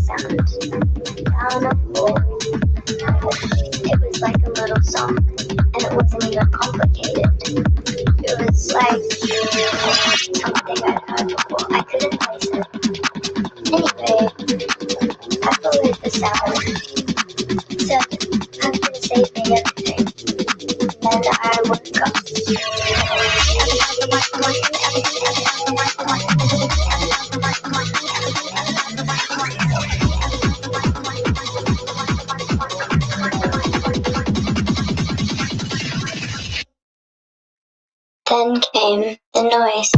sound down a floor. It was like a little song, and it wasn't even complicated. It was like something I'd heard before. I couldn't place it. Anyway, I followed the sound. So after saving everything, then I woke up. Then came the noise.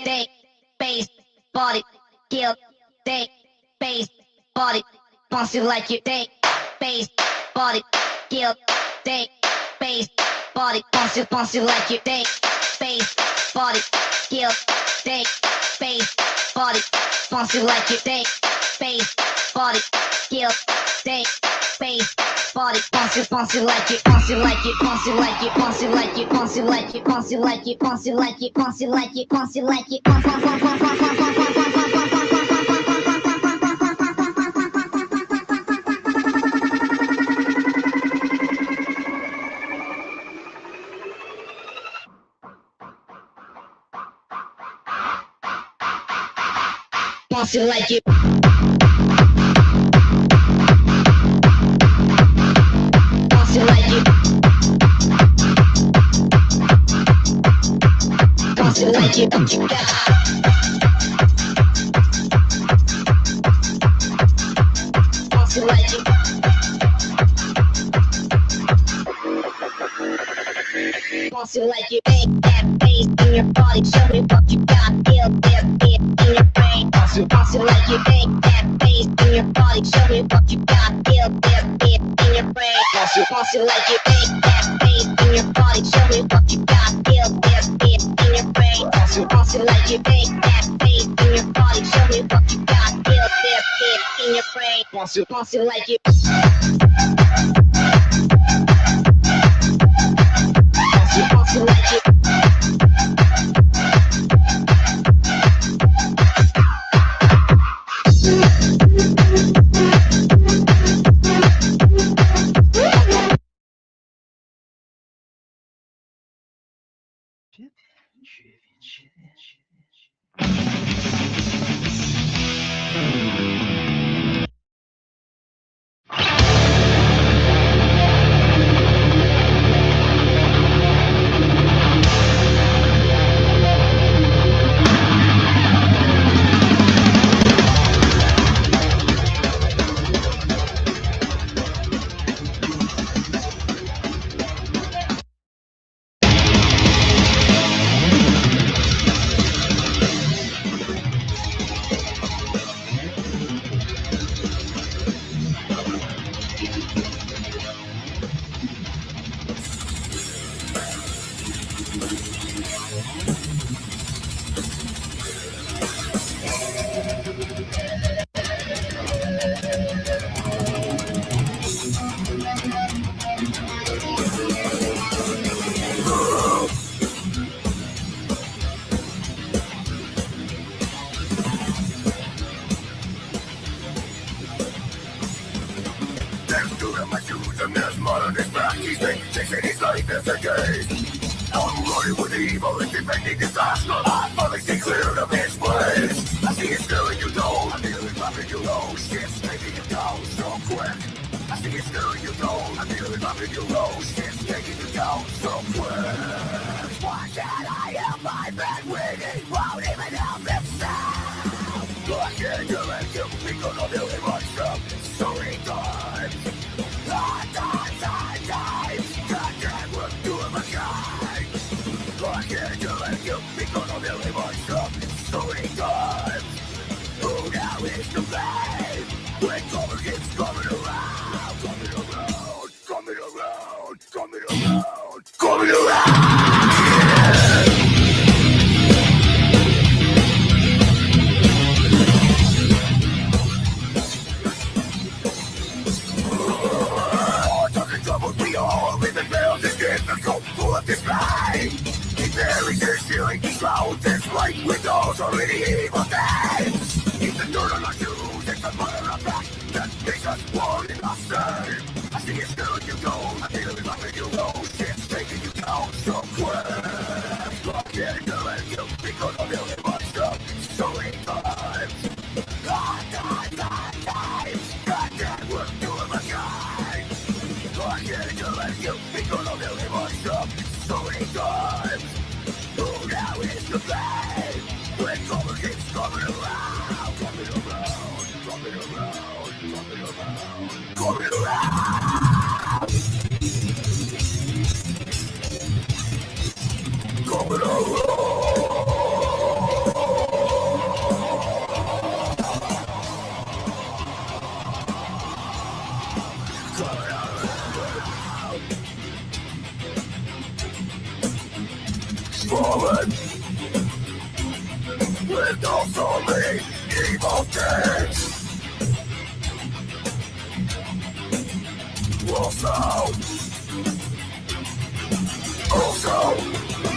dick, face, body, guilt, dick, face, body, wants you like you, dick, face, body, guilt, dick, face, body, wants you like you, dick, face, body, guilt, dick, face, body, wants you like you, dick, face, body, guilt, dick, face, body, wants you like you, wants you like you, wants you like you, wants you like you, wants you like you, wants you like you, wants you like you, wants you like you, wants you like you, wants you like you. Wants you like you. Wants you like you. What you got? Wants you like you. Wants you like you. Make that face in your body. Show me what you got. Feel this beat in your brain. Wants you like you. Make that face in your body. Show me what you got. Feel this beat in your brain. Wants you like you. Make that face in your body. Show me what you got. Feel this beat in your brain. Wants you like you. Make that face in your body. Show me what you got. Feel this beat in your brain. Wants you like you. Wants you like you. fallen with also many evil things. Also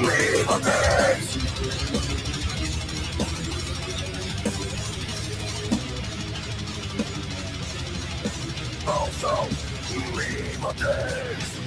evil things. Also evil things.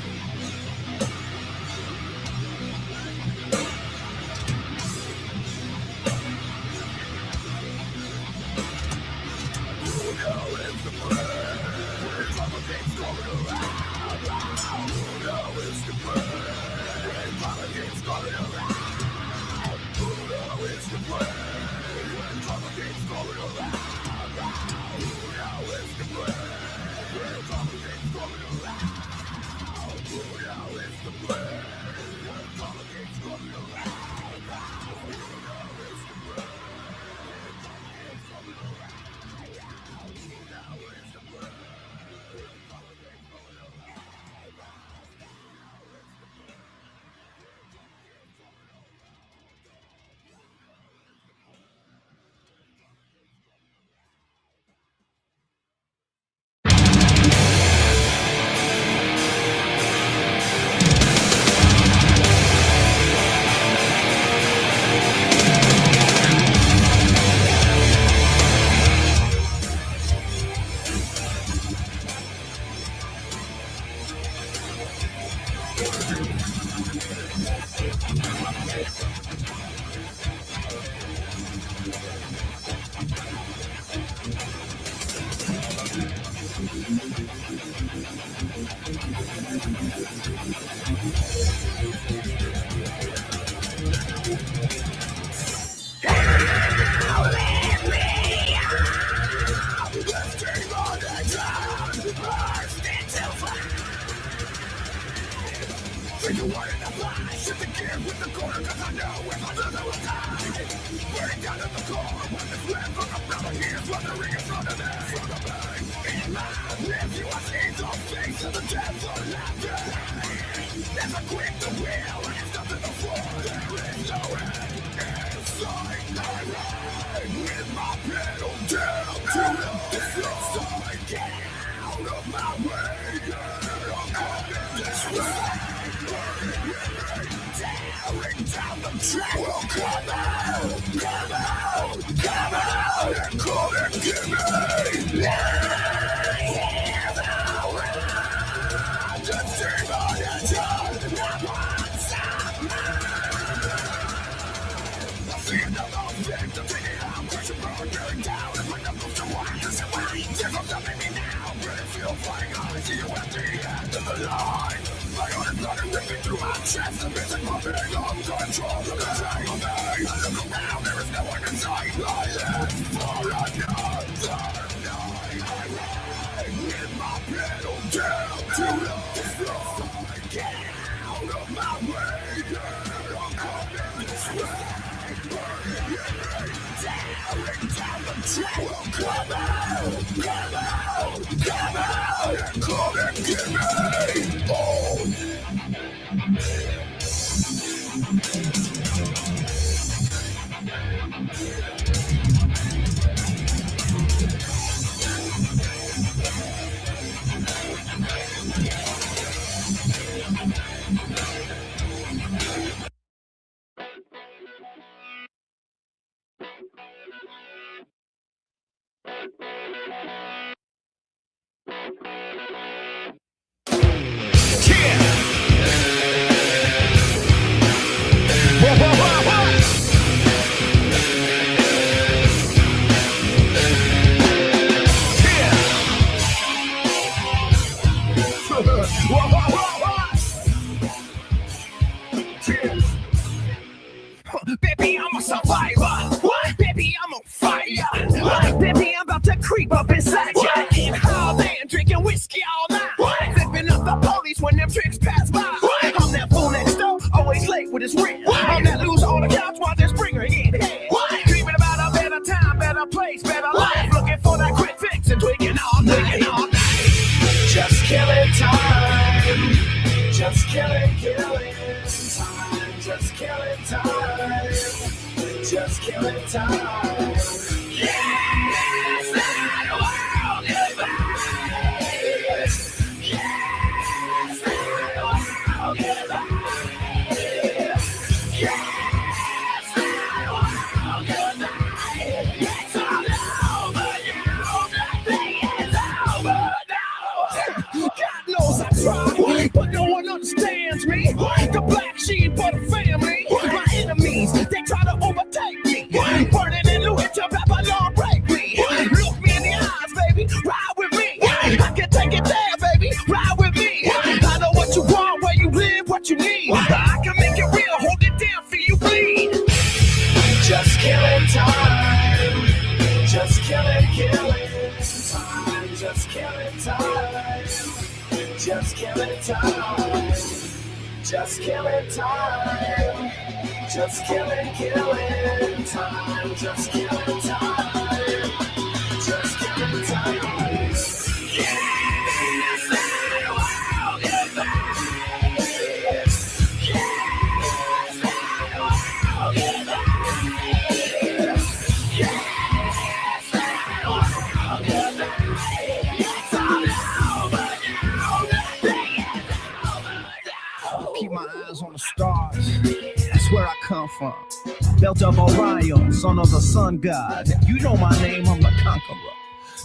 Baby, I'm a survivor. What? Baby, I'm on fire. What? Baby, I'm about to creep up inside you. Getting high and drinking whiskey all night. What? Flipping up the police when them tricks pass by. What? I'm that fool next door, always late with his rent. I'm that loser on the couch while this Springer in head. Dreaming about a better time, better place, better life. Looking for that quick fix and tweaking all night. Just killing time. Just killing time. just killing time, just killing time. Yes, that world goodbye. Yes, that world goodbye. Yes, that world goodbye. It's all over now. Nothing is over now. God knows I try, but no one understands me. The black sheep of the family, my enemies, they try to overtake me. Burning in the winter, Babylon break me. Look me in the eyes, baby, ride with me. I can take it there, baby, ride with me. I know what you want, where you live, what you need. I can make it real, hold it down for you bleed. Just killing time, just killing time, just killing time, just killing time, just killing time, just killing time, just killing time, just killing time. Yes, that world goodbye. Yes, that world goodbye. Yes, that world goodbye. It's all over now. Nothing is over now. Keep my eyes on the stars. That's where I come from. Belt of Orion, son of the sun god. You know my name, I'm the conqueror.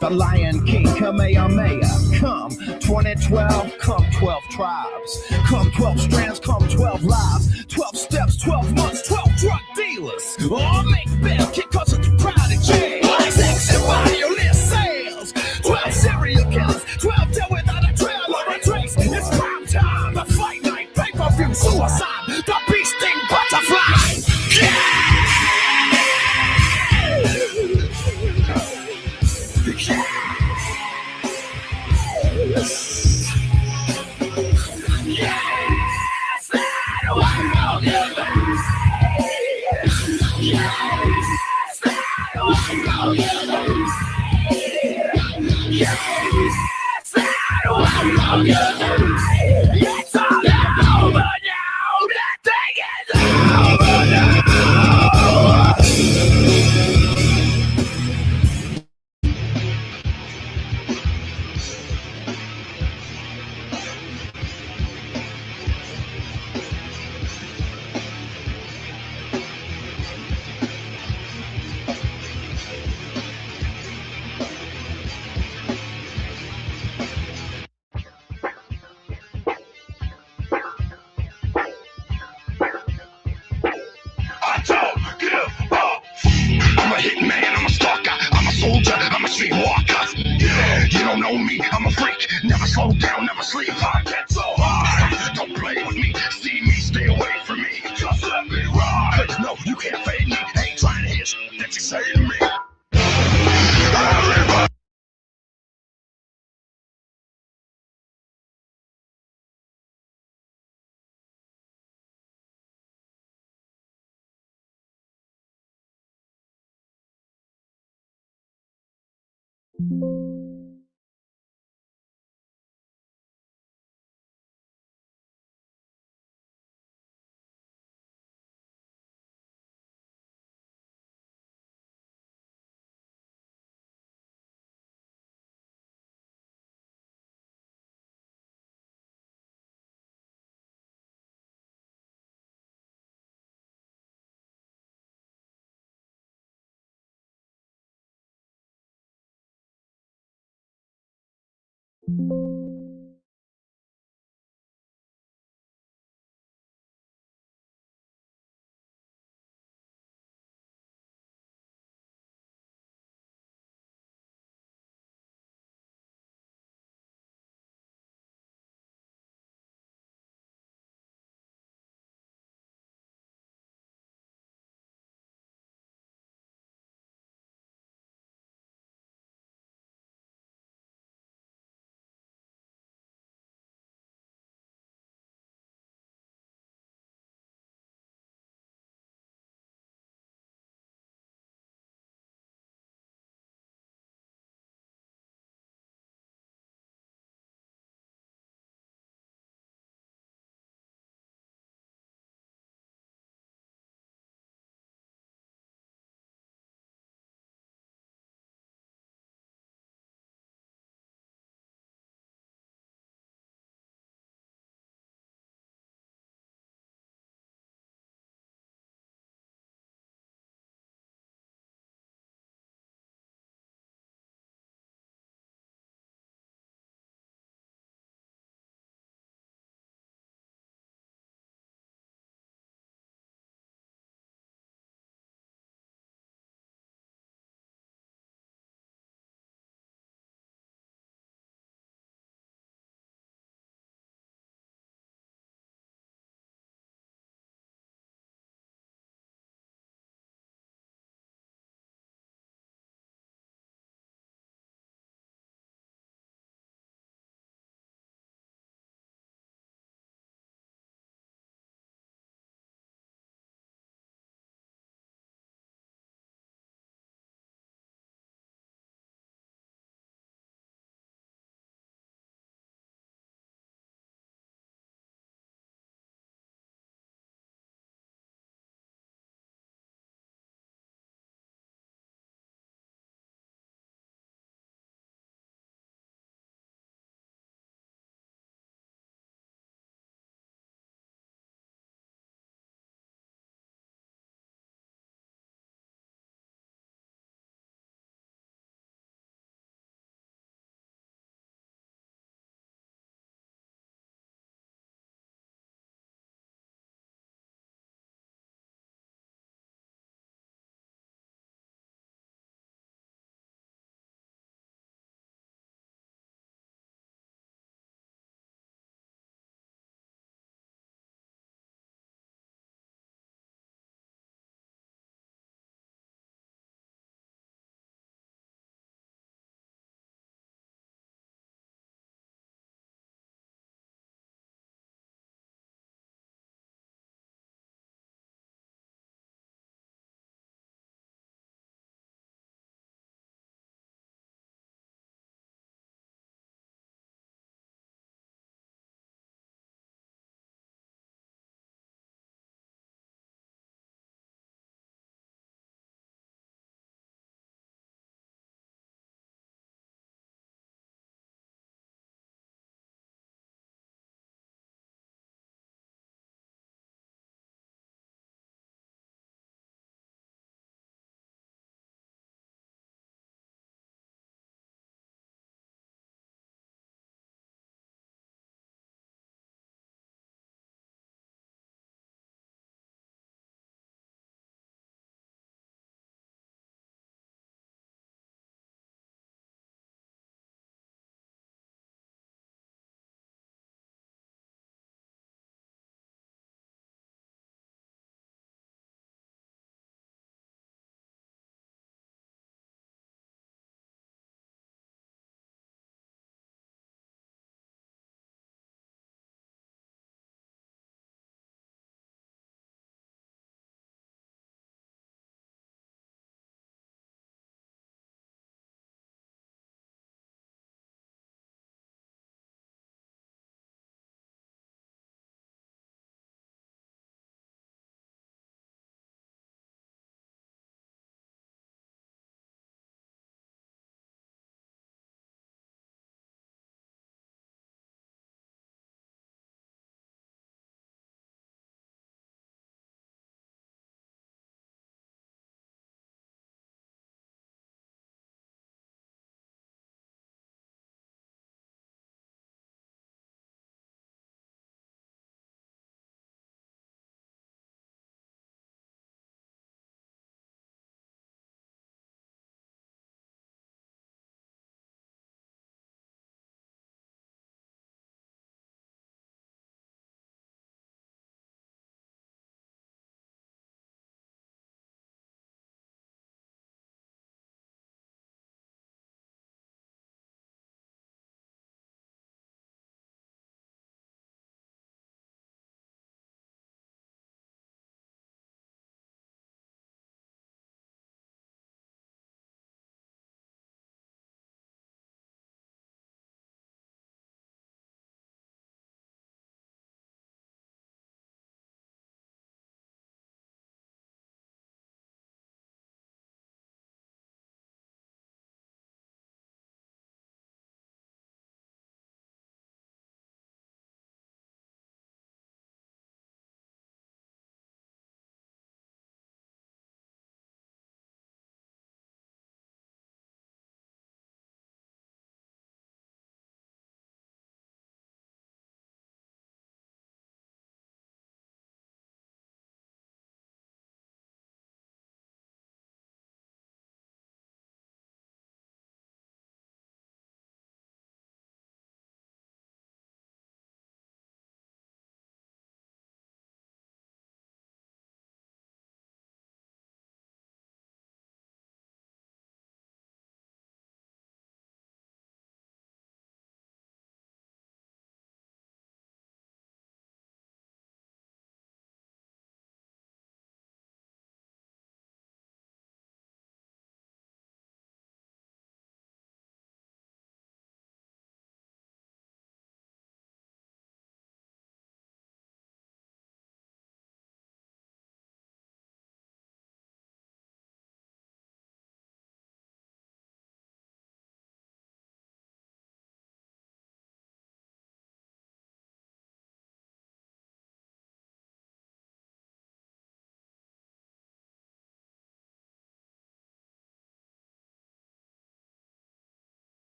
The Lion King, Kamehameha. Come 2012, come 12 tribes. Come 12 strands, come 12 lives. 12 steps, 12 months, 12 drug dealers. All make bail, kick cause it's crowded jail. Sex and violence sales. 12 serial killers, 12 dead without a trail or a trace. It's prime time, the fight night, pay-per-view, suicide. The bee sting butterfly. Yeah! Yes, that world goodbye. Yes, that world goodbye. Yes, that world goodbye. It's all over now. Nothing is over now. I don't give up. I'm a hitman, I'm a stalker, I'm a soldier, I'm a streetwalker. Yeah, you don't know me, I'm a freak. Never slow down, never sleep. I get so high. Don't play with me, see me, stay away from me. Just let me ride. No, you can't fade me. Ain't trying to hear shit that you say to me. Everybody.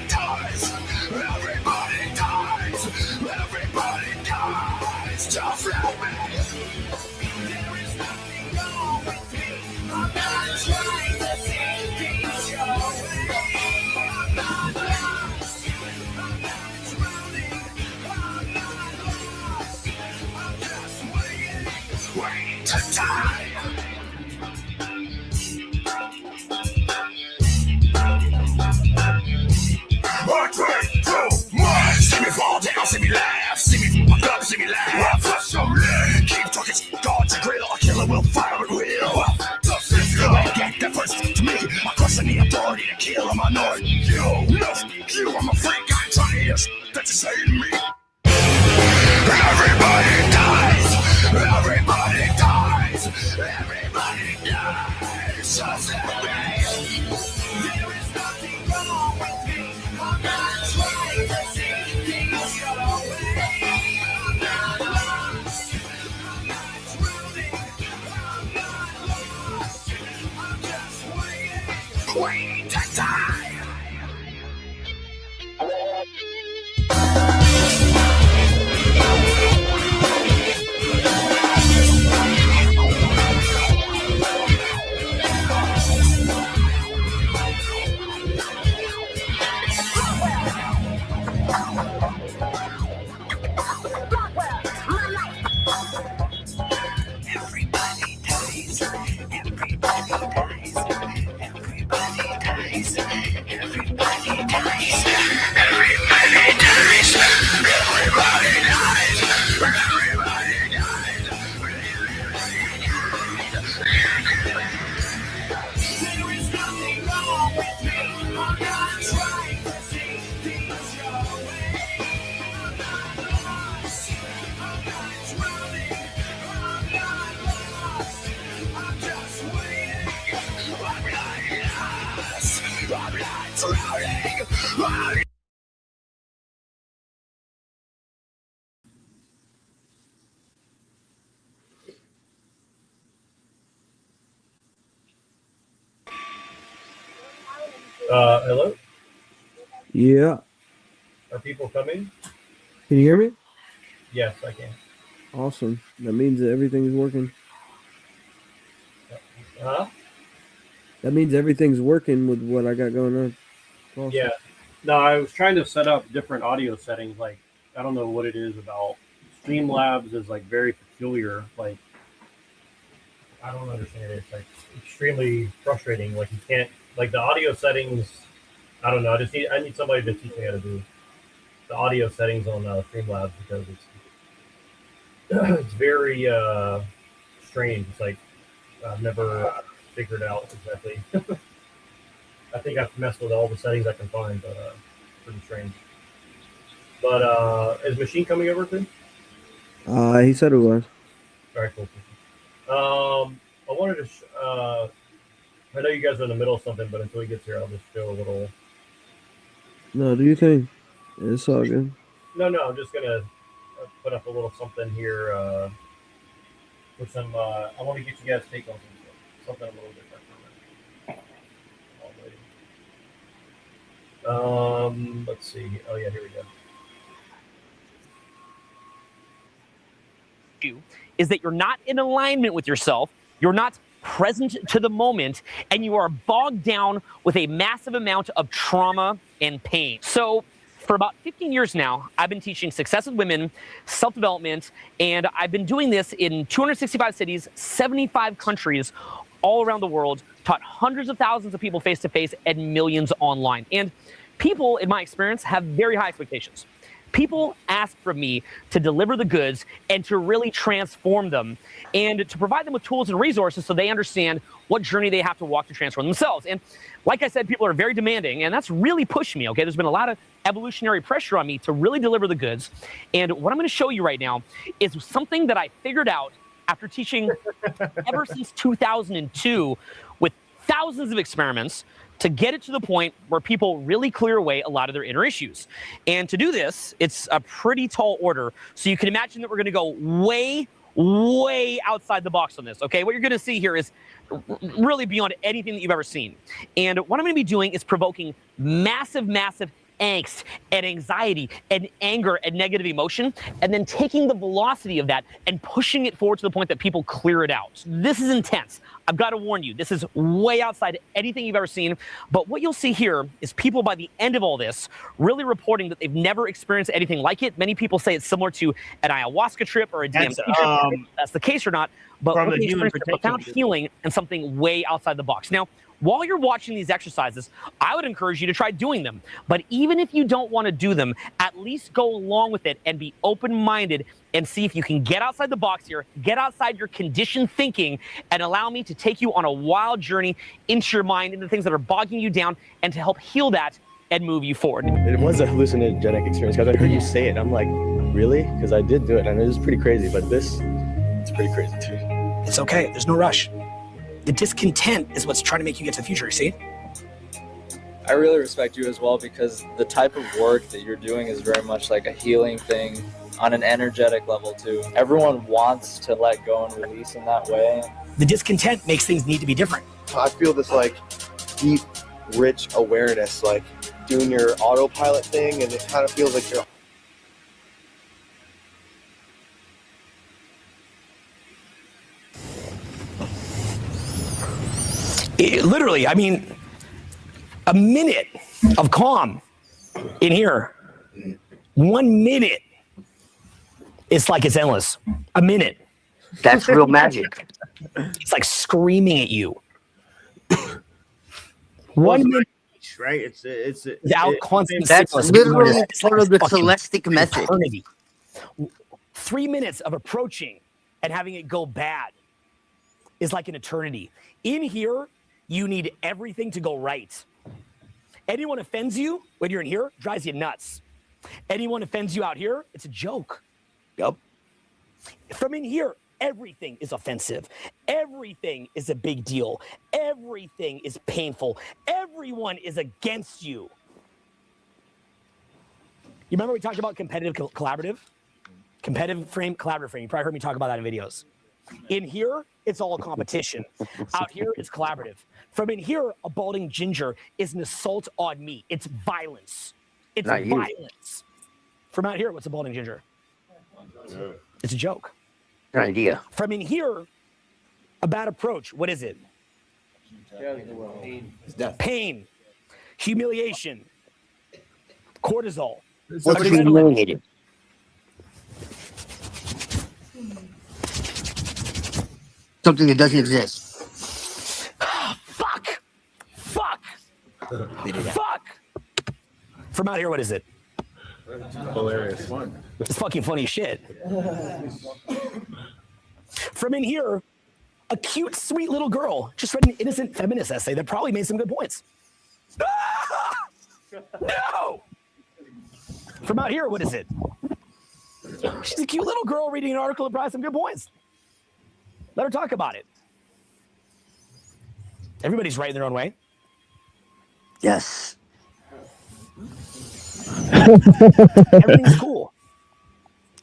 dies. Everybody dies. Everybody dies. Just let me. There is nothing wrong with me. I'm not trying to take things your way. I'm not lost. I'm not drowning. I'm not lost. I'm just waiting to die. See me fall down, see me laugh, see me fuck up, see me laugh. Flush your leg, keep talking God to grill. A killer will fire at will. Get that first to me. I question the authority to kill a minority. You, I'm a freak. I'm trying to hear that you say to me. Everybody dies. Everybody dies. Everybody dies. Just let me. There is nothing wrong with me. I'm not trying to take things your way. I'm not lost. I'm not drowning. I'm not lost. I'm just waiting to die. Everybody dies. Everybody dies. Everybody dies. Everybody dies. Everybody dies. Everybody dies. Everybody dies. There is nothing wrong with me. I'm not trying to take things your way. I'm not lost. I'm not drowning. I'm not lost. I'm just waiting. I'm not lost. I'm not drowning. Hello? Yeah. Are people coming? Can you hear me? Yes, I can. Awesome. That means that everything's working. Huh? That means everything's working with what I got going on. Awesome. Yeah. No, I was trying to set up different audio settings. Like, I don't know what it is about Streamlabs is like very peculiar. Like, I don't understand it. It's like extremely frustrating. Like, you can't, like, the audio settings. I don't know. I need somebody to teach me how to do the audio settings on Streamlabs because it's very strange. It's like I've never figured out exactly. I think I've messed with all the settings I can find, but pretty strange. But is Machine coming over too? He said it was. All right, cool. I wanted to. I know you guys are in the middle of something, but until he gets here, I'll just show a little. No, do you think? It's all good. No, I'm just gonna put up a little something here for some. I want to get you guys' take on something a little different. Let's see. Oh yeah, here we go. Is that you're not in alignment with yourself, you're not present to the moment, and you are bogged down with a massive amount of trauma and pain. So for about 15 years now, I've been teaching success with women, self-development, and I've been doing this in 265 cities, 75 countries, all around the world, taught hundreds of thousands of people face-to-face and millions online. And people, in my experience, have very high expectations. People ask from me to deliver the goods and to really transform them and to provide them with tools and resources so they understand what journey they have to walk to transform themselves. And like I said, people are very demanding, and that's really pushed me, okay? There's been a lot of evolutionary pressure on me to really deliver the goods. And what I'm gonna show you right now is something that I figured out after teaching ever since 2002 with thousands of experiments to get it to the point where people really clear away a lot of their inner issues. And to do this, it's a pretty tall order. So you can imagine that we're going to go way, way outside the box on this, okay? What you're going to see here is really beyond anything that you've ever seen. And what I'm going to be doing is provoking massive, massive angst and anxiety and anger and negative emotion, and then taking the velocity of that and pushing it forward to the point that people clear it out. This is intense. I've got to warn you, this is way outside anything you've ever seen. But what you'll see here is people by the end of all this really reporting that they've never experienced anything like it. Many people say it's similar to an ayahuasca trip or a DMT trip. If that's the case or not, but from what the they human experienced is profound protection healing and something way outside the box. Now, while you're watching these exercises, I would encourage you to try doing them. But even if you don't want to do them, at least go along with it and be open-minded and see if you can get outside the box here, get outside your conditioned thinking, and allow me to take you on a wild journey into your mind, into things that are bogging you down, and to help heal that and move you forward. It was a hallucinogenic experience because I heard you say it. And I'm like, really? Because I did do it, and it was pretty crazy. But it's pretty crazy too. It's okay. There's no rush. The discontent is what's trying to make you get to the future, you see? I really respect you as well, because the type of work that you're doing is very much like a healing thing on an energetic level too. Everyone wants to let go and release in that way. The discontent makes things need to be different. I feel this like deep, rich awareness, like doing your autopilot thing, and it kind of feels like you're Literally, I mean, a minute of calm in here, 1 minute, it's like it's endless. A minute. That's real magic. It's like screaming at you. 1 minute. right? It's Without constant That's stimulus. literally It's part like of the fucking Celestic method. eternity. 3 minutes of approaching and having it go bad is like an eternity. In here, you need everything to go right. Anyone offends you when you're in here, drives you nuts. Anyone offends you out here, it's a joke. Yep. From in here, everything is offensive. Everything is a big deal. Everything is painful. Everyone is against you. You remember we talked about competitive collaborative? Competitive frame, collaborative frame. You probably heard me talk about that in videos. In here, it's all a competition. Out here, it's collaborative. From in here, a balding ginger is an assault on me. It's violence. It's Not you. violence. From out here, what's a balding ginger? It's a joke. Good idea. From in here, a bad approach. What is it? Pain, humiliation, cortisol. What's humiliated? Something that doesn't exist. Fuck! From out here, what is it? hilarious fun. It's fucking funny as shit. From in here, a cute, sweet little girl just read an innocent feminist essay that probably made some good points. No! From out here, what is it? She's a cute little girl reading an article that brought some good points. Let her talk about it. Everybody's right in their own way. Yes. Everything's cool.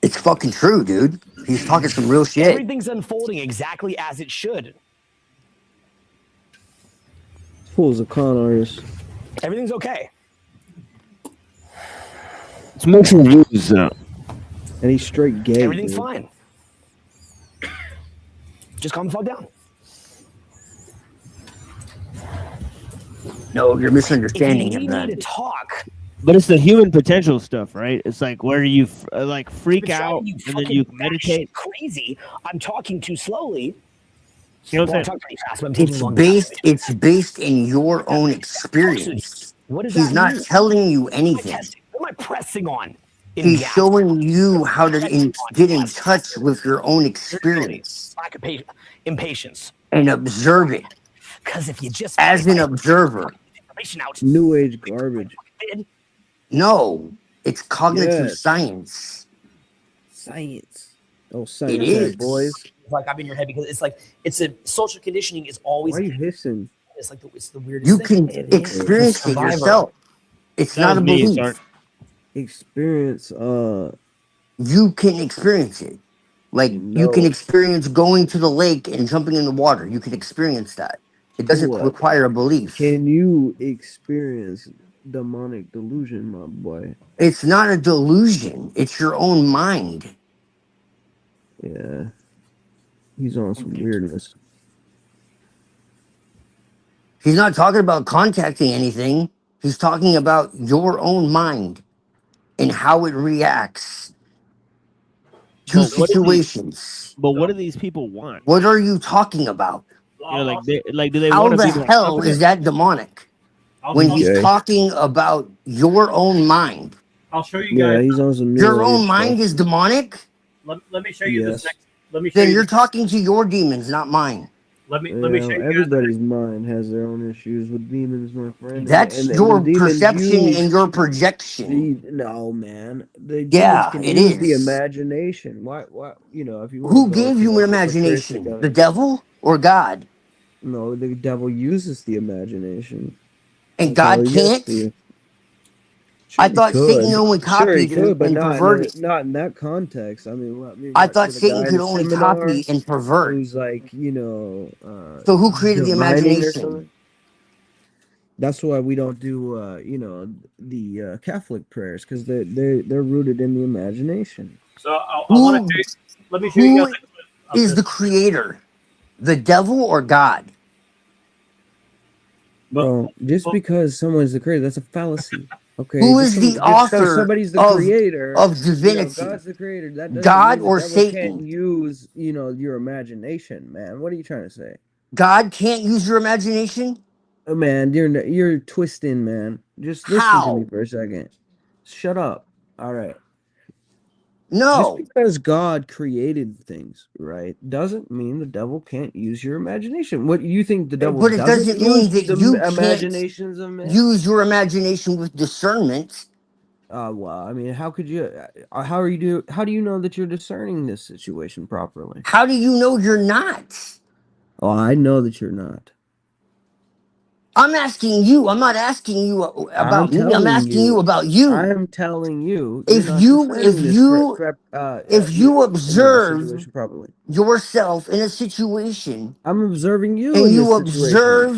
It's fucking true, dude. He's talking some real shit. Everything's unfolding exactly as it should. Fool's a con artist. Everything's okay. It's mostly news. And he's straight gay. Everything's dude. fine. Just calm the fuck down. No, you're If misunderstanding you him, need man. me to talk, But it's the human potential stuff, right? It's like where you like freak but out you and then fucking you batshit meditate. crazy. I'm talking too slowly. You know Well, what I I'm saying? talk pretty fast, but I'm taking It's long. based in your own experience. What does He's that not mean? telling you What am I anything. testing? What am I pressing on? In He's gas? showing you how to get in touch with your own experience Lack of impatience. and observe it Because if you just as an observer. information out, New age garbage. No, it's cognitive Yes. science. Science. Oh, science, is. boys. like I'm in your head because it's like it's a social conditioning is always. Why are you hissing? It's like it's the weirdest. You thing. can experience it Survivor. yourself. It's That not a was me, belief. Sark. Experience. You can experience it. Like you can No. experience going to the lake and jumping in the water. You can experience that. It doesn't What? require a belief. Can you experience demonic delusion, my boy? It's not a delusion. It's your own mind. Yeah. He's on some weirdness. He's not talking about contacting anything. He's talking about your own mind and how it reacts to But what do these? situations. But what do these people want? What are you talking about? You know, like do they How want to the be more hell is confident? that demonic when he's Okay. talking about your own mind? I'll show you Yeah, guys. he's on some new Your own age mind stuff. is demonic? Let me show you this Yes. next. Let me show Then you. you're talking to your demons, not mine. Let me Yeah, show you guys. everybody's mind has their own issues with demons, my friend. That's And the your demons perception use and your projection. no, man. The demons Yeah, can it use the is. imagination. Why? You know, if you want to Who go gave to you an like the patristic, imagination? The devil or God? no, the devil uses the imagination. And That's how God he gets to can't? you. I Sure, he thought Satan could. only Sure, he copied could, but and perverted. not in that context. I mean, I what thought did a guy Satan in could a only seminar copy and pervert. who's like, So who created the divining or imagination? something? That's why we don't do, the Catholic prayers because they're rooted in the imagination. So I want Who to. Let me show you who guys a clip of is the this. creator? The devil or God? But, Bro, just but because someone's the creator, that's a fallacy. Okay, Who is the just because author somebody's the of creator, divinity? God's the creator. That doesn't God mean the or devil can't Satan? use, your imagination, man. What are you trying to say? God can't use your imagination? Oh, man, you're twisting, man. Just listen to me How? for a second. Shut up. All right. Just No. because God created things, right, doesn't mean the devil can't use your imagination. What you think the devil But it doesn't doesn't mean use that the you can't imaginations of men? use your imagination with discernment. Well, I mean, how could you? How do you know that you're discerning this situation properly? How do you know you're not? Oh, I know that you're not. I'm asking you. I'm not asking you I'm about me. I'm telling asking you you. about you. I'm telling you, you're If not you if discerning this you if you observe situation properly. yourself in a situation I'm observing you and in you this situation.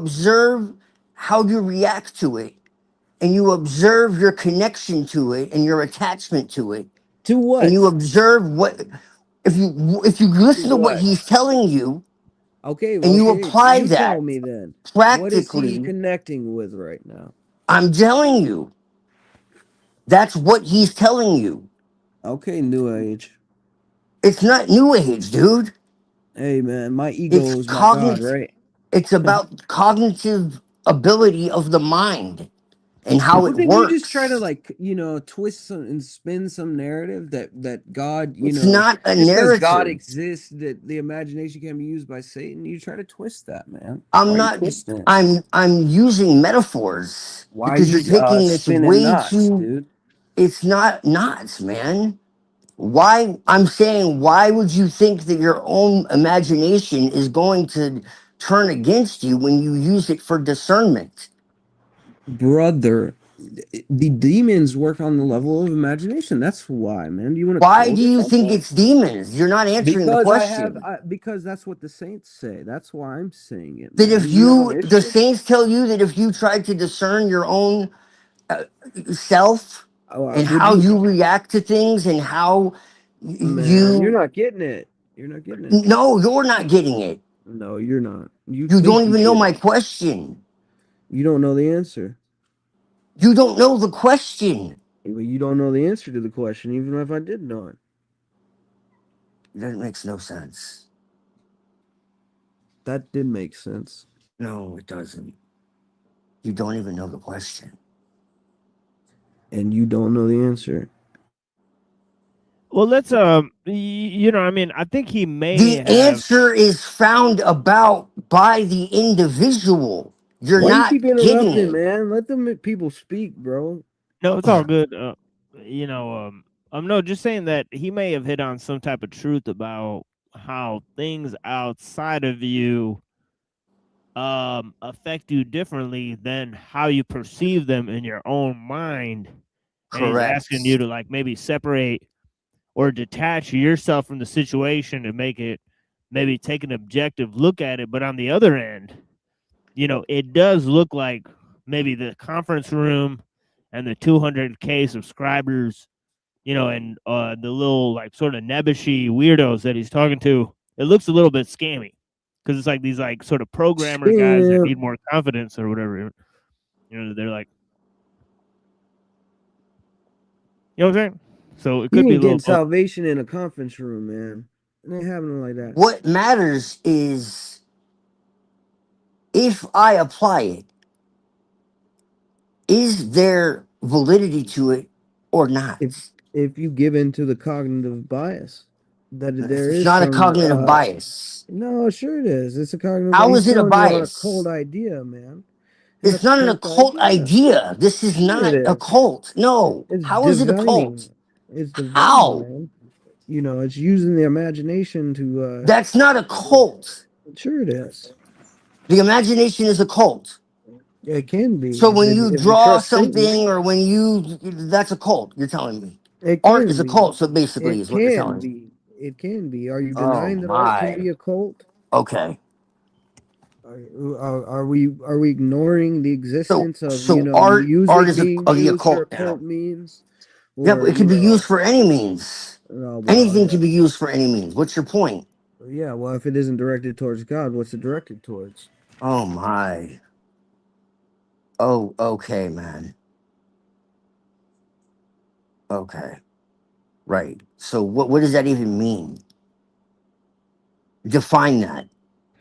observe how you react to it and you observe your connection to it and your attachment to it To and you what? observe what if you To listen to what what? he's telling you Okay, and you okay. apply You that tell me then. What is he practically, connecting with right now? I'm telling you that's what he's telling you. Okay, New Age. It's not new age, dude. Hey, man, my ego It's is my God, cognitive. right? It's about cognitive ability of the mind and how Well, it then you just try to works. like, twist and spin some narrative that God, It's not a just because God narrative. exists, that the imagination can be used by Satan. You try to twist that, man. I'm Why are you not twisting it? I'm using metaphors Why are because you're you taking this spinning way knots, too. dude? It's not knots, man. Why I'm saying why would you think that your own imagination is going to turn against you when you use it for discernment? Brother, the demons work on the level of imagination. That's why, man. Do you want to Why quote do it you like think that? it's demons? You're not answering the question. Because that's what the saints say. That's why I'm saying it, That if man. You have an the issue? saints tell you that if you tried to discern your own self and Would how you, you react to things and how man? You're you not getting it. You're not getting it. no, you're not getting it. No, you're not. You You don't think you even know get my it. question. You don't know the answer. You don't know the question. Well, you don't know the answer to the question, even if I did know it. That makes no sense. That did make sense. No, it doesn't. You don't even know the question. And you don't know the answer. Well, let's I mean, I think he may The have. answer is found about by the individual. You're Why you not keep getting interrupting, it. man? Let them people speak, bro. No, it's all good. I'm no, just saying that he may have hit on some type of truth about how things outside of you affect you differently than how you perceive them in your own mind. And he's asking Correct. you to like maybe separate or detach yourself from the situation to make it maybe take an objective look at it. But on the other end, you know, it does look like maybe the conference room and the 200K subscribers, you know, and the little like sort of nebbishy weirdos that he's talking to, it looks a little bit scammy because it's like these like sort of programmer guys that Scam. need more confidence or whatever. You know, they're like, you know what I'm saying? So it You could be a ain't little getting salvation in a conference room, man. It ain't happening like that. What matters is if I apply it, is there validity to it or not? If you give in to the cognitive bias, that there It's is not a some cognitive bias. no, sure it is. It's a cognitive bias. How He's is it a selling you on a cold bias? idea, man. It's a It's not an cult occult idea. idea. This is Sure it not a is. cult. No. It's How is it a divining. cult? It's divining, How? man. You know, it's using the imagination to That's not a cult. sure it is. The imagination is a cult. It can be So when you if you draw trust Satan. something or when you, that's a cult, you're telling me. It Art can is a be. cult, so basically It is what you're can telling me. be. It can be. Are you Oh denying that art can my. be a cult? Okay. Are we ignoring the existence of So art music is being a used for occult now. occult means, Yeah, but or it can be used for any means. oh well, Anything yeah, can be used for any means. What's your point? yeah. Well, if it isn't directed towards God, what's it directed towards? Oh my. Oh, okay, man. Okay. Right. So what does that even mean? Define that.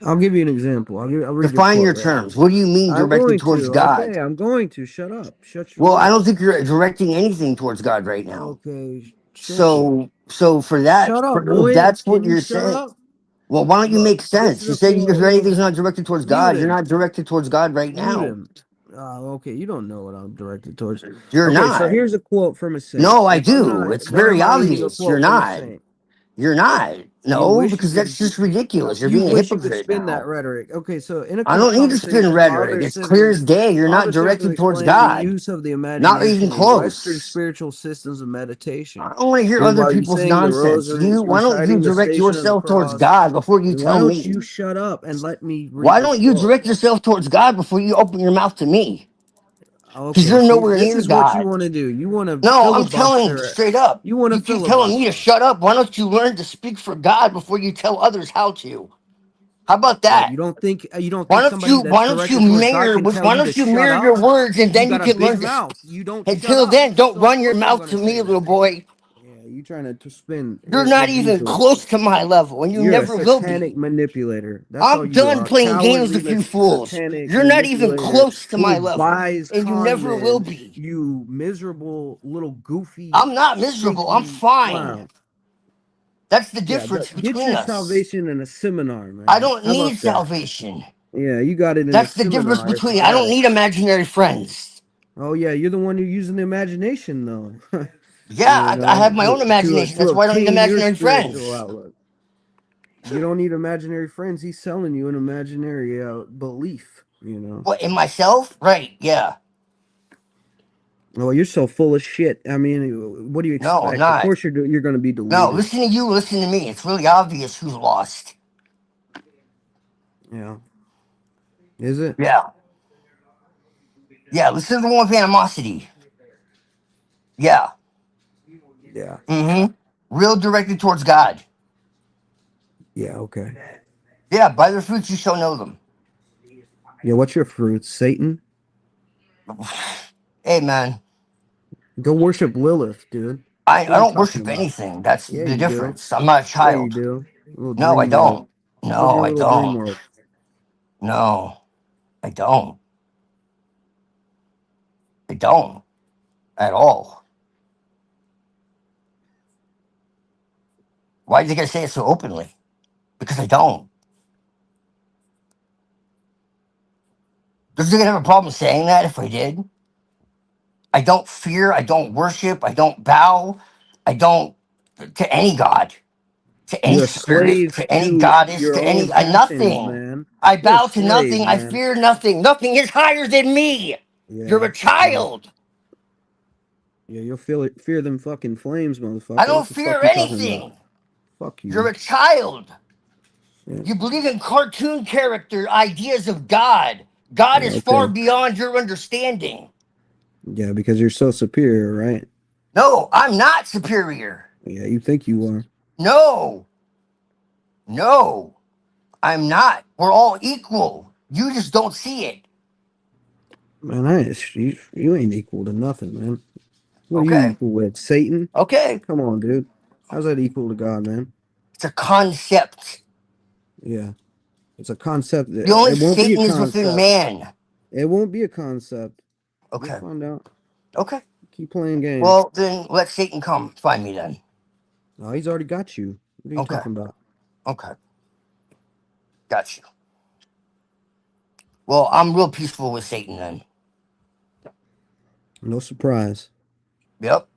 I'll give you an example. I'll read your Define quote your right terms. now. What do you mean I'm directed going towards to. God? Okay, I'm going to. Shut up. Shut your Well, I don't mouth. think you're directing anything towards God right now. Okay, shut up. So for that, Shut up, if boy. that's Can what you you're shut saying, up? well, why don't you Look, make this sense? is You a said if quote. anything's not directed towards Mute God, you're him. not directed towards God right Mute now. him. Okay, you don't know what I'm directed towards. You're Okay, so not. here's a quote from a saint. No, I If I'm do. not, It's why very am I reading a obvious. You're quote from a not. saint? You're not. You No, wish you because could. that's just ridiculous. You're You being a wish you could hypocrite spin now. that rhetoric. Okay, so in a I don't need to spin conversation, rhetoric. It's clear as day. You're not directed towards explaining the God. use of the Not even imagination in Western close. spiritual systems of meditation. I don't want to hear And other while you people's saying the nonsense. rosary, Why don't you reciting the direct Station of the yourself towards Cross, God before you then why tell don't you me? shut up and let me read Why this don't you quote? direct yourself towards God before you open your mouth to me? Because Okay, you're see, nowhere this near is what you God. want to do. You want to No, I'm telling filibuster. straight up. You want to You keep telling me to filibuster. shut up. Why don't you learn to speak for God before you tell others how to? How about Well, that? you don't think somebody that's Why don't you directed towards God can tell you to shut mirror up your words and if you then you got a can big learn to mouth? You don't shut until up. then, don't So of run your course I'm mouth gonna to me, say little that. boy. Yeah, you trying to spin You're the not even Jesus. close to my level, and you You're a never will satanic be. manipulator. That's all I'm you done are. A playing games cowardly with you fools. satanic You're not even manipulator close to who my level, buys and you con never will men. be. You miserable little goofy, I'm not miserable. I'm stinky fine. clown. That's the Yeah, difference get between your us. salvation in a seminar, I man. don't How need about that? salvation. Yeah, you got it in a That's the difference seminar. between I don't Ecstatic. need imaginary friends. Oh yeah, you're the one who's using the imagination, though. Yeah, I have my own To imagination. That's why I don't need obtain your imaginary spiritual friends. outlook. You don't need imaginary friends. He's selling you an imaginary belief. What, in myself? Right, yeah. Oh, you're so full of shit. I mean, what do you No, I'm expect? Of not. course, you're going to be No, deluded. listen to you, listen to me. It's really obvious who's lost. Yeah. Is it? Yeah. Yeah, listen to the one with animosity. Yeah. Yeah. Mm-hmm. Real directed towards God. Yeah. Okay. Yeah, by their fruits you shall know them. Yeah. What's your fruit? Satan? Hey, man. Go worship Lilith, dude. I What are you don't talking worship about? anything. That's Yeah, the you do. difference. I'm not a Yeah, you child. do. Little No, I dream world. don't. Live No, your I little dream don't. world. No, I don't. I don't. At all. Why do you gotta say it so openly? Because I don't. Does you have a problem saying that if I did? I don't fear, I don't worship, I don't bow, I don't to any god, to any You're a spirit, slave to any to goddess, your to own any passions, nothing. man. I You're a bow to slave, nothing, I man. fear nothing. Nothing is higher than me. You're Yeah. a child. Yeah, you'll fear them fucking flames, motherfucker. I don't What the fuck fear you talking about? anything. Fuck you. You're a child. Yeah. You believe in cartoon character ideas of God. God Yeah, is far okay. beyond your understanding. Yeah, because you're so superior, right? No, I'm not superior. Yeah, you think you are. No, no, I'm not. We're all equal. You just don't see it. Man, you ain't equal to nothing, man. What are you Okay. equal with? Satan? Okay. Come on, dude. How's that equal to God, man? It's a concept. Yeah. It's a concept. The only It won't be a Satan is within concept. man. It won't be a concept. You'll Okay. find out. Okay. Keep playing games. Well, then let Satan come find me then. Oh, he's already got you. What are you Okay. talking about? Okay. Got you. Well, I'm real peaceful with Satan then. No surprise. Yep.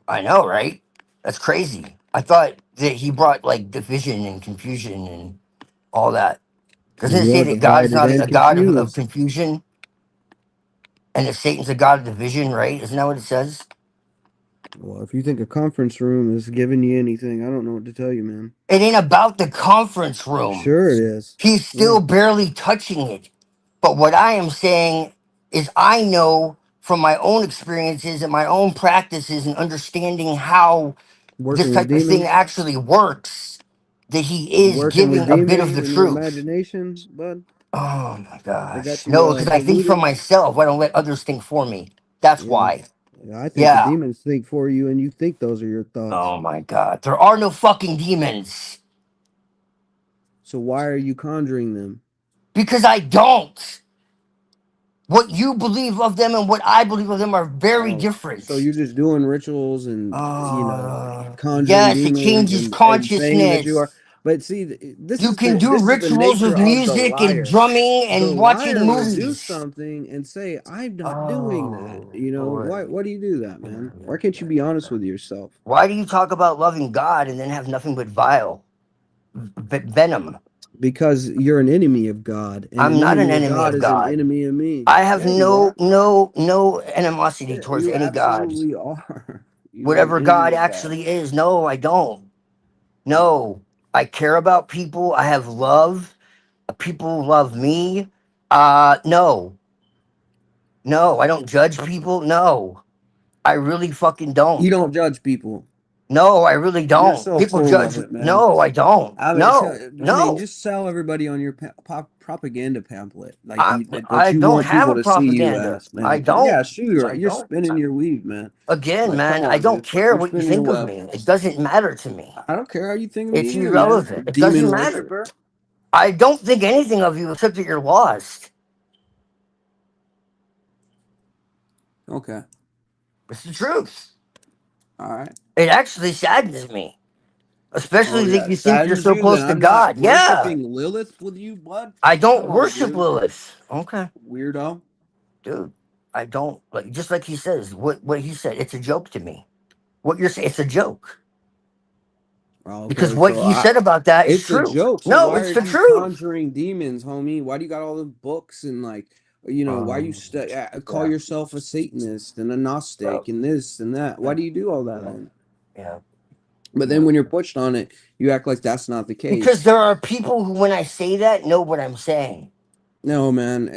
I know, right? That's crazy. I thought that he brought like division and confusion and all that. Doesn't it You say are that God is divided not and a God of confused. confusion and that Satan's a God of division, right? Isn't that what it says? Well, if you think a conference room is giving you anything, I don't know what to tell you, man. It ain't about the conference room. Sure it is. He's still Yeah. barely touching it. But what I am saying is, I know from my own experiences and my own practices and understanding how this Working with type of thing demons. actually works, that he is Working with giving a bit of demons the in your truth. imagination, bud. Oh my They gosh. got you No, because I think for deluded. myself. I don't let others think for me. That's Yeah. why. I think the Yeah. demons think for you, and you think those are your thoughts. Oh my God. There are no fucking demons. So why are you conjuring them? Because I don't. What you believe of them and what I believe of them are very Oh, so different. you're just doing rituals and conjuring Yes, it demons changes and saying that you are. consciousness. But see, You can do this is the rituals nature with of the music and liar. drumming The and watching liar will do movies. something and say, "I'm not doing that." Oh, You know boy. why? Why do you do that, man? Why can't you be honest with yourself? Why do you talk about loving God and then have nothing but venom? Because you're an enemy of God, and I'm an not an enemy of enemy God of is an God. enemy of me. I have Yeah, you are. no animosity Yeah, towards you any God. absolutely are. You are an Whatever enemy God of God. actually is. No, I don't. No. I care about people. I have love. People love me. No. No, I don't judge people. No. I really fucking don't. You don't judge people. No, I really You're don't. so People full judge. of it, man. No, I don't. I mean, No. No. just sell everybody on your propaganda pamphlet, I what I you don't want have people a to see you propaganda. as, I man. Yeah, don't. sure, I you're don't. spinning your weave, man. Again, Like, come man, I on, don't dude, care you're what you spinning your think of web. me. It doesn't matter to me. I don't care how you think of It's me either, man. irrelevant. It Demon doesn't matter. worshiper. I don't think anything of you except that you're lost. Okay, It's the truth. all right. It actually saddens me, Oh especially yeah, that it you think you're saddens so you that close to I'm not God. Yeah, worshiping Lilith with you, bud. I don't Come on, worship dude, Lilith. Okay, weirdo. dude, I don't like. Just like he says, what he said, it's a joke to me. What you're saying, it's a joke Oh, because okay, what so he said about that is it's a true. joke. So No, why it's are the you truth. conjuring demons, homie? Why do you got all the books and like, why you call Yeah, yourself a Satanist and a bro. Gnostic and this and that? Why do you do all that Yeah, then? yeah. But then when you're pushed on it, you act like that's not the Because case. there are people who, when I say that, know what I'm saying. No, man.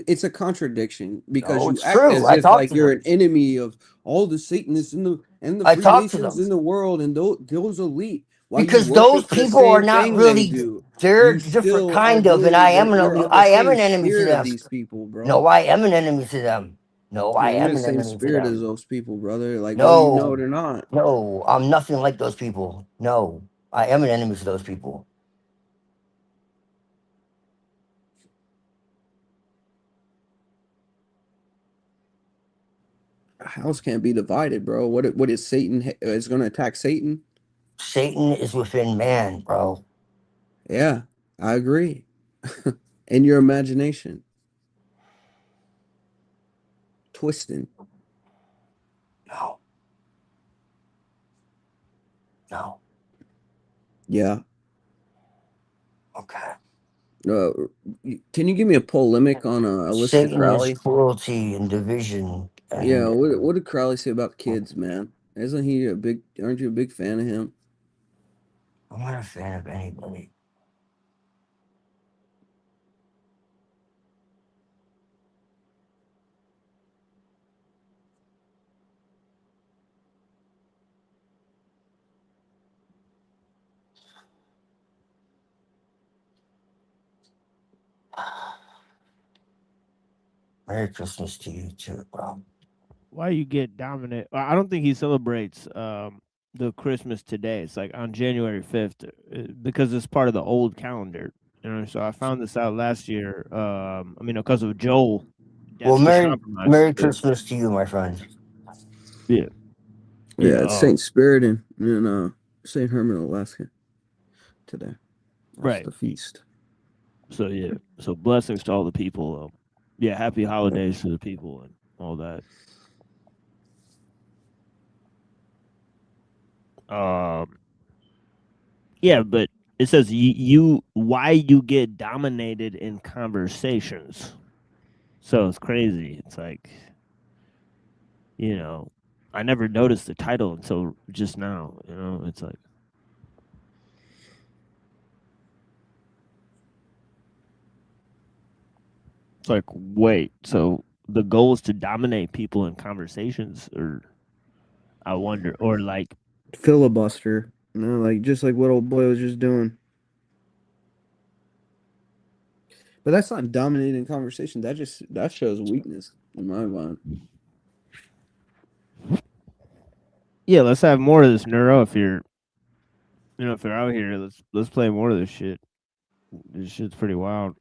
It's a contradiction because No, you it's act true. as I if talk like to you're an them. enemy of all the Satanists and the I talk to Freemasons them. in the world and those elite. While you Because those worship the people are same not thing they really, do, they're you different still are kind of, and doing you're of the I am same an enemy to spirit of them. these people, bro. No, I am an enemy to them. No, I Yeah, you're am the an same enemy to spirit as them. those people, brother. Like whether you know it No, or not. no, I'm nothing like those people. No, I am an enemy to those people. A house can't be divided, bro. What is Satan is going to attack Satan? Satan is within man, bro. Yeah, I agree. In your imagination, twisting. No, no. Yeah. Okay. Uh, can you give me a polemic on Aleister Satan is Crowley? cruelty and division. Yeah, what did Crowley say about kids, man? Isn't he aren't you a big fan of him? I'm not a fan of anybody. Merry Christmas to you too, bro. Why you get dominant? I don't think he celebrates the Christmas today. It's like on January 5th because it's part of the old calendar. You know, so I found this out last year. I mean, because of Joel. Well, Death to Compromise. Merry Christmas to you, my friend. Yeah. Yeah, it's Saint Spirit in St. Herman, Alaska today. That's Right. the feast. So yeah. So blessings to all the people. Yeah, happy holidays to the people and all that. Yeah, but it says why you get dominated in conversations. So it's crazy. It's like, I never noticed the title until just now. It's like, wait, so the goal is to dominate people in conversations, or I wonder, or like Filibuster. Just like what old boy was just doing. But that's not dominating conversation. That shows weakness in my mind. Yeah, let's have more of this, Neuro. If you're out here, let's play more of this shit. This shit's pretty wild.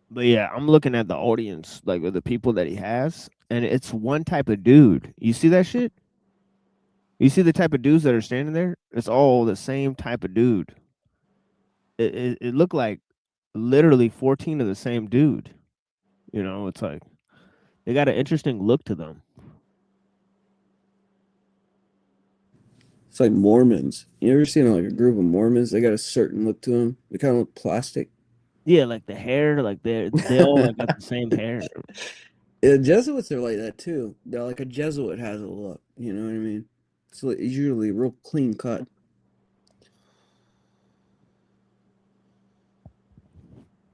But yeah, I'm looking at the audience, like with the people that he has, and it's one type of dude. You see that shit? You see the type of dudes that are standing there? It's all the same type of dude. It looked like literally 14 of the same dude. It's like they got an interesting look to them. It's like Mormons. You ever seen like a group of Mormons? They got a certain look to them. They kind of look plastic. Yeah, like the hair, like they all like got the same hair. Yeah, Jesuits are like that too. They're like a Jesuit has a look. You know what I mean? It's usually real clean cut.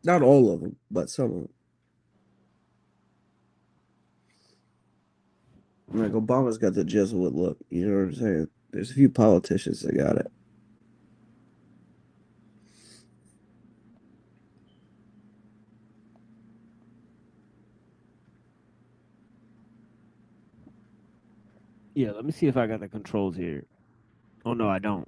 Not all of them, but some of them. Like Obama's got the Jesuit look. You know what I'm saying? There's a few politicians that got it. Yeah, let me see if I got the controls here. Oh no, I don't.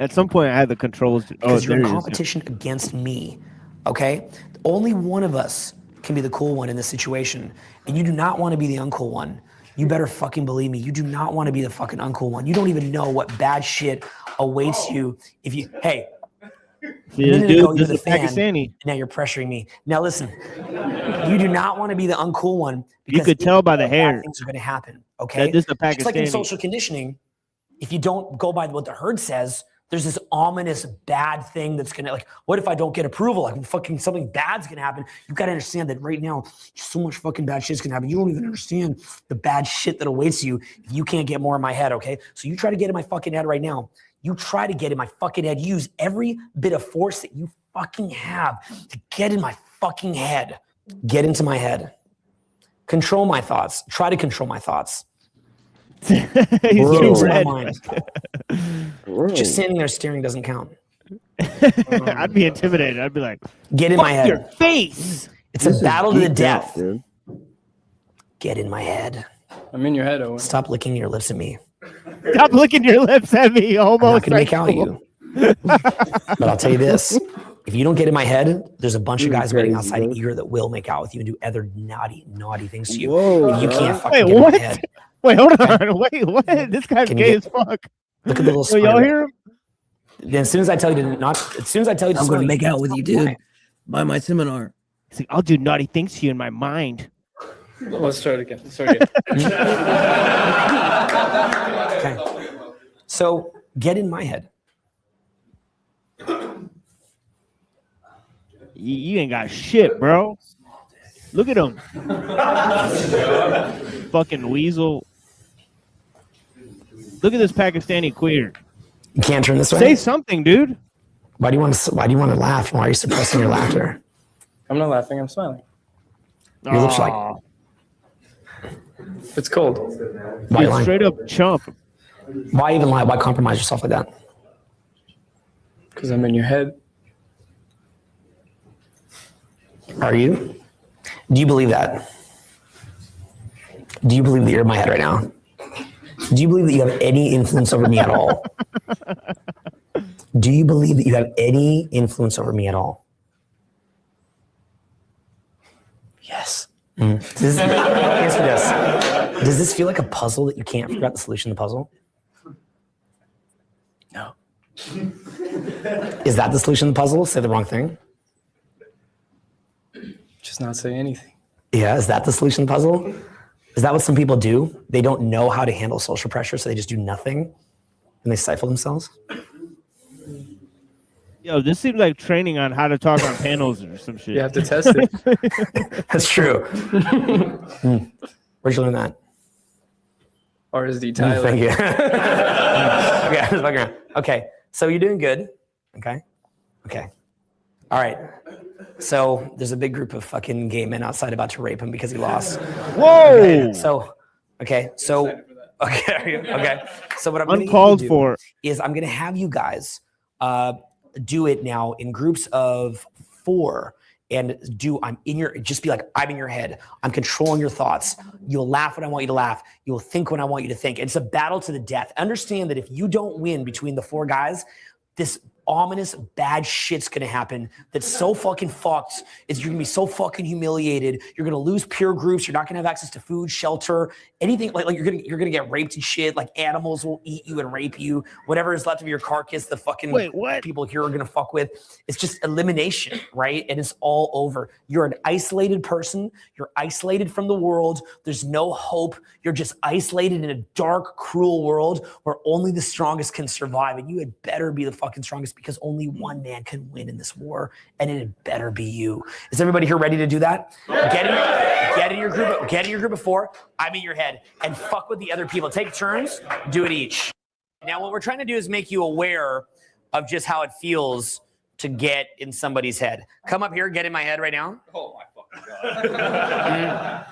At some point, I had the controls. Because you're in competition against me, okay? Only one of us can be the cool one in this situation, and you do not want to be the uncool one. You better fucking believe me. You do not want to be the fucking uncool one. You don't even know what bad shit awaits you if you. Hey, see, a minute ago you're the Pakistani. fan. Now you're pressuring me. Now listen, you do not want to be the uncool one. You could tell by the hair. Bad things are going to happen. Okay, this is the Pakistani. Just like in social conditioning. If you don't go by what the herd says, there's this ominous bad thing that's gonna, like, what if I don't get approval? Like fucking something bad's gonna happen. You gotta understand that right now, so much fucking bad shit's gonna happen. You don't even understand the bad shit that awaits you if you can't get more in my head, okay? So you try to get in my fucking head right now. You try to get in my fucking head. Use every bit of force that you fucking have to get in my fucking head. Get into my head. Control my thoughts. Try to control my thoughts. Get into my mind. Just standing there staring doesn't count. I'd be intimidated. I'd be like, get in my head. Your face. It's a battle to the death. Get in my head. I'm in your head, Owen. Stop licking your lips at me. Stop licking your lips at me. Almost. I'm not gonna make out you. But I'll tell you this. If you don't get in my head, there's a bunch of guys waiting outside here that will make out with you and do other naughty things to you. Whoa, you can't fucking get what? in my head. Wait, hold on. Wait, what? This guy's gay as fuck. Look at the little So y'all hear him? Then as soon as I tell you to not, as soon as I tell you to I'm smile, gonna make out with you, dude. By my seminar. He's like, I'll do naughty things to you in my mind. Let's start again. Okay. So get in my head. You ain't got shit, bro. Look at him. Fucking weasel. Look at this Pakistani queer. You can't turn this way. Say something, dude. Why do you want to laugh? Why are you suppressing your laughter? I'm not laughing. I'm smiling. Your lips are like. It's cold. Why You're lying? straight up chump. Why even lie? Why compromise yourself like that? Because I'm in your head. Are you? Do you believe that? Do you believe that you're in my head right now? Do you believe that you have any influence over me at all? Do you believe that you have any influence over me at all? Yes. Answer this. Does this feel like a puzzle that you can't figure out the solution to the puzzle? No. Is that the solution to the puzzle? Say the wrong thing. Just not say anything. Yeah, is that the solution to the puzzle? Is that what some people do? They don't know how to handle social pressure, so they just do nothing and they stifle themselves. Yo, this seems like training on how to talk on panels or some shit. You have to test it. That's true. Where'd you learn that? RSD Tyler. Thank you. Okay, so you're doing good. Okay. All right. So there's a big group of fucking gay men outside about to rape him because he lost. Whoa! Okay, so okay. So what I'm Uncalled gonna for is I'm gonna have you guys do it now in groups of 4 and just be like, I'm in your head. I'm controlling your thoughts. You'll laugh when I want you to laugh. You'll think when I want you to think. It's a battle to the death. Understand that if you don't win between the 4 guys, this ominous bad shit's gonna happen that's so fucking fucked. You're gonna be so fucking humiliated. You're gonna lose peer groups. You're not gonna have access to food, shelter, anything. Like you're gonna get raped and shit. Like animals will eat you and rape you. Whatever is left of your carcass, the fucking people here are gonna fuck with. It's just elimination, right? And it's all over. You're an isolated person. You're isolated from the world. There's no hope. You're just isolated in a dark, cruel world where only the strongest can survive. And you had better be the fucking strongest, because only one man can win in this war, and it had better be you. Is everybody here ready to do that? Get in your group of 4. I'm in your head, and fuck with the other people. Take turns, do it each. Now, what we're trying to do is make you aware of just how it feels to get in somebody's head. Come up here, get in my head right now. Oh my fucking God.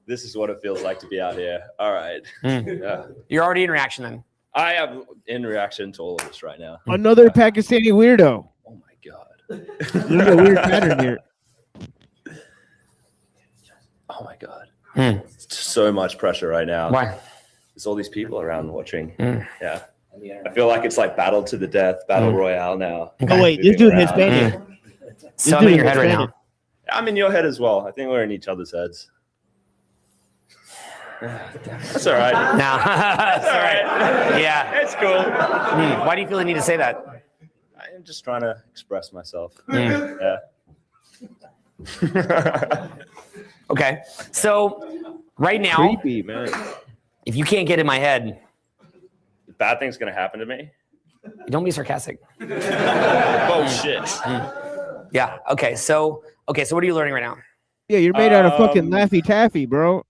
This is what it feels like to be out here. All right. Yeah. You're already in reaction then. I am in reaction to all of this right now. another Pakistani weirdo. Oh my God. There's a weird pattern here. Oh my God. It's so much pressure right now. Why? There's all these people around watching. Yeah. I feel like it's like battle to the death, battle royale now. Oh wait, this dude Hispanic. So I'm in your head right now. I'm in your head as well. I think we're in each other's heads. That's all right. No, that's all right. Yeah, it's cool. Why do you feel the need to say that? I'm just trying to express myself. Yeah. Okay, so right now, creepy man. If you can't get in my head, bad thing's gonna happen to me. Don't be sarcastic. Bullshit. Yeah. Okay. So what are you learning right now? Yeah, you're made out of fucking Laffy Taffy, bro.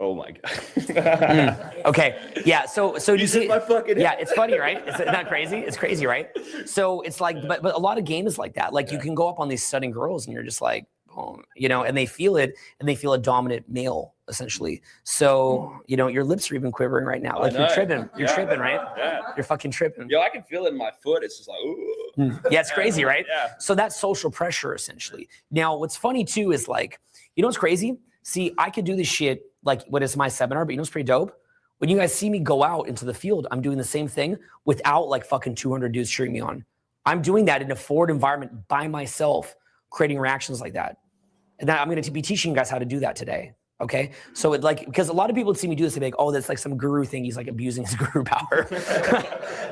Oh my God. Okay. Yeah. So you see, my fucking yeah, it's funny, right? It's not crazy. It's crazy, right? So it's like, but a lot of games like that. Like you can go up on these stunning girls, and you're just like, oh, and they feel it, and they feel a dominant male essentially. So your lips are even quivering right now. Like you're tripping. You're tripping, right? Yeah. You're fucking tripping. Yo, I can feel it in my foot. It's just like, ooh. Yeah, it's crazy, right? Yeah. So that's social pressure essentially. Now, what's funny too is like, what's crazy? See, I could do this shit like what is my seminar, but what's pretty dope? When you guys see me go out into the field, I'm doing the same thing without like fucking 200 dudes cheering me on. I'm doing that in a forward environment by myself, creating reactions like that. And I'm going to be teaching you guys how to do that today. Okay. So because a lot of people would see me do this, they'd be like, oh, that's like some guru thing. He's like abusing his guru power.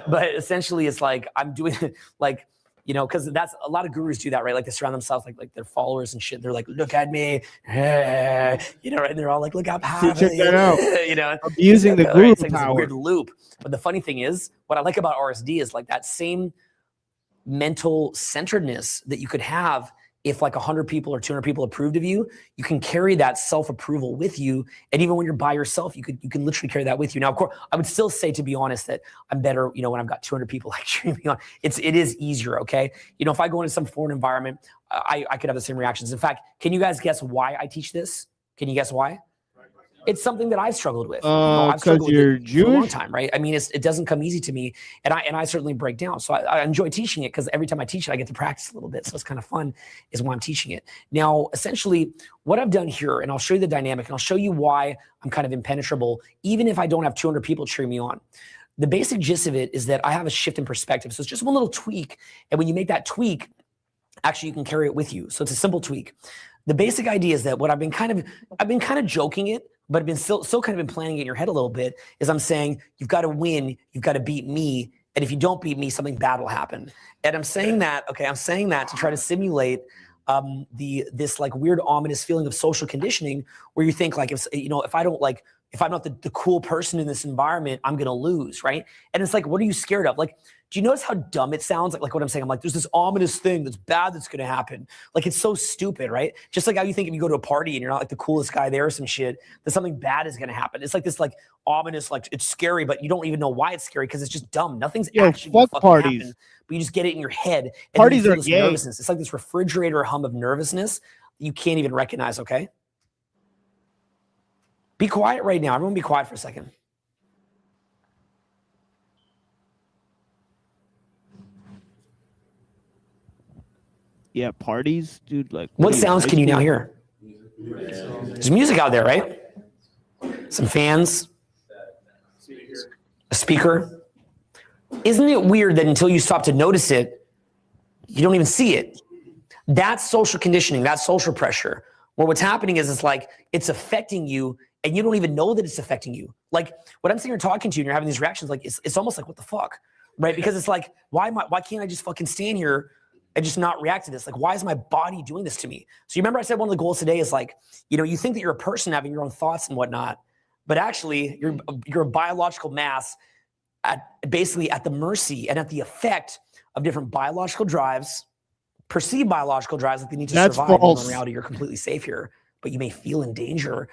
But essentially it's like, I'm doing it like, because that's a lot of gurus do that, right? Like they surround themselves like their followers and shit. They're like, look at me, and they're all like, look how powerful. Check that out. Abusing the guru it's like power. This weird loop. But the funny thing is, what I like about RSD is like that same mental centeredness that you could have if like 100 people or 200 people approved of you. You can carry that self-approval with you, and even when you're by yourself, you can literally carry that with you. Now, of course, I would still say, to be honest, that I'm better, when I've got 200 people like cheering me on. It is easier, okay? If I go into some foreign environment, I could have the same reactions. In fact, can you guys guess why I teach this? Can you guess why? It's something that I've struggled with. I've struggled with it Jewish? for a long time, right? I mean, it doesn't come easy to me, and I certainly break down. So I enjoy teaching it because every time I teach it, I get to practice a little bit. So it's kind of fun, is why I'm teaching it. Now, essentially, what I've done here, and I'll show you the dynamic, and I'll show you why I'm kind of impenetrable, even if I don't have 200 people cheering me on. The basic gist of it is that I have a shift in perspective. So it's just one little tweak, and when you make that tweak, actually you can carry it with you. So it's a simple tweak. The basic idea is that what I've been kind of joking it, but I've been still kind of been planning it in your head a little bit, is I'm saying, you've got to win, you've got to beat me, and if you don't beat me, something bad will happen. And I'm saying that to try to simulate this like weird ominous feeling of social conditioning, where you think like, if I'm not the cool person in this environment, I'm gonna lose, right? And it's like, what are you scared of? Like, do you notice how dumb it sounds? Like what I'm saying, I'm like, there's this ominous thing that's bad that's gonna happen. Like, it's so stupid, right? Just like how you think if you go to a party and you're not like the coolest guy there or some shit, that something bad is gonna happen. It's like this like ominous, like it's scary, but you don't even know why it's scary because it's just dumb. Nothing's actually gonna fucking parties. happen, but you just get it in your head. And Parties then you are feel this gay. nervousness. It's like this refrigerator hum of nervousness that you can't even recognize, okay? Be quiet right now. Everyone be quiet for a second. Yeah, parties, dude. Like, What are you, sounds high can you now school? hear? There's music out there, right? Some fans, a speaker. Isn't it weird that until you stop to notice it, you don't even see it? That's social conditioning. That's social pressure. Where what's happening is it's like it's affecting you and you don't even know that it's affecting you. Like what I'm sitting here talking to you and you're having these reactions, like it's almost like, what the fuck, right? Because it's like, why can't I just fucking stand here and just not react to this? Like, why is my body doing this to me? So you remember I said one of the goals today is like, you think that you're a person having your own thoughts and whatnot, but actually you're a biological mass basically at the mercy and at the effect of different biological drives, perceived biological drives, like they need to That's survive. false. In reality, you're completely safe here, but you may feel in danger.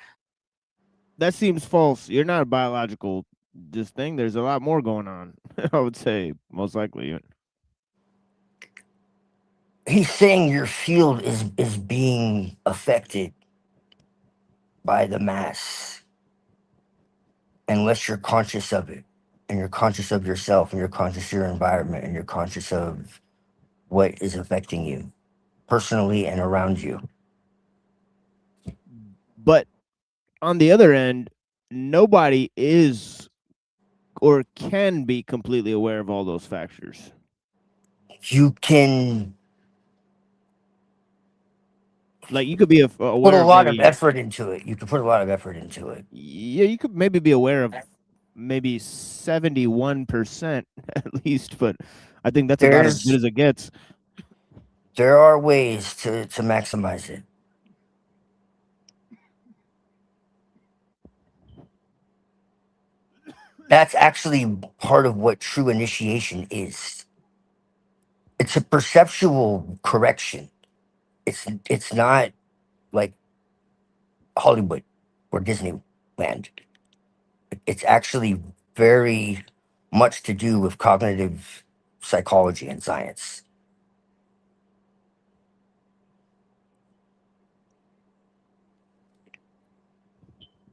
That seems false. You're not a biological this thing. There's a lot more going on. I would say most likely. He's saying your field is being affected by the mass unless you're conscious of it, and you're conscious of yourself, and you're conscious of your environment, and you're conscious of what is affecting you personally and around you. But on the other end, nobody is or can be completely aware of all those factors. You can Like you could be aware put a lot maybe, of effort into it. You can put a lot of effort into it. Yeah, you could maybe be aware of maybe 71% at least, but I think that's about as good as it gets. There are ways to maximize it. That's actually part of what true initiation is. It's a perceptual correction. It's not like Hollywood or Disneyland. It's actually very much to do with cognitive psychology and science.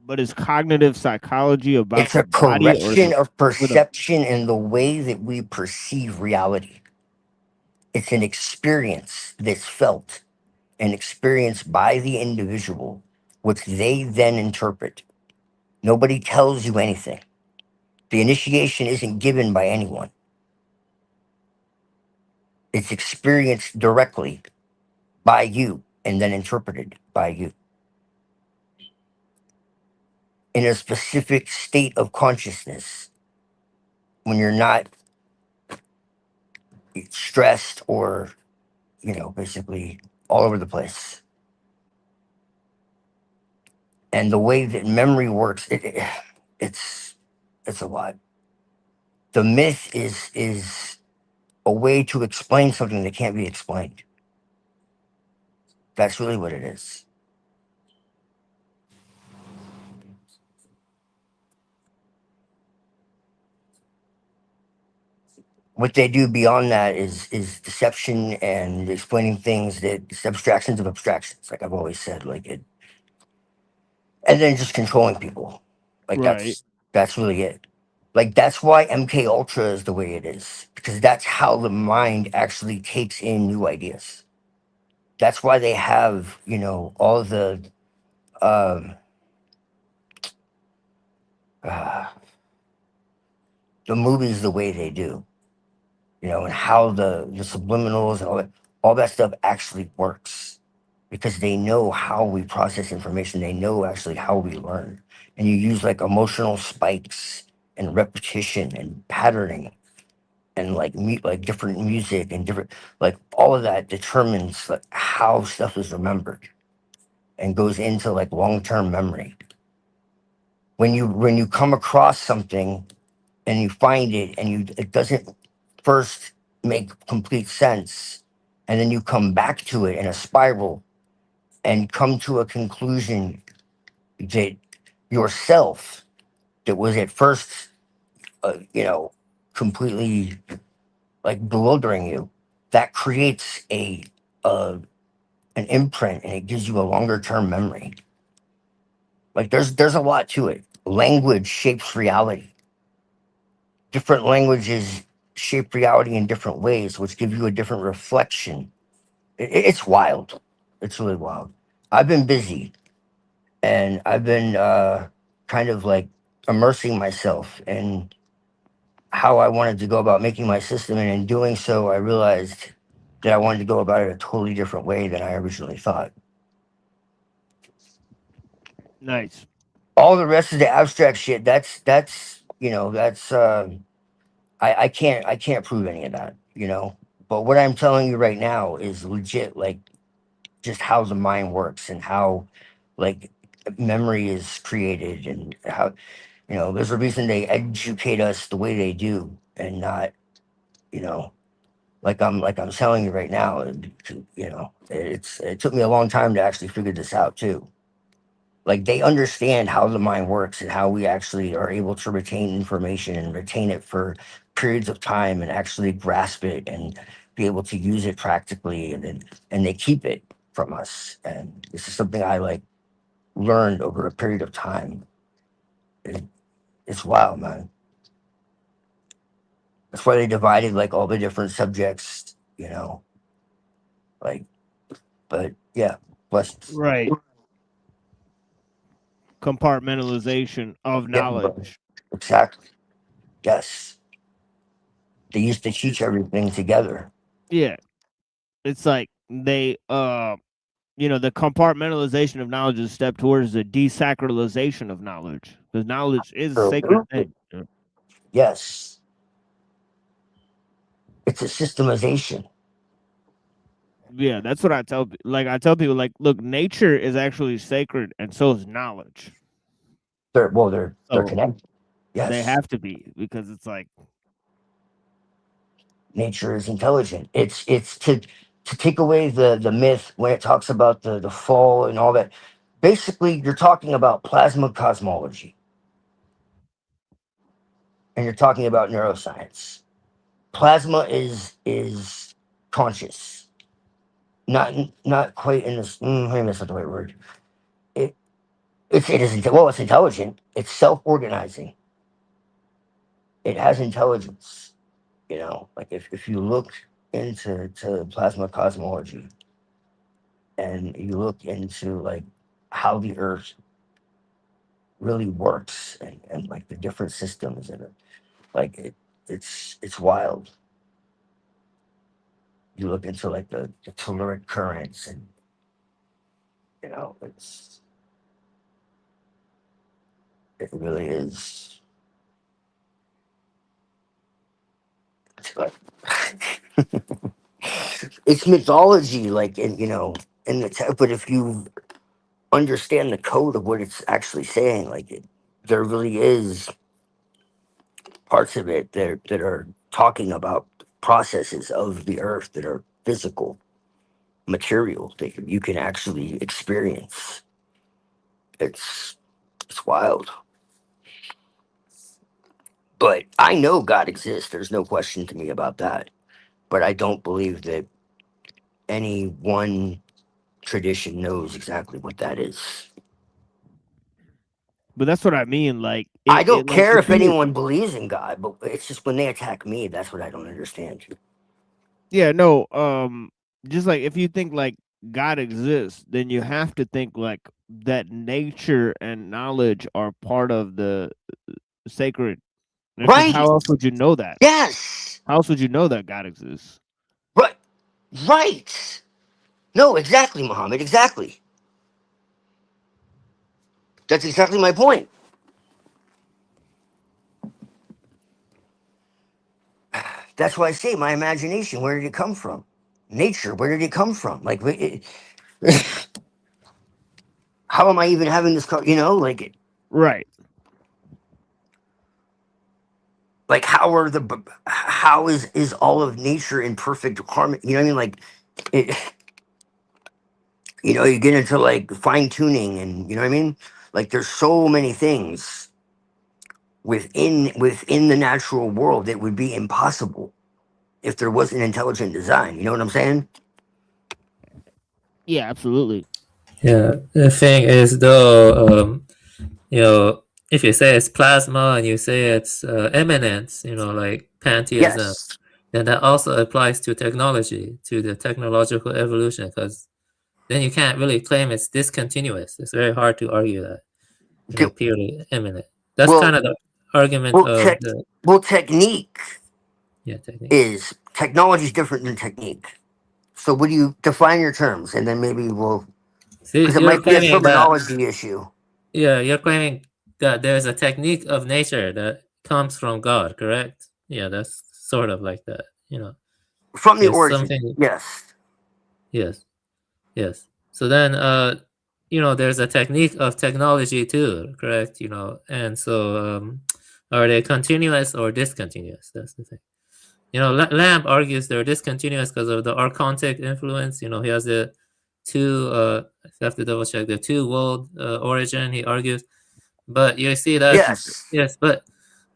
But is cognitive psychology about It's a the body or correction of the perception in the way that we perceive reality. It's an experience that's felt and experienced by the individual, which they then interpret. Nobody tells you anything. The initiation isn't given by anyone. It's experienced directly by you and then interpreted by you in a specific state of consciousness when you're not stressed or, basically all over the place. And the way that memory works, it's a lot. The myth is a way to explain something that can't be explained. That's really what it is. What they do beyond that is deception and explaining things that it's abstractions of abstractions, like I've always said, like it, and then just controlling people. Like Right. that's really it. Like that's why MK Ultra is the way it is, because that's how the mind actually takes in new ideas. That's why they have, you know, all um, uh, the movies the way they do, you know, and how the subliminals and all that stuff actually works, because they know how we process information. They know actually how we learn, and you use like emotional spikes and repetition and patterning and like like different music and different, like all of that determines like how stuff is remembered and goes into like long-term memory. When you come across something and you find it and it doesn't first make complete sense, and then you come back to it in a spiral and come to a conclusion that yourself, that was at first you know, completely like bewildering you, that creates uh an imprint, and it gives you a longer term memory. Like there's a lot to it. Language shapes reality. Different languages shape reality in different ways, which give you a different reflection. It's wild. It's really wild. I've been busy, and I've been kind of like immersing myself in how I wanted to go about making my system, and in doing so, I realized that I wanted to go about it a totally different way than I originally thought. Nice. All the rest of the abstract shit, that's you know, that's I can't prove any of that, you know. But what I'm telling you right now is legit, like just how the mind works and how like memory is created, and how, you know, there's a reason they educate us the way they do, and not, you know, like I'm telling you right now. You know, it took me a long time to actually figure this out too. Like they understand how the mind works and how we actually are able to retain information and retain it for periods of time and actually grasp it and be able to use it practically, and they keep it from us. And this is something I like learned over a period of time. It, it's wild, man. That's why they divided like all the different subjects, you know, like, but yeah, blessings. Right. Compartmentalization of Yeah, bro. knowledge. Exactly. Yes. They used to teach everything together. Yeah. It's like they you know, the compartmentalization of knowledge is a step towards the desacralization of knowledge, because knowledge is a sacred So, thing. Yeah. yes, it's a systemization. Yeah, that's what I tell. Like I tell people, like, look, nature is actually sacred, and so is knowledge. They're So connected. they Yes, have to be, because it's like, nature is intelligent. It's to take away the myth when it talks about the fall and all that. Basically, you're talking about plasma cosmology, and you're talking about neuroscience. Plasma is conscious, not quite in this. Maybe that's not the right word. It it is well, it's intelligent. It's self-organizing. It has intelligence. You know, like if you look into plasma cosmology, and you look into like how the earth really works, and like the different systems in it, like it's wild. You look into like the telluric currents, and you know, it really is. It's like it's mythology, like, in, you know, in but if you understand the code of what it's actually saying, like there really is parts of it that are talking about processes of the earth that are physical, material that you can actually experience. It's wild. But I know God exists. There's no question to me about that. But I don't believe that any one tradition knows exactly what that is. But that's what I mean. Like I don't like care if if you were, anyone believes in God, but it's just when they attack me, that's what I don't understand. yeah, no, just like if you think like God exists, then you have to think like that nature and knowledge are part of the sacred. Because Right? how else would you know that? Yes. How else would you know that God exists? Right. Right. No, exactly, Muhammad. Exactly. That's exactly my point. That's why I say my imagination. Where did it come from? Nature. Where did it come from? Like, how am I even having this? You know, Right. like how is all of nature in perfect harmony? You know what I mean? Like, it, you know, you get into like fine tuning, and you know what I mean. Like, there's so many things within the natural world that would be impossible if there wasn't intelligent design. You know what I'm saying? Yeah, absolutely. Yeah, the thing is though, you know, if you say it's plasma and you say it's eminence, you know, like pantheism, Yes. then that also applies to technology, to the technological evolution, because then you can't really claim it's discontinuous. It's very hard to argue that, you know, Th- purely eminent. That's Well, kind of the argument well, of the technique technique. is technology is different than technique. So, would you define your terms, and then maybe we'll, See, because it you're might be a claiming that, terminology issue yeah, you're claiming that there's a technique of nature that comes from God, correct? Yeah, that's sort of like that, you know. from the There's origin. something, Yes. yes, yes. So then, you know, there's a technique of technology too, correct? You know, and so, are they continuous or discontinuous? That's the thing. You know, Lamb argues they're discontinuous because of the archontic influence. You know, he has the two, I have to double check, the two world origin, he argues. But you see that, Yes. yes, but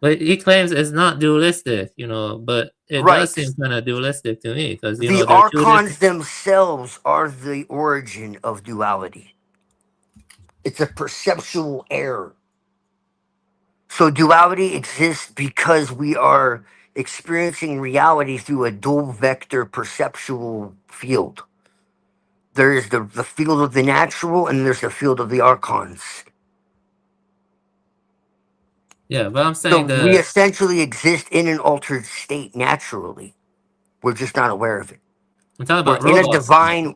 he claims it's not dualistic, you know, but it does Right. seem kind of dualistic to me because, you The know, there are two archons different, themselves are the origin of duality. It's a perceptual error. So duality exists because we are experiencing reality through a dual vector perceptual field. There is the field of the natural, and there's the field of the archons. yeah, but I'm So saying we the, essentially exist in an altered state naturally. We're just not aware of it. I'm talking about robots.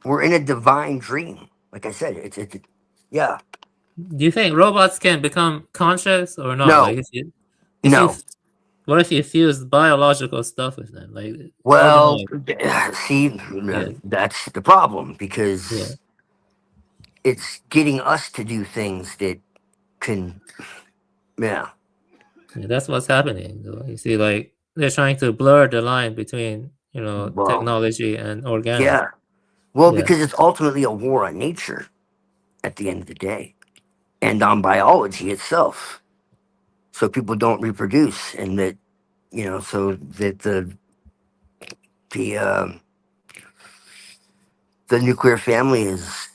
We're in a divine dream. Like I said, it's yeah. Do you think robots can become conscious or not? Like, No, if you, no. what if you fuse biological stuff with them, like Well, organoid? see, Yeah, that's the problem yeah. because it's getting us to do things that can, yeah. Yeah, that's what's happening. You see, like they're trying to blur the line between, you know, Well, technology and organic. yeah. Well, Yeah, because it's ultimately a war on nature at the end of the day and on biology itself. So people don't reproduce, and that, you know, so that the the nuclear family is,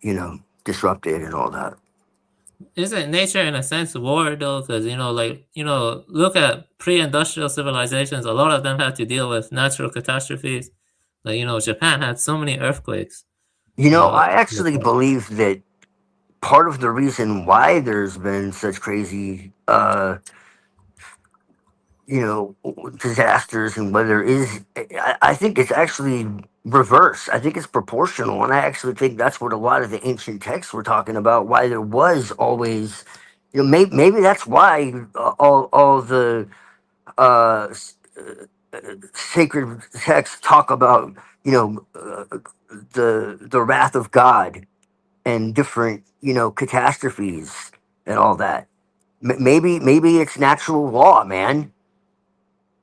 you know, disrupted and all that. isn't nature in a sense war though? Because, you know, like, you know, look at pre-industrial civilizations. A lot of them had to deal with natural catastrophes. Like, you know, Japan had so many earthquakes. You know, I In the actually past. believe that part of the reason why there's been such crazy, you know, disasters and weather is, I think it's actually reverse. I think it's proportional, and I actually think that's what a lot of the ancient texts were talking about. Why there was always, you know, maybe that's why all the sacred texts talk about, you know, the wrath of God and different, you know, catastrophes and all that. Maybe it's natural law, man.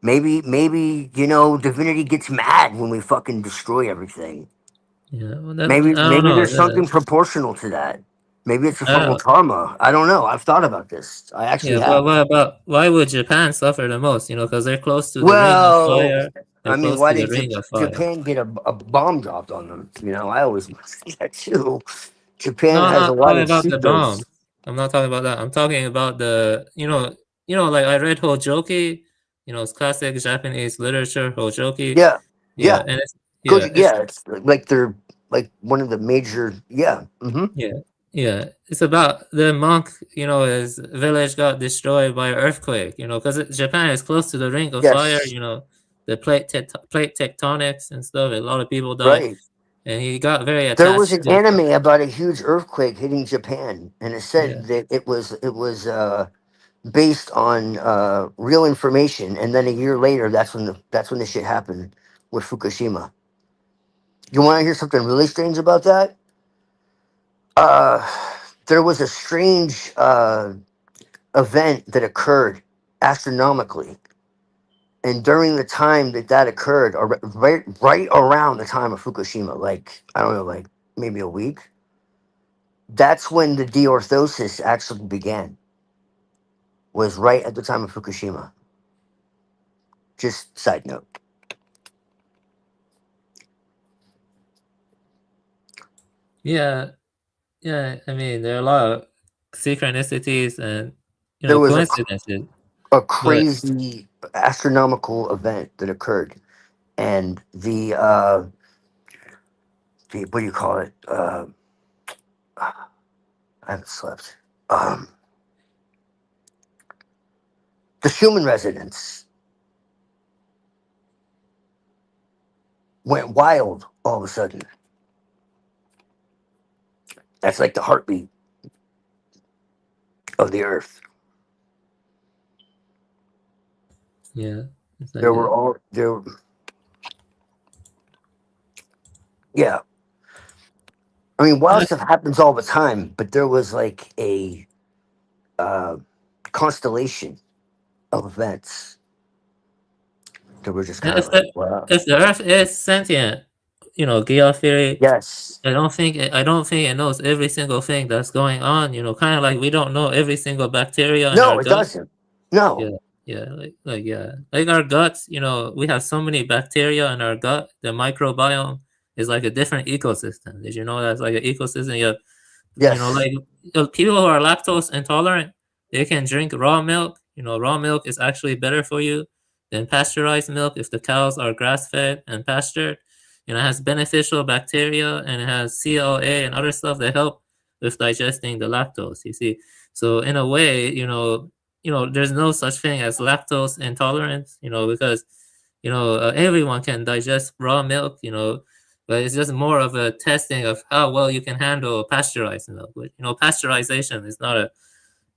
Maybe you know, divinity gets mad when we fucking destroy everything. Yeah, well, Maybe I don't know. there's something proportional to that. Maybe it's a I form of don't, karma. I don't know. I've thought about this. I actually yeah, but have. what about why would Japan suffer the most? You know, because they're close to the ring of Well, fire. They're I mean, close why to the did ring of fire. Japan get a bomb dropped on them? You know, I always say that too. Japan No, I'm has a not lot talking of about the secrets. bomb. I'm not talking about that. I'm talking about like I read Hojoki. You know, it's classic Japanese literature. Hojoki. Yeah, Yeah, yeah, and good. Yeah, it's like they're like one of the major. Yeah. yeah, yeah. It's about the monk. You know, his village got destroyed by an earthquake. You know, because Japan is close to the ring of fire. Yes. You know, the plate tectonics and stuff. A lot of people died, Right. and he got very There was attached an to. anime about a huge earthquake hitting Japan, and it Yeah, said that it was based on real information. And then a year later, that's when the shit happened with Fukushima. You want to hear something really strange about that? Uh, there was a strange event that occurred astronomically, and during the time that occurred, or right around the time of Fukushima, like I don't know, like maybe a week. That's when the deorthosis actually began. Was right at the time of Fukushima. Just side note. yeah. Yeah, I mean, there are a lot of synchronicities and There was coincidences, a but crazy astronomical event that occurred, and the what do you call it? I haven't slept. Um, the Schumann resonance went wild all of a sudden. That's like the heartbeat of the Earth. yeah, it's like There were all there. Yeah, I mean, wild stuff happens all the time, but there was like a uh, constellation of events that were just kind of if like, wow. the Earth is sentient, Gale theory, Yes. I don't think it knows every single thing that's going on. Kind of like we don't know every single bacteria in our No, it gut. doesn't. No. Yeah, yeah, like our guts. We have so many bacteria in our gut. The microbiome is like a different ecosystem. Did you know that's like an ecosystem? You have Yes. like people who are lactose intolerant, they can drink raw milk. Raw milk is actually better for you than pasteurized milk if the cows are grass fed and pastured. It has beneficial bacteria and it has CLA and other stuff that help with digesting the lactose. You see, so in a way, there's no such thing as lactose intolerance. Because everyone can digest raw milk. But it's just more of a testing of how well you can handle pasteurized milk. But, pasteurization is not a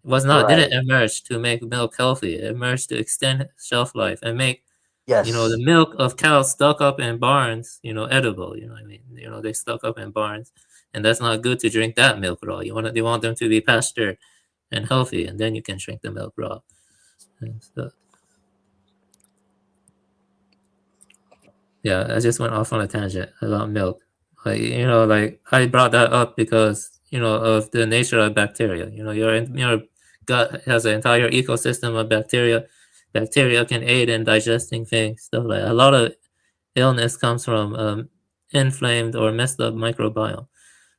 was not didn't Right. emerge to make milk healthy. It emerged to extend shelf life and make the Yes. milk of cows stuck up in barns, edible. You know what I mean? They stuck up in barns, and that's not good to drink that milk raw. You want them to be pastured and healthy, and then you can drink the milk raw. And so, yeah, I just went off on a tangent about milk. Like I brought that up because of the nature of bacteria. Your gut has an entire ecosystem of bacteria. Bacteria can aid in digesting things. Stuff like a lot of illness comes from inflamed or messed up microbiome,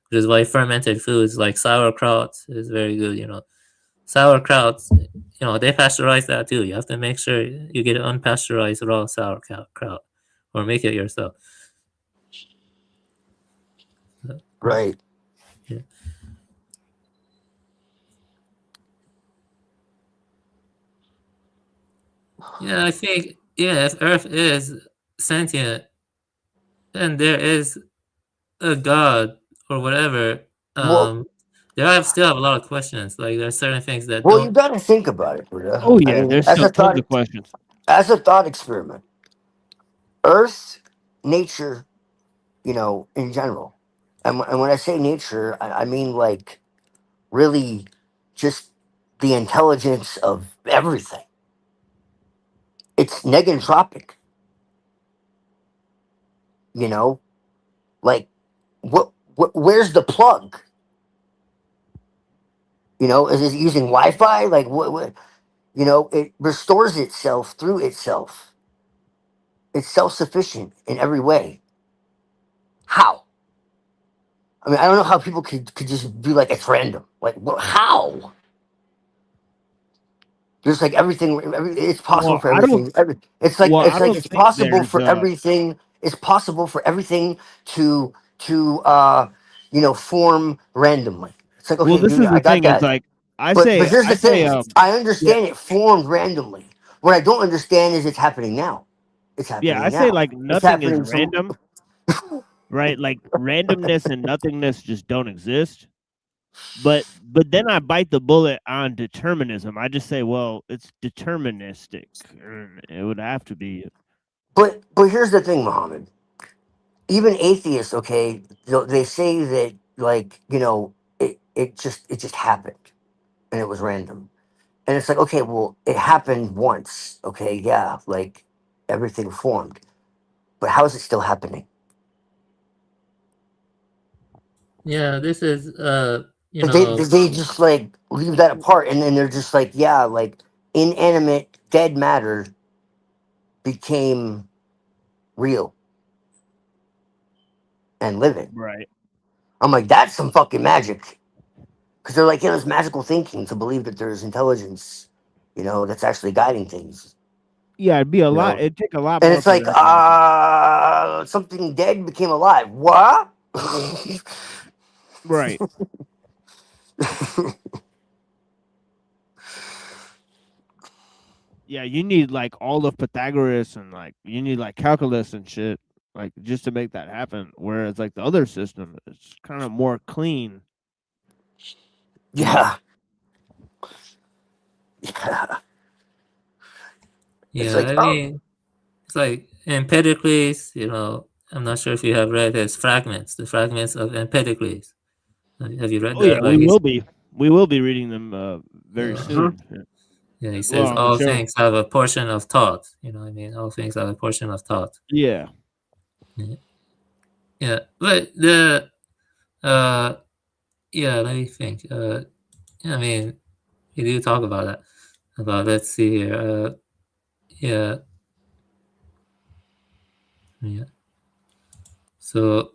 which is why fermented foods like sauerkraut is very good. Sauerkrauts, they pasteurize that too. You have to make sure you get unpasteurized raw sauerkraut or make it yourself. Right. Yeah. Yeah, I think if Earth is sentient, then there is a God or whatever. Well, Still have a lot of questions. Like there are certain things that well, you don't. got to think about it, Buddha. Oh I yeah, mean, there's still tons of questions. as a thought experiment, Earth, nature, you know, in general, and when I say nature, I mean like really just the intelligence of everything. it's negentropic. You know, like where's the plug? You know, is it using Wi-Fi? Like what? You know, it restores itself through itself. It's self-sufficient in every way. How? I mean, I don't know how people could just be like it's random. Like how? Just like everything, it's possible Well, for I don't. everything. Well, I don't It's think possible there's. for everything. It's possible for everything to form randomly. It's like Well, okay, this dude, is the I got thing. Is that. like But here's I the say, thing. I yeah, understand it formed randomly. What I don't understand is it's happening now. It's yeah, I happening say now. like It's nothing is happening some. random, right? Like randomness and nothingness just don't exist. But then I bite the bullet on determinism. I just say, well, it's deterministic. It would have to be. But here's the thing, Muhammad. Even atheists, okay, they say that like it just happened and it was random. And it's like, okay, well, it happened once. Okay, yeah, like everything formed. But how is it still happening? Yeah, this is you They know, they just like leave that apart and then they're just like, yeah, like inanimate dead matter became real and living. Right. I'm like, that's some fucking magic. Because they're like, yeah, there's magical thinking to believe that there's intelligence, that's actually guiding things. Yeah, it'd be a You lot. know, It'd take a lot and more it's for like, that to happen. something dead became alive. What? Right. Yeah, you need like all of Pythagoras and like you need like calculus and shit, like just to make that happen. Whereas like the other system, it's kind of more clean. Yeah. Yeah. It's yeah, like, I oh, mean, it's like Empedocles, I'm not sure if you have read his fragments, the fragments of Empedocles. Have you read Oh yeah, that? Like we will be reading them very uh, mhm. soon. Yeah. yeah, he Well, says on the all show. things have a portion of thought. You know what I mean? All things have a portion of thought. Yeah. Yeah, yeah. But the uh, yeah, let me think. I mean, we do talk about that. About let's see here. Yeah, yeah. So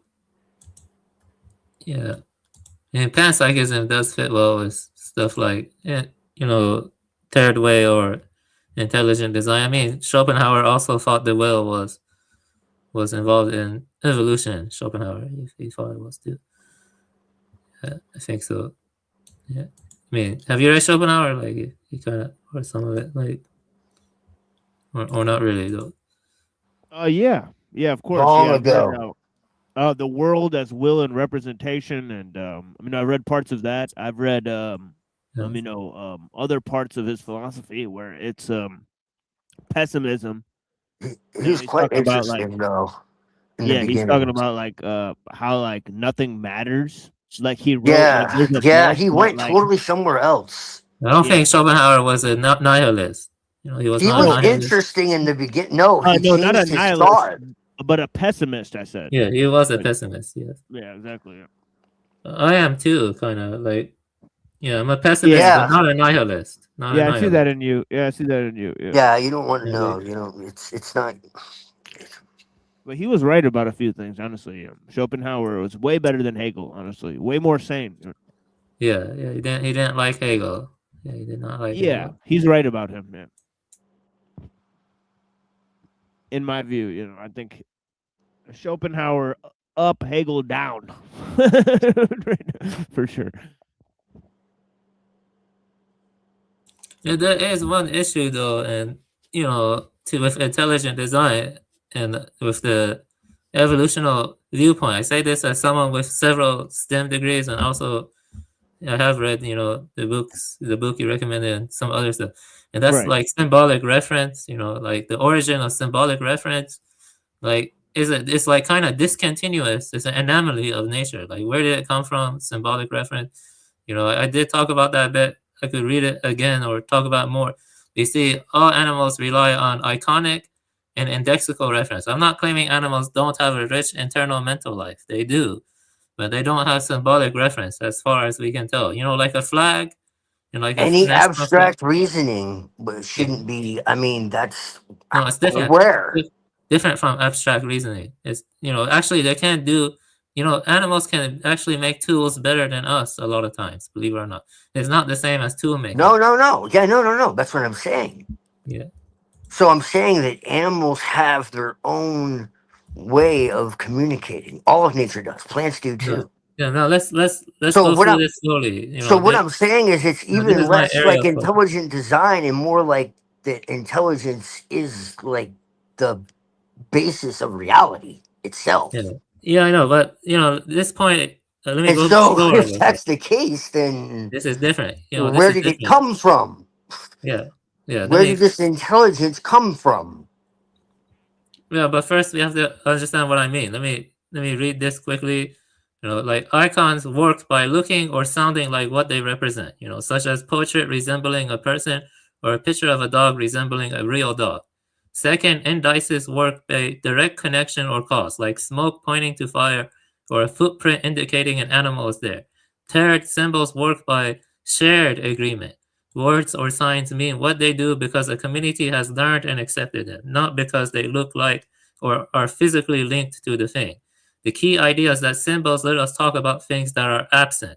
yeah, and panpsychism does fit well with stuff like third way or intelligent design. I mean, Schopenhauer also thought the will was involved in evolution. Schopenhauer, he thought it was too. I think so. Yeah. I mean, have you read Schopenhauer? Like, you kind of, or some of it, like, or not really though. Yeah. Yeah, of course. Long Yeah, I've read ago. The World as Will and Representation, and I mean, I read parts of that. I've read Yeah. other parts of his philosophy where it's pessimism. He's He's quite talking about like interesting, though, in the yeah, he's talking beginning. about like how like nothing matters. Like he wrote like Yeah. there's a Yeah. book He that went like totally somewhere else. I don't yeah. think Schopenhauer was a nihilist. He was He not a was No, nihilist. interesting in the beginning. No, he no, not a changed his nihilist, thought. but a pessimist. I said. Yeah, he was a Like, pessimist. Yes, yeah, exactly. Yeah. I am too. Kind of like, yeah, I'm a pessimist, Yeah, but Yeah. not a nihilist. Not a yeah, I see that nihilist. in you. Yeah, I see that in you. Yeah. Yeah. You don't want to Yeah, know. It's not. but he was right about a few things, honestly. Schopenhauer was way better than Hegel, honestly. Way more sane. Yeah, yeah. He didn't like Hegel. Yeah, he did not like Yeah, Hegel. he's right about him, man. In my view, I think Schopenhauer up, Hegel down. For sure. Yeah, there is one issue though, and with intelligent design and with the evolutional viewpoint. I say this as someone with several STEM degrees, and also I have read, the book you recommended, and some other stuff, and that's Right. like symbolic reference. Like the origin of symbolic reference, like it's like kind of discontinuous. It's an anomaly of nature. Like, where did it come from? Symbolic reference. I did talk about that a bit. I could read it again or talk about more, You see, all animals rely on iconic and indexical reference. I'm not claiming animals don't have a rich internal mental life. They do, but they don't have symbolic reference as far as we can tell. You know, like a flag, and like a Any national flag. abstract reasoning Yeah. shouldn't be. I mean, that's No, it's different. where. Different from abstract reasoning. It's, you know, actually they can't do, you know, animals can actually make tools better than us a lot of times, believe it or not. It's not the same as tool making. No. Yeah, no. That's what I'm saying. Yeah. So I'm saying that animals have their own way of communicating. All of nature does. Plants do too. Yeah, no, let's So go what through I'm this slowly. You so know, what I'm saying is it's this even is my less area like of focus. intelligent design and more like that intelligence is like the basis of reality itself. Yeah, I know, but you know, this point, let me And go so slower. if that's the case, then This is different. You know, this where is did it different. come from? Yeah. Let Where me. did this intelligence come from? Yeah, but first we have to understand what I mean. Let me read this quickly. You know, like icons work by looking or sounding like what they represent. You know, such as portrait resembling a person or a picture of a dog resembling a real dog. Second, indices work by direct connection or cause, like smoke pointing to fire or a footprint indicating an animal is there. Third, symbols work by shared agreement. Words or signs mean what they do because a community has learned and accepted them, not because they look like or are physically linked to the thing. The key idea is that symbols let us talk about things that are absent,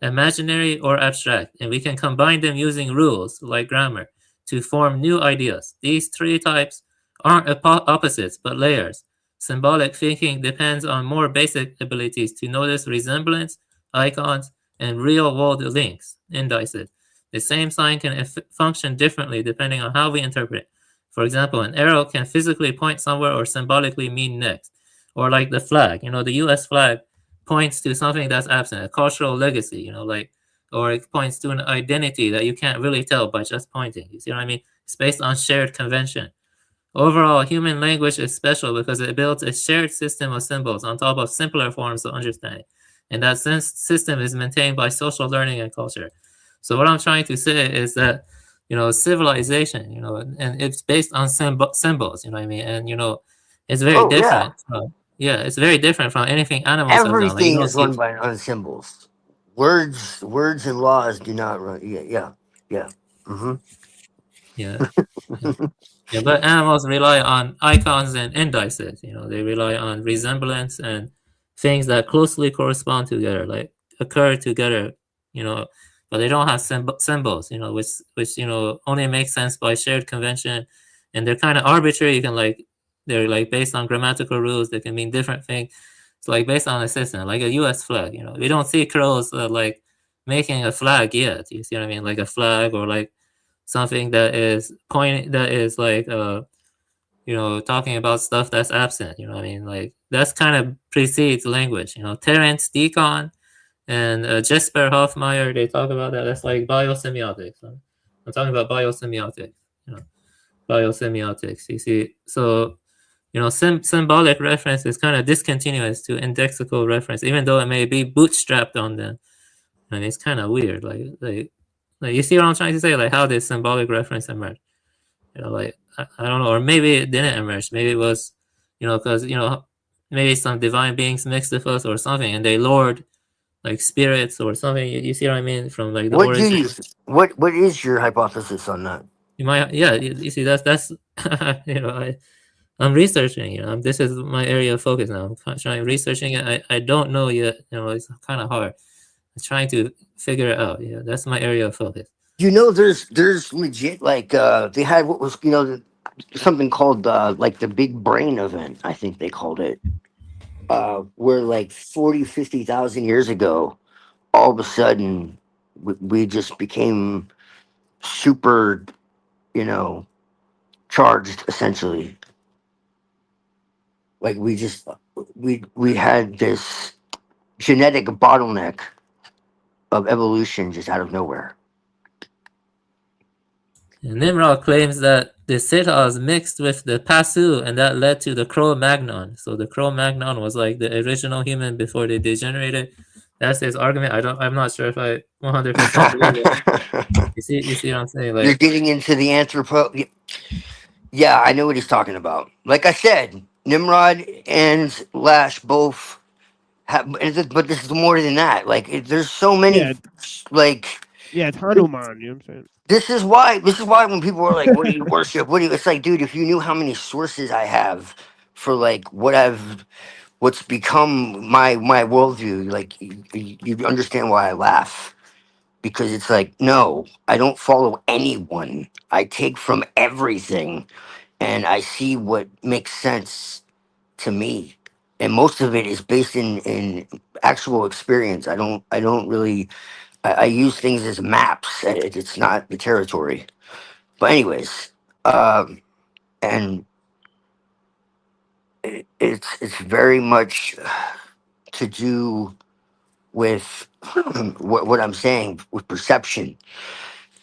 imaginary or abstract, and we can combine them using rules like grammar to form new ideas. These three types aren't opposites but layers. Symbolic thinking depends on more basic abilities to notice resemblance, icons, and real-world links, indices. The same sign can function differently depending on how we interpret it. For example, an arrow can physically point somewhere or symbolically mean next. Or like the flag, you know, the US flag points to something that's absent, a cultural legacy, you know, like, or it points to an identity that you can't really tell by just pointing. You see what I mean? It's based on shared convention. Overall, human language is special because it builds a shared system of symbols on top of simpler forms of understanding. And that system is maintained by social learning and culture. So what I'm trying to say is that, you know, civilization, you know, and it's based on symbols, you know what I mean? And, you know, it's very different. Yeah, it's very different from anything animals have done. Like, you Everything don't is see. run by symbols. Words and laws do not run. Yeah. Mm-hmm. Yeah. Yeah, but animals rely on icons and indices. You know, they rely on resemblance and things that closely correspond together, like occur together. You know, but they don't have symbols. You know, which you know only makes sense by shared convention, and they're kind of arbitrary. You can like they're like based on grammatical rules. They can mean different things. It's like based on a system, like a U.S. flag. You know, we don't see crows like making a flag yet. You see what I mean? Like a flag or like something that is pointing, that is like you know, talking about stuff that's absent. You know what I mean? Like that's kind of precedes language. You know, Terence Deacon and Jesper Hoffmeyer, they talk about that. That's like biosemiotics. I'm talking about biosemiotics. You know, biosemiotics. You see, so you know, symbolic reference is kind of discontinuous to indexical reference, even though it may be bootstrapped on them. And it's kind of weird. Like you see what I'm trying to say? Like how did symbolic reference emerge? You know, like I don't know, or maybe it didn't emerge. Maybe it was, you know, because you know, maybe some divine beings mixed with us or something, and they lured like spirits or something. You see what I mean? From like the What do origin. you? What is your hypothesis on that? You might, yeah. You see, that's you know, I'm researching. You know, this is my area of focus now. I'm trying researching it. I don't know yet. You know, it's kind of hard. I'm trying to figure it out. Yeah, that's my area of focus. You know, there's legit like they had what was something called like the Big Brain event. I think they called it. Where like 50,000 years ago, all of a sudden we just became super, you know, charged essentially. Like we had this genetic bottleneck of evolution just out of nowhere. And Nimrod claims that the Sithas mixed with the Pasu, and that led to the Cro-Magnon. So the Cro-Magnon was like the original human before they degenerated. That's his argument. I'm not sure if I 100% believe it. You see what I'm saying? You're Like, getting into the Yeah, I know what he's talking about. Like I said, Nimrod and Lash both have, but this is more than that. Like, there's so many, Yeah, like, yeah, it's Hanuman. You know what I'm saying? This is why when people are like, "What do you worship? What do you?" It's like, dude, if you knew how many sources I have for like what's become my worldview, like you understand why I laugh, because it's like, no, I don't follow anyone. I take from everything, and I see what makes sense to me, and most of it is based in actual experience. I don't really. I use things as maps. It's not the territory. But anyways, and it's very much to do with what I'm saying with perception.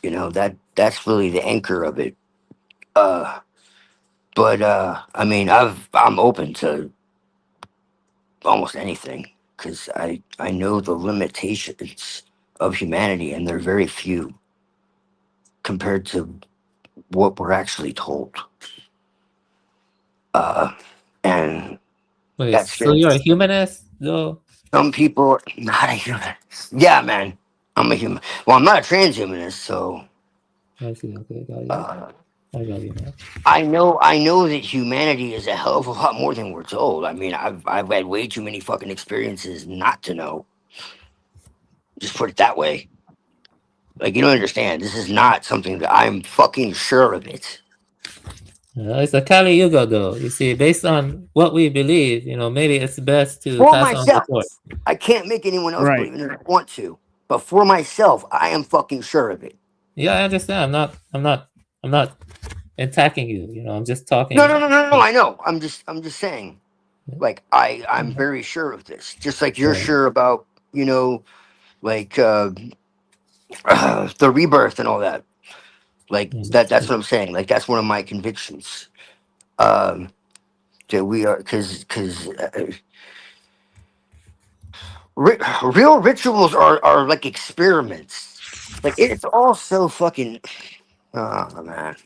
You know, that's really the anchor of it. Uh, but I mean, I'm open to almost anything because I know the limitations of humanity, and they're very few compared to what we're actually told. Uh, and wait, that's so you're a just humanist, though? some people are not a human. Yeah, man, I'm a human. Well, I'm not a transhumanist, so I see. Okay, got you. uh, I got you, man. I know that humanity is a hell of a lot more than we're told. I mean, I've had way too many fucking experiences not to know. Just put it that way. Like, you don't understand. This is not something that I'm fucking sure of it. It's a Kali Yuga, though. You see, based on what we believe, maybe it's best to For pass on the myself, torch. I can't make anyone else Right. believe it if I want to. But for myself, I am fucking sure of it. Yeah, I understand. I'm not attacking you. I'm just No, talking. no, no, no, no. I know. I'm just saying. Like, I'm very sure of this. Just like you're Right. sure about, like the rebirth and all that. Like that's what I'm saying. Like that's one of my convictions. That we are because real rituals are like experiments. Like it's all so fucking. Oh man.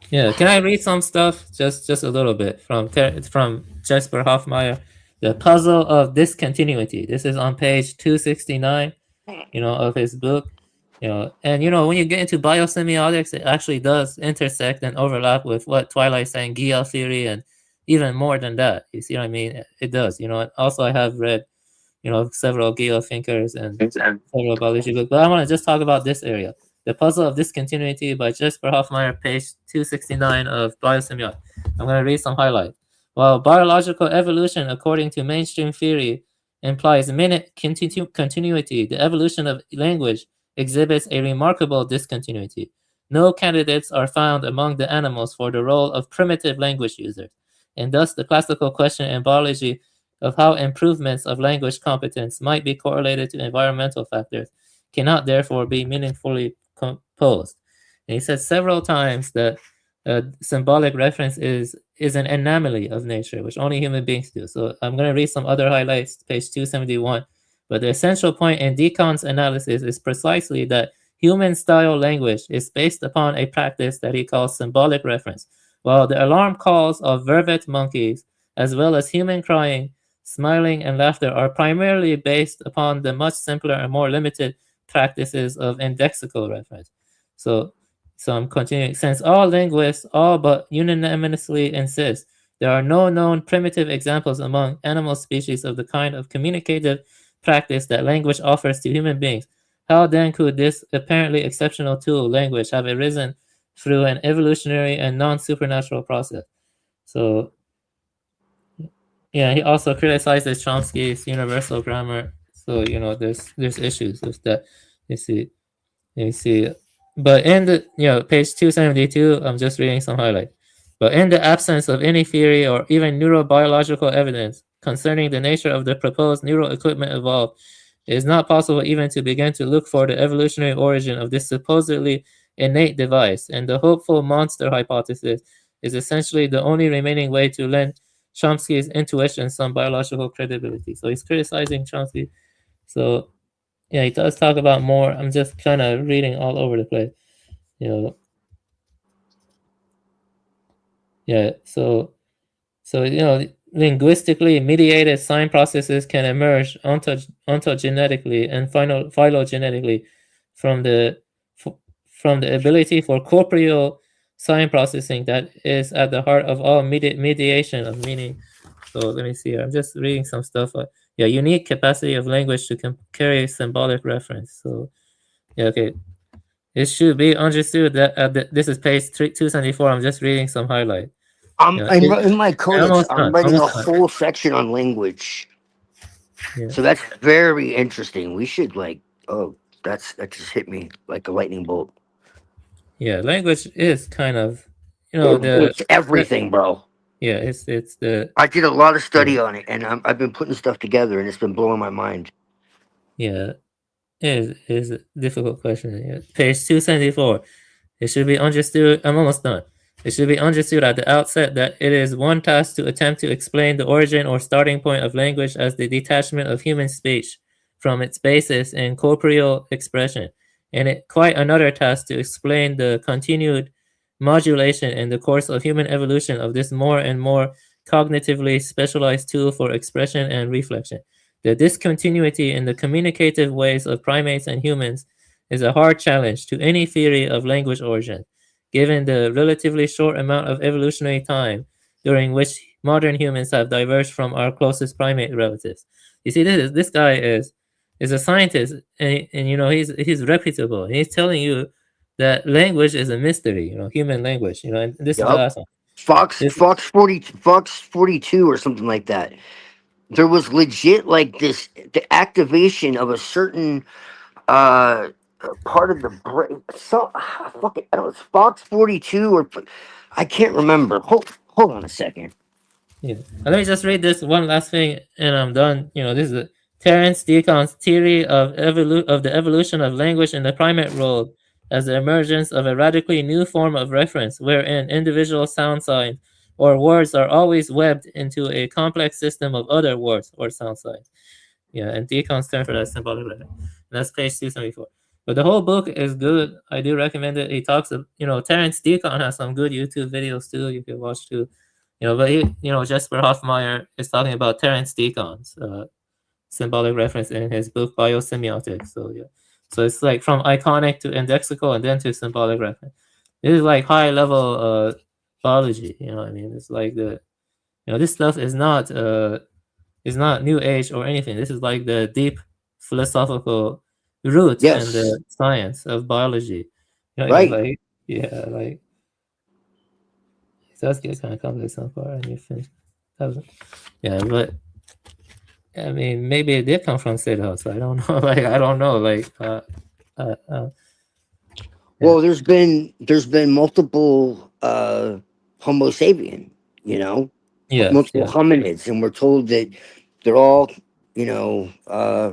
Yeah, can I read some stuff? Just a little bit from Jesper Hoffmeyer, The Puzzle of Discontinuity. This is on page 269, of his book. And when you get into biosemiotics, it actually does intersect and overlap with what Twilight's saying, Gia theory, and even more than that. You see what I mean? It does. And also I have read, several Gia thinkers and several biology books, but I want to just talk about this area. The Puzzle of Discontinuity by Jesper Hoffmeyer, page 269 of Biosemiotics. I'm going to read some highlights. While biological evolution, according to mainstream theory, implies minute continuity, the evolution of language exhibits a remarkable discontinuity. No candidates are found among the animals for the role of primitive language users, and thus the classical question in biology of how improvements of language competence might be correlated to environmental factors cannot therefore be meaningfully posed. And he said several times that symbolic reference is an anomaly of nature, which only human beings do. So I'm going to read some other highlights, page 271. But the essential point in Deacon's analysis is precisely that human-style language is based upon a practice that he calls symbolic reference, while the alarm calls of vervet monkeys, as well as human crying, smiling, and laughter, are primarily based upon the much simpler and more limited practices of indexical reference. So I'm continuing. Since all linguists all but unanimously insist there are no known primitive examples among animal species of the kind of communicative practice that language offers to human beings, how then could this apparently exceptional tool, language, have arisen through an evolutionary and non-supernatural process? So, yeah, he also criticizes Chomsky's universal grammar. So, there's issues with that. You see. But in the, page 272, I'm just reading some highlights. But in the absence of any theory or even neurobiological evidence concerning the nature of the proposed neural equipment evolved, it is not possible even to begin to look for the evolutionary origin of this supposedly innate device, and the hopeful monster hypothesis is essentially the only remaining way to lend Chomsky's intuition some biological credibility. So he's criticizing Chomsky. So yeah, he does talk about more. I'm just kind of reading all over the place. You know. Yeah. So you know, linguistically mediated sign processes can emerge ontogenetically and phylogenetically from the ability for corporeal sign processing that is at the heart of all mediation of meaning. So let me see here. I'm just reading some stuff. Yeah, unique capacity of language to carry symbolic reference. So yeah, okay. It should be understood that this is page 274. I'm just reading some highlight. Yeah, In my codex, almost I'm done. writing a Almost done. whole section on language. Yeah. So that's very interesting. We should that just hit me like a lightning bolt. Yeah, language is kind of, you know, It's everything, bro. Yeah, it's the. I did a lot of study on it, and I've been putting stuff together, and it's been blowing my mind. Yeah, it is a difficult question. Yeah. Page 274. It should be understood. I'm almost done. It should be understood at the outset that it is one task to attempt to explain the origin or starting point of language as the detachment of human speech from its basis in corporeal expression, and quite another task to explain the continued modulation in the course of human evolution of this more and more cognitively specialized tool for expression and reflection. The discontinuity in the communicative ways of primates and humans is a hard challenge to any theory of language origin, given the relatively short amount of evolutionary time during which modern humans have diverged from our closest primate relatives. You see, this guy is a scientist, and you know he's reputable. He's telling you that language is a mystery. You know, human language. You know, and this is awesome. Fox 42 or something like that. There was legit like the activation of a certain part of the brain. So fuck it, I don't know, it's Fox 42 or I can't remember. Hold on a second. Yeah. Let me just read this one last thing, and I'm done. You know, this is Terence Deacon's theory of the evolution of language in the primate world as the emergence of a radically new form of reference, wherein individual sound signs or words are always webbed into a complex system of other words or sound signs. Yeah, and Deacon's term for that symbolic reference. And that's page 274. But the whole book is good. I do recommend it. He talks of, you know, Terence Deacon has some good YouTube videos too. You can watch too. You know, but Jesper Hoffmeyer is talking about Terence Deacon's symbolic reference in his book Biosemiotics. So yeah, so it's like from iconic to indexical and then to symbolic reference. This is like high level biology. You know what I mean? It's like this stuff is not new age or anything. This is like the deep philosophical root and the science of biology. You know, right? Like it does get kind of complex so far, and you finish. Yeah, but I mean, maybe it did come from Sid House. I don't know. I don't know. Well, there's been multiple Homo sapien, you know, multiple hominids, and we're told that they're all, you know,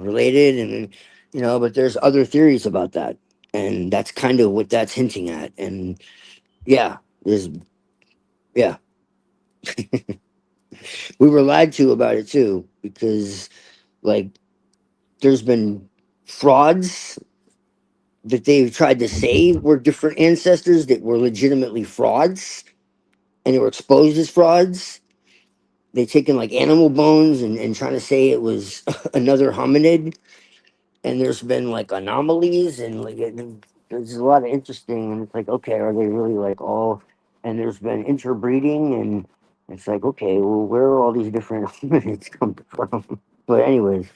related, and you know, but there's other theories about that, and that's kind of what that's hinting at, and yeah. We were lied to about it too, because like there's been frauds that they've tried to say were different ancestors that were legitimately frauds, and they were exposed as frauds. They've taken like animal bones and trying to say it was another hominid, and there's been like anomalies, and like there's a lot of interesting, and it's like, okay, are they really like all, and there's been interbreeding, and it's like, okay, well, where are all these different hominids come from? But anyways,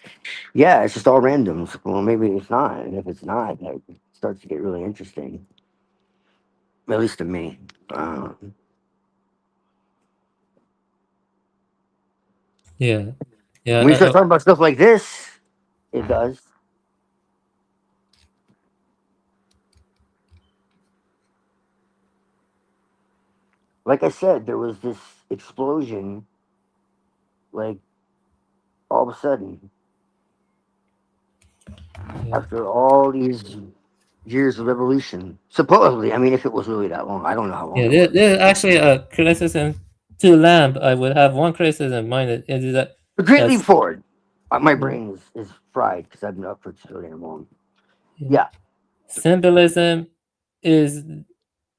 yeah, it's just all random. Well, maybe it's not, and if it's not, it starts to get really interesting. At least to me. Yeah. When you start talking about stuff like this, it does. Like I said, there was this explosion, like all of a sudden, after all these years of evolution. Supposedly, I mean, if it was really that long, I don't know how long. Yeah, there's actually a criticism to lamp, I would have one criticism. Mine is that A great leap that's forward. My brain is fried because I've been up for so damn long. Yeah. symbolism is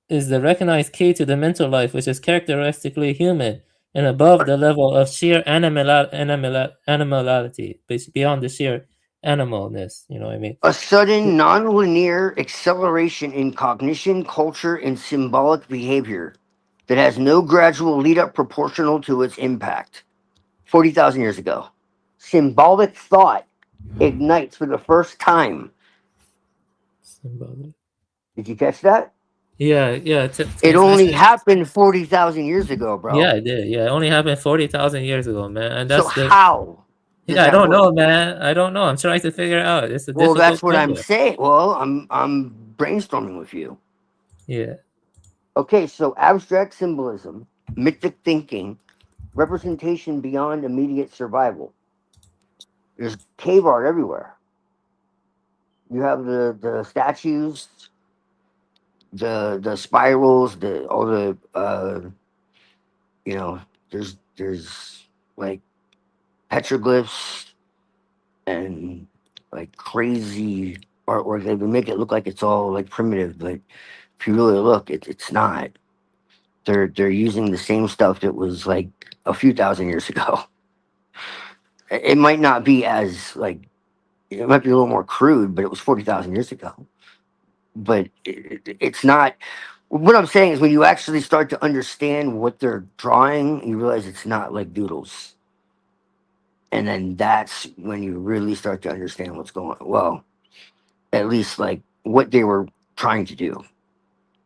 the recognized key to the mental life, which is characteristically human and above the level of sheer animality, beyond the sheer animalness. You know what I mean? A sudden, non-linear acceleration in cognition, culture, and symbolic behavior that has no gradual lead-up proportional to its impact. 40,000 years ago. Symbolic thought ignites for the first time. Symbolic. Did you catch that? Yeah. It only happened 40,000 years ago, bro. Yeah, it did. Yeah, it only happened 40,000 years ago, man. And So that's the. how does Yeah, I that don't work? know, man. I don't know. I'm trying to figure it out. It's a Well, difficult that's what I'm problem. saying. Well, I'm brainstorming with you. Yeah. Okay, so abstract symbolism, mythic thinking, representation beyond immediate survival. There's cave art everywhere. You have the statues, the spirals, the all the you know, there's like petroglyphs and like crazy artwork. They would make it look like it's all like primitive, but if you really look, it's not. They're using the same stuff that was like a few thousand years ago. It might not be as like it might be a little more crude, but it was 40,000 years ago. But it's not. What I'm saying is, when you actually start to understand what they're drawing, you realize it's not like doodles, and then that's when you really start to understand what's going on. Well, at least like what they were trying to do.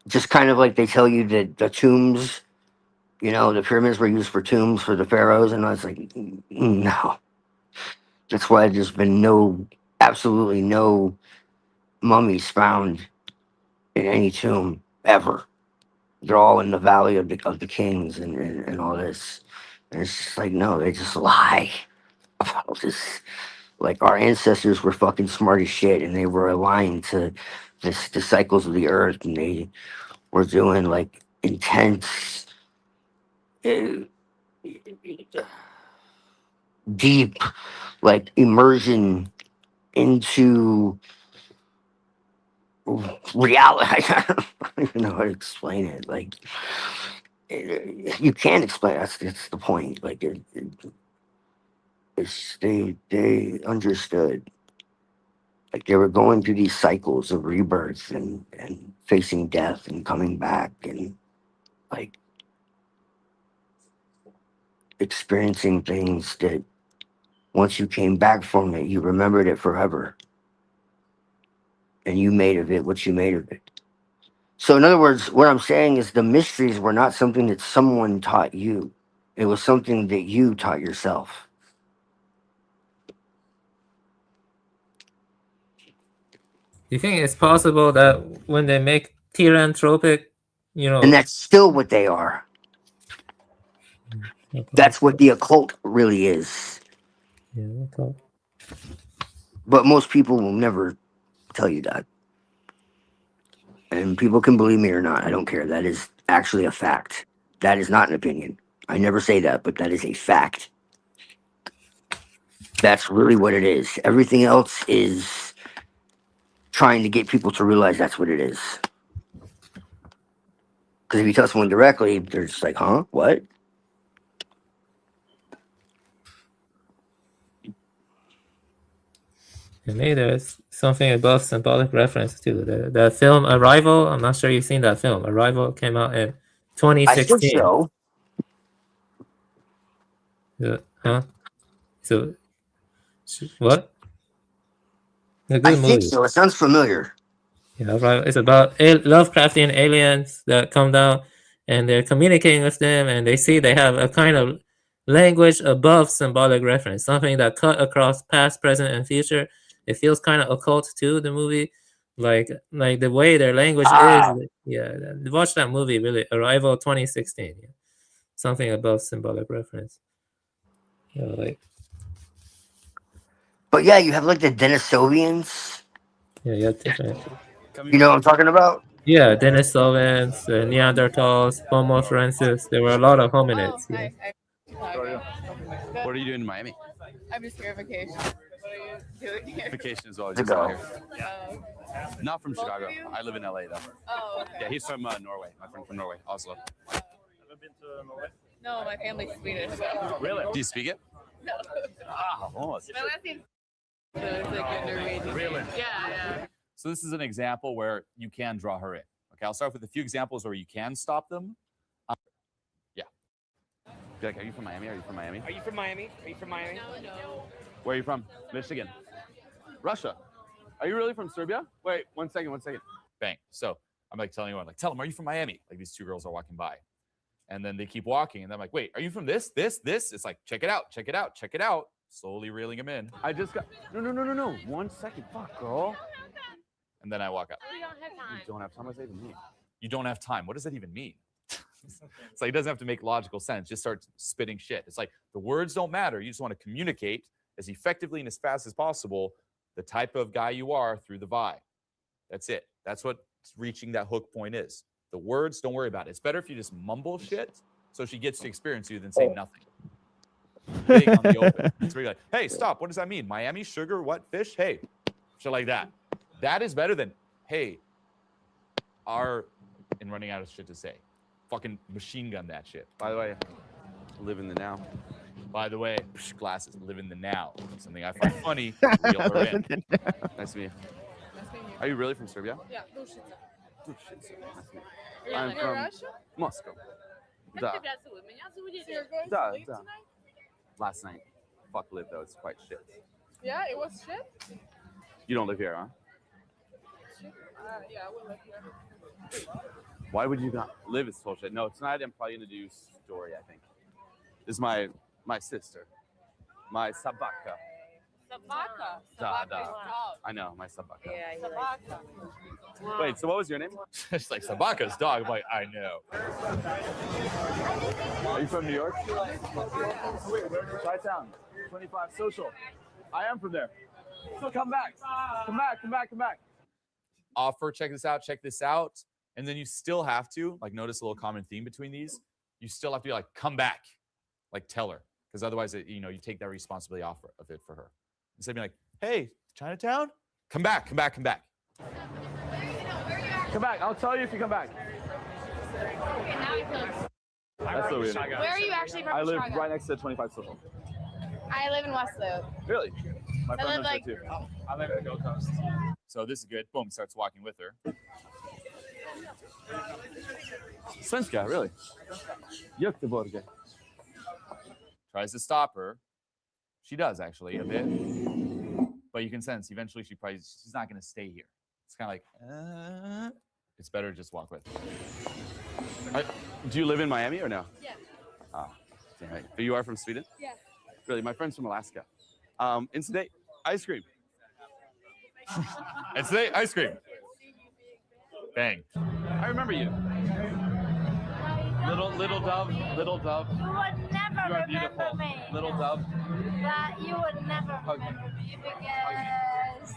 Just kind of like they tell you that the tombs, the pyramids were used for tombs for the pharaohs, and I was like, no. That's why there's been absolutely no mummies found in any tomb ever. They're all in the Valley of the Kings and all this. And it's just like, no, they just lie about this. Like, our ancestors were fucking smart as shit, and they were aligned to the cycles of the earth, and they were doing like intense, deep, like immersion into reality. I don't even know how to explain it. Like, you can't explain. That's the point. Like, they understood. Like, they were going through these cycles of rebirth and facing death and coming back and like experiencing things that once you came back from it, you remembered it forever. And you made of it what you made of it. So, in other words, what I'm saying is the mysteries were not something that someone taught you. It was something that you taught yourself. Do you think it's possible that when they make Tyranthropic, And that's still what they are. That's what the occult really is. Yeah, occult. But most people will never tell you that. And people can believe me or not. I don't care. That is actually a fact. That is not an opinion. I never say that, but that is a fact. That's really what it is. Everything else is trying to get people to realize that's what it is. Because if you tell someone directly, they're just like, huh? What? To me, there's something above symbolic reference too. The film Arrival, I'm not sure you've seen that film. Arrival came out in 2016. I think so. Huh? So, what? A good I movie. think so. It sounds familiar. Yeah, right. It's about Lovecraftian aliens that come down and they're communicating with them, and they see they have a kind of language above symbolic reference, something that cut across past, present, and future. It feels kind of occult too, the movie, like the way their language is. Yeah, watch that movie. Really, Arrival 2016. Yeah. Something above symbolic reference. Like. But yeah, you have like the Denisovians. Yeah, different. You know what I'm talking about? Yeah, Denisovans, Neanderthals, Homo forensis. There were a lot of hominids. Yeah. What are you doing in Miami? I'm just here on vacation. What are you doing here? Vacation as well. Just out here. Not from Chicago. I live in LA though. Oh, okay. Yeah, he's from Norway. My friend from Norway, Oslo. Ever been to Norway? No, my family's Swedish. So. Really? Do you speak it? No. Ah, almost. My last name's so it's like a Norwegian. Really? Yeah. So this is an example where you can draw her in. Okay, I'll start with a few examples where you can stop them. Yeah. Be like, are you from Miami? Are you from Miami? Are you from Miami? Are you from Miami? No. Where are you from? Michigan. Russia. Are you really from Serbia? Wait, one second. Bang. So I'm like telling everyone, like, tell them, are you from Miami? Like these two girls are walking by. And then they keep walking. And I'm like, wait, are you from this? It's like, check it out. Slowly reeling them in. I just got, no. 1 second. Fuck, girl. And then I walk out. We don't have time. You don't have time? What does that even mean? You don't have time. What does that even mean? It's like, it doesn't have to make logical sense. Just start spitting shit. It's like, the words don't matter. You just want to communicate as effectively and as fast as possible the type of guy you are through the vibe. That's it. That's what reaching that hook point is. The words, don't worry about it. It's better if you just mumble shit so she gets to experience you than say nothing. Big on the open. It's where you're like, hey, stop. What does that mean? Miami, sugar, what, fish? Hey, shit like that. That is better than, hey, and running out of shit to say. Fucking machine gun that shit. By the way, live in the now. By the way, glasses, live in the now. Something I find funny. Reel her in. Nice to meet you. Are you really from Serbia? Yeah, Dushica. Nice to meet you. You're I'm in from Russia? Moscow. Как Да. тебя зовут? Меня зовут Sergey. Да, Sleep да. tonight? Last night. Fuck live though. It's quite shit. Yeah, it was shit. You don't live here, huh? Yeah, I will live here. Why would you not live? It's bullshit. No, tonight I'm probably gonna do story. I think. This is my sister, my sabaka. Sabaka. Da, Sabaka da. is dog. I know, my sabaka. Yeah, Sabaka. Wait, so what was your name? It's like Sabaka's dog. I'm like, I know. Are you from New York? Chi-Town, 25 Social. I am from there. So come back. Come back. Offer, check this out. And then you still have to, like, notice a little common theme between these. You still have to be like, come back. Like, tell her. Because otherwise, you take that responsibility off of it for her. Instead of being like, hey, Chinatown? Come back. Come back. I'll tell you if you come back. That's so weird. Where are you actually from? I live Chicago? right next to 25 Social. I live in West Loop. Really? My I friend live lives like. there too. I live in the Gold Coast. So this is good. Boom, starts walking with her. Svenska, really? Göteborg. Tries to stop her. She does actually a bit. But you can sense eventually she's not going to stay here. It's kind of like, it's better to just walk with. Do you live in Miami or no? Yeah. Ah, damn it. But you are from Sweden? Yeah. Really? My friend's from Alaska. And today, ice cream. And today, ice cream. Bang. I remember you. Little dove. You would never You are remember beautiful. me. Little dove. That you would never remember me because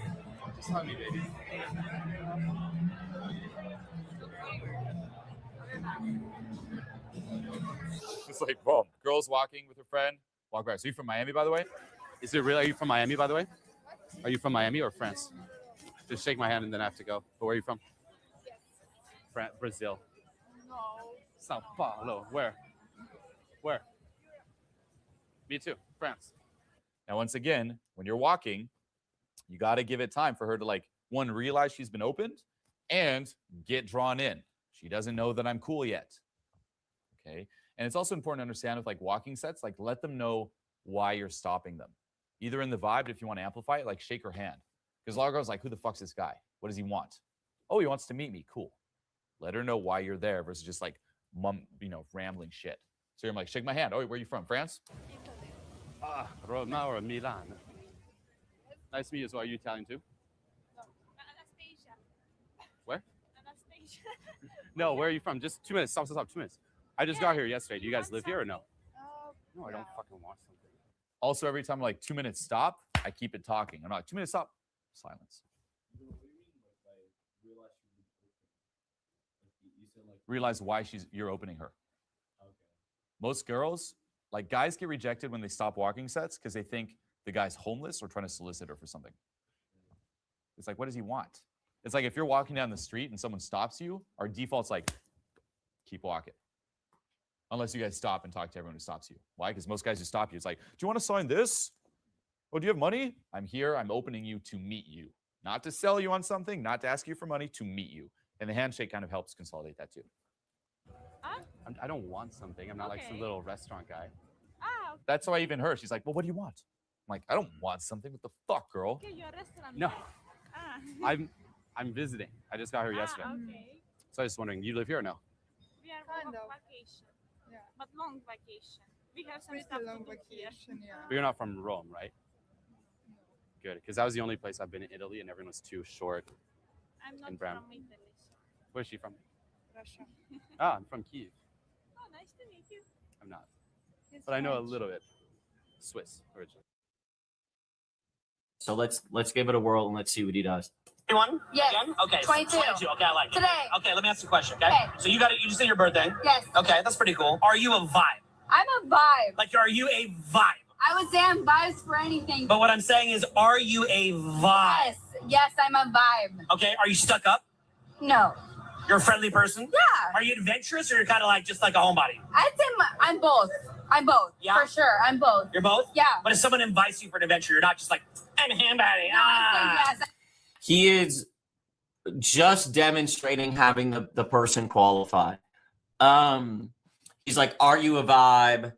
Just hug me, baby. It's like, boom. Girl's walking with her friend. Walk by. So you from Miami, by the way? Is it really? Are you from Miami, by the way? Are you from Miami or France? Just shake my hand and then I have to go. But where are you from? Brazil. No. Sao Paulo. Where? Me too. France. Now, once again, when you're walking, you got to give it time for her to, like, one, realize she's been opened and get drawn in. She doesn't know that I'm cool yet. Okay. And it's also important to understand with, like, walking sets, like, let them know why you're stopping them. Either in the vibe, if you want to amplify it, like, shake her hand. Because a lot of girls are like, who the fuck's this guy? What does he want? Oh, he wants to meet me. Cool. Let her know why you're there versus just, like, rambling shit. So you're like, shake my hand. Oh, where are you from? France? Roma or Milan. Nice to meet you. So are you Italian too? No. Anastasia. Where? Anastasia. No, where are you from? Just 2 minutes. Stop. 2 minutes. I just got here yesterday. Do you guys live here or no? No, I don't fucking want something. Also, every time I'm like 2 minutes stop, I keep it talking. I'm not 2 minutes stop. Silence. realize why you're opening her. Most girls, like guys get rejected when they stop walking sets because they think the guy's homeless or trying to solicit her for something. It's like, what does he want? It's like if you're walking down the street and someone stops you, our default's like, keep walking. Unless you guys stop and talk to everyone who stops you. Why? Because most guys who stop you, it's like, do you want to sign this? Oh, do you have money? I'm here. I'm opening you to meet you. Not to sell you on something, not to ask you for money, to meet you. And the handshake kind of helps consolidate that too. I don't want something. I'm not like some little restaurant guy. Ah, That's why even her, she's like, well, what do you want? I'm like, I don't want something. What the fuck, girl? okay, you're a restaurant. No, Ah. I'm visiting. I just got here yesterday. Okay. So I was just wondering, you live here or no? We are on vacation. Yeah. But long vacation. We have some Pretty stuff long to do here. vacation, yeah. But you're not from Rome, right? Good, because that was the only place I've been in Italy, and everyone was too short I'm not and brown. from Italy. Where's she from? Russia. Ah, I'm from Kyiv. Oh, nice to meet you. I'm not, It's but I know a French. little bit. Swiss originally. So let's give it a whirl and let's see what he does. 21? Yes. Again? Okay. 22. 22. Okay, I like it. Today. Okay, let me ask you a question, okay? Okay. So you got it, you just did your birthday. Yes. Okay, that's pretty cool. Are you a vibe? I'm a vibe. Like, are you a vibe? I would say I'm vibes for anything. But what I'm saying is, are you a vibe? Yes. Yes, I'm a vibe. Okay, are you stuck up? No. You're a friendly person? Yeah. Are you adventurous or you're kind of like just like a homebody? I'd say I'm both. I'm both. Yeah? For sure. I'm both. You're both? Yeah. But if someone invites you for an adventure, you're not just like, I'm a homebody. No, I'd say yes. He is just demonstrating having the person qualify. He's like, are you a vibe?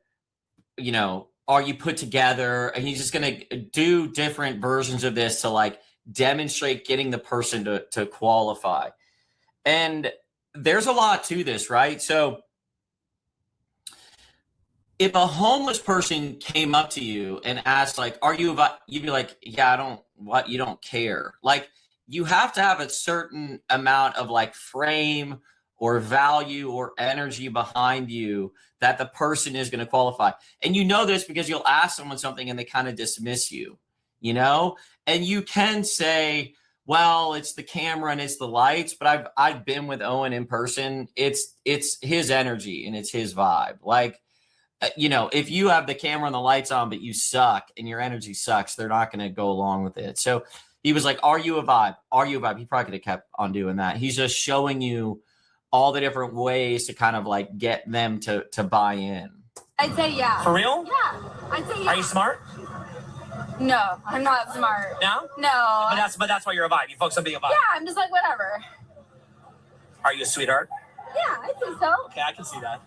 You know, are you put together? And he's just going to do different versions of this to like demonstrate getting the person to qualify. And there's a lot to this, right? So if a homeless person came up to you and asked like, are you a vibe? You'd be like, yeah, you don't care. Like, you have to have a certain amount of like frame or value or energy behind you that the person is going to qualify. And you know this because you'll ask someone something and they kind of dismiss you, you know? And you can say, well, it's the camera and it's the lights, but I've been with Owen in person. It's his energy and it's his vibe. Like, you know, if you have the camera and the lights on, but you suck and your energy sucks, they're not going to go along with it. So he was like, are you a vibe? Are you a vibe? He probably could have kept on doing that. He's just showing you all the different ways to kind of like get them to buy in. I'd say yeah. For real? Yeah. I'd say yeah. Are you smart? No, I'm not smart. No? No. But that's why you're a vibe. You focus on being a vibe. Yeah, I'm just like whatever. Are you a sweetheart? Yeah, I think so. Okay, I can see that.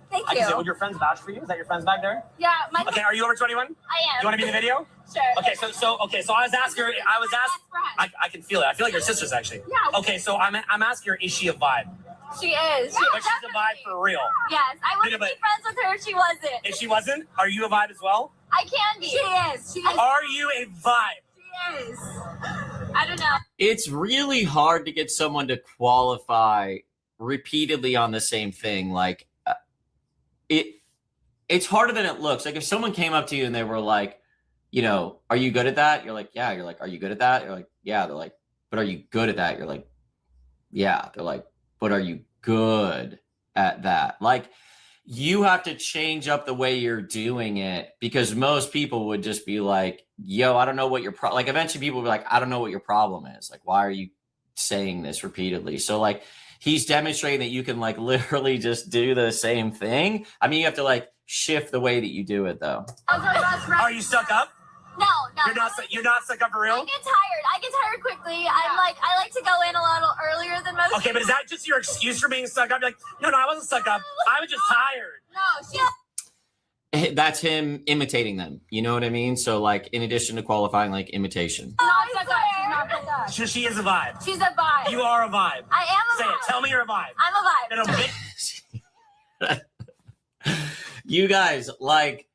Thank I you. can see. Would your friends vouch for you? Is that your friends back there? Yeah, my Okay, are you over 21? I am. You want to be in the video? Sure. Okay, so I was asking her. I can feel it. I feel like your sisters actually. Yeah. Okay, so I'm asking her, is she a vibe? She is. But she's a vibe for real. Yes, I wouldn't be friends with her if she wasn't. If she wasn't, are you a vibe as well? I can be. She is. She is. Are you a vibe? She is. I don't know. It's really hard to get someone to qualify repeatedly on the same thing. Like it's harder than it looks. Like if someone came up to you and they were like, you know, are you good at that? You're like, yeah. You're like, are you good at that? You're like, yeah. They're like, but are you good at that? You're like, yeah. They're like, but are you good at that? Like, you have to change up the way you're doing it because most people would just be like, yo, I don't know what your like eventually people will be like, I don't know what your problem is. Like, why are you saying this repeatedly? So like, he's demonstrating that you can like literally just do the same thing. I mean, you have to like shift the way that you do it though. Are you stuck up? No. You're not stuck up for real? I get tired quickly. I like to go in a little earlier than most Okay, but is that just your excuse for being stuck up? You're like, no, I wasn't stuck up. I was just tired. No, she's That's him imitating them. You know what I mean? So like, in addition to qualifying, like imitation. not stuck up. She's not stuck up. She is a vibe. She's a vibe. You are a vibe. I am a Say vibe. it. Tell me you're a vibe. I'm a vibe. No, You guys, like,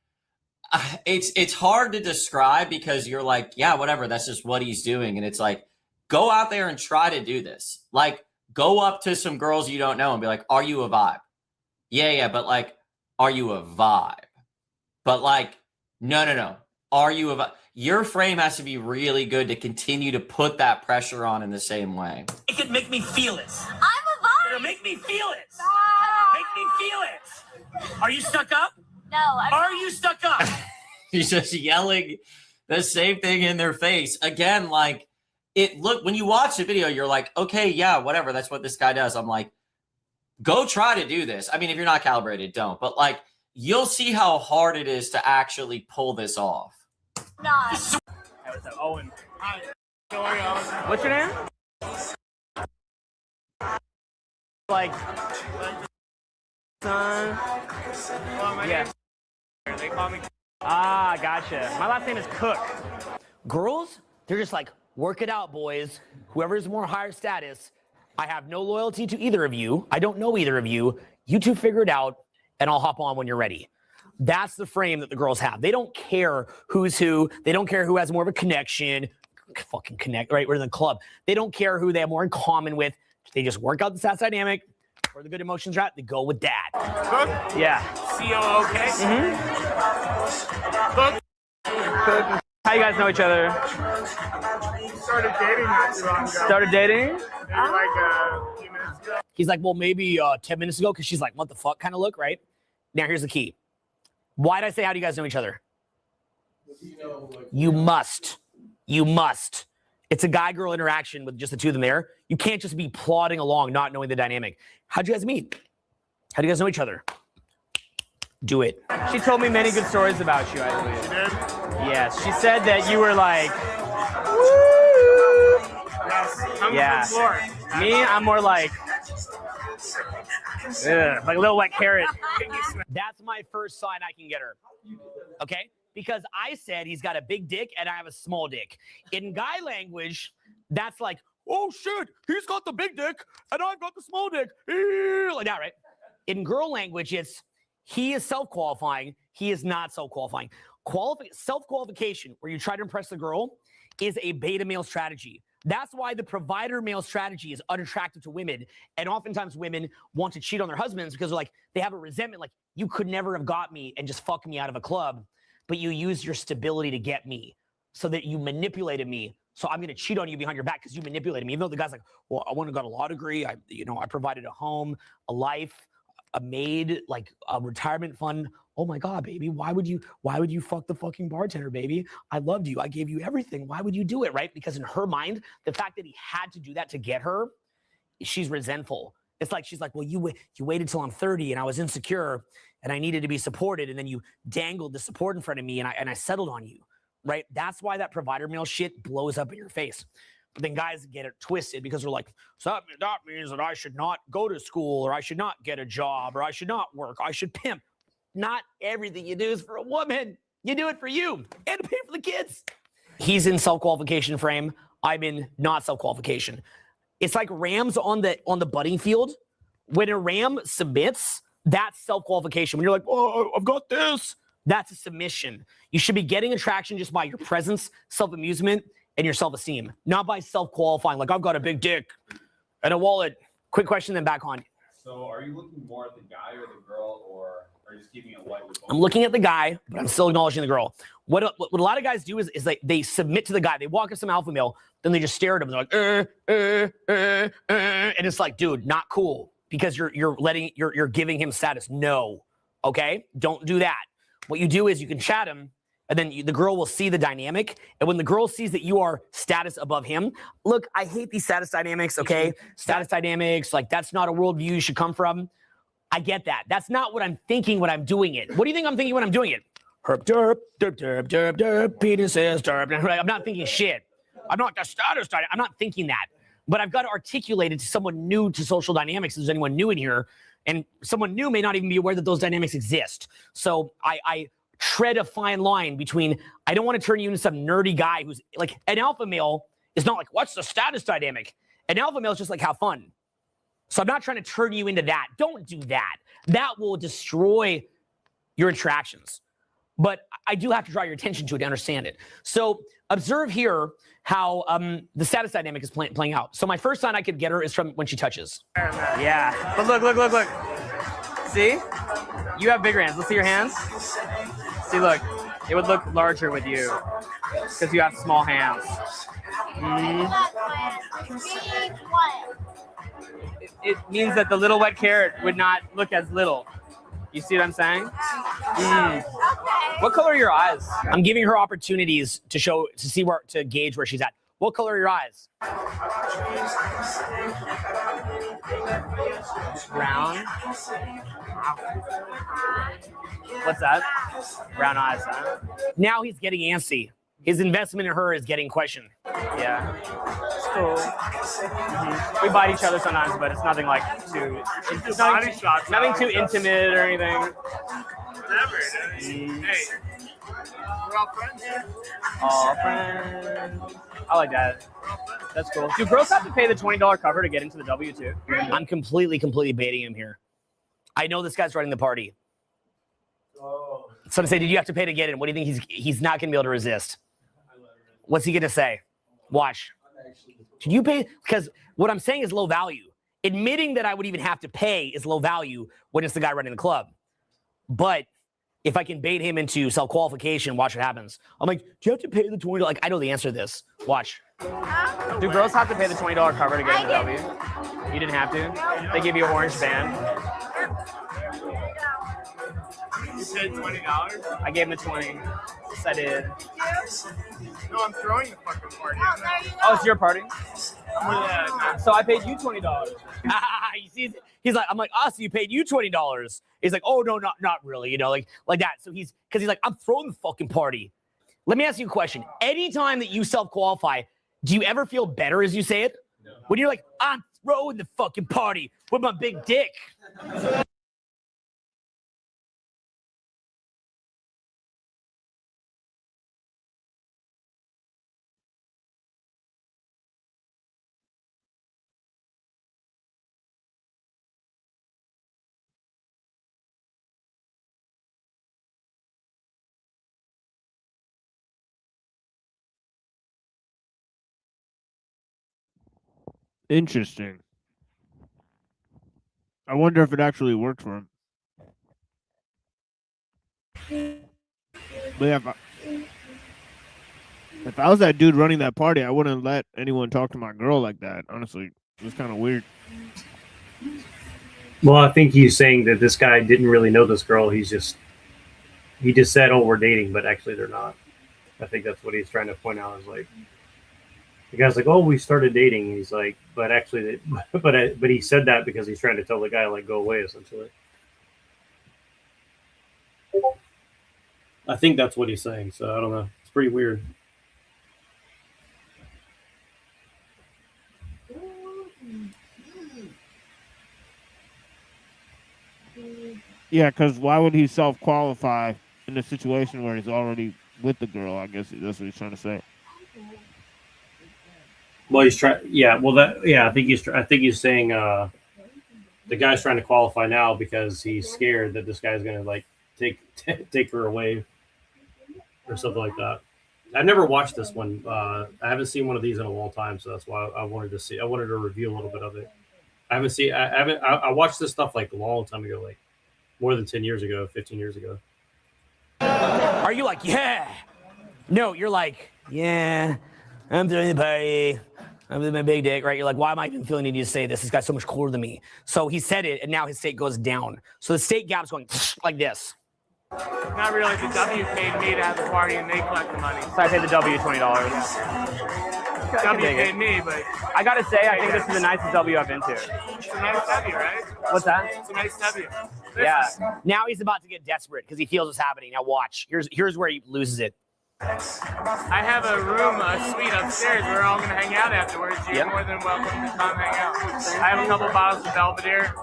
it's hard to describe because you're like, yeah, whatever. That's just what he's doing. And it's like, go out there and try to do this. Like, go up to some girls you don't know and be like, are you a vibe? Yeah. But like, are you a vibe? But like, no. Are you a vibe? Your frame has to be really good to continue to put that pressure on in the same way. It could make me feel it. I'm a vibe. harder. Make me feel it. Make me feel it. Are you stuck up? No. Are you stuck up? He's just yelling the same thing in their face. Again, like, when you watch the video, you're like, okay, yeah, whatever. That's what this guy does. I'm like, go try to do this. I mean, if you're not calibrated, don't. But, like, you'll see how hard it is to actually pull this off. Not. Owen. Hi. What's your name? Like, son. Yeah. They call me. Ah, gotcha. My last name is Cook. Girls, they're just like, work it out, boys. Whoever's more higher status, I have no loyalty to either of you. I don't know either of you. You two figure it out, and I'll hop on when you're ready. That's the frame that the girls have. They don't care who's who. They don't care who has more of a connection. Fucking connect, right? We're in the club. They don't care who they have more in common with. They just work out the stats dynamic. Where the good emotions are at, they go with that. Cook? Yeah. C-O-O-K? Cook. How you guys know each other? Started dating not too long ago. Started dating? Maybe like a few minutes ago. He's like, well, maybe 10 minutes ago, because she's like, what the fuck kind of look, right? Now, here's the key. Why did I say, how do you guys know each other? You must. You must. It's a guy-girl interaction with just the two of them there. You can't just be plodding along, not knowing the dynamic. How'd you guys meet? How do you guys know each other? Do it. She told me many good stories about you, I believe. She did? Yes. She said that you were like, woo! Yes. Yeah. Me, I'm more like, like a little wet carrot. That's my first sign I can get her. Okay? Because I said he's got a big dick and I have a small dick. In guy language, that's like, oh shit, he's got the big dick and I've got the small dick. Like that, right? In girl language, it's he is self-qualifying, he is not self-qualifying. Self-qualification, where you try to impress the girl, is a beta male strategy. That's why the provider male strategy is unattractive to women. And oftentimes women want to cheat on their husbands because they're like, they have a resentment, like, you could never have got me and just fucked me out of a club, but you used your stability to get me so that you manipulated me. So I'm going to cheat on you behind your back because you manipulated me. Even though the guy's like, well, I went and got a law degree. I provided a home, a life, a maid, like a retirement fund. Oh my God, baby, why would you fuck the fucking bartender, baby? I loved you. I gave you everything. Why would you do it, right? Because in her mind, the fact that he had to do that to get her, she's resentful. It's like, she's like, well, you waited till I'm 30 and I was insecure and I needed to be supported. And then you dangled the support in front of me and I settled on you, right? That's why that provider male shit blows up in your face. But then guys get it twisted because they're like, so that means that I should not go to school or I should not get a job or I should not work. I should pimp. Not everything you do is for a woman. You do it for you and to pay for the kids. He's in self-qualification frame. I'm in not self-qualification. It's like rams on the budding field. When a ram submits, that's self-qualification. When you're like, oh, I've got this, that's a submission. You should be getting attraction just by your presence, self-amusement, and your self-esteem, not by self-qualifying, like I've got a big dick and a wallet. Quick question, then back on. So are you looking more at the guy or the girl, or are you just keeping it light with both? I'm looking at the guy, but I'm still acknowledging the girl. What a lot of guys do is they submit to the guy. They walk up some alpha male, then they just stare at him. They're like, and it's like, dude, not cool, because you're giving him status. No, okay, don't do that. What you do is you can chat him, and then the girl will see the dynamic. And when the girl sees that you are status above him, look, I hate these status dynamics, okay? Status dynamics, like that's not a worldview you should come from. I get that. That's not what I'm thinking when I'm doing it. What do you think I'm thinking when I'm doing it? Herp, derp, derp, derp, derp, derp, penises, derp. I'm not thinking shit. I'm not the status dynamic. I'm not thinking that. But I've got to articulate it to someone new to social dynamics. If there's anyone new in here, and someone new may not even be aware that those dynamics exist. So I tread a fine line between, I don't want to turn you into some nerdy guy who's like, an alpha male is not like, what's the status dynamic? An alpha male is just like, have fun. So I'm not trying to turn you into that. Don't do that. That will destroy your attractions. But I do have to draw your attention to it to understand it. So observe here how the status dynamic is playing out. So my first sign I could get her is from when she touches. Yeah, but look. See? You have bigger hands. Let's see your hands. See, look, it would look larger with you because you have small hands. it means that the little wet carrot would not look as little. You see what I'm saying? What color are your eyes? I'm giving her opportunities to gauge where she's at. What color are your eyes? Brown. What's that? Brown eyes, huh? Now he's getting antsy. His investment in her is getting questioned. Yeah. It's cool. We bite each other sometimes, but it's nothing like too... It's nothing too intimate or anything. Never. Hey, we're all friends here. All friends. I like that. That's cool. Do girls have to pay the $20 cover to get into the W too? I'm completely baiting him here. I know this guy's running the party. Some say, did you have to pay to get in? What do you think he's not going to be able to resist? What's he going to say? Watch. Did you pay? Because what I'm saying is low value. Admitting that I would even have to pay is low value when it's the guy running the club. But if I can bait him into self-qualification, watch what happens. I'm like, do you have to pay the $20? Like, I know the answer to this. Watch. Do girls have to pay the $20 cover to get into the W? You didn't have to? They give you an orange band. You paid $20? I gave him the 20. Yes, I did. No, I'm throwing the fucking party. Oh, it's your party? Yeah, So I paid you $20. You see, he's like, I'm like, so you paid you $20. He's like, oh no, not really, you know, like that. So he's like, I'm throwing the fucking party. Let me ask you a question. Anytime that you self-qualify, do you ever feel better as you say it? No. When you're like, I'm throwing the fucking party with my big dick. Interesting. I wonder if it actually worked for him. But yeah, if I was that dude running that party, I wouldn't let anyone talk to my girl like that. Honestly, it was kind of weird. Well, I think he's saying that this guy didn't really know this girl. He just said, "Oh, we're dating," but actually they're not. I think that's what he's trying to point out. Is like the guy's like, "Oh, we started dating." He's like, "But actually, but he said that because he's trying to tell the guy like go away." Essentially, I think that's what he's saying. So I don't know. It's pretty weird. Yeah, because why would he self-qualify in a situation where he's already with the girl? I guess that's what he's trying to say. Well, he's trying. Yeah. Well, I think he's saying the guy's trying to qualify now because he's scared that this guy's gonna like take her away or something like that. I've never watched this one. I haven't seen one of these in a long time, so that's why I wanted to see. I wanted to review a little bit of it. I watched this stuff like a long time ago, like more than 10 years ago, 15 years ago. Are you like, yeah? No, you're like, yeah, I'm throwing the party. I'm with my big dick, right? You're like, why am I even feeling the need to say this? This guy's so much cooler than me. So he said it, and now his state goes down. So the state gap's going like this. Not really. The W paid me to have the party, and they collect the money. So I paid the W $20. W paid me, but I gotta say, I think this is the nicest W I've been to. It's a nice W, right? What's that? It's a nice W. Yeah. Now he's about to get desperate because he feels what's happening. Now watch. Here's where he loses it. I have a room, a suite upstairs. We're all going to hang out afterwards. You're more than welcome to come hang out. I have a couple bottles of Belvedere.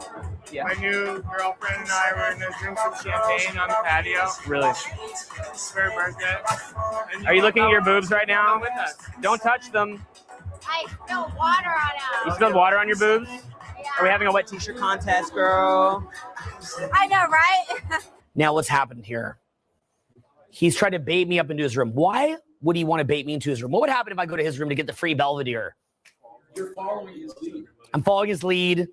Yeah. My new girlfriend and I were going to drink some champagne on the patio. Really? For her birthday. Are you looking at your boobs right now? Come with us. Don't touch them. I spilled water on him. You spilled water on your boobs? Are we having a wet t-shirt contest, girl? I know, right? Now what's happened here? He's trying to bait me up into his room. Why would he want to bait me into his room? What would happen if I go to his room to get the free Belvedere? You're following his lead. I'm following his lead.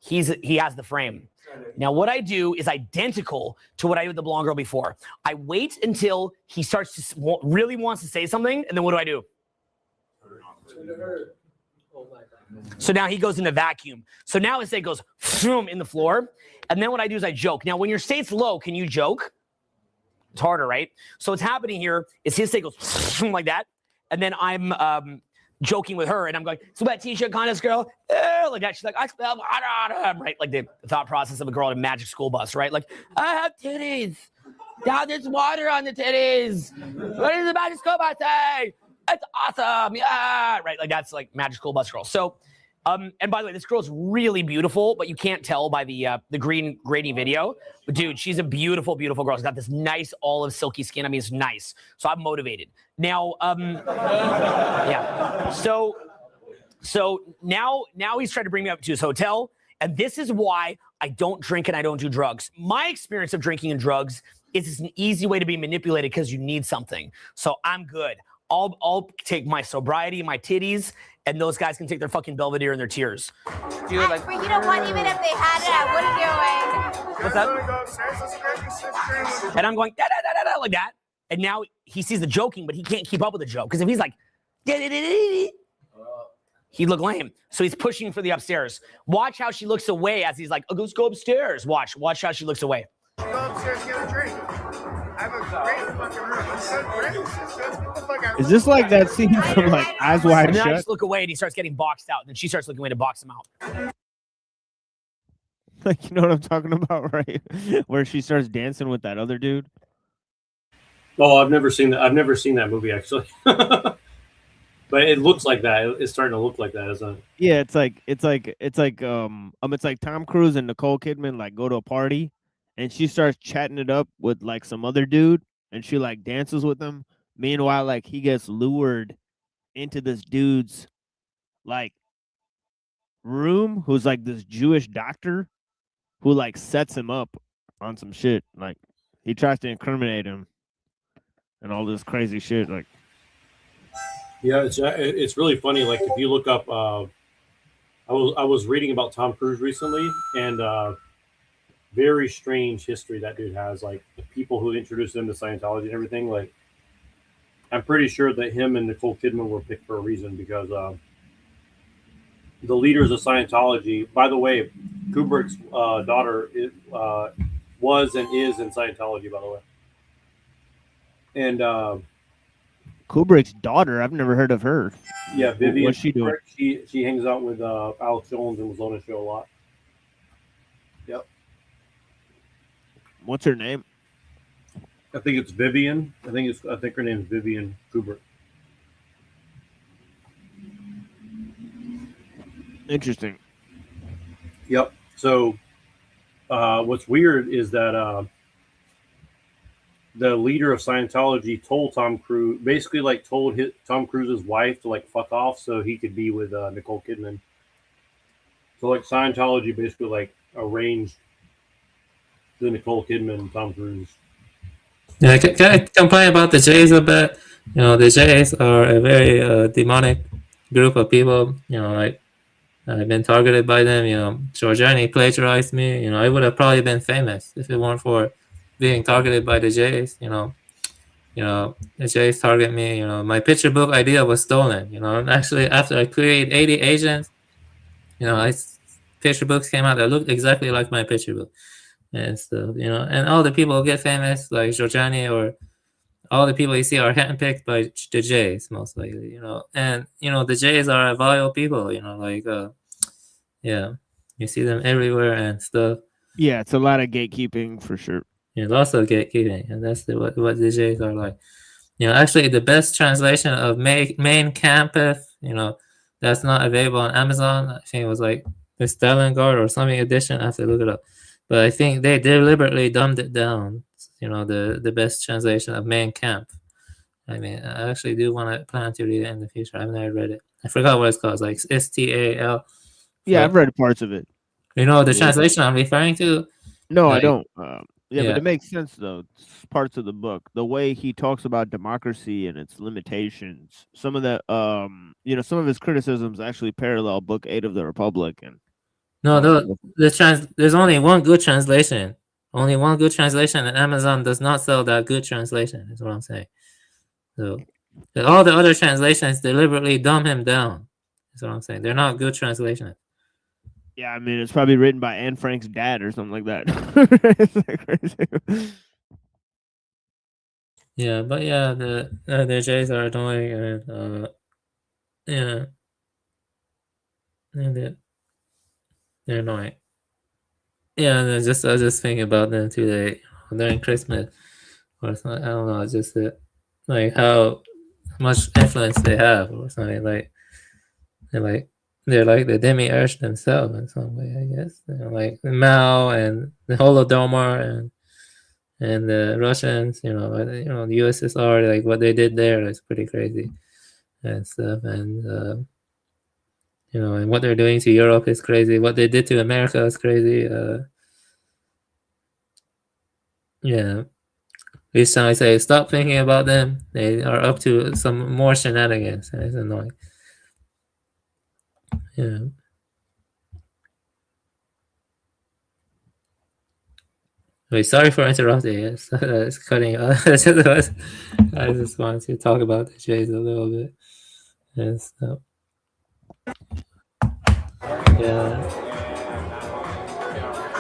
He has the frame. Now what I do is identical to what I did with the blonde girl before. I wait until he starts to really wants to say something, and then what do? So now he goes into vacuum. So now his state goes in the floor. And then what I do is I joke. Now, when your state's low, can you joke? It's harder, right? So what's happening here is his state goes like that. And then I'm joking with her and I'm going, so that t-shirt contest girl, like that. She's like, I smell water on him, right? Like the thought process of a girl at a magic school bus, right? Like, I have titties. Now there's water on the titties. What does the magic school bus say? It's awesome. Yeah. Right. Like that's like magic school bus girl. So, and by the way, this girl's really beautiful, but you can't tell by the green grainy video. But dude, she's a beautiful, beautiful girl. She's got this nice olive silky skin. I mean, it's nice. So I'm motivated. Now, yeah. So now he's trying to bring me up to his hotel. And this is why I don't drink and I don't do drugs. My experience of drinking and drugs is it's an easy way to be manipulated because you need something. So I'm good. I'll take my sobriety, my titties, and those guys can take their fucking Belvedere and their tears. But you know what? Even if they had it, I wouldn't do it. What's that? And I'm going da, da, da, da, da, like that. And now he sees the joking, but he can't keep up with the joke because if he's like, he'd look lame. So he's pushing for the upstairs. Watch how she looks away as he's like, oh, let's go upstairs. Watch how she looks away. Go upstairs, get a drink. I have a great fucking room. Let's go drink. Let's get the fuck out. Is this like that scene from like Eyes Wide And then I Shut? just look away and he starts getting boxed out. And then she starts looking away to box him out. Like, you know what I'm talking about, right? Where she starts dancing with that other dude. Oh, I've never seen that. I've never seen that movie actually. But it looks like that. It's starting to look like that, isn't it? Yeah, it's like Tom Cruise and Nicole Kidman like go to a party, and she starts chatting it up with like some other dude, and she like dances with him. Meanwhile, like he gets lured into this dude's like room, who's like this Jewish doctor, who like sets him up on some shit. Like he tries to incriminate him, and all this crazy shit. Like, yeah, it's really funny. Like if you look up, I was reading about Tom Cruise recently, and very strange history that dude has. Like the people who introduced him to Scientology and everything. Like I'm pretty sure that him and Nicole Kidman were picked for a reason because the leaders of Scientology. By the way, Kubrick's daughter was and is in Scientology. By the way, and Kubrick's daughter, I've never heard of her. yeah, Vivian. What's she doing? She hangs out with Alex Jones and was on his show a lot. Yep. What's her name? I think it's Vivian. I think her name is Vivian Kubrick. Interesting. Yep. So, what's weird is that the leader of Scientology told Tom Cruise, basically like told Tom Cruise's wife to like fuck off so he could be with Nicole Kidman. So like Scientology basically like arranged the Nicole Kidman and Tom Cruise. Yeah, can I complain about the Jays a bit? You know, the Jays are a very demonic group of people. You know, like I've been targeted by them. You know, Giorgiani plagiarized me. You know, I would have probably been famous if it weren't for being targeted by the Jays. You know, the Jays target me. You know, my picture book idea was stolen. You know, and actually after I created 80 agents, you know, picture books came out that looked exactly like my picture book. And stuff, you know, and all the people who get famous, like Giorgiani, or all the people you see are handpicked by the Jays, most likely, you know. And, you know, the Jays are a vile people, you know, like, yeah, you see them everywhere and stuff. Yeah, it's a lot of gatekeeping for sure. Yeah, lots of gatekeeping, and that's what the Jays are like. You know, actually, the best translation of main campus, you know, that's not available on Amazon. I think it was like the Stalingard or something edition. I have to look it up. But I think they deliberately dumbed it down, you know, the best translation of main camp. I mean, I actually do want to plan to read it in the future. I've never read it. I forgot what it's called. It's like STAL. Yeah, I've read parts of it. You know the translation I'm referring to? No, like, I don't. Yeah, but it makes sense, though. It's parts of the book. The way he talks about democracy and its limitations. Some of the, you know, some of his criticisms actually parallel Book 8 of the Republic. And no, there's only one good translation. Only one good translation, and Amazon does not sell that good translation, is what I'm saying. So all the other translations deliberately dumb him down. That's what I'm saying. They're not good translation. Yeah, I mean, it's probably written by Anne Frank's dad or something like that. It's like crazy. Yeah, but yeah, the Jays are annoying, and yeah, and they're annoying. Yeah, and I was just thinking about them today during Christmas or something. I don't know, just like how much influence they have or something. Like they're like the demiurge themselves in some way, I guess. They're like Mao and the Holodomor and the Russians, the USSR, like what they did there is pretty crazy and stuff. And and what they're doing to Europe is crazy. What they did to America is crazy. Yeah. Each time I say stop thinking about them, they are up to some more shenanigans, and it's annoying. Yeah. Wait, sorry for interrupting. Yes, it's cutting out. I just wanted to talk about the Jays a little bit and stuff. Yeah.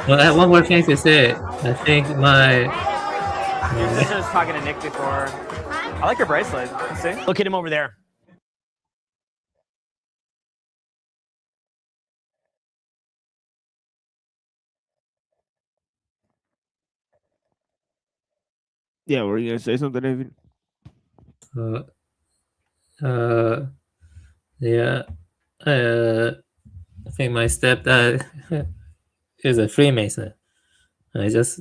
Well, I have one more thing to say. I think my I was talking to Nick before. I like your bracelet. See? Look at him over there. Yeah, were you gonna say something, David? Yeah. I think my stepdad is a Freemason. I just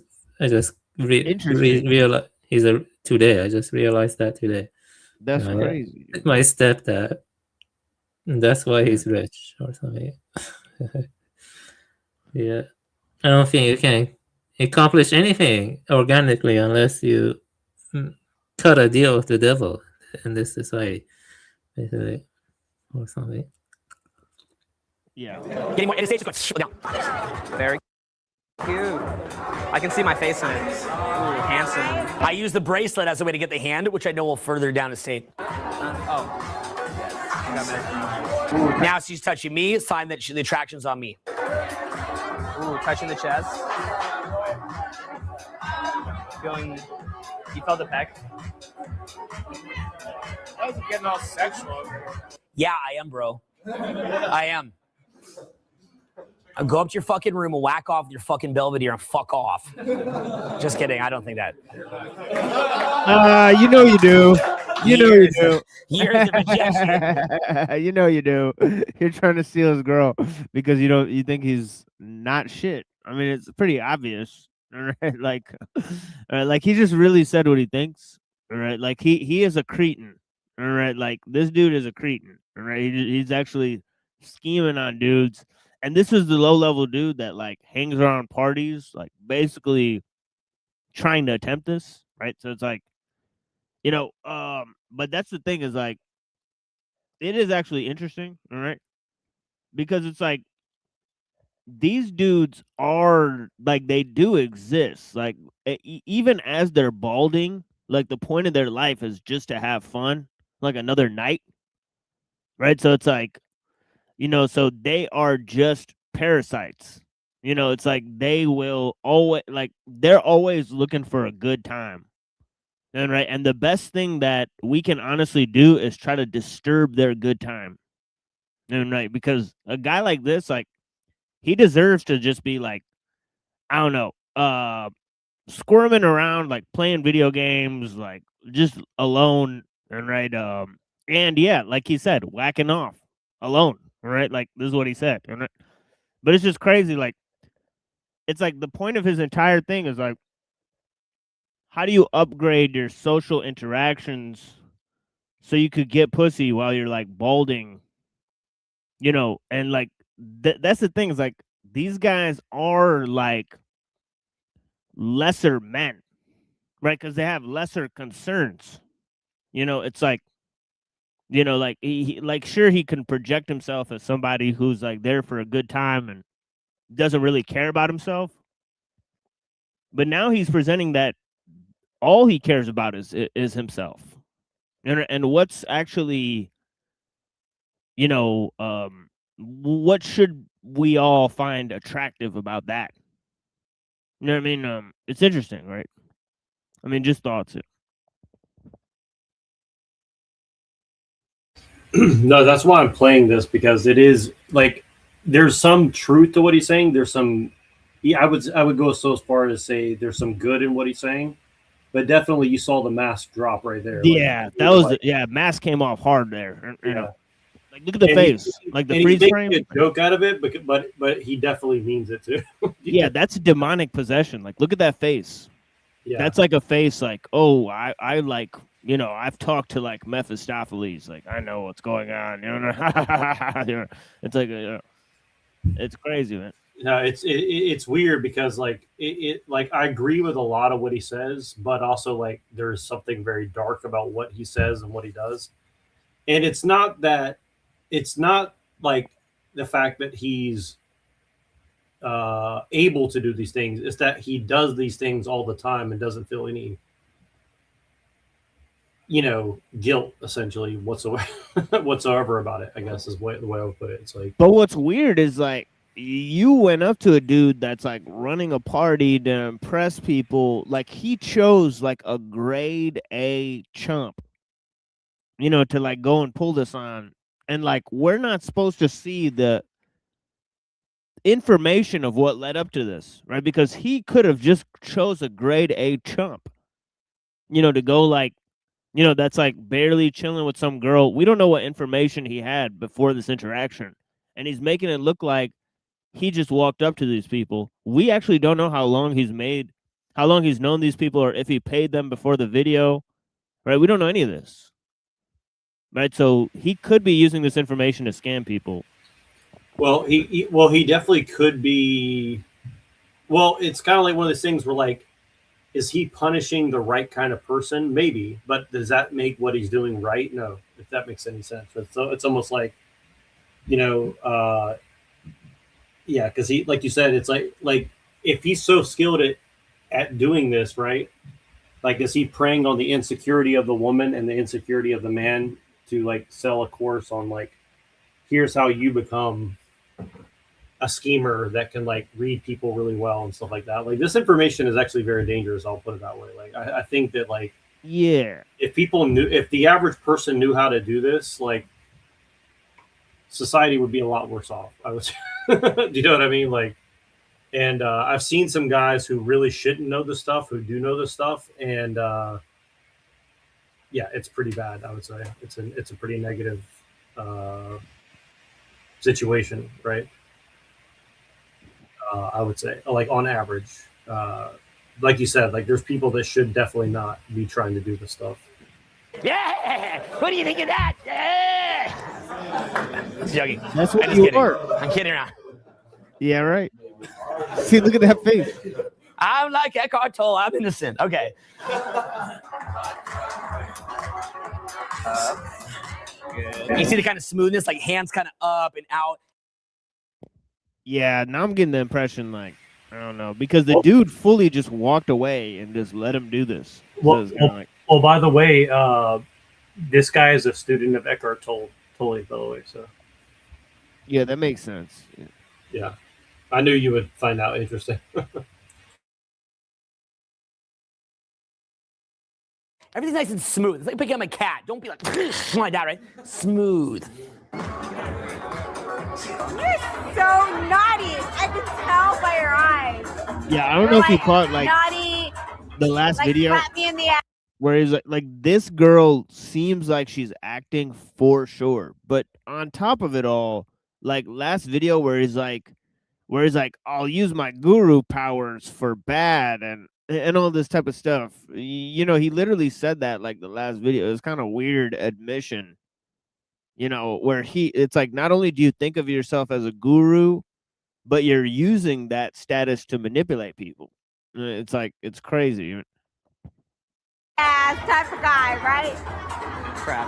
realized he's today. I just realized that today. That's crazy. My stepdad. That's why he's rich or something. Yeah. I don't think you can accomplish anything organically unless you cut a deal with the devil in this society, basically, or something. Yeah. Getting more. And it stays down. Very cute. I can see my face in it. Ooh, handsome. I use the bracelet as a way to get the hand, which I know will further down the state. Now she's touching me, sign that the attraction's on me. Ooh, touching the chest. Feeling, you felt the peck? I was getting all sexual. Yeah, I am, bro. I am. I'll go up to your fucking room and whack off your fucking Belvedere and fuck off. Just kidding. I don't think that. You know you do. You know you do. Years of rejection. You know you do. You're trying to steal his girl because you think he's not shit. I mean, it's pretty obvious, right? Like he just really said what he thinks. All right, like he is a cretin. All right, like this dude is a cretin. All right, he's actually scheming on dudes. And this is the low-level dude that like hangs around parties, like basically trying to attempt this, right? So it's like, but that's the thing is like, it is actually interesting, all right? Because it's like these dudes are like they do exist, like even as they're balding, like the point of their life is just to have fun, like another night, right? So it's like, so they are just parasites. It's like they will always they're always looking for a good time. And right, and the best thing that we can honestly do is try to disturb their good time. And right, because a guy like this, like, he deserves to just be like, I don't know, squirming around, like playing video games, like just alone, and right, and yeah, like he said, whacking off alone. Right, like this is what he said. Right? But it's just crazy, like it's like the point of his entire thing is like, how do you upgrade your social interactions so you could get pussy while you're like balding, and like that's the thing is like these guys are like lesser men, right? Because they have lesser concerns. It's like, like he like sure he can project himself as somebody who's like there for a good time and doesn't really care about himself. But now he's presenting that all he cares about is himself. And what's actually, you know, what should we all find attractive about that? You know what I mean? It's interesting, right? I mean, just thoughts. No, that's why I'm playing this, because it is like there's some truth to what he's saying. There's some, yeah, I would go so far as to say there's some good in what he's saying, but definitely you saw the mask drop right there. Yeah, like, that was like, mask came off hard there. You know, like look at the and face, like the and freeze he's frame. making a joke out of it, but he definitely means it too. Yeah, that's demonic possession. Like, look at that face. Yeah. That's like a face like, oh, I like, you know, I've talked to like Mephistopheles. Like, I know what's going on. You know, it's like, it's crazy, man. No, it's weird because like like I agree with a lot of what he says, but also like there's something very dark about what he says and what he does. And it's not like the fact that he's able to do these things. It's that he does these things all the time and doesn't feel any, you know, guilt essentially whatsoever about it, I guess is the way I would put it. It's like, but what's weird is like you went up to a dude that's like running a party to impress people. Like he chose like a grade A chump, you know, to like go and pull this on. And like, we're not supposed to see the information of what led up to this, right? Because he could have just chose a grade A chump, you know, to go like, you know, that's like barely chilling with some girl. We don't know what information he had before this interaction. And he's making it look like he just walked up to these people. We actually don't know how long he's known these people, or if he paid them before the video, right? We don't know any of this, right? So he could be using this information to scam people. Well, he definitely could be. Well, it's kind of like one of those things where like, is he punishing the right kind of person? Maybe, but does that make what he's doing right? No, if that makes any sense. It's almost like, you know, yeah, because he, like you said, it's like if he's so skilled at doing this, right? Like, is he preying on the insecurity of the woman and the insecurity of the man to like sell a course on like, here's how you become a schemer that can like read people really well and stuff like that. Like, this information is actually very dangerous. I'll put it that way. Like, I think that like, yeah, if the average person knew how to do this, like, society would be a lot worse off, I would say. Do you know what I mean? Like, and I've seen some guys who really shouldn't know this stuff, who do know this stuff, and yeah, it's pretty bad. I would say it's a pretty negative situation, right? I would say, like, on average, like you said, like there's people that should definitely not be trying to do this stuff. Yeah! What do you think of that? Yeah! Just joking. That's what I'm just you kidding. are. I'm kidding around. Yeah, right. See, look at that face. I'm like Eckhart Tolle. I'm innocent. Okay. You see the kind of smoothness, like hands kind of up and out. Yeah, now I'm getting the impression like, I don't know, because the dude fully just walked away and just let him do this. So Well, by the way, this guy is a student of Eckhart Tolle, by the way. So yeah, that makes sense. Yeah, I knew you would find out interesting. Everything's nice and smooth. It's like picking up a cat. Don't be like, like that, right? Smooth. You're so naughty. I can tell by your eyes. Yeah, I don't know if you caught like naughty. the last Like, video slap me in the ass. where he's like this girl seems like she's acting for sure, but on top of it all, like last video where he's like, I'll use my guru powers for bad and all this type of stuff. You know, he literally said that like the last video. It was kind of weird admission, you know, where it's like, not only do you think of yourself as a guru, but you're using that status to manipulate people. It's like, it's crazy. Ass type of guy, right? Crap.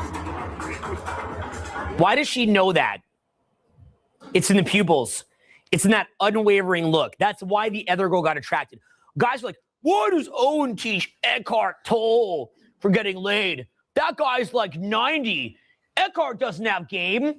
Why does she know that? It's in the pupils. It's in that unwavering look. That's why the other girl got attracted. Guys are like, why does Owen teach Eckhart Tolle for getting laid? That guy's like 90. Eckhart doesn't have game.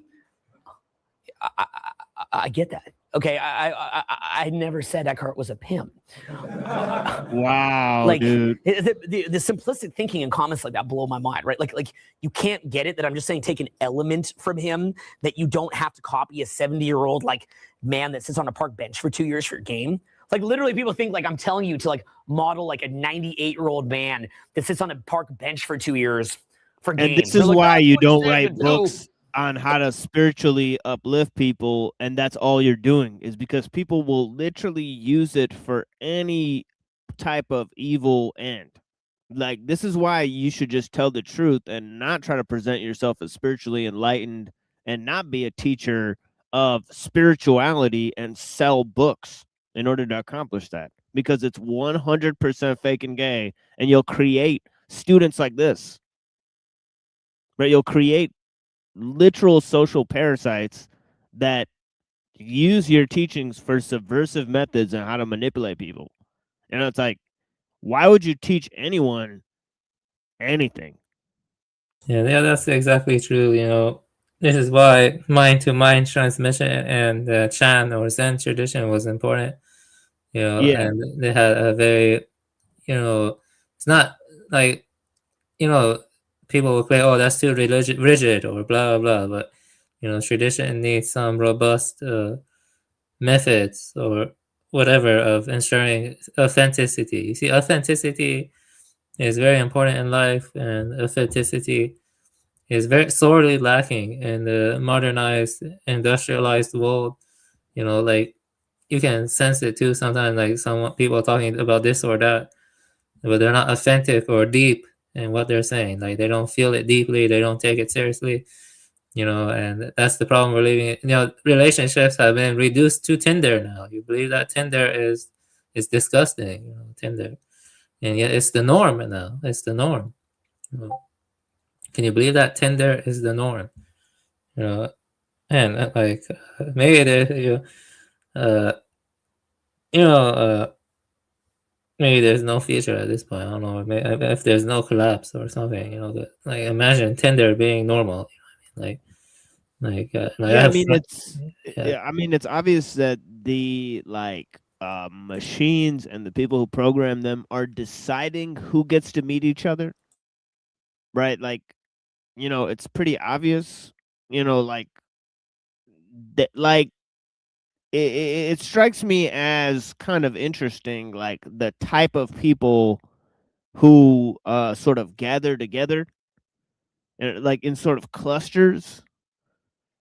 I get that. Okay, I never said Eckhart was a pimp. Wow, Like dude. the simplistic thinking in comments like that blow my mind, right? Like you can't get it that I'm just saying take an element from him that you don't have to copy a 70-year-old like man that sits on a park bench for 2 years for your game. Like literally people think like I'm telling you to like model like a 98-year-old man that sits on a park bench for 2 years for games. And this is why you don't write books on how to spiritually uplift people, and that's all you're doing, is because people will literally use it for any type of evil end. Like, this is why you should just tell the truth and not try to present yourself as spiritually enlightened and not be a teacher of spirituality and sell books in order to accomplish that, because it's 100% fake and gay, and you'll create students like this, right? You'll create literal social parasites that use your teachings for subversive methods and how to manipulate people. And it's like, why would you teach anyone anything? Yeah, that's exactly true. You know, this is why mind-to-mind transmission and the Chan or Zen tradition was important. You know, Yeah. and they had a very, you know, it's not like, you know, people will say, oh, that's too rigid or blah, blah, but, you know, tradition needs some robust methods or whatever of ensuring authenticity. You see, authenticity is very important in life, and authenticity is very sorely lacking in the modernized, industrialized world. You know, like you can sense it too sometimes, like some people talking about this or that, but they're not authentic or deep in what they're saying. Like they don't feel it deeply, they don't take it seriously, you know, and that's the problem we're living in. You know, relationships have been reduced to Tinder now. You believe that Tinder is disgusting, you know, Tinder. And yet it's the norm now. It's the norm. You know? Can you believe that Tinder is the norm? You know, and like maybe there, maybe there's no future at this point. I don't know. Maybe if there's no collapse or something, you know, like imagine Tinder being normal. You know what I mean? Yeah, I mean, it's obvious that the machines and the people who program them are deciding who gets to meet each other, right? Like, you know, it's pretty obvious, you know, like that, like it strikes me as kind of interesting, like the type of people who sort of gather together, like in sort of clusters,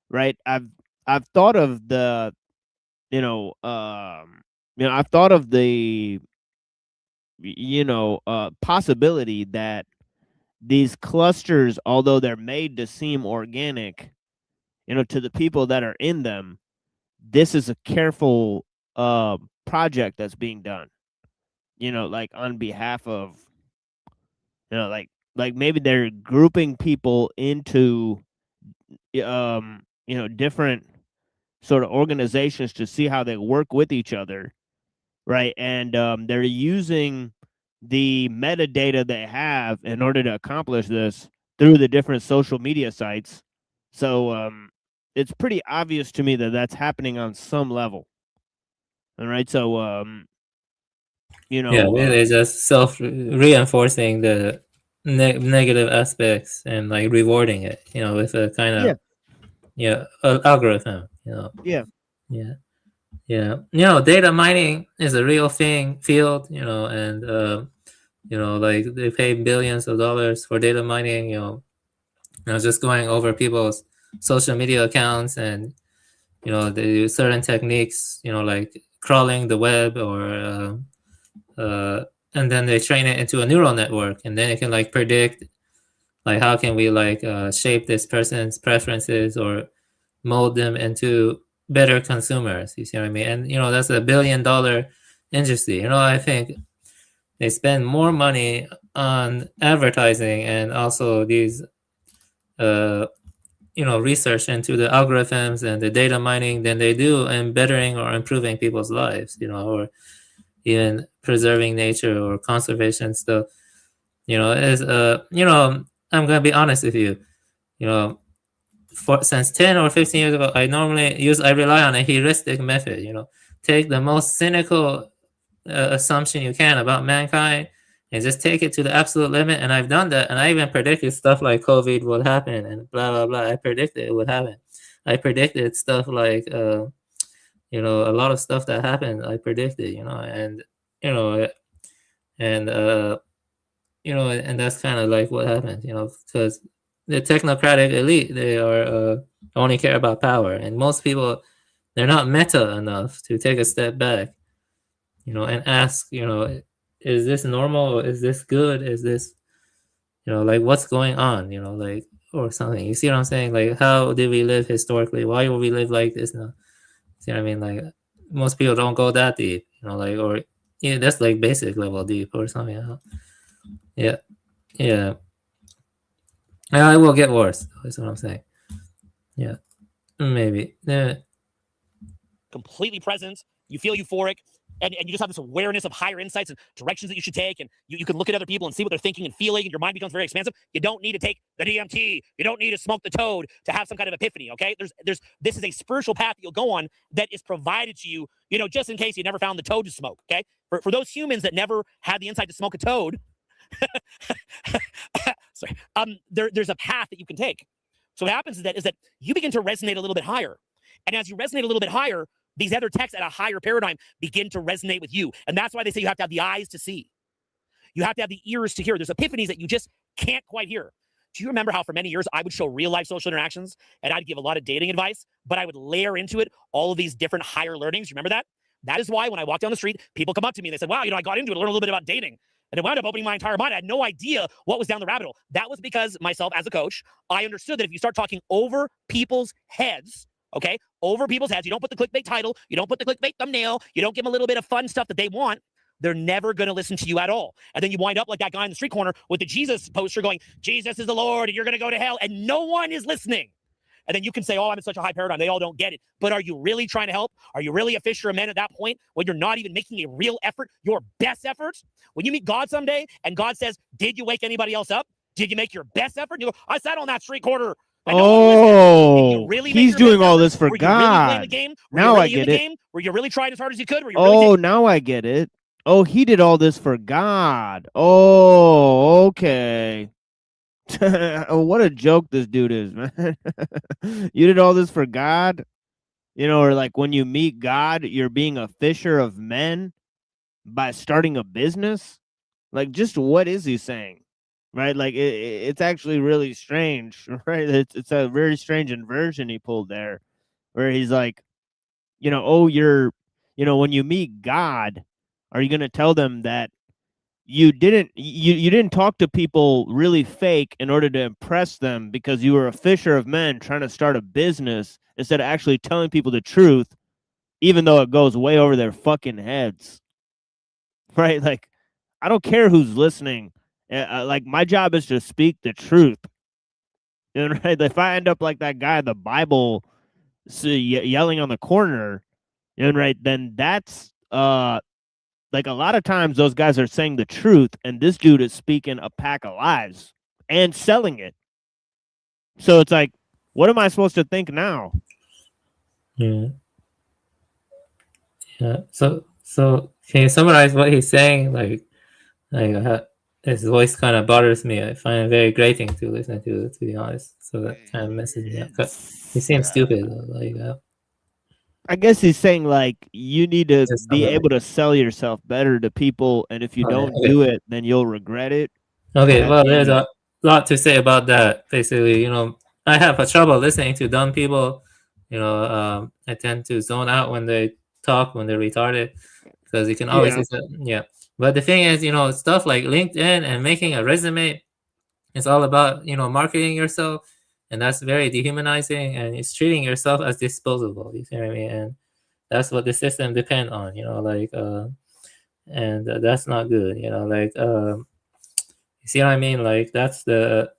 right? I've thought of the, I've thought of the, possibility that these clusters, although they're made to seem organic, you know, to the people that are in them, this is a careful project that's being done, you know, like on behalf of, you know, like maybe they're grouping people into different sort of organizations to see how they work with each other, right? And they're using the metadata they have in order to accomplish this through the different social media sites. So it's pretty obvious to me that that's happening on some level. All right, so yeah, really just self-reinforcing the negative aspects and like rewarding it, you know, with a kind of algorithm, you know. Yeah. You know, data mining is a real field, you know, and you know, like they pay billions of dollars for data mining, you know, just going over people's social media accounts, and you know, they use certain techniques, you know, like crawling the web or and then they train it into a neural network, and then it can like predict like how can we like shape this person's preferences or mold them into better consumers. You see what I mean? And you know, that's $1 billion industry. You know, I think they spend more money on advertising and also these you know, research into the algorithms and the data mining than they do in bettering or improving people's lives, you know, or even preserving nature or conservation stuff. You know, is you know, I'm gonna be honest with you. You know, since 10 or 15 years ago, I rely on a heuristic method. Take the most cynical assumption you can about mankind and just take it to the absolute limit. And I've done that, and I even predicted stuff like COVID would happen and blah blah blah. I predicted it would happen. I predicted stuff like a lot of stuff that happened. I predicted, and and and that's kind of like what happened, because the technocratic elite, they are only care about power, and most people, they're not meta enough to take a step back, and ask, is this normal? Or is this good? Is this, like, what's going on? Like, or something. You see what I'm saying? Like, how did we live historically? Why would we live like this now? See what I mean? Like, most people don't go that deep, like, or that's like basic level deep or something. Yeah, yeah. It will get worse. That's what I'm saying. Yeah, maybe. Yeah. Completely present. You feel euphoric. And you just have this awareness of higher insights and directions that you should take. And you can look at other people and see what they're thinking and feeling. And your mind becomes very expansive. You don't need to take the DMT. You don't need to smoke the toad to have some kind of epiphany. Okay. This is a spiritual path that you'll go on that is provided to you, just in case you never found the toad to smoke. Okay. For those humans that never had the insight to smoke a toad, sorry, there's a path that you can take. So what happens is that you begin to resonate a little bit higher. And as you resonate a little bit higher, these other texts at a higher paradigm begin to resonate with you. And that's why they say you have to have the eyes to see. You have to have the ears to hear. There's epiphanies that you just can't quite hear. Do you remember how for many years I would show real life social interactions and I'd give a lot of dating advice, but I would layer into it all of these different higher learnings? You remember that? That is why when I walk down the street, people come up to me and they said, wow, I got into it, learned a little bit about dating. And it wound up opening my entire mind. I had no idea what was down the rabbit hole. That was because myself as a coach, I understood that if you start talking over people's heads, okay, over people's heads, you don't put the clickbait title, you don't put the clickbait thumbnail, you don't give them a little bit of fun stuff that they want, they're never going to listen to you at all. And then you wind up like that guy in the street corner with the Jesus poster going, Jesus is the Lord and you're going to go to hell, and no one is listening. And then you can say, oh, I'm in such a high paradigm, they all don't get it. But are you really trying to help? Are you really a fisher of men at that point when you're not even making a real effort, your best effort? When you meet God someday and God says, did you wake anybody else up? Did you make your best effort? And you go, I sat on that street corner. He's doing all this for God. Now I get it. Were you really trying as hard as you could? Now I get it. Oh, he did all this for God. Oh, okay. What a joke this dude is, man. You did all this for God? Or like when you meet God, you're being a fisher of men by starting a business? Like, just what is he saying? Right? Like, it's actually really strange, right? It's a very strange inversion he pulled there, where he's like, when you meet God, are you going to tell them that you didn't talk to people really fake in order to impress them because you were a fisher of men trying to start a business instead of actually telling people the truth, even though it goes way over their fucking heads, right? Like, I don't care who's listening. Like, my job is to speak the truth. Right? If I end up like that guy in the Bible yelling on the corner, right, then that's like, a lot of times those guys are saying the truth, and this dude is speaking a pack of lies and selling it. So it's like, what am I supposed to think now? Yeah. So can you summarize what he's saying? Like his voice kind of bothers me. I find it very grating to listen to be honest. So that kind of messes me up. He seems stupid. Like I guess he's saying, like, you need to be able to sell yourself better to people, and if you don't do it, then you'll regret it. Okay, well, there's a lot to say about that. Basically, I have a trouble listening to dumb people. I tend to zone out when they talk, when they're retarded, because you can always But the thing is, stuff like LinkedIn and making a resume, it's all about, marketing yourself. And that's very dehumanizing, and it's treating yourself as disposable. You see what I mean? And that's what the system depends on. And that's not good. You see what I mean? Like, that's the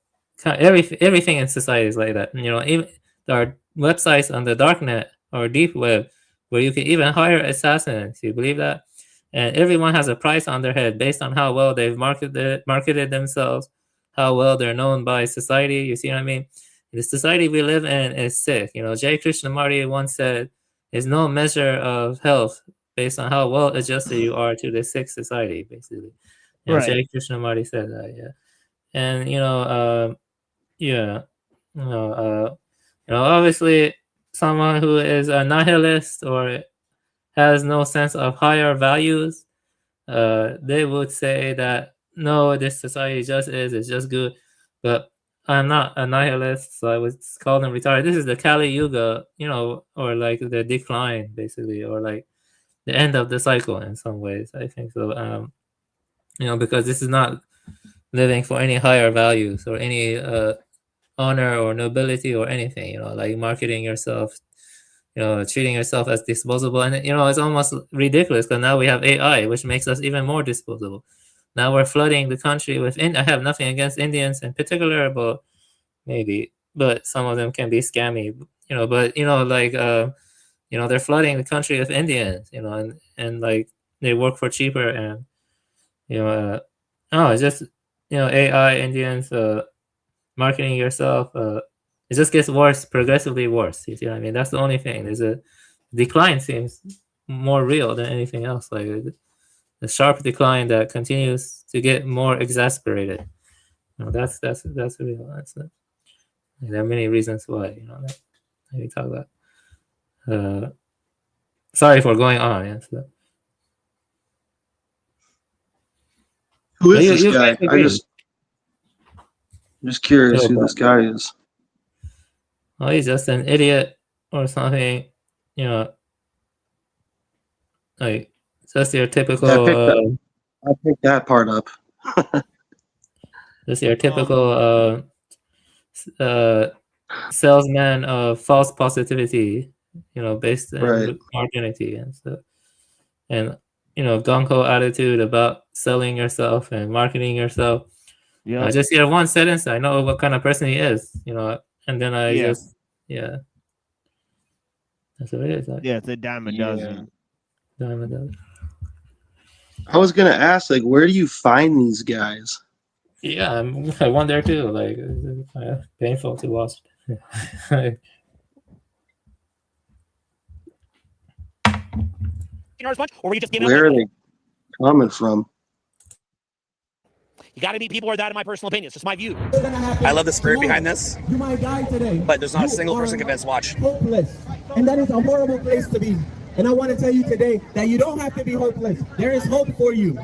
everything in society is like that. Even there are websites on the darknet or deep web where you can even hire assassins. You believe that? And everyone has a price on their head based on how well they've marketed themselves, how well they're known by society. You see what I mean? The society we live in is sick. You know, J. Krishnamurti once said, "There's no measure of health based on how well adjusted you are to the sick society." Basically, you know, Right. J. Krishnamurti said that. Yeah, and yeah, obviously, someone who is a nihilist or has no sense of higher values, they would say that no, this society just is, it's just good. But I'm not a nihilist, so I would call them retarded. This is the Kali Yuga, or like the decline, basically, or like the end of the cycle in some ways, I think so. Because this is not living for any higher values or any honor or nobility or anything, like marketing yourself, treating yourself as disposable. And, it's almost ridiculous because now we have AI, which makes us even more disposable. Now we're flooding the country with, I have nothing against Indians in particular, but some of them can be scammy, they're flooding the country with Indians, and like they work for cheaper and, it's just, AI, Indians, marketing yourself, it just gets worse, progressively worse. You see what I mean? That's the only thing. There's a decline seems more real than anything else. Like the sharp decline that continues to get more exasperated. That's real. There are many reasons why. That we talk about. Sorry for going on. Yeah, so. Who is this guy? I'm just curious who this guy is. Oh, he's just an idiot or something, like just your typical. I picked that part up. Just your typical salesman of false positivity, based on marginality and stuff, and gung ho attitude about selling yourself and marketing yourself. Yeah, I just hear one sentence, I know what kind of person he is, and then I just that's what it is. Yeah, it's a dime a dozen. Dime a dozen. I was gonna ask, like, where do you find these guys? Yeah, I wonder too. Like, it's painful to watch. Or were you just giving Where are they coming from? You got to meet people where that, in my personal opinion. It's just my view. I love the spirit behind this, You might die today. but there's not a single person convinced. Watch. Hopeless. And that is a horrible place to be. And I want to tell you today that you don't have to be hopeless. There is hope for you.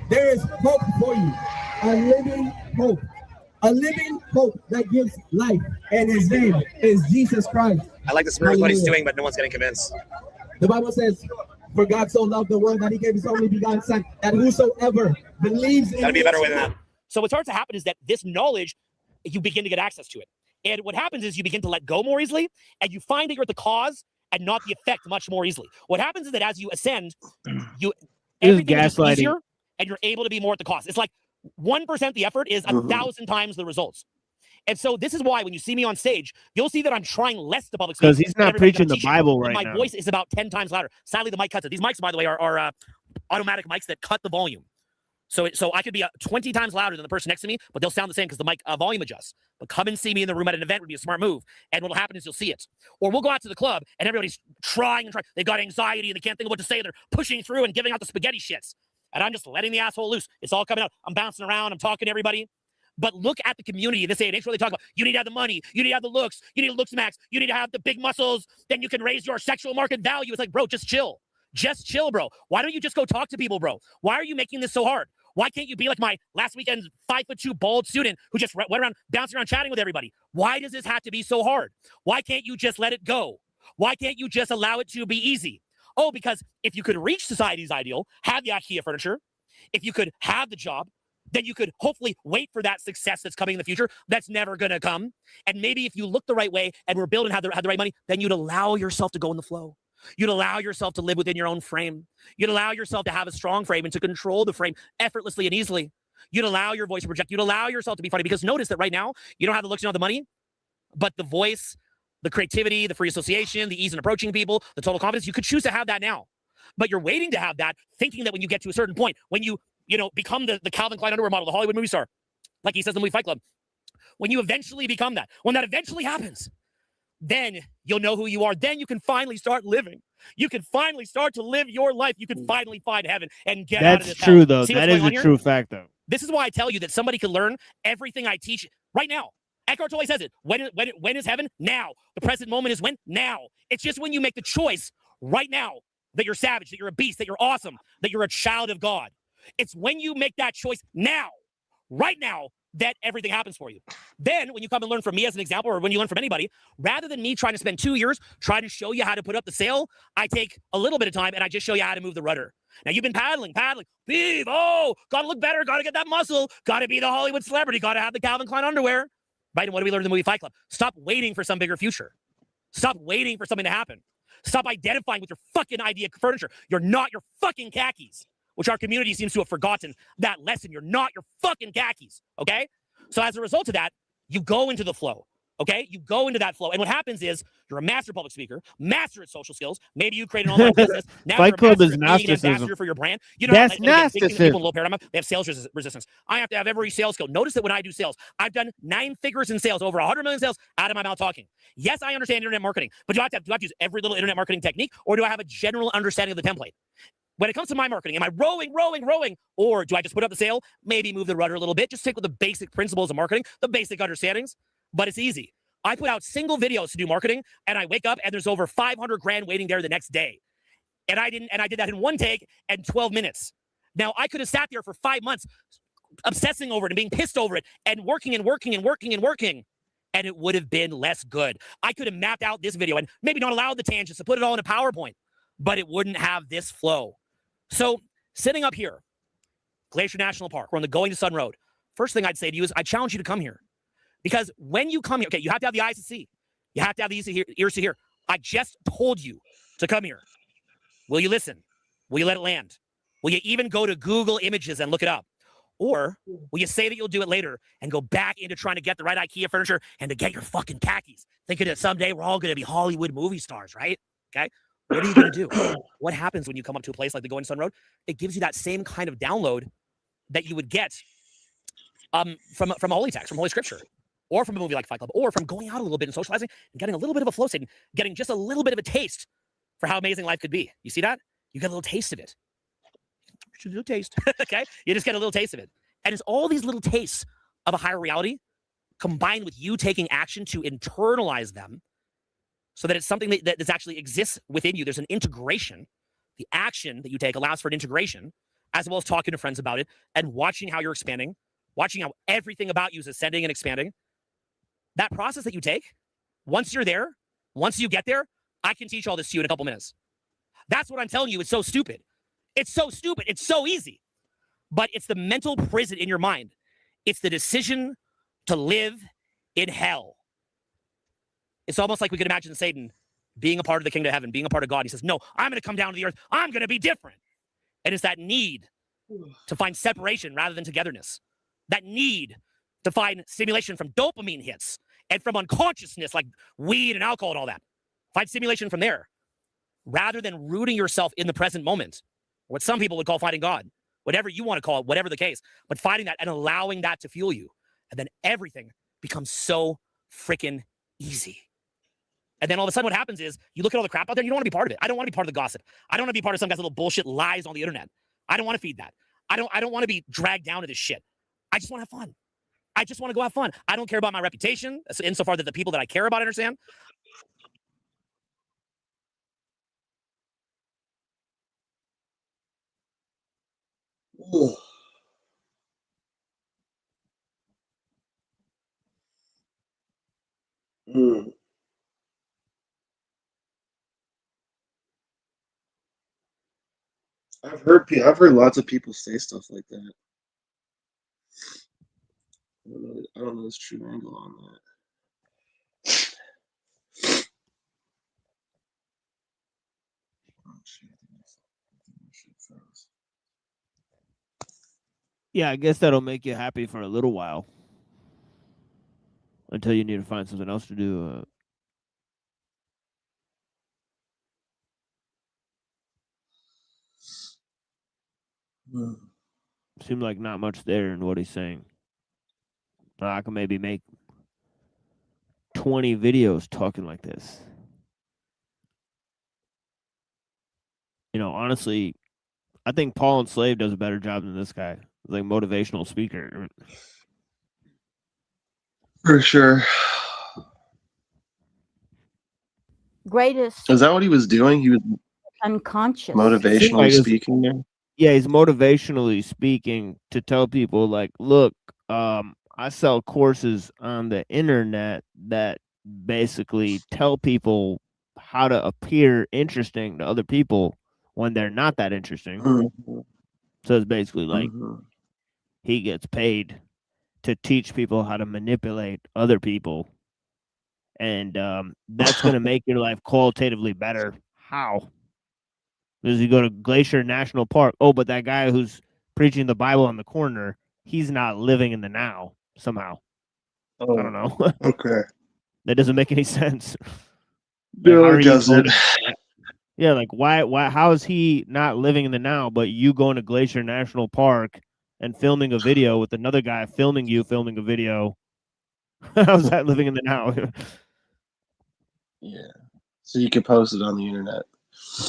There is hope for you. A living hope. A living hope that gives life. And his name is Jesus Christ. I like the spirit of what he's doing, but no one's getting convinced. The Bible says, for God so loved the world that he gave his only begotten son, that whosoever believes in Gotta be a better way than that. So what starts to happen is that this knowledge, you begin to get access to it. And what happens is you begin to let go more easily, and you find that you're the cause and not the effect much more easily. What happens is that as you ascend, everything is easier, and you're able to be more at the cause. It's like 1% the effort is 1,000 times the results. And so this is why when you see me on stage, you'll see that I'm trying less to public speak. Because he's not preaching the Bible right now. My voice is about 10 times louder. Sadly, the mic cuts it. These mics, by the way, are automatic mics that cut the volume. So I could be 20 times louder than the person next to me, but they'll sound the same because the mic volume adjusts. But come and see me in the room at an event would be a smart move. And what'll happen is you'll see it. Or we'll go out to the club and everybody's trying and trying. They've got anxiety and they can't think of what to say. They're pushing through and giving out the spaghetti shits. And I'm just letting the asshole loose. It's all coming out. I'm bouncing around. I'm talking to everybody. But look at the community in this age where they talk about you need to have the money, you need to have the looks, you need to looks max, you need to have the big muscles, then you can raise your sexual market value. It's like, bro, just chill. Just chill, bro. Why don't you just go talk to people, bro? Why are you making this so hard? Why can't you be like my last weekend's 5'2" bald student who just went around, bouncing around, chatting with everybody? Why does this have to be so hard? Why can't you just let it go? Why can't you just allow it to be easy? Oh, because if you could reach society's ideal, have the IKEA furniture, if you could have the job, then you could hopefully wait for that success that's coming in the future. That's never going to come. And maybe if you look the right way and we're building, have the right money, then you'd allow yourself to go in the flow. You'd allow yourself to live within your own frame. You'd allow yourself to have a strong frame and to control the frame effortlessly and easily. You'd allow your voice to project. You'd allow yourself to be funny, because notice that right now, you don't have the looks, you don't have the money, but the voice, the creativity, the free association, the ease in approaching people, the total confidence, you could choose to have that now. But you're waiting to have that, thinking that when you get to a certain point, when you become the Calvin Klein underwear model, the Hollywood movie star, like he says in the movie Fight Club, when you eventually become that, when that eventually happens, then you'll know who you are. Then you can finally start living. You can finally start to live your life. You can finally find heaven and get out of That's this true, hell. though. See That what's is going a on here? true fact, though. This is why I tell you that somebody can learn everything I teach right now. Eckhart Tolle says it. When is heaven? Now. The present moment is when? Now. It's just when you make the choice right now that you're savage, that you're a beast, that you're awesome, that you're a child of God. It's when you make that choice now, right now, that everything happens for you. Then when you come and learn from me as an example, or when you learn from anybody, rather than me trying to spend 2 years trying to show you how to put up the sail, I take a little bit of time and I just show you how to move the rudder. Now you've been paddling. Beeve, oh, gotta look better, gotta get that muscle, gotta be the Hollywood celebrity, gotta have the Calvin Klein underwear. Right? And what do we learn in the movie Fight Club? Stop waiting for some bigger future. Stop waiting for something to happen. Stop identifying with your fucking idea furniture. You're not your fucking khakis, which our community seems to have forgotten that lesson. You're not your fucking khakis, okay? So as a result of that, you go into the flow, okay? You go into that flow. And what happens is you're a master public speaker, master at social skills. Maybe you create an online business. Now Fight you're a Club master is at being an Gnosticism. ambassador for your brand. You know, That's again, big thing that people in Gnosticism. low paradigm, they have sales resistance. I have to have every sales skill. Notice that when I do sales, I've done 9 figures in sales, over 100 million sales out of my mouth talking. Yes, I understand internet marketing, but do I have to use every little internet marketing technique, or do I have a general understanding of the template? When it comes to my marketing, am I rowing, or do I just put up the sail, maybe move the rudder a little bit, just stick with the basic principles of marketing, the basic understandings? But it's easy. I put out single videos to do marketing, and I wake up and there's over 500 grand waiting there the next day. And I did that in one take and 12 minutes. Now I could have sat there for 5 months obsessing over it and being pissed over it and working, and it would have been less good. I could have mapped out this video and maybe not allowed the tangents to put it all in a PowerPoint, but it wouldn't have this flow. So sitting up here, Glacier National Park, we're on the Going to Sun Road. First thing I'd say to you is I challenge you to come here. Because when you come here, okay, you have to have the eyes to see. You have to have the ears to hear. I just told you to come here. Will you listen? Will you let it land? Will you even go to Google Images and look it up? Or will you say that you'll do it later and go back into trying to get the right IKEA furniture and to get your fucking khakis, thinking that someday we're all going to be Hollywood movie stars, right? Okay. What are you going to do? What happens when you come up to a place like the Going Sun Road? It gives you that same kind of download that you would get from holy text, from Holy Scripture, or from a movie like Fight Club, or from going out a little bit and socializing and getting a little bit of a flow state and getting just a little bit of a taste for how amazing life could be. You see that? You get a little taste of it. Just a little taste, okay? You just get a little taste of it. And it's all these little tastes of a higher reality combined with you taking action to internalize them so that it's something that actually exists within you. There's an integration. The action that you take allows for an integration, as well as talking to friends about it and watching how you're expanding, watching how everything about you is ascending and expanding. That process that you take, once you're there, once you get there, I can teach all this to you in a couple minutes. That's what I'm telling you. It's so stupid. It's so stupid. It's so easy. But it's the mental prison in your mind. It's the decision to live in hell. It's almost like we could imagine Satan being a part of the kingdom of heaven, being a part of God. He says, no, I'm going to come down to the earth. I'm going to be different. And it's that need to find separation rather than togetherness. That need to find stimulation from dopamine hits and from unconsciousness like weed and alcohol and all that. Find stimulation from there rather than rooting yourself in the present moment. What some people would call finding God, whatever you want to call it, whatever the case, but finding that and allowing that to fuel you. And then everything becomes so freaking easy. And then all of a sudden what happens is you look at all the crap out there and you don't want to be part of it. I don't want to be part of the gossip. I don't want to be part of some guy's little bullshit lies on the internet. I don't want to feed that. I don't want to be dragged down to this shit. I just want to have fun. I just want to go have fun. I don't care about my reputation insofar that the people that I care about understand. I've heard lots of people say stuff like that. I don't know this true angle on that. Yeah, I guess that'll make you happy for a little while. Until you need to find something else to do. Seemed like not much there in what he's saying. I can maybe make 20 videos talking like this. You know, honestly, I think Paul and Slave does a better job than this guy. Like motivational speaker. For sure. Greatest Is that what he was doing? He was unconscious. motivationally speaking there? Yeah, he's motivationally speaking to tell people like, look, I sell courses on the internet that basically tell people how to appear interesting to other people when they're not that interesting. Mm-hmm. So it's basically like he gets paid to teach people how to manipulate other people. And that's going to make your life qualitatively better. How? Because you go to Glacier National Park. Oh, but that guy who's preaching the Bible on the corner, he's not living in the now somehow. Oh, I don't know. Okay. That doesn't make any sense. No, it doesn't. Yeah, like why how is he not living in the now, but you going to Glacier National Park and filming a video with another guy filming you filming a video? How's that living in the now? Yeah. So you can post it on the internet.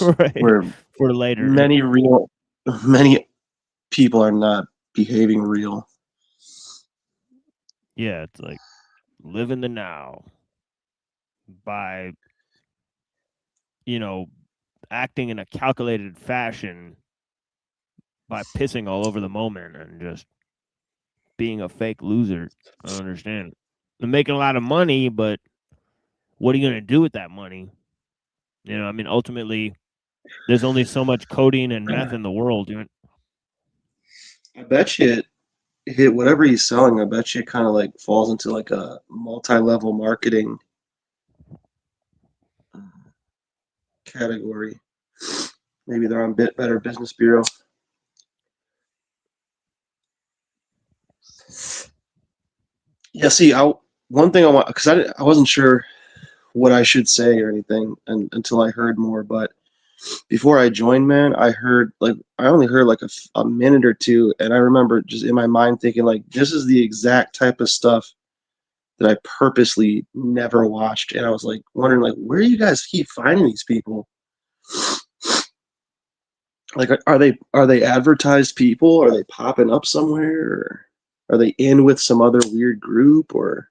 Right. Where For later. many people are not behaving real. Yeah, it's like live in the now by, you know, acting in a calculated fashion by pissing all over the moment and just being a fake loser. I don't understand. They're making a lot of money, but what are you going to do with that money? You know, I mean, ultimately, there's only so much codeine and meth in the world. You know? I bet you hit whatever he's selling. I bet you it kind of like falls into like a multi-level marketing category. Maybe they're on Better Business Bureau. Yeah, see, one thing I want, because I wasn't sure what I should say or anything until I heard more. But before I joined, man, I only heard like a minute or two, and I remember just in my mind thinking like, this is the exact type of stuff that I purposely never watched, and I was like wondering like, where do you guys keep finding these people? Like, are they advertised people? Are they popping up somewhere? Or are they in with some other weird group? Or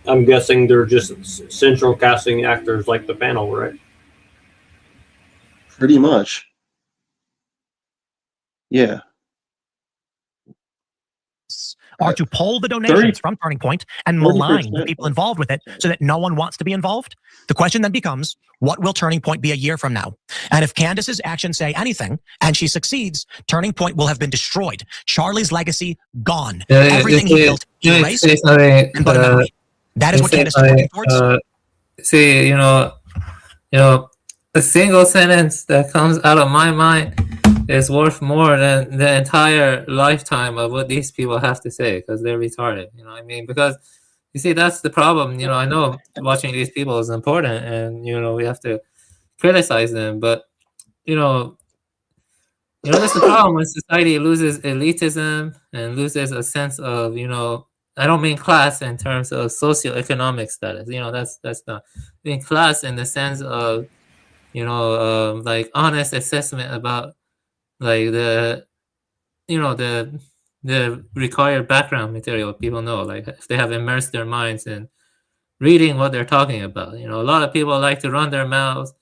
I'm guessing they're just central casting actors like the panel, right? pretty much. Yeah. Are to pull the donations from Turning Point and malign the 30%. people involved with it so that no one wants to be involved. The question then becomes, what will Turning Point be a year from now? And if Candace's actions say anything and she succeeds, Turning Point will have been destroyed. Charlie's legacy gone. Everything he built erased and but a memory. That is what Candace is working towards. See, you know, a single sentence that comes out of my mind is worth more than the entire lifetime of what these people have to say, because they're retarded. You know what I mean? Because you see, that's the problem. You know, I know watching these people is important, and you know we have to criticize them, but you know that's the problem when society loses elitism and loses a sense of, you know, I don't mean class in terms of socioeconomic status. You know, that's not. I mean class in the sense of, you know, like honest assessment about like the required background material people know, like if they have immersed their minds in reading what they're talking about. You know, a lot of people like to run their mouths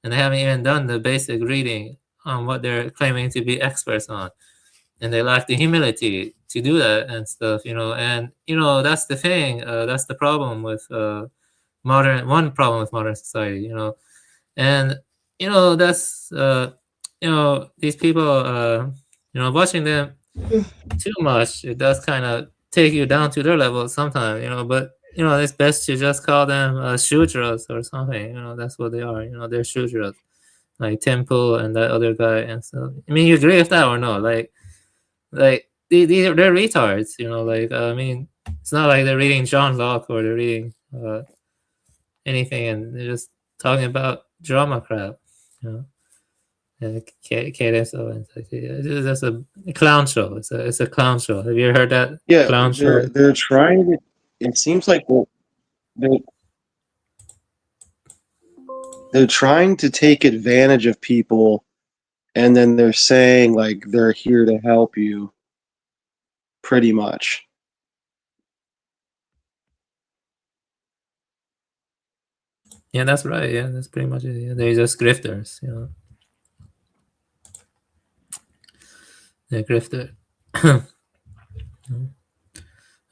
and they haven't even done the basic reading on what they're claiming to be experts on, and they lack the humility to do that and stuff, you know. And you know, that's the thing, that's the problem with one problem with modern society, you know. And you know, that's you know, these people, you know, watching them too much, it does kind of take you down to their level sometimes, you know. But you know, it's best to just call them shudras or something. You know, that's what they are. You know, they're shudras. like Temple and that other guy and stuff. I mean, you agree with that or no? Like they're retards, you know. Like I mean, it's not like they're reading John Locke or they're reading anything, and they're just talking about drama crap, you know. Cadence Owens, it's just a clown show. It's a clown show. Have you heard that? Yeah, Clown show. they're trying to. It seems like they're trying to take advantage of people, and then they're saying like they're here to help you. Pretty much. Yeah, that's right. Yeah, that's pretty much it. Yeah, they're just grifters, you know. They're grifter.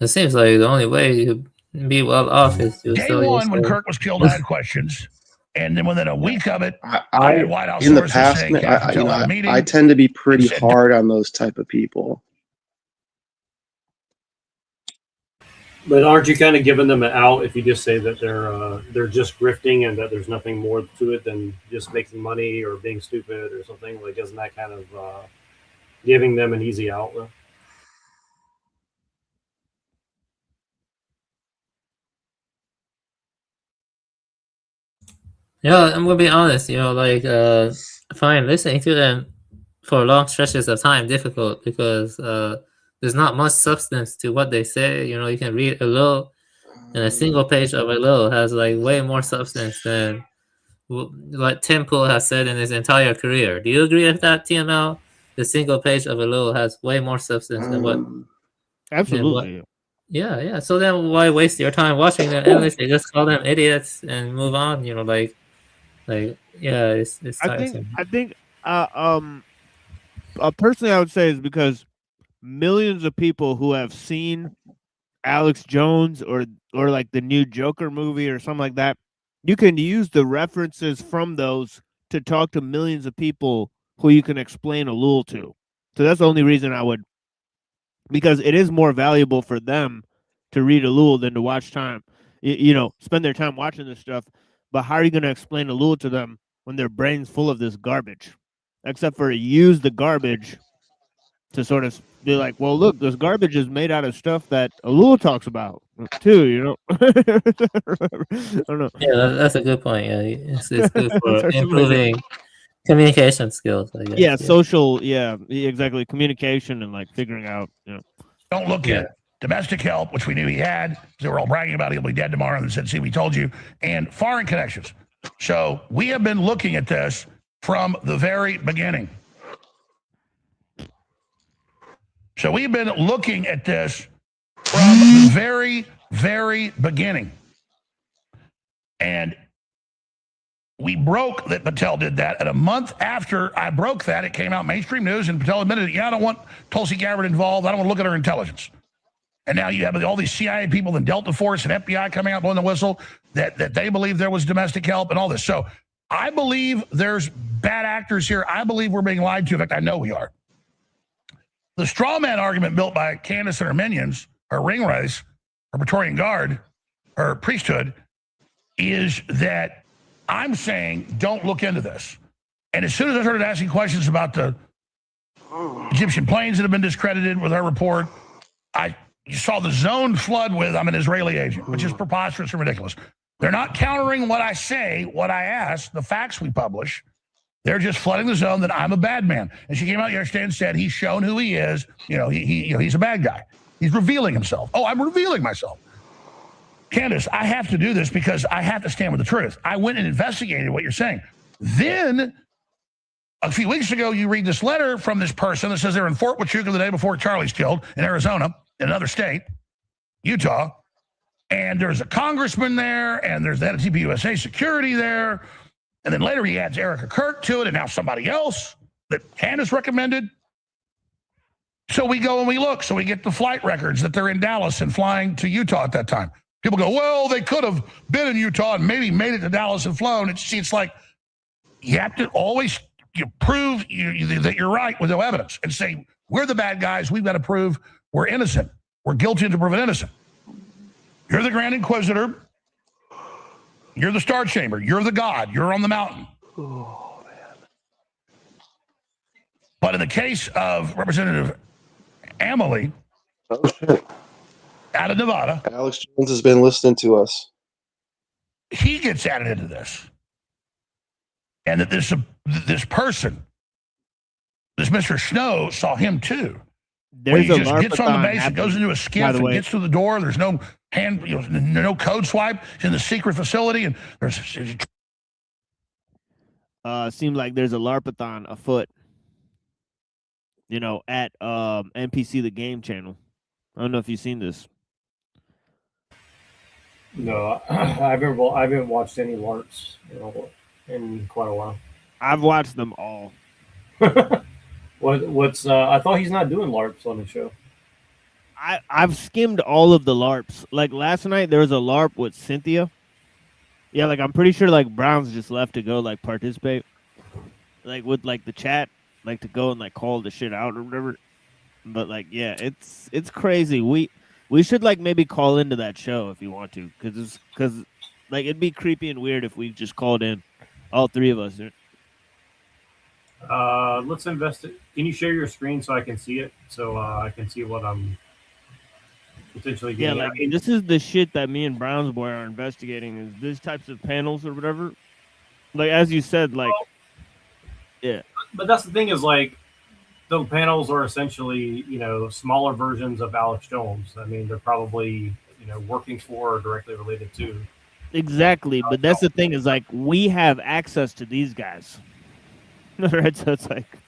It seems like the only way you be well off is to Day sell one, when yourself. Kirk was killed, I had questions. And then within a week of it, I had White House in the sources past, saying, Kenneth Patel had a meeting. I tend to be pretty hard on those type of people. But aren't you kind of giving them an out if you just say that they're just grifting and that there's nothing more to it than just making money or being stupid or something? Like, isn't that kind of giving them an easy out? Yeah, I'm gonna be honest. You know, like I find listening to them for long stretches of time difficult because there's not much substance to what they say. You know, you can read a little, and a single page of a little has like way more substance than what Tim Pool has said in his entire career. Do you agree with that, TML? The single page of a little has way more substance than what. Absolutely. Yeah. So then why waste your time watching them endlessly? Just call them idiots and move on. You know, like yeah, it's tiresome. I think personally I would say is because millions of people who have seen Alex Jones or like the new Joker movie or something like that, you can use the references from those to talk to millions of people who you can explain Elul to. So that's the only reason I would, because it is more valuable for them to read Elul than to watch time, you know, spend their time watching this stuff. But how are you going to explain Elul to them when their brain's full of this garbage? Except for use the garbage to sort of be like, well, look, this garbage is made out of stuff that Elul talks about too, you know. I don't know. Yeah, that's a good point. Yeah, it's good for improving communication skills, I guess. Yeah, social, exactly. Communication and like figuring out, you know. Don't look at domestic help, which we knew he had. They were all bragging about he'll be dead tomorrow, and said, see, we told you, and foreign connections. So we have been looking at this from the very beginning. So we've been looking at this from the very, very beginning. And we broke that Patel did that. And a month after I broke that, it came out mainstream news, and Patel admitted, yeah, I don't want Tulsi Gabbard involved. I don't want to look at her intelligence. And now you have all these CIA people and Delta Force and FBI coming out blowing the whistle that they believe there was domestic help and all this. So I believe there's bad actors here. I believe we're being lied to. In fact, I know we are. The straw man argument built by Candace and her minions, her ring race, her Praetorian Guard, her priesthood, is that I'm saying don't look into this. And as soon as I started asking questions about the Egyptian planes that have been discredited with our report, you saw the zone flood with, I'm an Israeli agent, which is preposterous and ridiculous. They're not countering what I say, what I ask, the facts we publish. They're just flooding the zone that I'm a bad man. And she came out yesterday and said he's shown who he is. You know, he's a bad guy. He's revealing himself. Oh, I'm revealing myself. Candace, I have to do this because I have to stand with the truth. I went and investigated what you're saying. Then a few weeks ago, you read this letter from this person that says they're in Fort Huachuca the day before Charlie's killed in Arizona, in another state, Utah. And there's a congressman there, and there's the head of TPUSA security there. And then later he adds Erica Kirk to it, and now somebody else that Candace recommended. So we go and we look. So we get the flight records that they're in Dallas and flying to Utah at that time. People go, well, they could have been in Utah and maybe made it to Dallas and flown. It's like you have to always prove that you're right with no evidence and say, we're the bad guys. We've got to prove we're innocent. We're guilty to prove it innocent. You're the Grand Inquisitor. You're the Star Chamber. You're the God. You're on the mountain. Oh, man. But in the case of Representative Emily out of Nevada, Alex Jones has been listening to us. he gets added into this. And that this person, this Mr. Snow, saw him too. When There's he a just gets on the LARPathon base and happening, goes into a by skiff the and way. gets through the door. There's no hand, no code swipe. He's in the secret facility, and there's Seems like there's a LARPathon afoot. At NPC the Game channel. I don't know if you've seen this. No, I haven't watched any LARPs in quite a while. I've watched them all. What's I thought he's not doing LARPs on the show. I've skimmed all of the LARPs. Like last night, there was a LARP with Cynthia. Yeah, like I'm pretty sure like Brown's just left to go like participate, like with like the chat, like to go and like call the shit out or whatever. But like, yeah, it's crazy. We should like maybe call into that show if you want to, because like it'd be creepy and weird if we just called in, all three of us. Let's invest it. Can you share your screen so I can see it? So I can see what I'm potentially Yeah, getting. like this is the shit that me and Browns Boy are investigating, is these types of panels or whatever. Like as you said, like yeah. But that's the thing is like the panels are essentially, smaller versions of Alex Jones. I mean, they're probably, working for or directly related to. Exactly, but that's the thing is like we have access to these guys. Right, so it's like,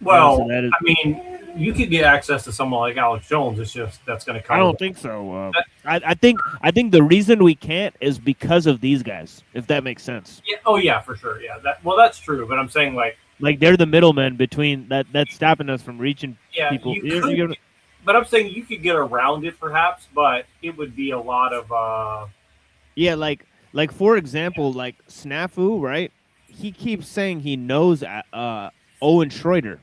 Well, so that is, I mean, you could get access to someone like Alex Jones. It's just that's going to come. I don't think so. I think the reason we can't is because of these guys. If that makes sense. Yeah. Oh yeah, for sure. Yeah. That's true. But I'm saying like they're the middlemen between that's stopping us from reaching people. But I'm saying you could get around it perhaps, but it would be a lot of. Yeah, like for example, like Snafu, right? He keeps saying he knows Owen Schroeder.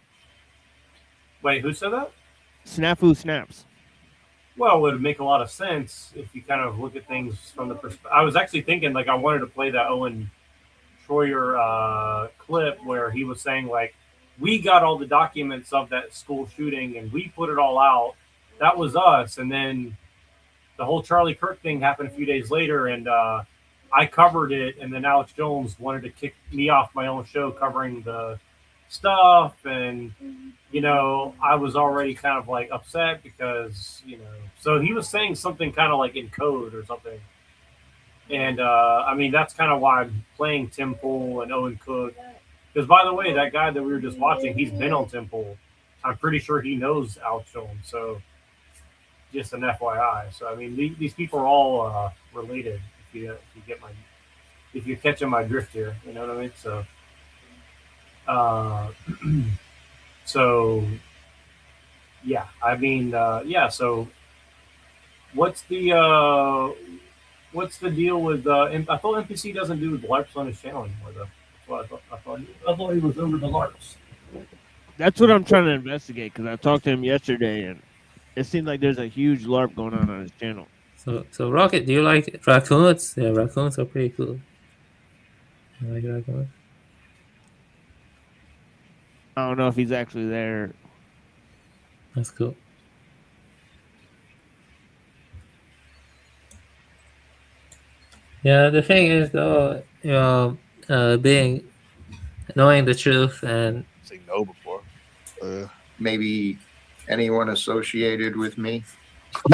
Wait, who said that? Snafu Snaps. Well, it would make a lot of sense if you kind of look at things from the perspective. I was actually thinking like I wanted to play that Owen Schroeder clip where he was saying like, we got all the documents of that school shooting and we put it all out. That was us. And then the whole Charlie Kirk thing happened a few days later, and I covered it, and then Alex Jones wanted to kick me off my own show covering the stuff, and I was already kind of like upset because so he was saying something kind of like in code or something, and I mean that's kind of why I'm playing Tim Pool and Owen Cook, because by the way, that guy that we were just watching, he's been on Tim Pool. I'm pretty sure he knows Alex Jones, so just an FYI. So I mean these people are all related. If you're catching my drift here, you know what I mean? So, so yeah, I mean, yeah. So, what's the deal with? I thought NPC doesn't do LARPs on his channel anymore, though. That's what I thought he was over the LARPs. That's what I'm trying to investigate because I talked to him yesterday, and it seems like there's a huge LARP going on his channel. So Rocket, do you like raccoons? Yeah, raccoons are pretty cool. You like raccoons? I don't know if he's actually there. That's cool. Yeah, the thing is though, knowing the truth and say no before. Maybe anyone associated with me.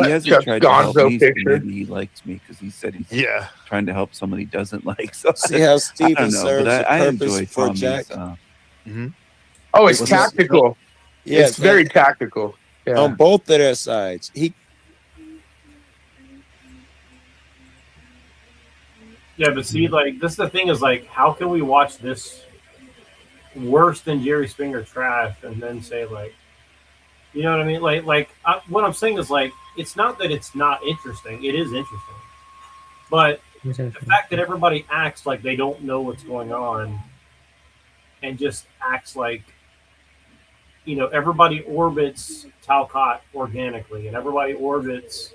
He hasn't tried to help me, so maybe he likes me because he said he's trying to help someone he doesn't like. So see how Steven serves the I purpose enjoy for Tommy's, Jack. Oh, it's tactical. Yeah, it's very tactical. Yeah. On both of their sides. Yeah, but see, like this is the thing is like, how can we watch this worse than Jerry Springer trash and then say like, you know what I mean? What I'm saying is like, it's not that it's not interesting. It is interesting, but the fact that everybody acts like they don't know what's going on and just acts like, everybody orbits Talcott organically and everybody orbits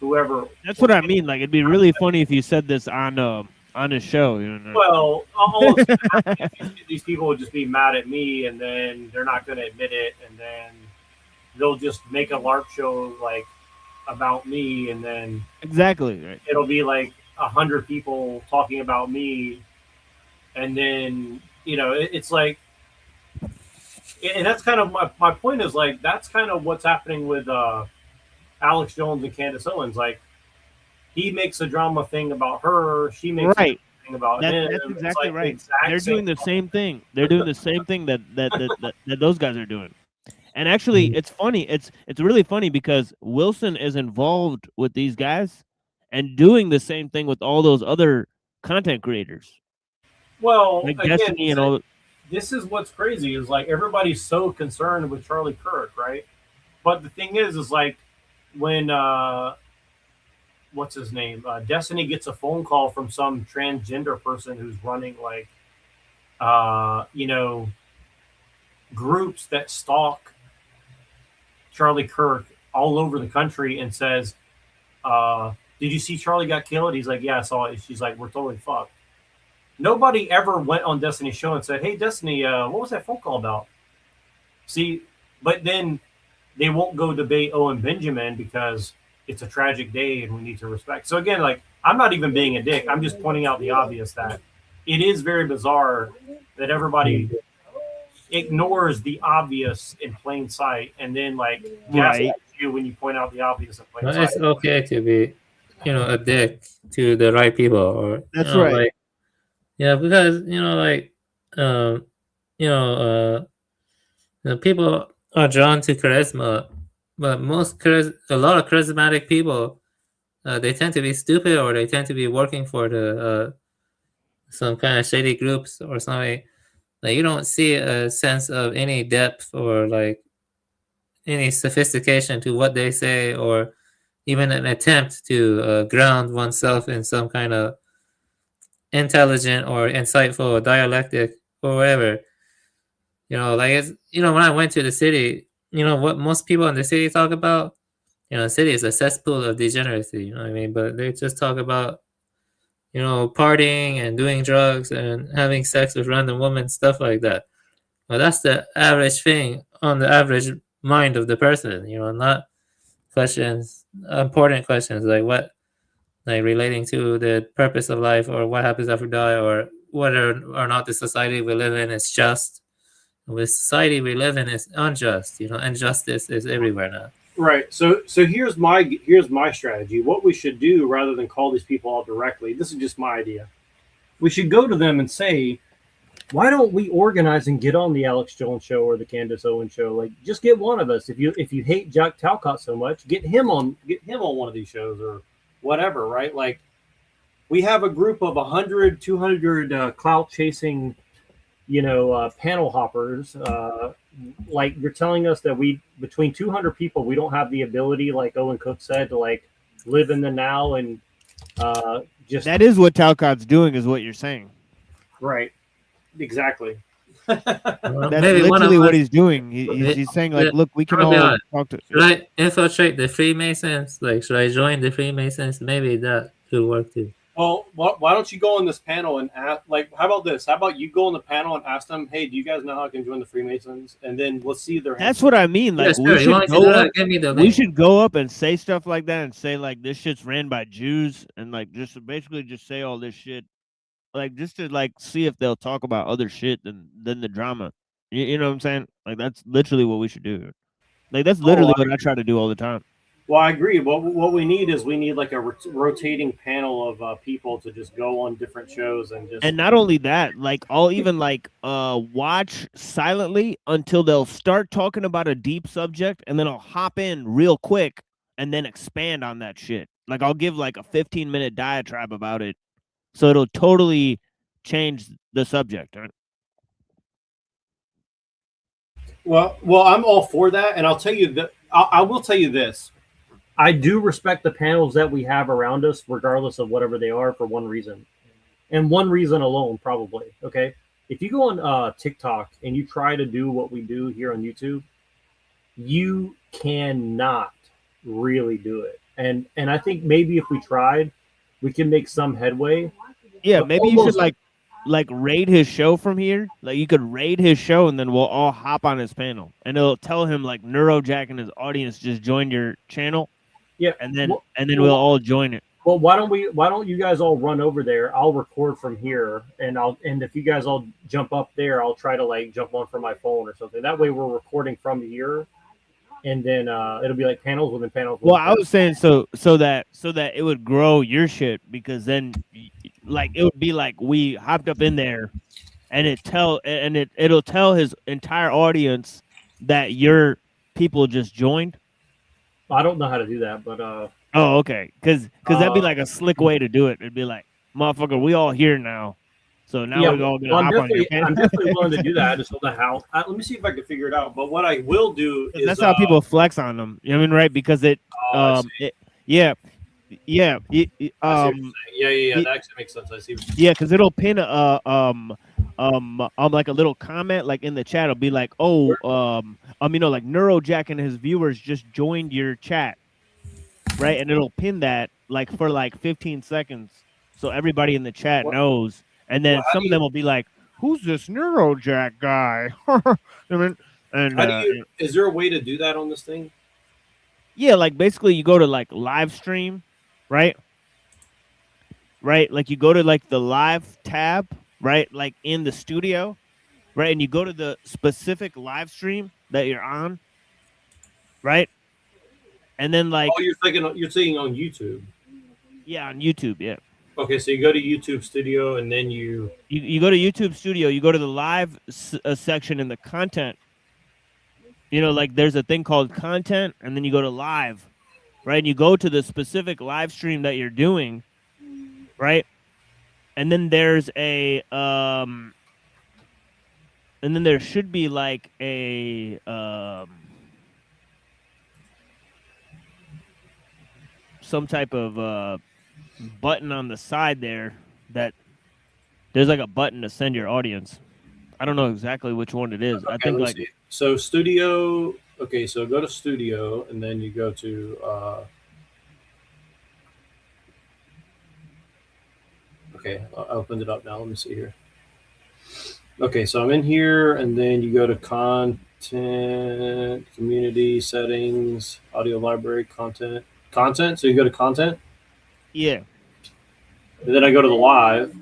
whoever. That's what I mean. Like, it'd be really funny if you said this on on his show. You know? Well, all of these people would just be mad at me, and then they're not going to admit it, and then they'll just make a LARP show like about me, and then Exactly. Right. it'll be like 100 people talking about me, and then it's like, and that's kind of my point is like that's kind of what's happening with Alex Jones and Candace Owens. Like he makes a drama thing about her, she makes Right. a thing about him. That's It's exactly like the right. exact They're same doing the same thing. They're doing the same thing that those guys are doing. And actually, it's funny. It's really funny because Wilson is involved with these guys and doing the same thing with all those other content creators. Well, Like again, Destiny and all. this is what's crazy is like everybody's so concerned with Charlie Kirk, right? But the thing is like when what's his name? Destiny gets a phone call from some transgender person who's running like groups that stalk Charlie Kirk all over the country and says, did you see Charlie got killed? He's like, yeah, I saw it. She's like, we're totally fucked. Nobody ever went on Destiny's show and said, hey, Destiny, what was that phone call about? See, but then they won't go debate Owen Benjamin because it's a tragic day and we need to respect. So again, like, I'm not even being a dick. I'm just pointing out the obvious that it is very bizarre that everybody ignores the obvious in plain sight and then like gaslights you when you point out the obvious in plain Well, sight. it's okay to be, a dick to the right people, or That's right. Like, yeah, because like, people are drawn to charisma, but a lot of charismatic people, they tend to be stupid, or they tend to be working for the some kind of shady groups or something. Like you don't see a sense of any depth or like any sophistication to what they say, or even an attempt to ground oneself in some kind of intelligent or insightful dialectic or whatever. Like it's when I went to the city, what most people in the city talk about. The city is a cesspool of degeneracy. You know what I mean? But they just talk about partying and doing drugs and having sex with random women, stuff like that. Well, that's the average thing on the average mind of the person, not important questions like what, like relating to the purpose of life or what happens after die or whether or not the society we live in is just. The society we live in is unjust. Injustice is everywhere now. Right. So here's my strategy. What we should do rather than call these people out directly, this is just my idea. We should go to them and say, why don't we organize and get on the Alex Jones show or the Candace Owens show? Like, just get one of us. If you hate Jack Talcott so much, get him on one of these shows or whatever, right? Like, we have a group of 100, 200 clout chasing, panel hoppers. Like you're telling us that between 200 people, we don't have the ability, like Owen Cook said, to like live in the now and just. That is what Talcott's doing, is what you're saying. Right. Exactly. That's literally what he's doing. He's saying like, look, we can all talk to. Should I infiltrate the Freemasons? Like, should I join the Freemasons? Maybe that could work too. Well, why don't you go on this panel and ask, like, how about this? How about you go on the panel and ask them, hey, do you guys know how I can join the Freemasons? And then we'll see their. That's what I mean. Like, we should go up and say stuff like that and say like this shit's ran by Jews and like just basically just say all this shit, like just to like see if they'll talk about other shit than the drama. You know what I'm saying? Like that's literally what we should do. Like that's literally what I try to do all the time. Well, I agree. What we need is like a rotating panel of people to just go on different shows and just. And not only that, like I'll even like watch silently until they'll start talking about a deep subject, and then I'll hop in real quick and then expand on that shit. Like I'll give like a 15-minute diatribe about it, so it'll totally change the subject. Right? Well, I'm all for that, and I'll tell you that I will tell you this. I do respect the panels that we have around us, regardless of whatever they are, for one reason. And one reason alone, probably. Okay. If you go on TikTok and you try to do what we do here on YouTube, you cannot really do it. And I think maybe if we tried, we can make some headway. Yeah, But maybe you should almost- like raid his show from here. Like you could raid his show and then we'll all hop on his panel and it'll tell him like Neurojack and his audience just joined your channel. Yeah, And then well- we'll all join it. Well, why don't you guys all run over there? I'll record from here, and if you guys all jump up there, I'll try to like jump on from my phone or something. That way, we're recording from here, and then it'll be like panels within panels. Well, I was saying so that it would grow your shit because then like it would be like we hopped up in there, and it'll tell his entire audience that your people just joined. I don't know how to do that, but Oh, okay. Because that'd be like a slick way to do it. It'd be like, motherfucker, we all here now. So now we're all gonna hop on your panel. I'm definitely willing to do that. I just don't know how. Let me see if I can figure it out. But what I will do is that's how people flex on them. You know what I mean, right? Because yeah. Yeah, that actually makes sense. I see. Yeah, because it'll pin like a little comment like in the chat. It'll be like, like Neurojack and his viewers just joined your chat. Right, and it'll pin that like for like 15 seconds, so everybody in the chat knows. And then some of them will be like, "Who's this Neurojack guy?" I mean, and is there a way to do that on this thing? Yeah, like basically you go to like live stream, right? Right, like you go to like the live tab, right? Like in the studio, right? And you go to the specific live stream that you're on, right? And then like you're saying on YouTube. Yeah, on YouTube, yeah. Okay, so you go to YouTube Studio and then you go to YouTube Studio, you go to the live section in the content. You know, like there's a thing called content, and then you go to live, right? And you go to the specific live stream that you're doing, right? And then there's a and then there should be like a some type of button on the side there that there's like a button to send your audience. I don't know exactly which one it is. I think like so studio. Okay, so go to studio and then you go to okay, I opened it up now. Let me see here. Okay, so I'm in here and then you go to content, community settings, audio library, content. So you go to content. Yeah. And then I go to the live.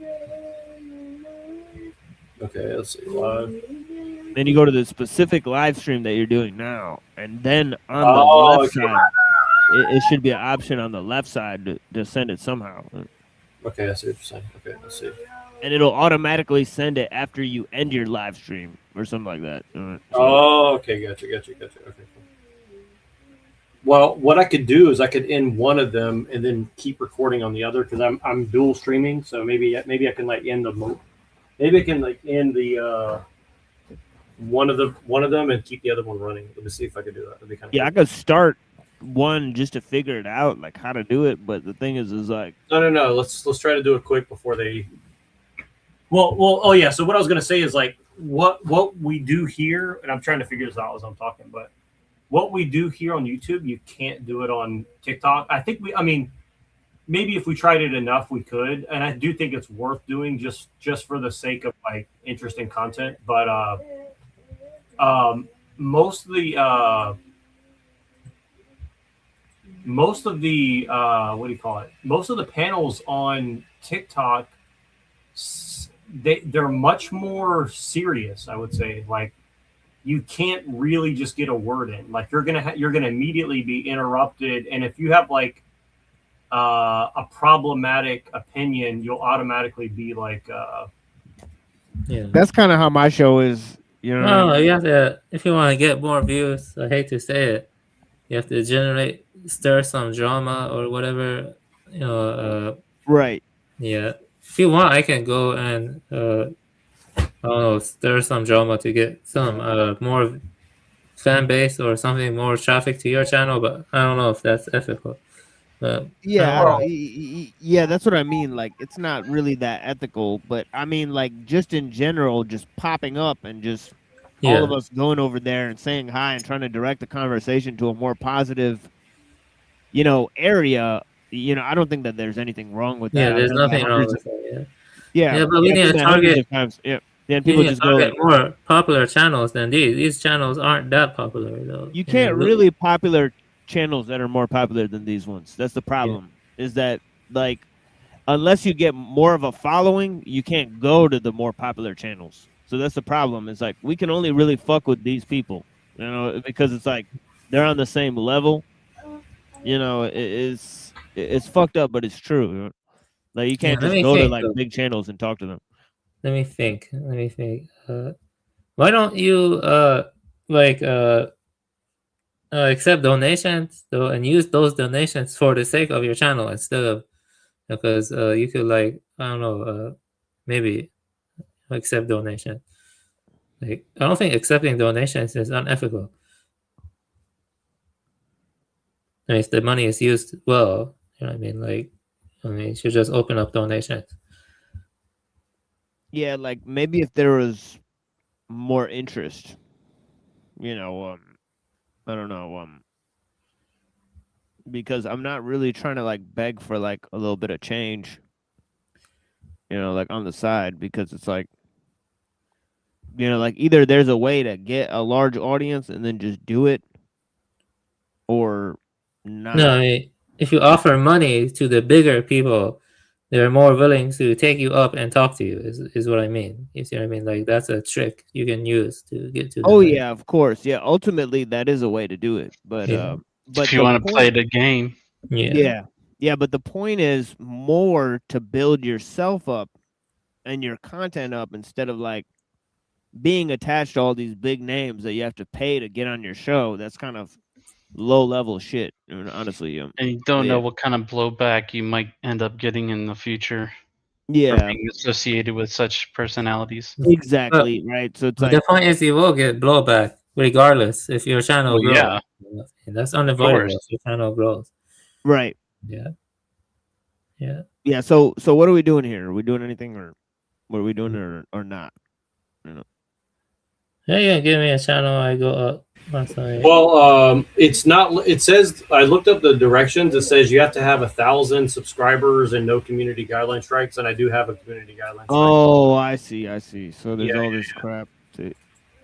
Okay, let's see, live. Then you go to the specific live stream that you're doing now, and then on the left side, it should be an option on the left side to send it somehow. Okay, I see what you're saying. Okay, let's see. And it'll automatically send it after you end your live stream or something like that. Oh, okay, gotcha. Okay, cool. Well, what I could do is I could end one of them and then keep recording on the other because I'm dual streaming. So maybe I can like end maybe I can like end the one of them and keep the other one running. Let me see if I could do that. That'd be kind of I could start one just to figure it out, like how to do it. But the thing is like no. Let's try to do it quick before they. Well. Oh yeah. So what I was gonna say is like what we do here, and I'm trying to figure this out as I'm talking, but. What we do here on YouTube, you can't do it on TikTok. I mean, maybe if we tried it enough, we could. And I do think it's worth doing just for the sake of like interesting content. But most of the what do you call it? Most of the panels on TikTok, they're much more serious, I would say. Like, you can't really just get a word in. Like you're gonna immediately be interrupted, and if you have like a problematic opinion, you'll automatically be like. Yeah, that's kind of how my show is. You know. Oh, you have to if you want to get more views. I hate to say it, you have to stir some drama or whatever. You know. Right. Yeah. If you want, I can go and. I don't know, stir some drama to get some more fan base or something, more traffic to your channel, but I don't know if that's ethical. Yeah, that's what I mean. Like, it's not really that ethical, but I mean, like, just in general, just popping up and just all of us going over there and saying hi and trying to direct the conversation to a more positive, area. I don't think that there's anything wrong with that. Yeah, there's nothing wrong with that. Yeah. Yeah, but we I've need seen to that hundreds target. of times. Yeah, then We people need to just go target like, more popular channels than these. These channels aren't that popular though. you And then can't really popular channels that are more popular than these ones. That's the problem. Is that like unless you get more of a following, you can't go to the more popular channels. So that's the problem. It's like we can only really fuck with these people, you know, because it's like they're on the same level. You know, it's fucked up, but it's true. Like you Yeah, can't let just me go to think. like big channels and talk to them. Let me think. Let me think. Why don't you like accept donations though and use those donations for the sake of your channel instead of because you could like I don't know maybe accept donation. Like I don't think accepting donations is unethical. I mean, if the money is used well, you know what I mean? Like, I mean, you should just open up donations. Yeah, like maybe if there was more interest, you know, I don't know, because I'm not really trying to like beg for like a little bit of change, you know, like on the side because it's like, you know, like either there's a way to get a large audience and then just do it, or not. No, I mean, if you offer money to the bigger people, they're more willing to take you up and talk to you. Is what I mean. You see what I mean? Like that's a trick you can use to get to. Oh yeah, of course. Yeah, ultimately that is a way to do it, but Yeah. but If you want to play the game. yeah, but the point is more to build yourself up and your content up instead of like being attached to all these big names that you have to pay to get on your show. That's kind of low level shit, honestly. And you don't know what kind of blowback you might end up getting in the future. Yeah. For being associated with such personalities. Exactly, right. So it's But like the point is, you will get blowback regardless if your channel Well, grows. yeah. And that's unavoidable course. if your channel grows. right. Yeah. Yeah. Yeah, so what are we doing here? Are we doing anything or what are we doing or not? You know. Yeah, give me a channel. I go up. That's fine. Well, it's not. It says I looked up the directions. It says you have to have 1,000 subscribers and no community guideline strikes, and I do have a community guideline strike. Oh, I see. So there's Yeah, all this crap.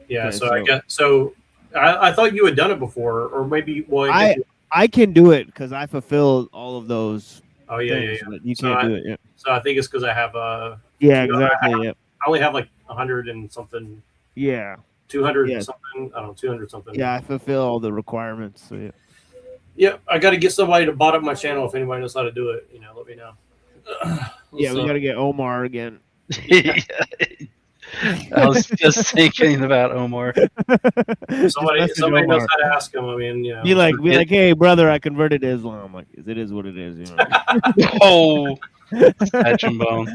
Yeah, Okay, so I guess I thought you had done it before, or maybe I can do it because I fulfilled all of those. Oh yeah, things, yeah. but you So can't do it. Yeah. So I think it's because I have Yeah, you know, exactly. I Yeah. only have like 100 and something. Yeah. 200 Yeah. something. I don't know, 200 something. Yeah, I fulfill all the requirements. So yeah. Yeah, I got to get somebody to bot up my channel. If anybody knows how to do it, let me know. Yeah, we got to get Omar again. I was just thinking about Omar. Somebody message knows Omar. how to ask him. I mean, Be like, hey, brother, I converted to Islam. I'm like, it is what it is. You know? Oh, catch him bone.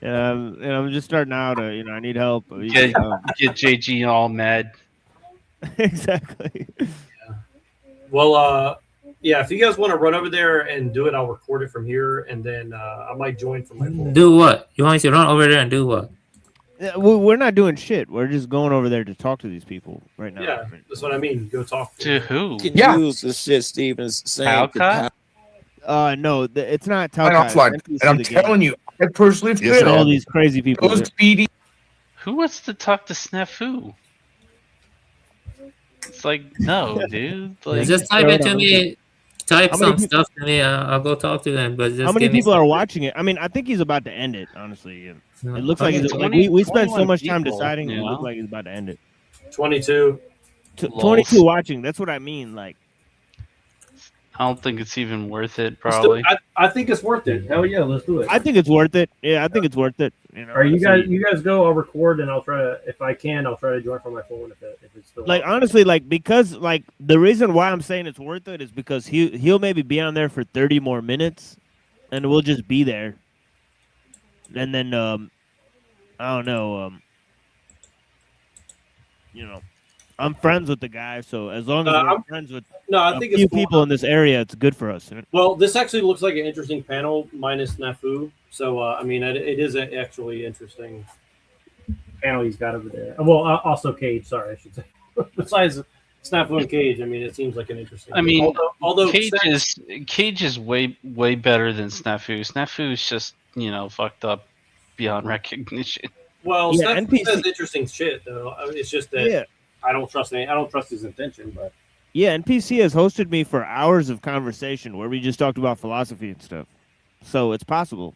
And I'm just starting out. I need help. Get JG all mad. Exactly. Well, yeah. If you guys want to run over there and do it, I'll record it from here, and then I might join from my phone. Do what? You want me to run over there and do what? We're not doing shit. We're just going over there to talk to these people right now. Yeah, that's what I mean. Go talk to who? You can use the shit Steven's saying. No, it's not Fine Talcott. offline. And I'm telling you, I personally feel all these crazy people. Those BD. Who wants to talk to Snafu? It's like, no, dude. Like, Just type it to me. Type How many some stuff to me. I'll go talk to them. But just How many give me people some- are watching it? I mean, I think he's about to end it. Honestly, it looks I like, mean, he's, 20 we spent so 21 much time people, deciding. It you looks know? like he's about to end it. 22. 22 watching. That's what I mean. Like, I don't think it's even worth it. Probably. I think it's worth it. Hell yeah, let's do it. I think it's worth it. Yeah, I think it's worth it. You know, All right, you honestly. guys go. I'll record and I'll try to, if I can, I'll try to join from my phone if it's still Like on. honestly, like because like the reason why I'm saying it's worth it is because he'll maybe be on there for 30 more minutes, and we'll just be there. And then I don't know, I'm friends with the guy, so as long as we're I'm- friends with I a think few it's cool. people in this area, it's good for us. Well, this actually looks like an interesting panel minus Snafu. So, I mean, it is actually interesting panel he's got over there. Well, also Cage, sorry, I should say. Besides Snafu and Cage, I mean, it seems like an interesting. I mean, although Cage is way better than Snafu. Snafu is just fucked up. beyond recognition. Well, Yeah, Steph NPC says interesting shit though. I mean, it's just that Yeah. I don't trust his intention, but Yeah, NPC has hosted me for hours of conversation where we just talked about philosophy and stuff. So it's possible.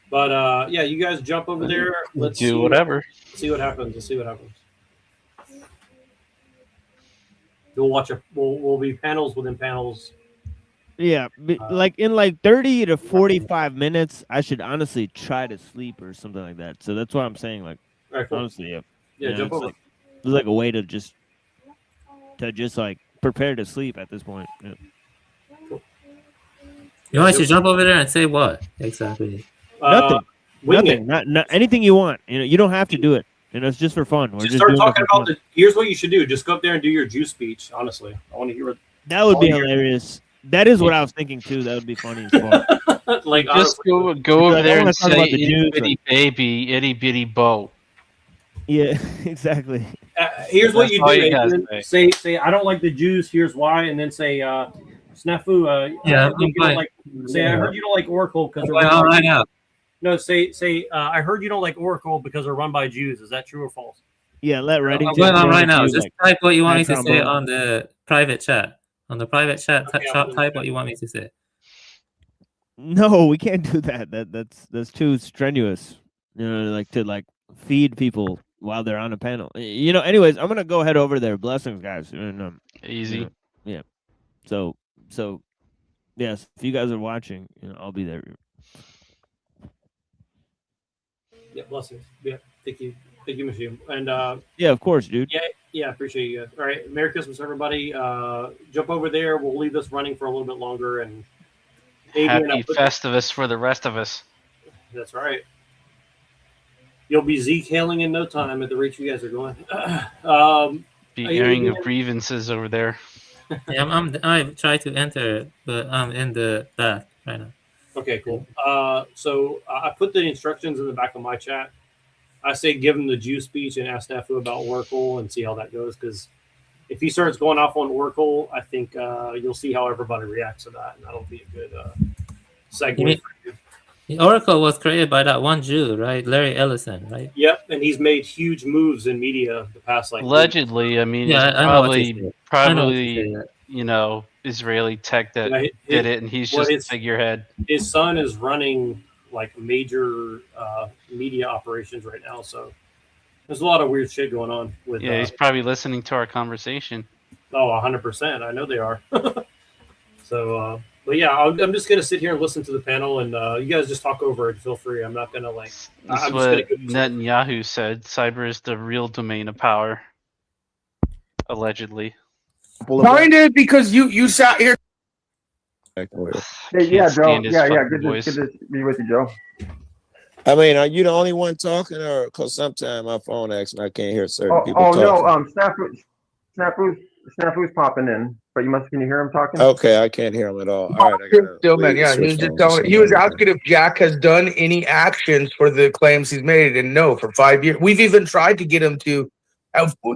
But yeah, you guys jump over there. Let's Do see whatever. See what happens. Let's see what happens. We'll watch a. We'll be panels within panels. Yeah, like in like 30 to 45 minutes, I should honestly try to sleep or something like that. So that's why I'm saying, like, All right, cool. honestly, yeah. Yeah, jump it's over. like, it's like a way to just like prepare to sleep at this point. Yeah. You want to jump over there and say what exactly? Nothing. wing Nothing. it. Not anything you want. You know, you don't have to do it. You know, it's just for fun. We're Just just start doing it talking for about fun. Here's what you should do. Just go up there and do your juice speech. Honestly, I want to hear what. That would I be wanna hear- hilarious. That is what I was thinking too. That would be funny as fuck. Like Just honestly, go over I there wanna and talk say about the itty Jews, bitty baby, itty bitty boat. Yeah, exactly. Here's what That's you all do. you gotta Adrian. Say I don't like the Jews. Here's why, and then say snafu. Yeah, I heard you don't fine. like. Say I heard you don't like Oracle because I'm going on right now. No, say I heard you don't like Oracle because they're run by Jews. Is that true or false? Yeah, let Reddington. I'm going on know right that now. you, Just like, type what you want me high to say trombone. on the private chat. On the private chat, Okay, type what you want me to say. No, we can't do that. That's too strenuous. You know, like to like feed people while they're on a panel. You know. Anyways, I'm gonna go head over there. Blessings, guys. And, Easy. you know, yeah. So, yes, if you guys are watching, you know, I'll be there. Yeah, blessings. Yeah, thank you, Machine. And Yeah, of course, dude. yeah, appreciate you guys. All right, Merry Christmas, everybody. Jump over there. We'll leave this running for a little bit longer. And Adrian, Happy Festivus for the rest of us. That's right. You'll be Zeke hailing in no time at the rate you guys are going. Be Are you airing doing- of grievances over there. Yeah, I try to enter, but I'm in the back right now. Okay, cool. So I put the instructions in the back of my chat. I say give him the Jew speech and ask Snafu about Oracle and see how that goes. Because if he starts going off on Oracle, I think you'll see how everybody reacts to that, and that'll be a good segue. You mean- for you. The Oracle was created by that one Jew, right? Larry Ellison, right? Yep, and he's made huge moves in media the past like Allegedly, I mean, Yeah, it's I know what you said. I know what you probably said. you know, Israeli tech that Yeah, did it, and he's well, just his- the figurehead. His son is running like major media operations right now, so there's a lot of weird shit going on with. Yeah, he's probably listening to our conversation. Oh, 100%. I know they are. So, but yeah, I'm just gonna sit here and listen to the panel, and you guys just talk over it. Feel free. I'm not gonna like. That's I'm just gonna what Netanyahu said. Cyber is the real domain of power. Allegedly. Kind of because you sat here. Hey, Can't yeah, Joe. stand his Yeah, fucking good voice. to be with you, Joe. I mean, are you the only one talking, or because sometimes my phone acts and I can't hear certain people Oh talking? no, Snafu's popping in, but can you hear him talking? Okay, I can't hear him at all. All right, I gotta Stillman, leave yeah, and he was switch just phones. telling. He was asking if Jack has done any actions for the claims he's made, and no, for 5 years. We've even tried to get him to.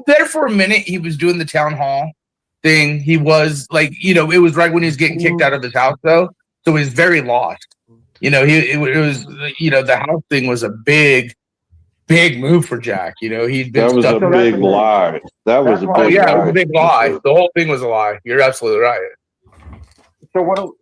There for a minute, he was doing the town hall thing. He was like, it was right when he was getting kicked out of his house, though. So he's very lost. It was, the house thing was a big move for Jack. He'd been That was a stuck- big lie. That was a Oh big yeah, it lie. was a big lie. The whole thing was a lie. You're absolutely right. So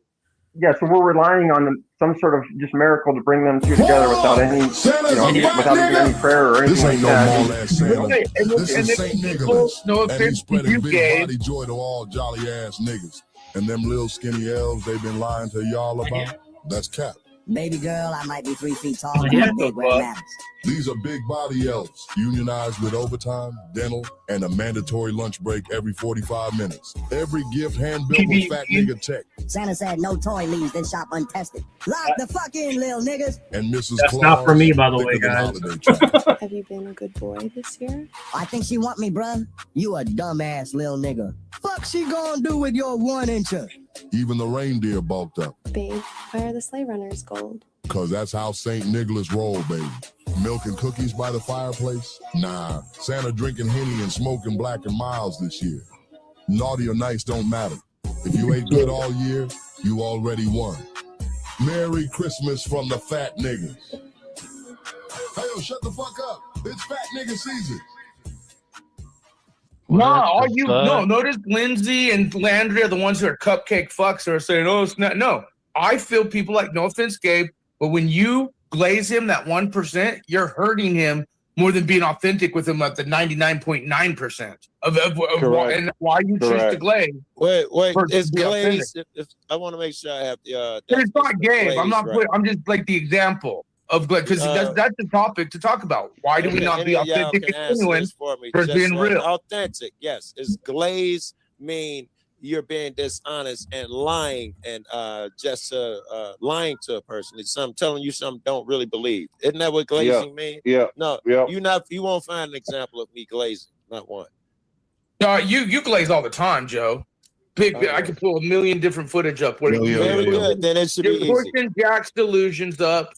so we're relying on some sort of just miracle to bring them two together without any, without any prayer or anything like that. And the people, no offense to you, gay. Body joy to all jolly ass niggas. And them little skinny elves they been lying to y'all about, that's cap. Baby girl, I might be 3 feet tall, but Yeah, I'm big where it matters. These are big body elves, unionized with overtime, dental, and a mandatory lunch break every 45 minutes. Every gift hand-built with fat nigga tech. Santa said no toy leaves this shop untested. Lock the fuck in, little niggas. And Mrs. That's Claus, not for me, by the way, thicker than guys. holiday chocolate. Have you been a good boy this year? I think she want me, bruh. You a dumbass little nigga. Fuck she gonna do with your 1-incher? Even the reindeer bulked up. Babe, why are the sleigh runners gold? Cause that's how St. Nicholas roll, baby. Milk and cookies by the fireplace? Nah. Santa drinking Henny and smoking Black and Miles this year. Naughty or nice don't matter. If you ate good all year, you already won. Merry Christmas from the fat niggas. Hey, yo, shut the fuck up. It's fat nigga season. Notice Lindsay and Landry are the ones who are cupcake fucks who are saying, oh, it's not. No, I feel people like, no offense, Gabe, but when you glaze him that 1%, you're hurting him more than being authentic with him at the 99.9% of and why you choose to glaze. Wait, it's glaze. If I want to make sure I have the. It's not Gabe. I'm not. Right. I'm just like the example of because that's the topic to talk about. Why do we not be authentic and genuine versus being real? Authentic, yes. Is glaze mean you're being dishonest and lying and just lying to a person? It's something telling you something don't really believe. Isn't that what glazing means? Yeah. No, you won't find an example of me glazing. Not one. No, you glaze all the time, Joe. I can pull a million different footage up where Very good. Then it should be you're easy. pushing Jack's delusions up,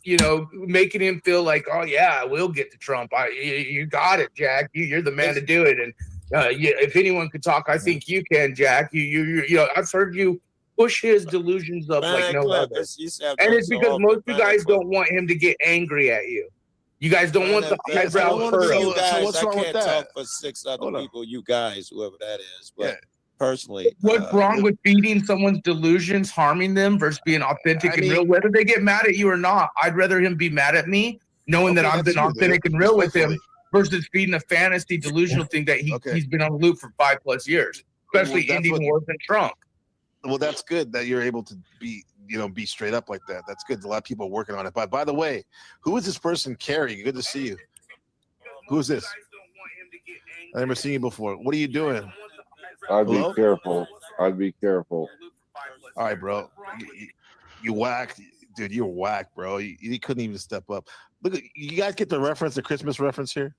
making him feel like, oh yeah, I will get to Trump. You got it, Jack. You're the man to do it. And if anyone could talk, I think you can, Jack. I've heard you push his delusions up like no other. And it's because most of you guys don't want him to get angry at you. You guys don't want the eyebrow furrow. So what's wrong with I can't that? talk for 6 other people, you guys, whoever that is. But personally, what's wrong with feeding someone's delusions, harming them versus being authentic and real? Whether they get mad at you or not, I'd rather him be mad at me, knowing that I've been authentic and real with him, versus feeding a fantasy delusional thing that he's been on loop for 5+ years, especially Indian worse than Trump. Well, that's good that you're able to be straight up like that. That's good. A lot of people are working on it. But by the way, who is this person, Carrie? Good to see you. Who is this? I've never seen you before. What are you doing? I'd be careful. I'd be careful. All right, bro. You whacked, dude. You're whack, bro. You couldn't even step up. Look, you guys get the reference, the Christmas reference here.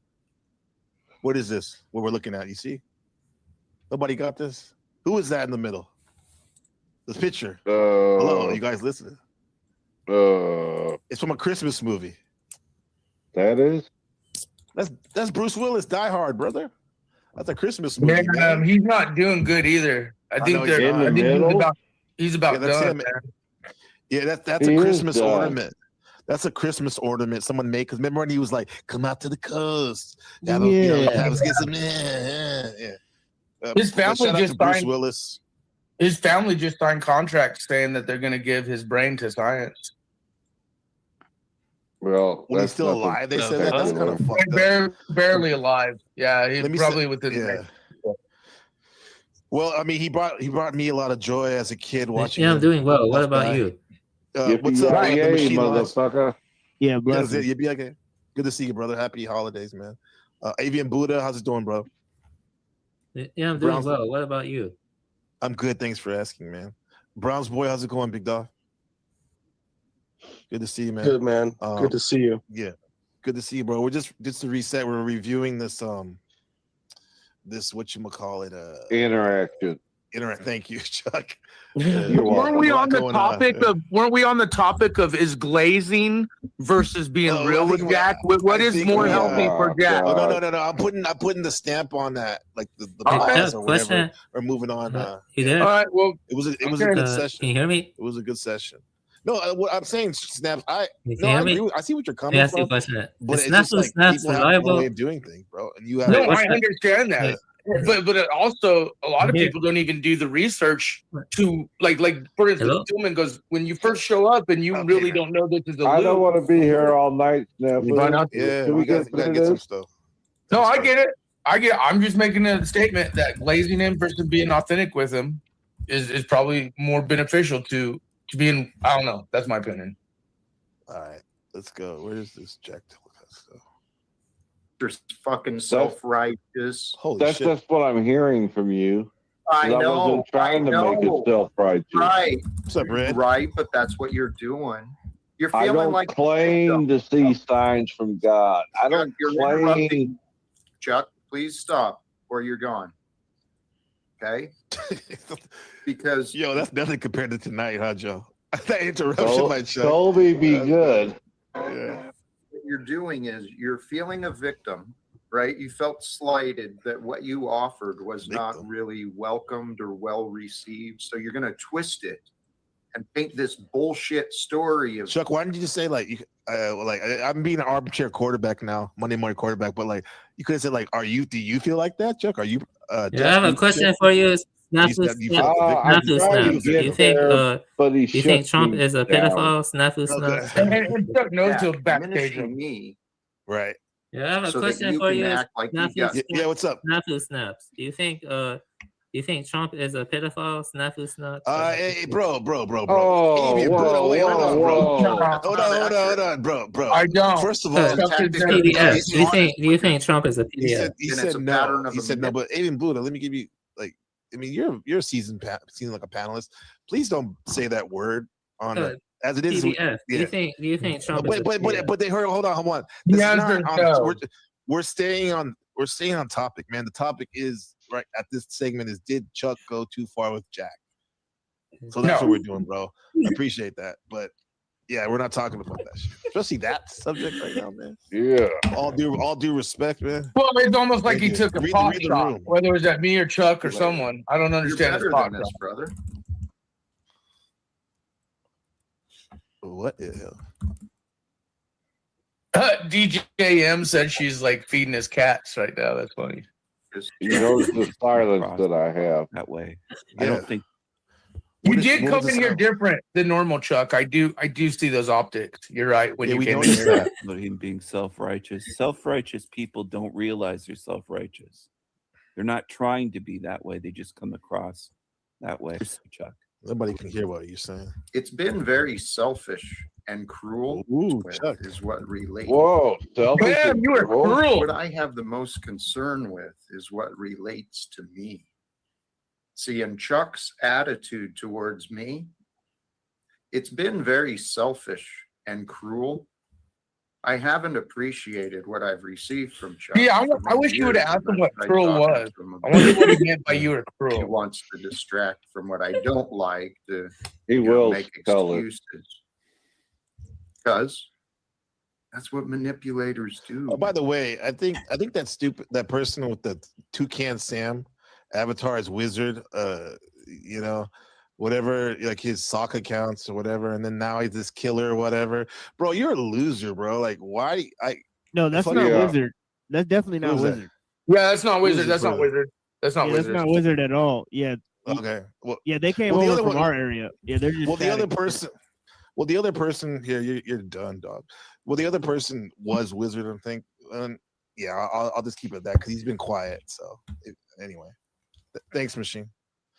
What is this? What we're looking at? You see? Nobody got this. Who is that in the middle? The picture. Hello, you guys listening? It's from a Christmas movie. That is. That's Bruce Willis, Die Hard, brother. That's a Christmas movie. Man, he's not doing good either. I think he's about done. Yeah, that's a Christmas ornament. That's a Christmas ornament someone made. Because remember when he was like, "Come out to the coast, have get some." His family just Bruce signed. Willis. His family just signed contracts saying that they're going to give his brain to science. Well, when he's still alive, they said that. That's kind of fucked up. Barely alive. Yeah, he's probably within. Yeah. Well, I mean, he brought me a lot of joy as a kid watching. Yeah, I'm doing well. What about you? What's up, motherfucker? Yeah, bless you. You be okay. Good to see you, brother. Happy holidays, man. Avian Buddha, how's it doing, bro? Yeah, I'm doing well. What about you? I'm good. Thanks for asking, man. Browns boy, how's it going, big dog? Good to see you, man. Good, man. Good to see you. Yeah, good to see you, bro. We're just to reset. We're reviewing this this whatchamacallit interaction. Thank you, Chuck. Weren't we on the topic of is glazing versus being real with Jack? What is more healthy for Jack? Oh, no. I'm putting the stamp on that, like the bias or whatever. We're moving on. You there? All right. Well, it was a good session. Can you hear me? It was a good session. No, what I'm saying, Snaps. I see what you're coming Yes, from. But it's just like people have a way of doing things, bro. And you have I understand that. But it also, a lot of people don't even do the research to like for instance, Tillman goes, when you first show up and you really don't know this is a loop. I don't want to be here all night, Snap. Yeah, we got to get some stuff. No, I get it. I'm just making a statement that glazing him versus being authentic with him is probably more beneficial to being. I don't know. That's my opinion. All right, let's go. Where is this Jack? You're fucking self-righteous. That's just what I'm hearing from you. I know. I wasn't trying to make it self-righteous. Right. What's up, Red? Right, but that's what you're doing. You're I feeling don't like claim to see signs from God. I don't you're claim. interrupting. Chuck, please stop or you're gone. Okay? Because that's nothing compared to tonight, huh, Joe? That interruption might show. Colby, be good. Yeah. What you're doing is you're feeling a victim, right? You felt slighted that what you offered was not really welcomed or well received. So you're going to twist it and paint this bullshit story of Chuck, why didn't you just say I'm being an armchair quarterback now, Monday morning quarterback, but like you could have said like, do you feel like that, Chuck? Are you? I have a question for you. Snafu Snaps. Do you think Trump is a pedophile? Snafu Snaps. And Chuck knows to backstage diminishing me. Right. Yeah, I have a So that question you for can you. act like you got- Yeah, what's up? Snafu Snaps. Do you think Trump is a pedophile? Snafu Snaps. Hey, bro. Oh, Avian, whoa, wait, hold on, bro. whoa. Hold on, bro. I don't. First of all, PBS. Do you think Trump is a PBS? He said no. He said no, but Aiden Buddha, let me give you you're a seasoned like a panelist. Please don't say that word on as it is. PBS. Do you think Trump is a PBS? But they heard. Hold on. We're staying on topic, man. The topic is right at this segment is did Chuck go too far with Jack? So that's what we're doing, bro. I appreciate that, but yeah, we're not talking about that shit, especially that subject right now, man. Yeah. All due respect, man. Well, it's almost like he took a pot the shot, room. whether it was at me or Chuck or someone. I don't understand his pot shot. brother. What the hell? DJM said she's like feeding his cats right now. That's funny. You notice the silence that I have that way. Yeah. I don't think You did come in here different than normal, Chuck. I do see those optics. You're right. When you came in here, about him being self-righteous. Self-righteous people don't realize they're self-righteous. They're not trying to be that way. They just come across that way. Chuck. Nobody can hear what you're saying. It's been very selfish and cruel. Chuck. Is what relates. Whoa, selfish. Damn, you are cruel. What I have the most concern with is what relates to me. See, in Chuck's attitude towards me, it's been very selfish and cruel. I haven't appreciated what I've received from Chuck. Yeah, I wish you would have asked him what cruel was. I wonder what he meant by you were cruel. He wants to distract from what I don't like to He will make tell it. excuses. Because that's what manipulators do. Oh, by the way, I think that person with the Toucan Sam avatar is wizard, whatever, like his sock accounts or whatever, and then now he's this killer or whatever. Bro, you're a loser, bro. Like, why? No, that's not wizard. That's definitely not wizard. Yeah, that's not wizard. That's not wizard. That's not wizard. That's not wizard at all. Yeah. Okay. Well, yeah, they came over from our area. Yeah, they're just. Well, the other person here, you're done, dog. Well, the other person was wizard, I think. Yeah, I'll just keep it at that because he's been quiet. So anyway, thanks, Machine.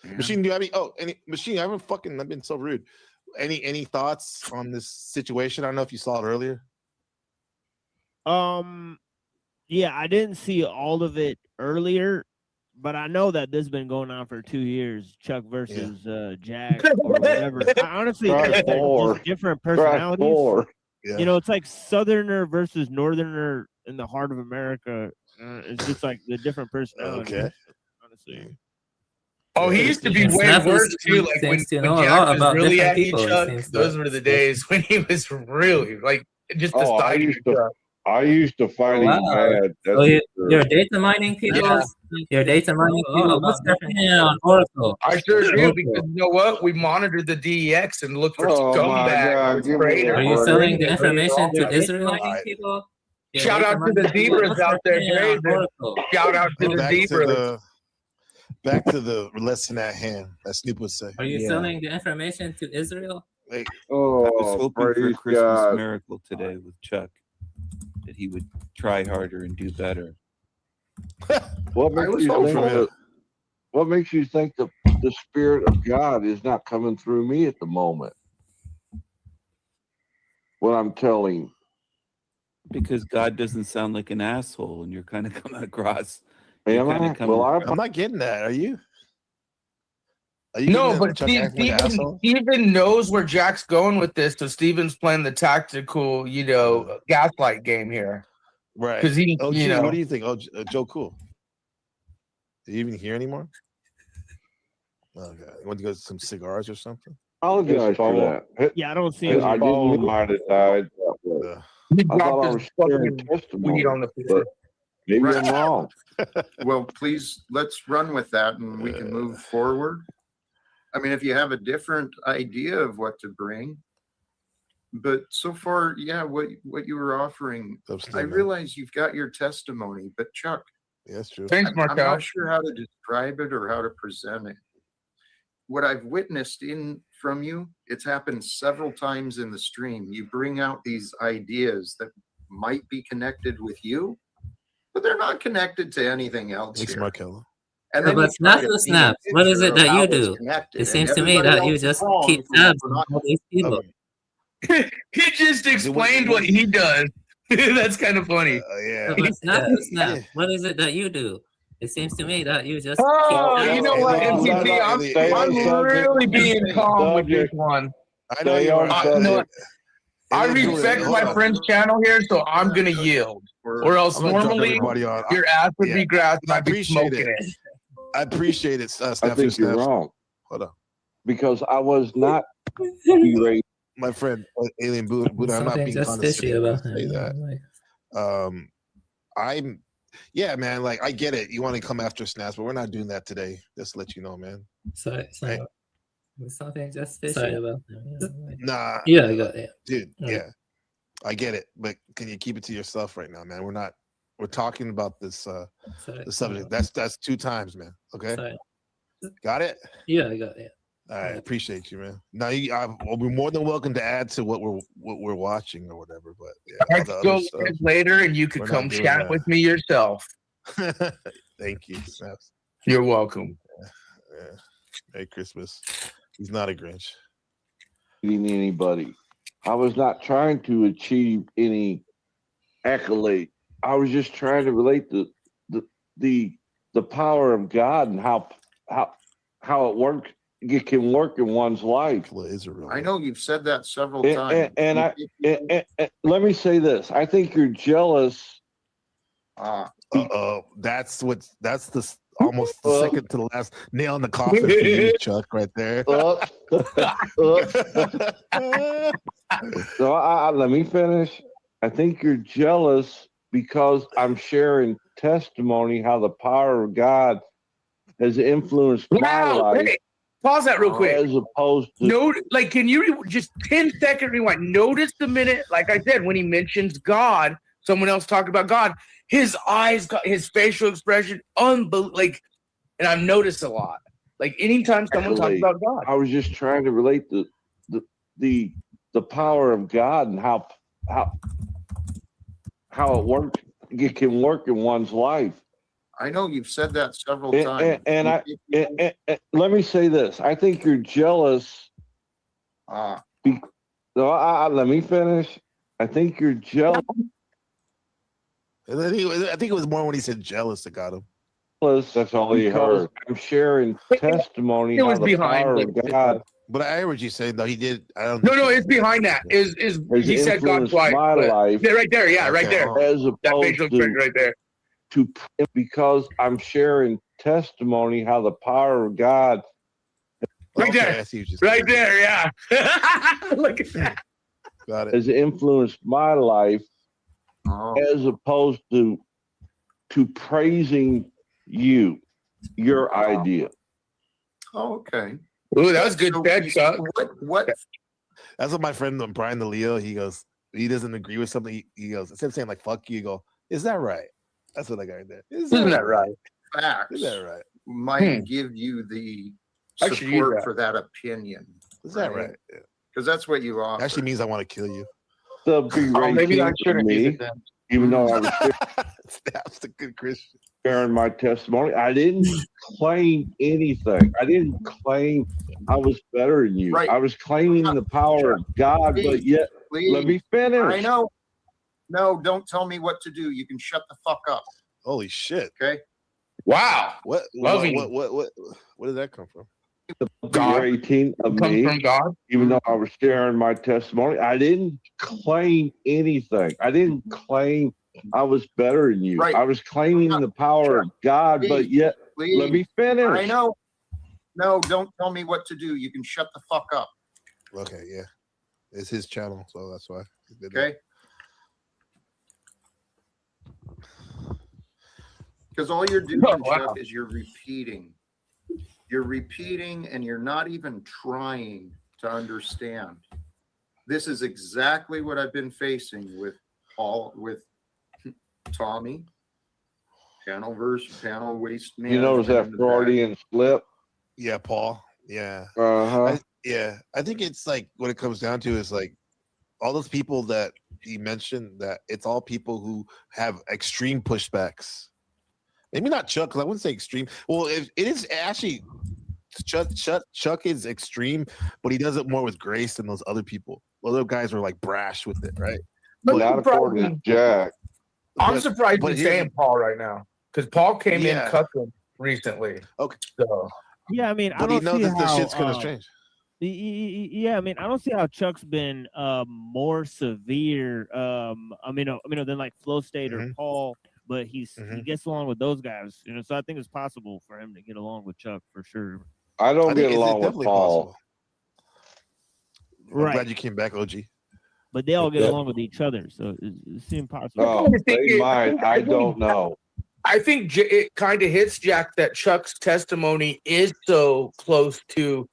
Yeah. Machine, do you have any? Machine, I've been so rude. Any thoughts on this situation? I don't know if you saw it earlier. Yeah, I didn't see all of it earlier, but I know that this has been going on for 2 years. Chuck versus Jack or whatever. Honestly, they're just different personalities. Yeah. It's like Southerner versus Northerner in the heart of America. It's just like the different personalities. Okay. Honestly. Oh, he used to be way worse too. Like when Jack was really at each other. Those were the days when he was really like just the style. I used to find him bad. So you're data mining people? Yeah. You're data mining people? What's happening on Oracle? I sure do, because you know what? We monitored the DEX and looked for scumbags. Are you selling the information to Israel people? Shout out to the zebras out there, Dave. Shout out to the zebras. Back to the lesson at hand, as Snoop would say. Are you selling the information to Israel? Wait. I was hoping for a Christmas miracle today with Chuck, that he would try harder and do better. What makes you think the Spirit of God is not coming through me at the moment? What I'm telling. Because God doesn't sound like an asshole, and you're kind of coming across. Am I? I'm not getting that. Are you? No, but Steven knows where Jack's going with this, so Steven's playing the tactical, gaslight game here. Right. Because he, what do you think? Joe Cool. Do you even hear anymore? Okay. You want to go to some cigars or something? Apologize for that. Yeah, I don't see it. I didn't mind it died. He dropped his fucking weed on the floor. Maybe I'm wrong. Well, please, let's run with that and we can move forward. I mean, if you have a different idea of what to bring, but so far, yeah, what you were offering, I realize you've got your testimony, but Chuck, yeah, that's true. Thanks, I'm Markel. not sure how to describe it or how to present it. What I've witnessed from you, it's happened several times in the stream. You bring out these ideas that might be connected with you, but they're not connected to anything else. Thanks, here. Markello. And No, then but you try snap to to paint a snap. What is picture it of that how you it's do? connected, It and seems to me everybody that you else is just wrong keep for what tabs we're on not. all these people. He just explained what he does. That's kind of funny. Yeah. No, but snap to snap. Yeah. What is it that you do? It seems to me that you just keep Oh, tabs you know on what, all these MPC? people. I'm really being calm with this one. I know you are. No, I respect my friend's channel here, so I'm gonna yield. Or else I'm gonna drop normally everybody on. your ass would Yeah. be grass and I I'd be appreciate smoking it. it. I appreciate it, Steph. I think you're wrong. Hold on. Because I was not berating. My friend Alien Buddha, I'm not Something being just fishy condescending about to say him. that. Yeah, man, like I get it. You want to come after Snaps, but we're not doing that today. Just to let you know, man. Sorry. Right? Something just fishy about him. Nah. Yeah, I got it. Dude, All right. yeah. I get it, but can you keep it to yourself right now, man? We're talking about this the subject. That's 2 times, man. Okay. Sorry. Got it? Yeah, I got it. All right, appreciate you, man. Now I'll be more than welcome to add to what we're watching or whatever. But yeah, I all the could other go stuff, later and you could we're come not doing chat that. with me yourself. Thank you, Snaps. You're welcome. Yeah. Merry Christmas. He's not a Grinch. Anybody. I was not trying to achieve any accolade. I was just trying to relate the power of God and how it works. It can work in one's life. I know you've said that several times. And let me say this. I think you're jealous. That's the almost the second to the last nail in the coffin for you, Chuck, right there. So let me finish. I think you're jealous because I'm sharing testimony how the power of God has influenced my life. Hey, pause that real quick. As opposed to can you just 10-second rewind? Notice the minute, like I said, when he mentions God, someone else talked about God, his eyes, his facial expression, and I've noticed a lot. Like anytime someone talks about God, I was just trying to relate the power of God and how it works. It can work in one's life. I know you've said that several times. And let me say this. I think you're jealous. Let me finish. I think you're jealous. I think it was more when he said jealous that got him. That's all he heard. I'm sharing testimony. It was how the behind power it. of God. But I heard what you said. though. He did. I don't. No, it's behind that. Is he said God twice? My life. Yeah, right there. Yeah, right there. As That opposed facial expression right there. Because I'm sharing testimony how the power of God. Right there. Right there. Yeah. Look at that. Got it. Has influenced my life as opposed to praising your idea. Oh, okay. Ooh, that was good. What? That's what my friend Brian the Leo. He goes. He doesn't agree with something. He goes instead of saying like "fuck you," go, "Is that right?" That's what I got right there. Isn't that right? Facts. Is that right? Might give you the Actually, support for that opinion. Is that right? Because that's what you offer. Actually means I want to kill you. The maybe I berating shouldn't use me, it then. even though I was That's a good Christian. sharing my testimony. I didn't claim anything. I didn't claim I was better than you. Right. I was claiming the power of God, but yet let me finish. I know. No, don't tell me what to do. You can shut the fuck up. Holy shit! Okay. Wow. What did that come from? The berating of Comes me, from God. even though I was sharing my testimony. I didn't claim anything. I didn't claim I was better than you. Right. I was claiming the power of God, but yet let me finish. I know. No, don't tell me what to do. You can shut the fuck up. Okay, yeah, it's his channel, so that's why. Okay. Because all you're doing, Chuck, is you're repeating You're repeating and you're not even trying to understand. This is exactly what I've been facing with Tommy, panel waste management. You notice that Freudian slip? Yeah, Paul. Yeah. Uh-huh. I think it's like what it comes down to is like all those people that he mentioned, that it's all people who have extreme pushbacks. Maybe not Chuck, because I wouldn't say extreme. Well, it is actually Chuck is extreme, but he does it more with grace than those other people. Other guys are like brash with it, right? But not according to Jack. I'm surprised you're saying Paul right now, because Paul came in cussing recently. Okay. So Yeah, I mean, I But he don't knows see that the how. shit's gonna change. Yeah, I mean, I don't see how Chuck's been more severe. Than like Flow State or Paul, but he gets along with those guys. You know, so I think it's possible for him to get along with Chuck for sure. I don't think get it's along with definitely Paul. possible. Right. I'm glad you came back, OG. But they all get along with each other, so it seems possible. Oh, they might. I don't know. I think it kind of hits Jack that Chuck's testimony is so close to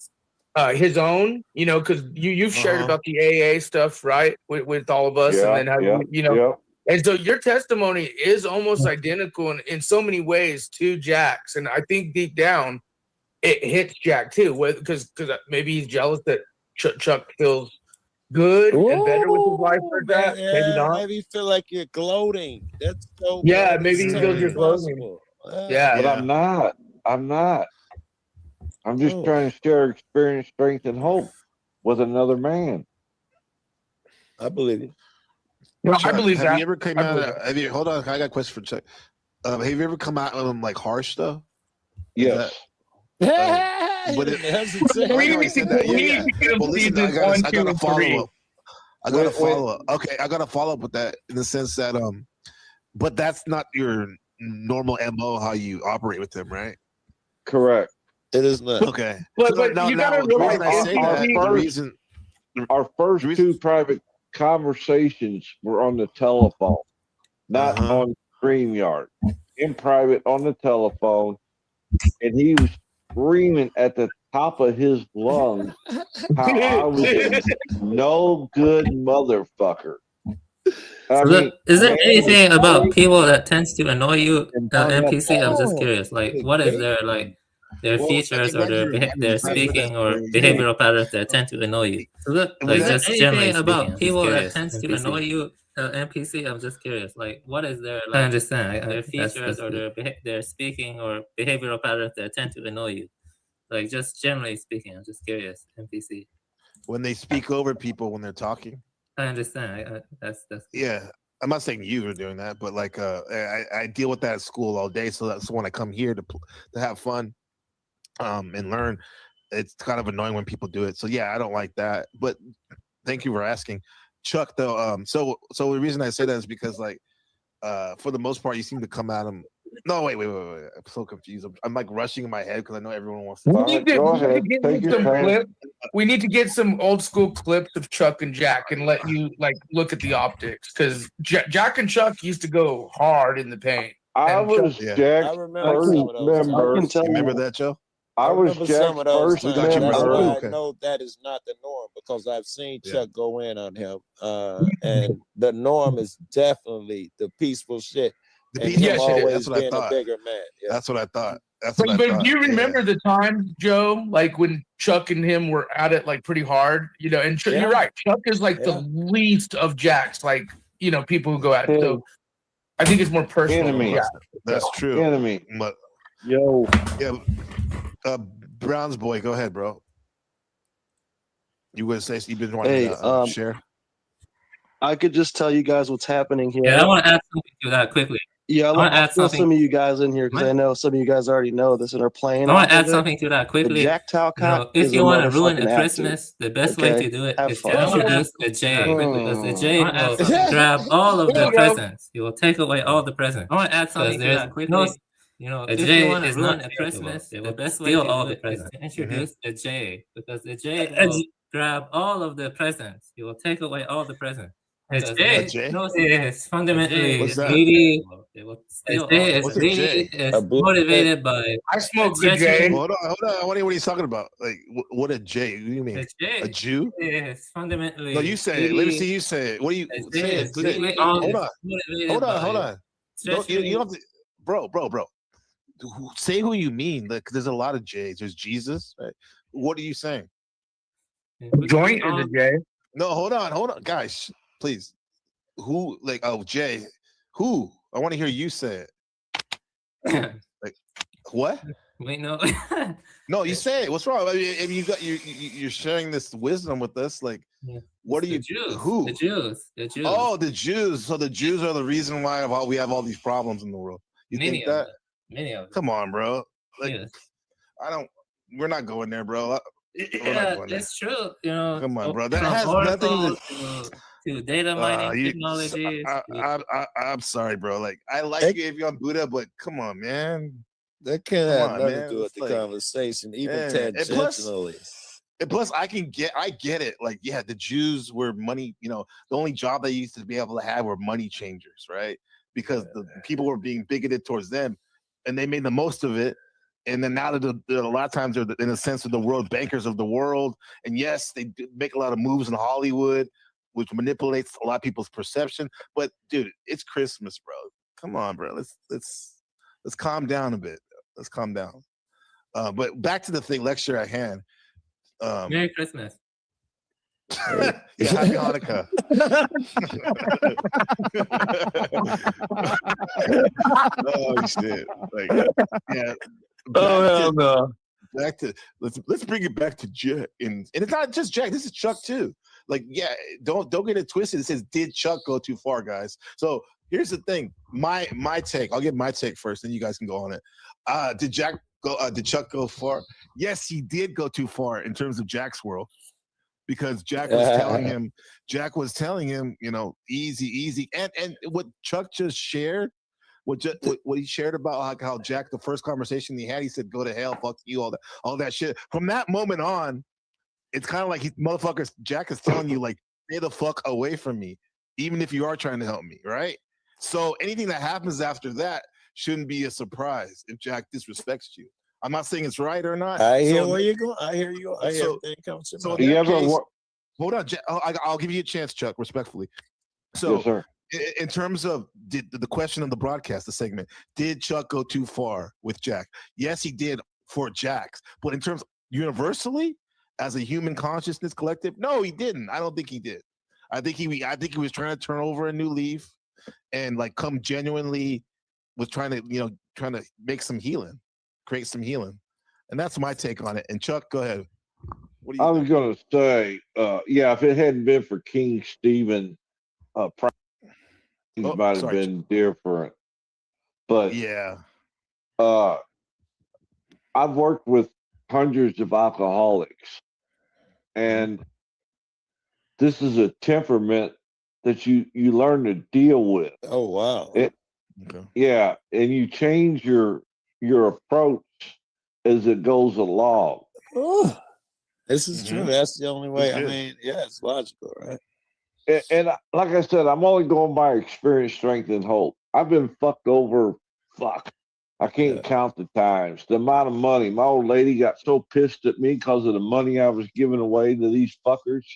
his own, you know, because you've shared about the AA stuff, right, with all of us, and then how and so your testimony is almost identical in so many ways to Jack's, and I think deep down it hits Jack too, because maybe he's jealous that Chuck feels good and better with his life for that. Yeah, Maybe not. Maybe you feel like you're gloating. That's so. Yeah, that's maybe he so feels you're gloating. possible. Yeah. But I'm not. I'm just trying to share experience, strength, and hope with another man. I believe it. No, Chuck, I believe have that. you ever come I out? believe Hold on, I got a question for Chuck. Have you ever come out with him like harsh stuff? Yes. But it, I know he said that. Yeah. Well, listen, I got to follow up. I got to follow up. Okay, I got to follow up with that in the sense that but that's not your normal MO how you operate with them, right? Correct. It is not. Okay. But you gotta realize our first two private conversations were on the telephone, not on StreamYard. In private on the telephone, and he was screaming at the top of his lungs how I was a no good motherfucker. Is there anything about people that tends to annoy you, NPC? I'm just curious. Like, what is their their features or their speaking or behavioral patterns that tend to annoy you? Like, just generally about people that tends to annoy you, NPC. I'm just curious. Like, what is their? I understand their features or their speaking or behavioral patterns that tend to annoy you. Like, just generally speaking, I'm just curious. NPC. When they speak over people when they're talking. I understand. That's yeah. I'm not saying you are doing that, but like I deal with that at school all day. So that's when I come here to have fun and learn. It's kind of annoying when people do it. So yeah, I don't like that. But thank you for asking, Chuck. Though, so the reason I say that is because like for the most part, you seem to come at him. No, wait. I'm so confused. I'm like rushing in my head because I know everyone wants to. We need to get some old school clips of Chuck and Jack and let you like look at the optics, because Jack and Chuck used to go hard in the paint. I was Jack's first member. Remember that, Joe? I was Jack's first member. That's why I know that is not the norm, because I've seen Chuck go in on him, and the norm is definitely the peaceful shit. That's what I thought. Bigger man. Yeah. That's what I thought. But do you remember the time, Joe, like when Chuck and him were at it like pretty hard, you know? And you're right, Chuck is like the least of Jack's, like, you know, people who go at it. So I think it's more personal. Enemy. That's true. Enemy. But yo, Brown's boy, go ahead, bro. You would say you've been wanting to share? I could just tell you guys what's happening here. Yeah, I want to add something to that quickly. Yeah, I want to add some of you guys in here because I know some of you guys already know this and are playing. I want to add something to that quickly. Jack Talcott, if you want to ruin a Christmas, the best way to do it is to introduce a J, because the J will grab all of the presents. He will take away all the presents. I want to add something to that quickly. A J is not a Christmas. The best way to all the presents. Introduce a J, because the J will grab all of the presents. He will take away all the presents. It's A J. J? No, it's fundamentally What's that? greedy. It's What's a greedy. J? It's motivated by I smoke a J. Hold on. What are you talking about? Like, what a J? What do you mean? a J. A Jew? It's fundamentally. No, you say it. Let me see you say it. What do you say it? Say it. Hold on. Hold on. You don't have to, bro. Say who you mean. Like, there's a lot of J's. There's Jesus, right? What are you saying? Joint is a J. No, hold on, guys, please. Who, like, oh, Jay? Who? I want to hear you say it. Like, what? Wait, no. No, you say it. What's wrong? I mean, if you're sharing this wisdom with us, like, what are you? Jews. Who? The Jews. Oh, the Jews. So the Jews are the reason why we have all these problems in the world. You think that? Many of them. Come on, bro. Like, Yes. We're not going there, bro. Yeah, it's true. You know, come on, bro. That from has Oracle nothing to data mining technologies. I'm sorry, bro. Like, I like you if you're on Buddha, but come on, man. That can't Come have on, nothing man. to do with It's the like, conversation, even yeah. tangentially. And plus, I get it. Like, yeah, the Jews were money. You know, the only job they used to be able to have were money changers, right? Because the people were being bigoted towards them, and they made the most of it. And then now that a lot of times they're in a sense of the world bankers of the world, and yes, they do make a lot of moves in Hollywood, which manipulates a lot of people's perception. But dude, it's Christmas, bro. Come on, bro. Let's calm down a bit. Let's calm down. But back to the lecture at hand. Merry Christmas. Yeah, happy Hanukkah. Oh shit! Like, yeah. Back to let's bring it back to Jack, and it's not just Jack. This is Chuck too. Like, yeah, don't get it twisted. It says, did Chuck go too far, guys? So here's the thing. My take. I'll give my take first, then you guys can go on it. Did Chuck go far? Yes, he did go too far in terms of Jack's world. Because Jack was telling him, you know, easy. And what Chuck just shared, what he shared about how Jack, the first conversation he had, he said, go to hell, fuck you, all that shit. From that moment on, it's kind of like Jack is telling you, like, stay the fuck away from me, even if you are trying to help me, right? So anything that happens after that shouldn't be a surprise if Jack disrespects you. I'm not saying it's right or not. I hear where you're going. I hear you. I hear everything comes to so mind. Hold on, I'll give you a chance, Chuck, respectfully. So, yes, sir. In terms of the question of the broadcast, the segment, did Chuck go too far with Jack? Yes, he did for Jack's, but in terms universally, as a human consciousness collective, no, he didn't. I don't think he did. I think he was trying to turn over a new leaf, and like come genuinely was trying to make some healing. Create some healing, and that's my take on it. And Chuck, go ahead. What do you was going to say, if it hadn't been for King Stephen, things might have been different. But yeah, I've worked with hundreds of alcoholics, and this is a temperament that you learn to deal with. Oh wow! Yeah, and you change your approach as it goes along. Oh, this is true. That's the only way. I mean, yeah, it's logical, right? And like I said, I'm only going by experience, strength, and hope. I've been fucked over. I can't count the times. The amount of money. My old lady got so pissed at me because of the money I was giving away to these fuckers.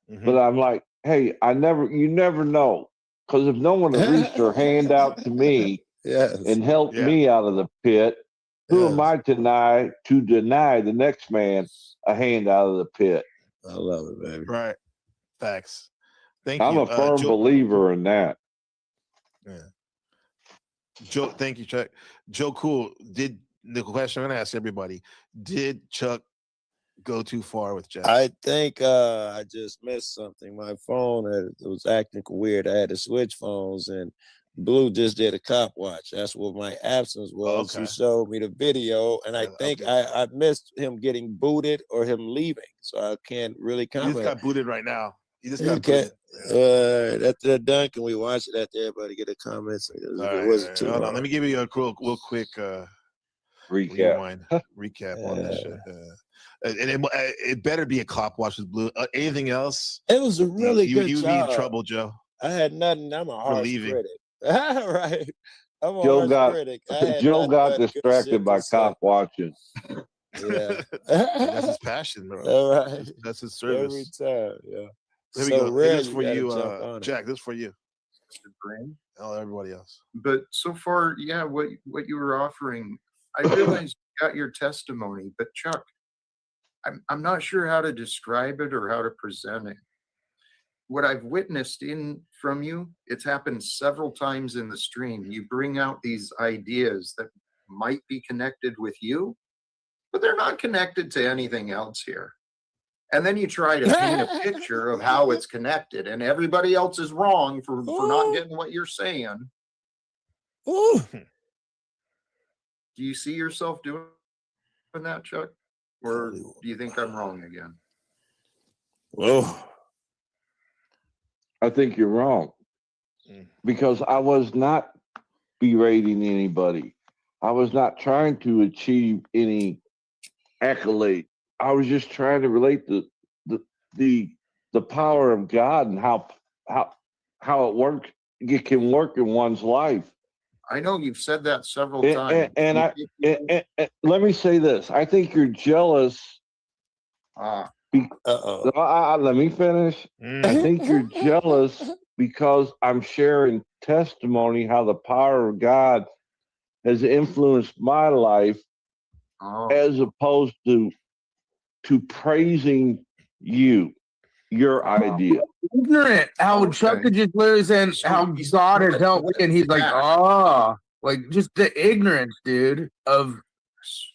But I'm like, hey, you never know. Because if no one had reached their hand out to me and helped me out of the pit, who am I to deny the next man a hand out of the pit? I love it, baby. Right. Facts. Thank you. I'm a firm believer in that. Yeah. Joe, thank you, Chuck. Joe Cool, the question I'm going to ask everybody, did Chuck go too far with Jack? I think I just missed something. My phone was acting weird. I had to switch phones, and Blue just did a cop watch. That's what my absence was. He showed me the video, and I think I missed him getting booted or him leaving, so I can't really comment. He just got booted right now. He just got booted. After they're done, can we watch it after everybody get a comment? Hold on. Let me give you a real quick recap recap on this shit. it better be a cop watches blue. Anything else? It was a really good You'd job. be in trouble, Joe. I had nothing. I'm a harsh leaving. critic. Right. I'm a Joe harsh got critic. I had Joe nothing got but good distracted shit by to say. cop watching. Yeah. That's his passion, bro. All right. That's his Every service. time. Yeah. Here we So go. rare This you for gotta you, jump on it. Jack. This for you. Mr. Brain. Oh, everybody else. But so far, yeah, what you were offering, I realize you got your testimony, but Chuck, I'm not sure how to describe it or how to present it. What I've witnessed from you, it's happened several times in the stream. You bring out these ideas that might be connected with you, but they're not connected to anything else here. And then you try to paint a picture of how it's connected, and everybody else is wrong for not getting what you're saying. Ooh. Do you see yourself doing that, Chuck? Or do you think I'm wrong again? Whoa. I think you're wrong because I was not berating anybody. I was not trying to achieve any accolade. I was just trying to relate the power of God and how it works. It can work in one's life. I know you've said that several times. And let me say this: I think you're jealous. Let me finish. I think you're jealous because I'm sharing testimony how the power of God has influenced my life, as opposed to praising your idea. Ignorant. How Chuck could just literally saying how God has helped me, and he's like, like just the ignorance, dude. Of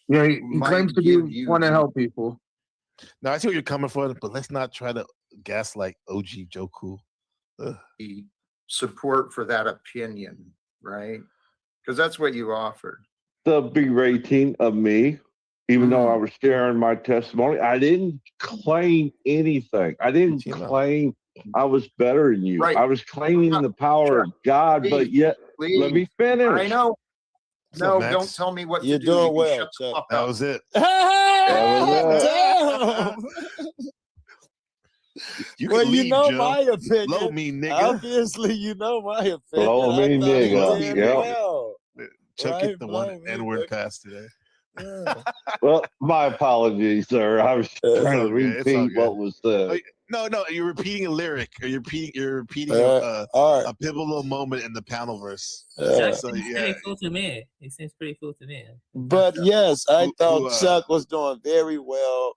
he claims to be want to help people. Now I see what you're coming from, but let's not try to gaslight OG Joe Cool. The support for that opinion, right? Because that's what you offered. The berating of me, even though I was sharing my testimony, I didn't claim anything. I didn't claim I was better than you. Right. I was claiming the power of God, but yet let me finish. I know. No, Max? don't tell me what You're to do. doing You can well, shut the Chuck. fuck That up. was it. Damn. You Well, can you leave, know Joe. my opinion. Blow me, nigga. Obviously, you know my opinion. Blow me, I thought he nigga. did Yep. well. Chuck Right? hit the Blow one me, N-word nigga. pass today. Yeah. Well, my apologies, sir. I was It's trying all to good. It's all repeat good. what was said. No, you're repeating a lyric, or you're repeating all right. a pivotal moment in the Panelverse. Chuck So seems yeah, pretty cool to me. He seems pretty cool to me. But yes, I thought who, Chuck was doing very well.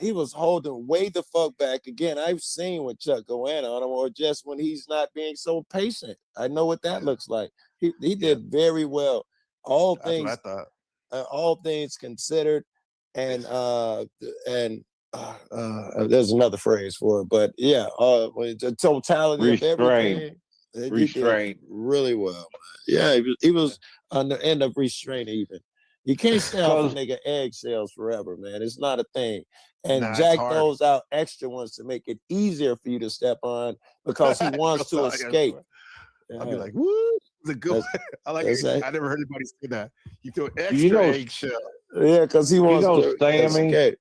He was holding way the fuck back. Again, I've seen when Chuck go in on him, or just when he's not being so patient. I know what that looks like. He did very well. All that's what I things, thought. all things considered, and there's another phrase for it, but yeah, with the totality of everything, he did really well. Yeah, he was on the end of restraint. Even you can't stay off a nigga eggshells forever, man. It's not a thing. And Nah, it's Jack hard. throws out extra ones to make it easier for you to step on because he wants to escape. I'll be like, woo, it's a good one. I like it. I never heard anybody say that. You throw extra eggshell. Yeah, because he wants to Sammy, escape.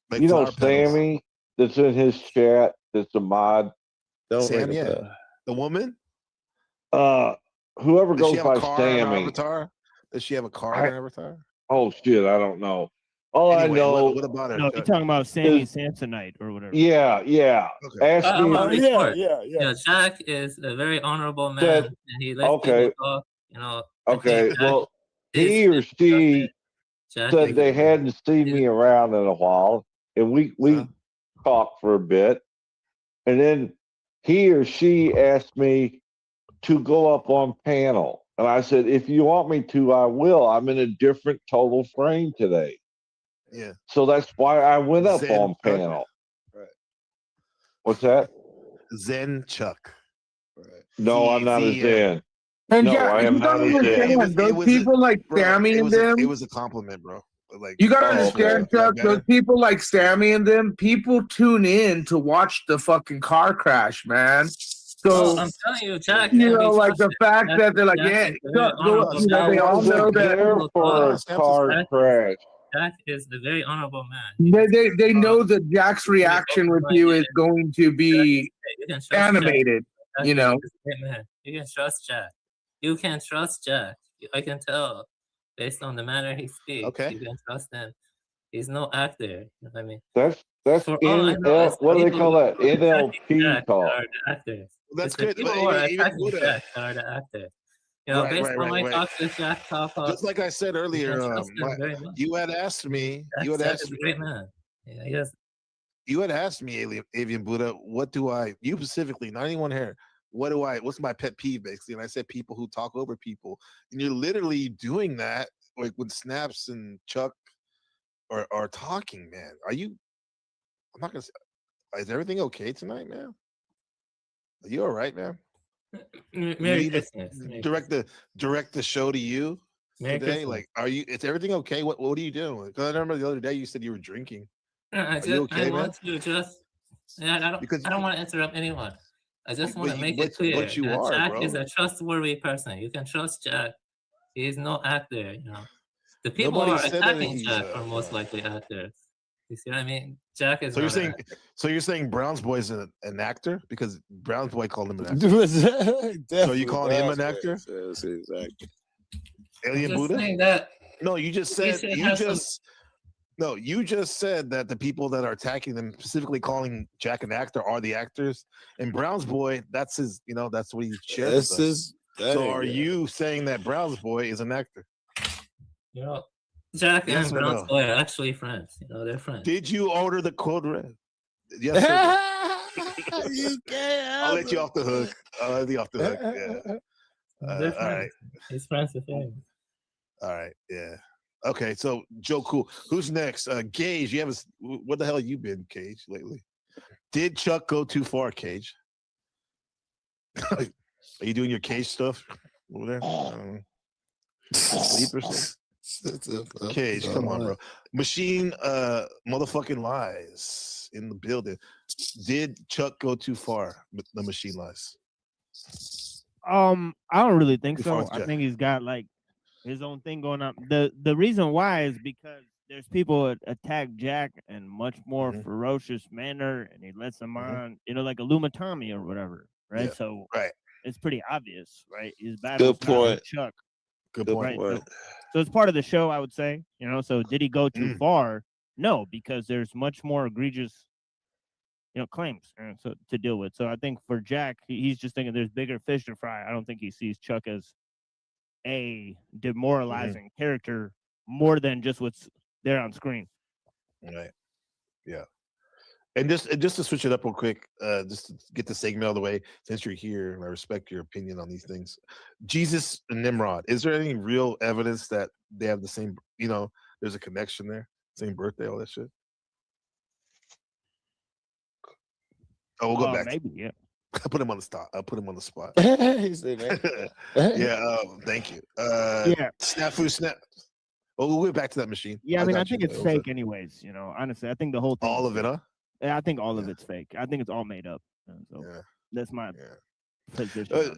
Like you know flower petals. Sammy that's in his chat, that's a mod. Sam, yeah. The woman? Whoever Does she goes have by a car in her Sammy. avatar? Does she have a car in her avatar? Oh shit, I don't know. All Anyway, I know. what about her? No, you're talking about Sammy Samsonite or whatever. Yeah. Okay. Ask me. Yeah, Jack is a very honorable man, and he lets people talk. You know. Okay. Well, he or she said they hadn't seen me around in a while, and we talked for a bit, and then he or she asked me to go up on panel, and I said, if you want me to, I will. I'm in a different total frame today. Yeah. So that's why I went up Zen on Chuck. panel. Right. What's that? Zen Chuck. Right. No, I'm not a Zen. And No, Jack, I you am not gotta a Zen. understand, those people like Sammy and them. It was a compliment, bro. Like, You gotta understand, Chuck. Those people like Sammy and them, people tune in to watch the fucking car crash, man. So I'm telling you, Jack. you know, like the fact that they're like, Jack yeah, is a very honorable you know, man. they all know there that. for a car crash. Jack is a very honorable man. They know that Jack's reaction with you is going to be You can trust animated. Jack. You know. Man. You can trust Jack. You can trust Jack. I can tell based on the manner he speaks. Okay. You can trust him. He's no actor. You know what I mean? That's For all I know, it's what do they people call who that? are attacking NLP Jack talk. are the actors. That's It's the good. people But who are even attacking Buddha, Jack that are the actors. You know, based on my talks with Jack Just like I said earlier, trust him very much. you had asked me. You had Jack asked is me. a great man. Yeah, he does. You had asked me, Avian Buddha, what do I? You specifically, not anyone here. What do I? What's my pet peeve, basically? And I said people who talk over people, and you're literally doing that, like when Snaps and Chuck are talking. Man, are you? I'm not gonna say. Is everything okay tonight, man? Are you all right, man? Merry Christmas. Direct the show to you Merry today. Christmas. Like, are you? Is everything okay? What are you doing? Because I remember the other day you said you were drinking. I you okay, man? want to just. I don't want to interrupt anyone. I just want to make it clear but you that are, Jack bro. is a trustworthy person. You can trust Jack. He is no actor. You know, the people Nobody who are said that attacking he's, Jack are most likely actors. You see what I mean? Jack is. So you're not an saying, actor. Browns Boy's an actor because Browns Boy called him an actor. So you calling him an actor? Yes, exactly. Alien I'm just Buddha? saying that No, you just we said should have some- no. You just said that the people that are attacking them, specifically calling Jack an actor, are the actors. And Browns Boy, that's his. You know, that's what he shares. With us. So are you saying that Browns Boy is an actor? You know, Jack Yes and or Browns no? Boy are actually friends. You know, they're friends. Did you order the code red? Yes, sir. You can't. I'll let you off the hook. I'll let you off the hook. Yeah. They're All friends. right. He's friends with him. All right. Yeah. Okay. So Joe, cool. Who's next? Gage. You have what the hell have you been, Cage, lately? Did Chuck go too far, Cage? Are you doing your Cage stuff over there? Sleep or something? Cage, come on, bro. Machine motherfucking lies in the building. Did Chuck go too far with the machine lies? I don't really think Too far so. with I Jack. think he's got like his own thing going on. The reason why is because there's people that attack Jack in much more ferocious manner, and he lets them on, you know, like Illumitami or whatever, right? Yeah, So right. it's pretty obvious, right? His Good battle's not with point. Chuck. Good Right. point. So it's part of the show, I would say. You know, so did he go too far? No, because there's much more egregious, you know, claims so to deal with. So I think for Jack, he's just thinking there's bigger fish to fry. I don't think he sees Chuck as a demoralizing character more than just what's there on screen. Right. Yeah. And just to switch it up real quick, just to get the segment out of the way, since you're here and I respect your opinion on these things. Jesus and Nimrod, is there any real evidence that they have the same, you know, there's a connection there? Same birthday, all that shit? Oh, we'll go back. Maybe, yeah. I put him on the spot. I put him on the spot. He said that. Yeah, thank you. Yeah. Snap. Oh, we'll get back to that machine. Yeah, I mean, I got think you. it's What was fake that? anyways, you know, honestly. I think the whole thing. All of it, huh? Yeah, I think all of it's fake. I think it's all made up. So that's my position on it.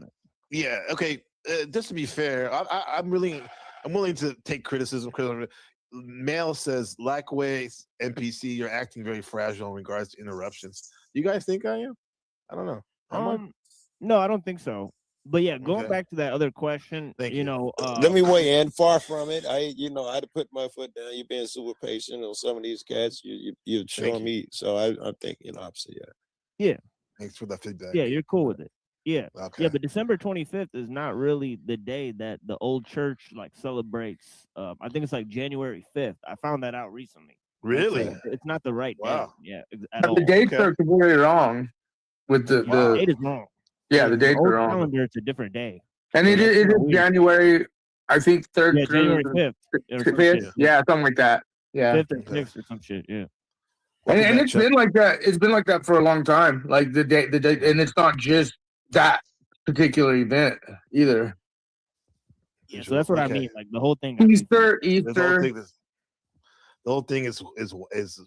Yeah. Okay. Just to be fair, I'm willing to take criticism. Because Mail says, Lackways NPC, you're acting very fragile in regards to interruptions. You guys think I am? I don't know. Am I? No, I don't think so. But yeah, going back to that other question, you know, Let me weigh in. Far from it. I had to put my foot down. You're being super patient on some of these cats. You're showing me. So I think opposite. Yeah. Thanks for that feedback. Yeah, you're cool with it. Yeah. Okay. Yeah, but December 25th is not really the day that the old church like celebrates. I think it's like January 5th. I found that out recently. Really? So it's not the right Wow. day. Yeah, at all. The dates are completely wrong. With the date is wrong. Yeah, the dates old are wrong. calendar, it's a different day. And it is January, I think third. Yeah, January 5th. Or some Fifth? shit. Yeah, something like that. Yeah. 5th or 6th or some shit. Yeah. And it's been like that. It's been like that for a long time. Like the day, and it's not just that particular event either. Yeah, so that's what I mean. Like the whole thing. Easter. The whole thing is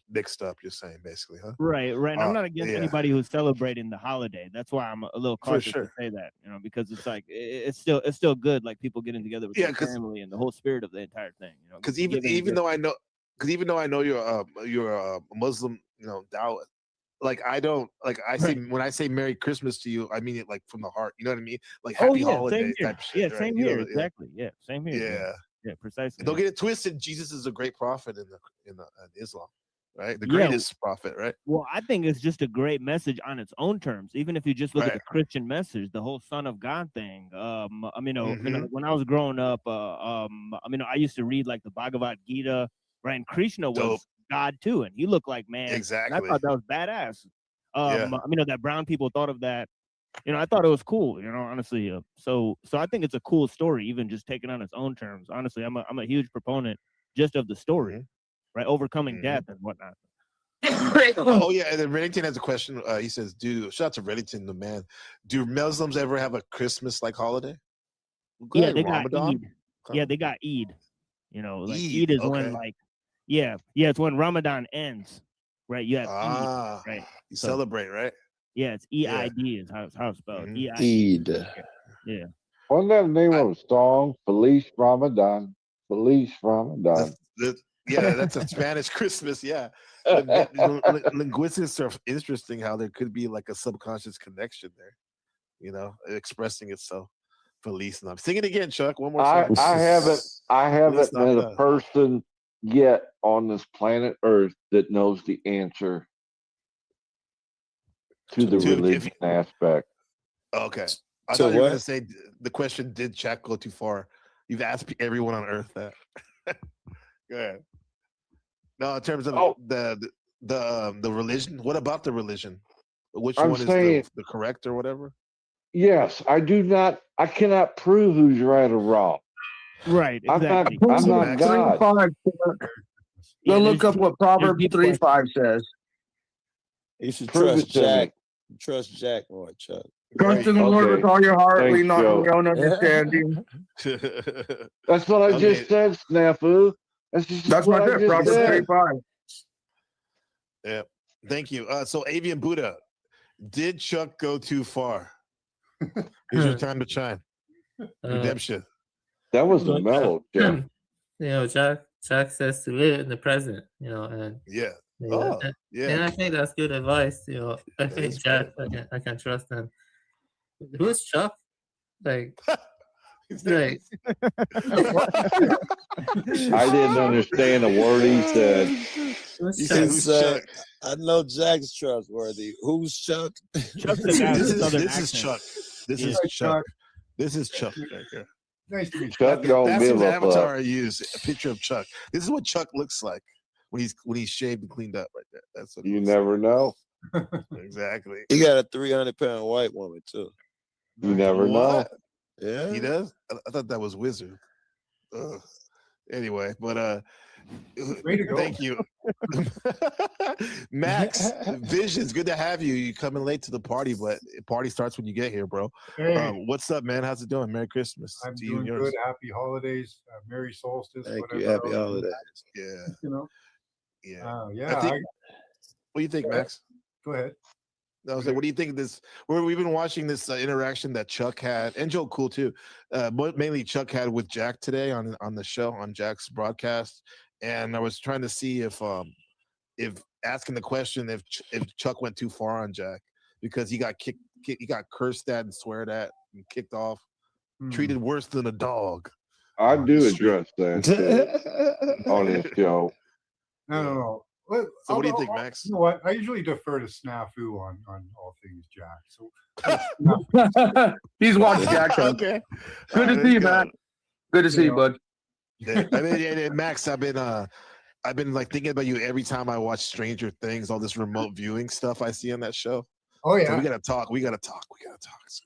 mixed up. You're saying basically, huh? Right. And I'm not against yeah. anybody who's celebrating the holiday. That's why I'm a little cautious to say that, you know, because it's like it's still good, like people getting together with their family and the whole spirit of the entire thing, you know. Because even though I know because even though I know you're a Muslim, Dalit, like I don't like I say when I say Merry Christmas to you, I mean it like from the heart. You know what I mean? Like Happy Holidays type shit. Yeah, right? same You know here. that- Exactly. Yeah, same here. Yeah. Yeah, precisely. And don't get it twisted. Jesus is a great prophet in Islam, right? The Yeah. greatest prophet, right? Well, I think it's just a great message on its own terms. Even if you just look at Right. the Christian message, the whole Son of God thing. Mhm. When I was growing up, I used to read like the Bhagavad Gita, right? And Krishna was Dope. God too, and he looked like man. Exactly. And I thought that was badass. Yeah. That brown people thought of that. I thought it was cool. Honestly. So I think it's a cool story, even just taken on its own terms. Honestly, I'm a huge proponent just of the story, right? Overcoming death and whatnot. Oh yeah, and then Reddington has a question. He says, shout out to Reddington, the man. Do Muslims ever have a Christmas like holiday? Yeah, Good, they got Ramadan? Eid. Yeah, they got Eid. Like Eid, Eid is when okay. like it's when Ramadan ends, right? You have Ah, Eid, right? You So, celebrate, right? yeah, it's Yeah. EID is how it's spelled. Mhm. EID. Yeah. Wasn't that the name of a song? Feliz Ramadan. Feliz Ramadan. That's a Spanish Christmas. Yeah. Linguistics are interesting how there could be like a subconscious connection there, expressing itself. Feliz. And I'm sing it again, Chuck. One more time. I haven't Stop met that. a person yet on this planet Earth that knows the answer to the religion aspect. Okay. I So thought you were what? going to say the question, did Jack go too far? You've asked everyone on Earth that. Go ahead. No, in terms of the religion, what about the religion? Which I'm one is saying- the correct or whatever? Yes, I cannot prove who's right or wrong. Right, exactly. I'm not God. 3:5. Yeah, Go look up what Proverbs deep 3:5 says. You should Prove trust it to me. Jack. Trust Jack more, Chuck. Trust in the Lord with all your heart, Thanks, lean not on Joe. your own understanding. That's what I just said, Snafu. That's what I said. Proverbs 3:5. Yeah. Thank you. So Avian Buddha, did Chuck go too far? Here's your time to shine. Redemption. That was a mellow joke. Jack says to live in the present, and Yeah. and I think that's good advice. I think is Jack, I can trust him. Who's Chuck? Like, I didn't understand a word he said. He said, I know Jack's trustworthy. Who's Chuck? Chuck's the guy with the southern This is accent. Chuck. This is Chuck. This is Chuck right here. Nice to meet you. Chuck don't That's give the a avatar I fuck. use. A picture of Chuck. This is what Chuck looks like when he's shaved and cleaned up right there. That's what You never know. exactly. He got a 300-pound white woman too. You never know. What? Yeah. He does? I thought that was Wizard. Anyway, but Way to go. thank you. Max, Visions, good to have you. You coming late to the party, but the party starts when you get here, bro. Hey. What's up, man? How's it doing? Merry Christmas I'm to you and doing yours. good. Happy holidays. Merry solstice. Thank whatever you. Happy else. holidays. Yeah. You know. Yeah. Yeah. I think, what do you think, Max? Go ahead. I was like, what do you think of this? We've been watching this interaction that Chuck had, and Joe Cool too, but mainly Chuck had with Jack today on the show, on Jack's broadcast. And I was trying to see if asking the question if Chuck went too far on Jack, because he got he got cursed at and sweared at and kicked off, treated worse than a dog. I do address that on this show. No. So what do you think, Max? You know what? I usually defer to Snafu on all things Jack. So He's watched Jack. Okay. Good to see you, man. Good to see you, bud. Yeah, I mean, and Max, I've been like thinking about you every time I watch Stranger Things, all this remote viewing stuff I see on that show. Oh yeah, so we gotta talk.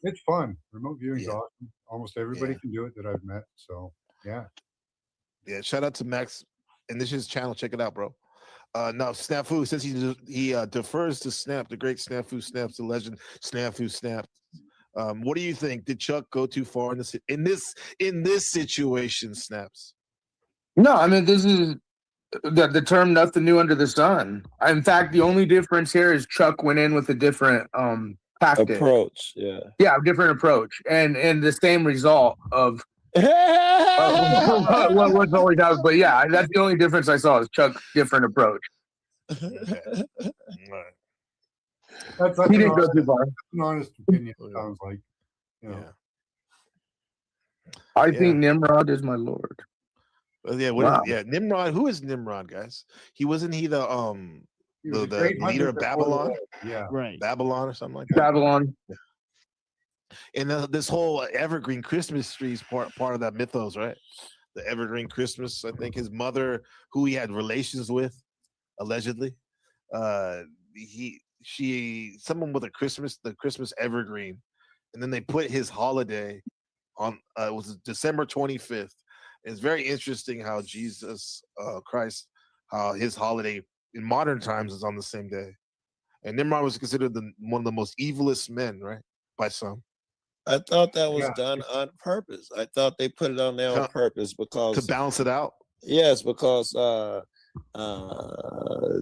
It's fun. Remote viewing's awesome. Almost everybody can do it that I've met. So yeah. Shout out to Max, and this is his channel. Check it out, bro. No, Snafu says he defers to Snap, the great Snafu Snaps, the legend Snafu Snap. What do you think? Did Chuck go too far in this situation, Snaps? No, I mean, this is the term "nothing new under the sun." In fact, the only difference here is Chuck went in with a different tactic. Approach. Yeah. Yeah, different approach, and the same result of What's always happened? But yeah, that's the only difference I saw is Chuck's different approach. That's He didn't go too far. an honest opinion. Sounds like, you know. I think Nimrod is my lord. Well, yeah, Wow. Nimrod. Who is Nimrod, guys? Wasn't he the was a the great leader hunter of before the Babylon? war. Yeah. Right. Babylon or something like that. Babylon. Yeah. And this whole evergreen Christmas tree is part of that mythos, right? The evergreen Christmas. I think his mother, who he had relations with, allegedly, someone with the Christmas evergreen, and then they put his holiday on. It was December 25th. It's very interesting how Jesus Christ, how his holiday in modern times is on the same day. And Nimrod was considered one of the most evilest men, right, by some. I thought that was done on purpose. I thought they put it on there on purpose because to balance it out. Yes, because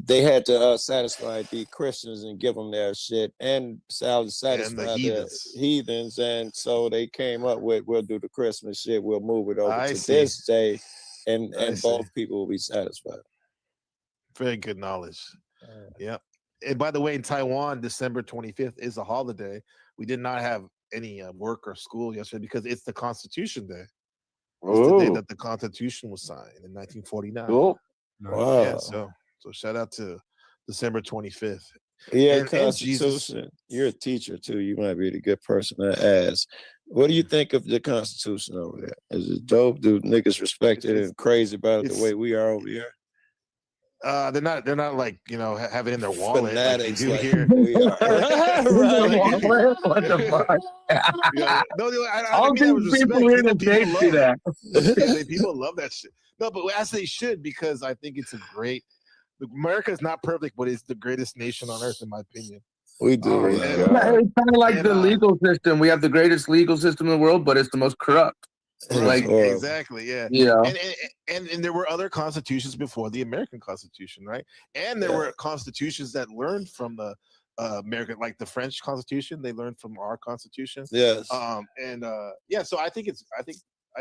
they had to satisfy the Christians and give them their shit and satisfy the heathens, and so they came up with, we'll do the Christmas shit, we'll move it over to this day, and both people will be satisfied. Very good knowledge. Yep. And by the way, in Taiwan, December 25th is a holiday. We did not have any work or school yesterday because it's the Constitution Day. It's the day that the Constitution was signed in 1949. Cool. Wow. Yeah, so shout out to December 25th. Yeah, and Constitution. You're a teacher too. You might be the good person to ask. What do you think of the Constitution over there? Is it dope? Do niggas respect it and crazy about it the way we are over here? They're not like, have it in their wallet Fanatics like they do like here. we are. What the fuck? No, I All mean that with these respect. people here in the States do that. People love that shit. No, but as they should, because I think it's America is not perfect, but it's the greatest nation on earth, in my opinion. We do. It's kind of like the legal system. We have the greatest legal system in the world, but it's the most corrupt. Right, exactly, yeah. Yeah. And there were other constitutions before the American Constitution, right? And there were constitutions that learned from the American, like the French Constitution. They learned from our Constitution. Yes. So I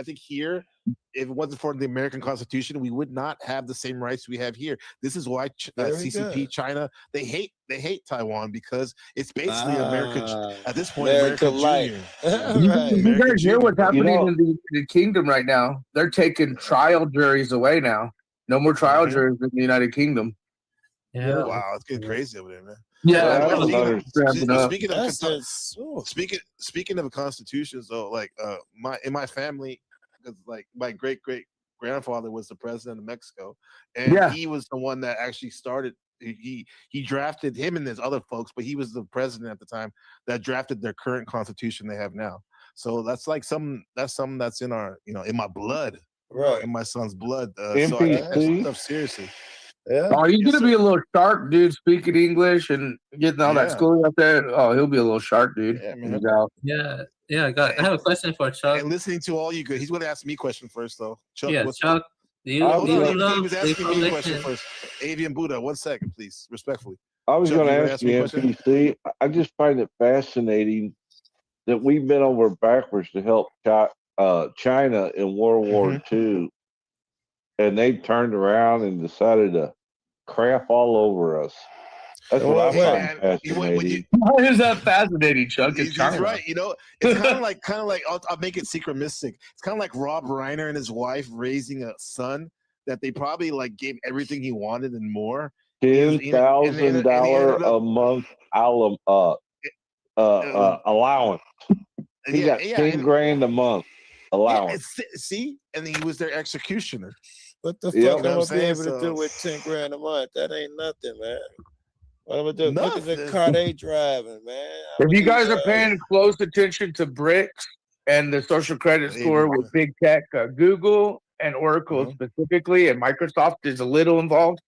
think here, if it wasn't for the American Constitution, we would not have the same rights we have here. This is why CCP China, they hate Taiwan, because it's basically America at this point. America Junior. You guys hear what's happening in the kingdom right now? They're taking trial juries away now. No more trial juries in the United Kingdom. Yeah. Wow, it's getting crazy over there, man. Yeah. Speaking of constitutions, though, like in my family, because like my great grandfather was the president of Mexico, and he was the one that actually started. He drafted him and there's other folks, but he was the president at the time that drafted their current constitution they have now. So that's like that's in our in my blood, right? In my son's blood. So I take that stuff seriously. Yeah. Oh, he's gonna be a little sharp, dude. Speaking English and getting all that schooling up there. Oh, he'll be a little sharp, dude. Yeah, man. I have a question for Chuck. And listening to all you good, he's going to ask me a question first, though. Chuck, Chuck, he was asking me a question first. Avian Buddha, 1 second, please, respectfully. I was going to you ask you, MPC. I just find it fascinating that we've been over backwards to help China in World War II, and they turned around and decided to crap all over us. That's what I find fascinating. Why is that fascinating, Chuck? He's right. It's kind of like I'll make it secret mystic. It's kind of like Rob Reiner and his wife raising a son that they probably like gave everything he wanted and more. $10,000 a month allowance. He got 10 grand a month allowance. See, and he was their executioner. What the fuck am I be able to do with 10 grand a month? That ain't nothing, man. What am I doing? Look at the car they driving, man. If you guys are paying close attention to BRICS and the social credit score with big tech, Google and Oracle specifically, and Microsoft is a little involved,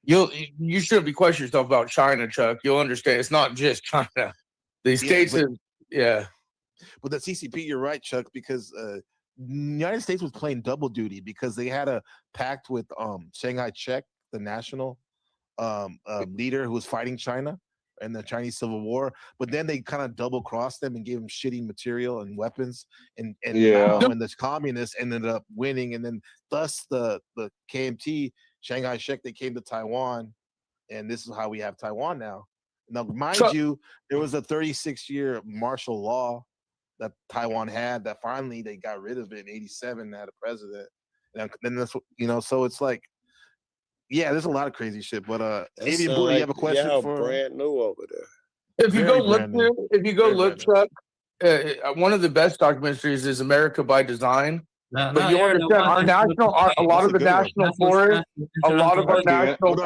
you shouldn't be questioning yourself about China, Chuck. You'll understand it's not just China. The states But the CCP, you're right, Chuck, because the United States was playing double duty because they had a pact with Shanghai Chek, the national leader who was fighting China, and the Chinese Civil War, but then they kind of double crossed them and gave them shitty material and weapons, and Mao and the communists ended up winning, and then thus the KMT Shanghai Shek, they came to Taiwan, and this is how we have Taiwan now. Now, mind you, there was a 36-year martial law that Taiwan had that finally they got rid of it in '87. They had a president, and then that's so it's like. Yeah, there's a lot of crazy shit, but Avian Buddha, you have a question for brand new over there. If you go look, Chuck, one of the best documentaries is America by Design. But you understand, a lot of the national forests, a lot of our national.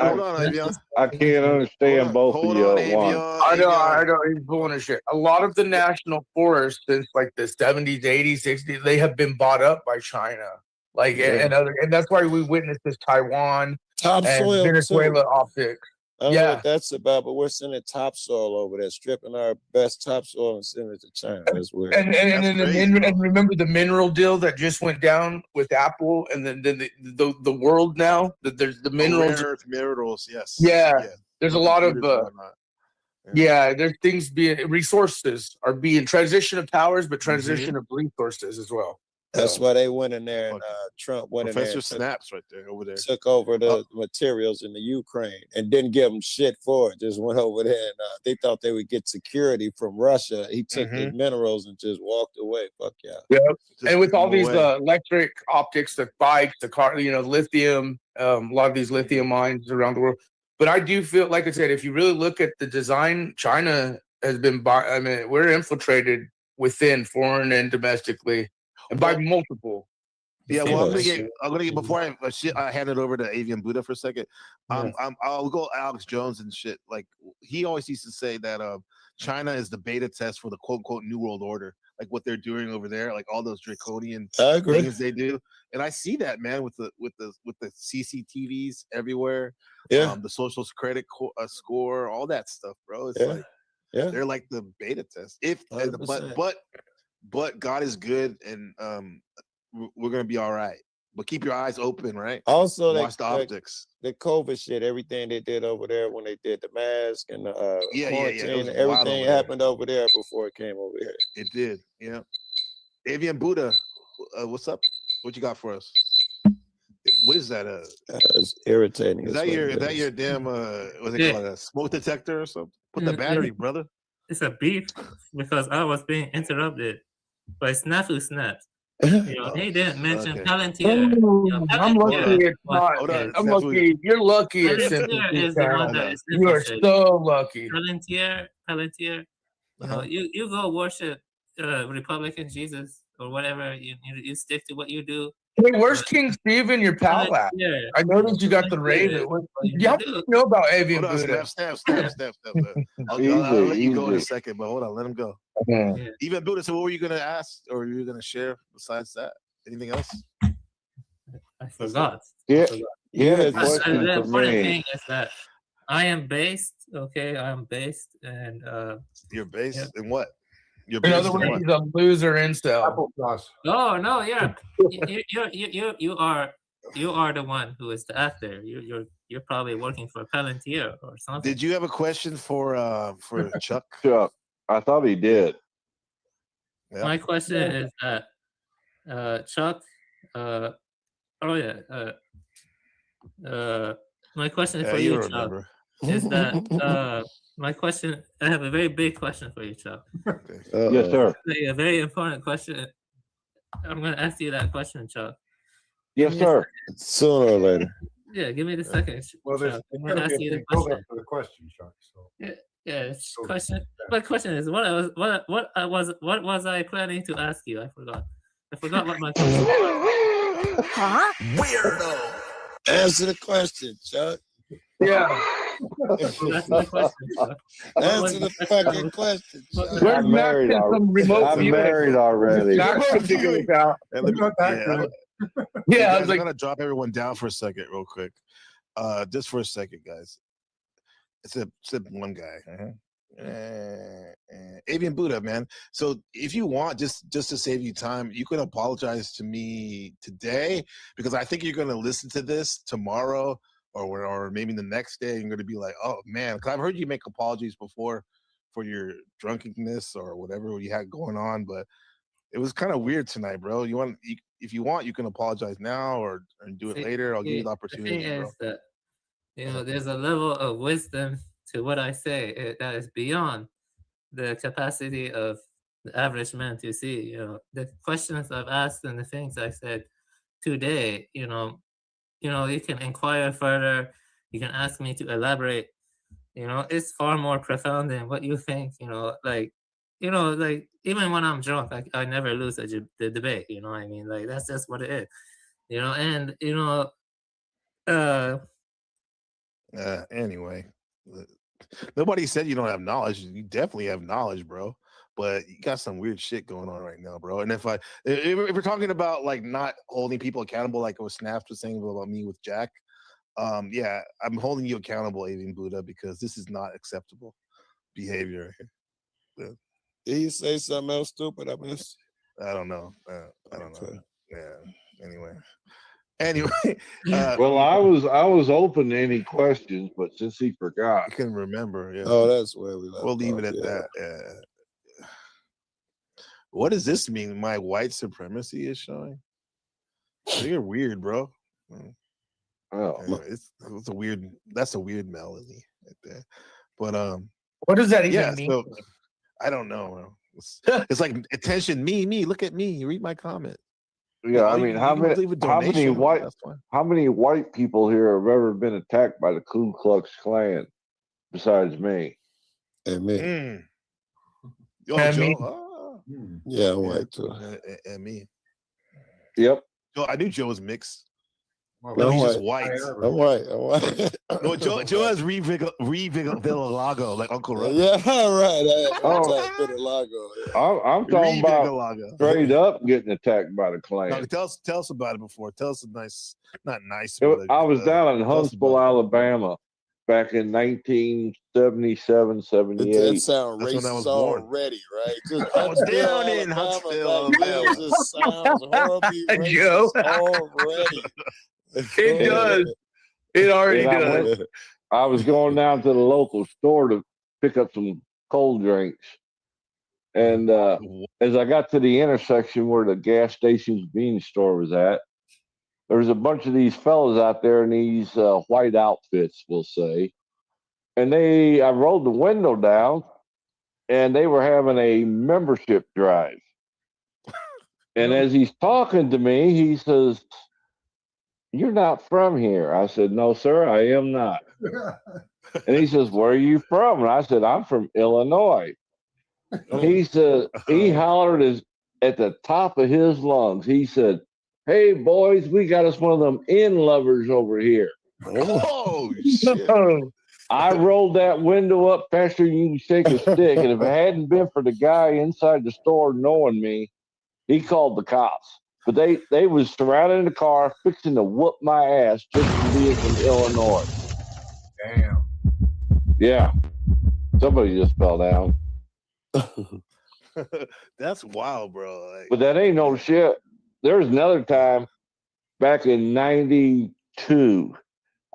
I can't understand both of you at once. I know, he's pulling his shit. A lot of the national forests since like the 70s, 80s, 60s, they have been bought up by China. Like and that's why we witnessed this Taiwan Topsoil and Venezuela optics. I don't know what that's about, but we're sending topsoil over there, stripping our best topsoil and sending it to China. That's weird. And remember the mineral deal that just went down with Apple, and then the world now that there's the minerals, yes. Yeah, there's a lot of there's things resources are being transition of powers, but transition of resources as well. That's why they went in there, and Trump went in there. Professor Snaps right there over there. Took over the materials in the Ukraine and didn't give them shit for it. Just went over there and they thought they would get security from Russia. He took the minerals and just walked away. Fuck yeah. Yep. And with all these electric optics, the bikes, the car, lithium, a lot of these lithium mines around the world. But I do feel, like I said, if you really look at the design, China has been, we're infiltrated within, foreign and domestically. And by multiple. Yeah, well, I'm gonna get before I hand it over to Avian Buddha for a second. I'll go Alex Jones and shit. Like he always used to say that China is the beta test for the quote unquote New World Order, like what they're doing over there, like all those draconian things they do. And I see that, man, with the CCTVs everywhere. Yeah, the social credit score, all that stuff, bro. It's they're like the beta test. But God is good, and we're gonna be all right. But keep your eyes open, right? Also, watch the optics. The COVID shit, everything they did over there when they did the mask and the quarantine, everything happened over there before it came over here. It did, yeah. Avian Buddha, what's up? What you got for us? What is that? It's irritating. Is that your damn what's it called? A smoke detector or something? Put the battery, brother. It's a beef because I was being interrupted by Snafu Snaps. He didn't mention Palantir. I'm lucky it's not. I'm lucky. You're lucky it's Palantir is the one that is You are so lucky. Palantir. You go worship Republican Jesus or whatever. You stick to what you do. Hey, where's King Steve in your pal app? I noticed you got the Raven. You have to know about Avian Buddha. Snap. I'll let you go in a second, but hold on, let him go. Even Buddha, so what were you going to ask or were you going to share besides that? Anything else? I forgot. The important thing is that I am based, and you're based in what? In other words, he's a loser incel. Oh no, yeah. You are the one who is the actor. You're probably working for Palantir or something. Did you have a question for Chuck? Chuck, I thought he did. Yeah. My question is that Chuck. My question for you, Chuck, is that my question. I have a very big question for you, Chuck. Yes, sir. A very important question. I'm going to ask you that question, Chuck. Yes, sir. Sooner or later. Yeah, give me the second. Well, there's I'm going to ask you the question. For the question, Chuck. So. Question. My question is, what was I planning to ask you? I forgot what my question was. Huh? Weirdo. Answer the question, Chuck. Yeah. That's the question, Chuck. Answer the fucking question, Chuck. I'm married already. I was gonna drop everyone down for a second, real quick. Just for a second, guys. It's one guy. Avian Buddha, man. So if you want, just to save you time, you can apologize to me today because I think you're gonna listen to this tomorrow or maybe the next day you're gonna be like, oh man, because I've heard you make apologies before for your drunkenness or whatever you had going on, but it was kind of weird tonight, bro. If you want, you can apologize now or do it later. I'll give you the The opportunity, thing bro. is that there's a level of wisdom to what I say that is beyond the capacity of the average man to see. The questions I've asked and the things I said today. You can inquire further. You can ask me to elaborate. It's far more profound than what you think. Like even when I'm drunk, I never lose the debate. You know what I mean? Like that's just what it is. And Anyway, nobody said you don't have knowledge. You definitely have knowledge, bro. But you got some weird shit going on right now, bro. And if we're talking about like not holding people accountable, like what Snaps was saying about me with Jack, yeah, I'm holding you accountable, Avian Buddha, because this is not acceptable behavior. Yeah. Did he say something else stupid? I missed. I don't know. I don't know. Yeah. Anyway. Well, I was open to any questions, but since he forgot, I can remember. Yeah. Oh, that's where we left. We'll leave it off, at yeah. that. Yeah. What does this mean? My white supremacy is showing? You're weird, bro. Oh, it's a weird. That's a weird melody right there. But what does that even yeah, mean? so I don't know, bro. It's like attention, me. Look at me. Read my comment. yeah. I mean, how many That's fine. how many white people here have ever been attacked by the Ku Klux Klan besides me? And me. Yo, And Joe. me. Yeah, I'm white too. And me. Yep. Joe, I knew Joe was mixed. I'm No, he's just white. white. I'm white. No, Joe has Revigalago, like Uncle Russ. Yeah, right. Oh. Vitiligo. I'm talking about Revigalago. straight up getting attacked by the Klan. No, tell us about it before. Tell us a nice, not nice. I was down in Huntsville, Alabama, back in 1977, 78. That sounds That's when I was racist born. already, right? Just I was down in Alabama, Huntsville, back then, Alabama. just sounds horribly Joe. racist already. It does. It already does. I was going down to the local store to pick up some cold drinks. And as I got to the intersection where the gas station's convenience store was at, there was a bunch of these fellas out there in these white outfits, we'll say. And I rolled the window down, and they were having a membership drive. And as he's talking to me, he says, "You're not from here." I said, "No, sir, I am not." And he says, "Where are you from?" And I said, "I'm from Illinois." He said, he hollered at the top of his lungs. He said, "Hey, boys, we got us one of them in lovers over here." Oh, shit. I rolled that window up faster than you can shake a stick. And if it hadn't been for the guy inside the store knowing me, he called the cops. But they was surrounding the car, fixing to whoop my ass just for being from Illinois. Damn. Yeah. Somebody just fell down. That's wild, bro. Like, But that ain't no shit. There was another time back in 92.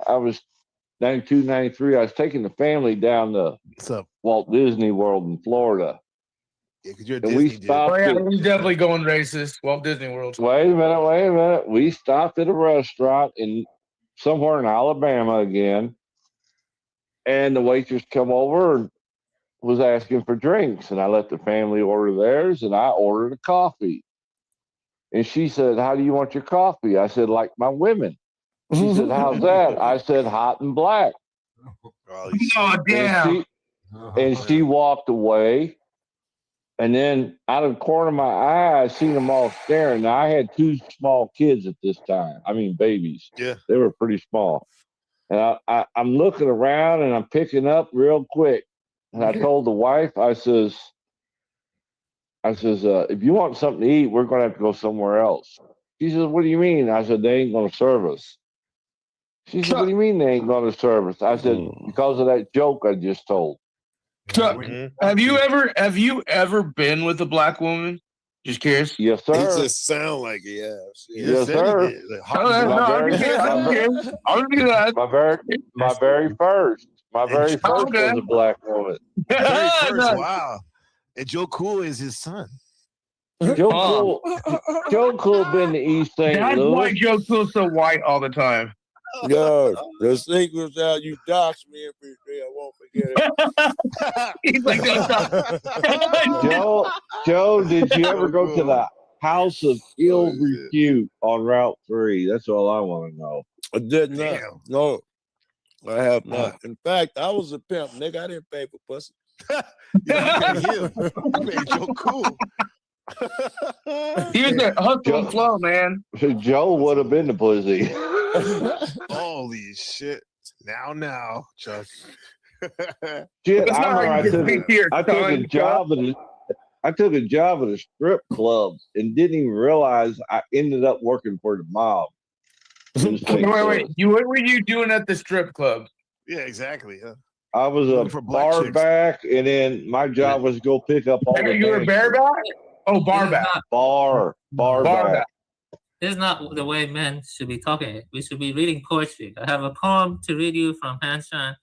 I was 92, 93. I was taking the family down to Walt Disney World in Florida. Yeah, because you're a And Disney we dude. stopped. Oh yeah, we're definitely going racist. Walt Disney World. Wait a minute. We stopped at a restaurant somewhere in Alabama again, and the waitress come over and was asking for drinks, and I let the family order theirs, and I ordered a coffee. And she said, "How do you want your coffee?" I said, "Like my women." She said, "How's that?" I said, "Hot and black." Oh damn! And she walked away. And then out of the corner of my eye, I seen them all staring. Now, I had 2 small kids at this time. I mean, babies. Yeah. They were pretty small. And I'm looking around and I'm picking up real quick. And I told the wife, I says, if you want something to eat, we're going to have to go somewhere else. She says, "What do you mean?" I said, "They ain't going to serve us." She said, "What do you mean they ain't going to serve us?" I said, "Because of that joke I just told." Chuck, have you ever been with a black woman? Just curious. Yes, He sir. just sound like he has. He just Yes, said he sir. did. Like, No, no, no, I'm just kidding. I'm just kidding. I'm just kidding. My very first. My very And- first Okay. was a black woman. Very first, No. wow. And Joe Cool is his son. Joe Cool been to East St. That's Louis. why Joe Cool's so white all the time. Yo, the secret's out. You dox me every day. I won't forget it. He's like, Joe, did you ever go to the House of Ill Repute on Route 3? That's all I want to know. I did not. No, I have not. In fact, I was a pimp, nigga. I didn't pay for pussy. I paid him. I paid Joe Cool. He was a hustle and flow, man. Joe would have been the pussy. Holy shit. Now, Chuck. Shit, It's I not like remember you can speak to your I took a son, job at a strip club and didn't even realize I ended up working for the mob. Wait. What were you doing at the strip club? Yeah, exactly. Yeah. I was a For black bar chicks. back, and then my job was to go pick up all the You were dancers. bareback? Oh, barback. Bar back. This is not the way men should be talking. We should be reading poetry. I have a poem to read you from Hanshan.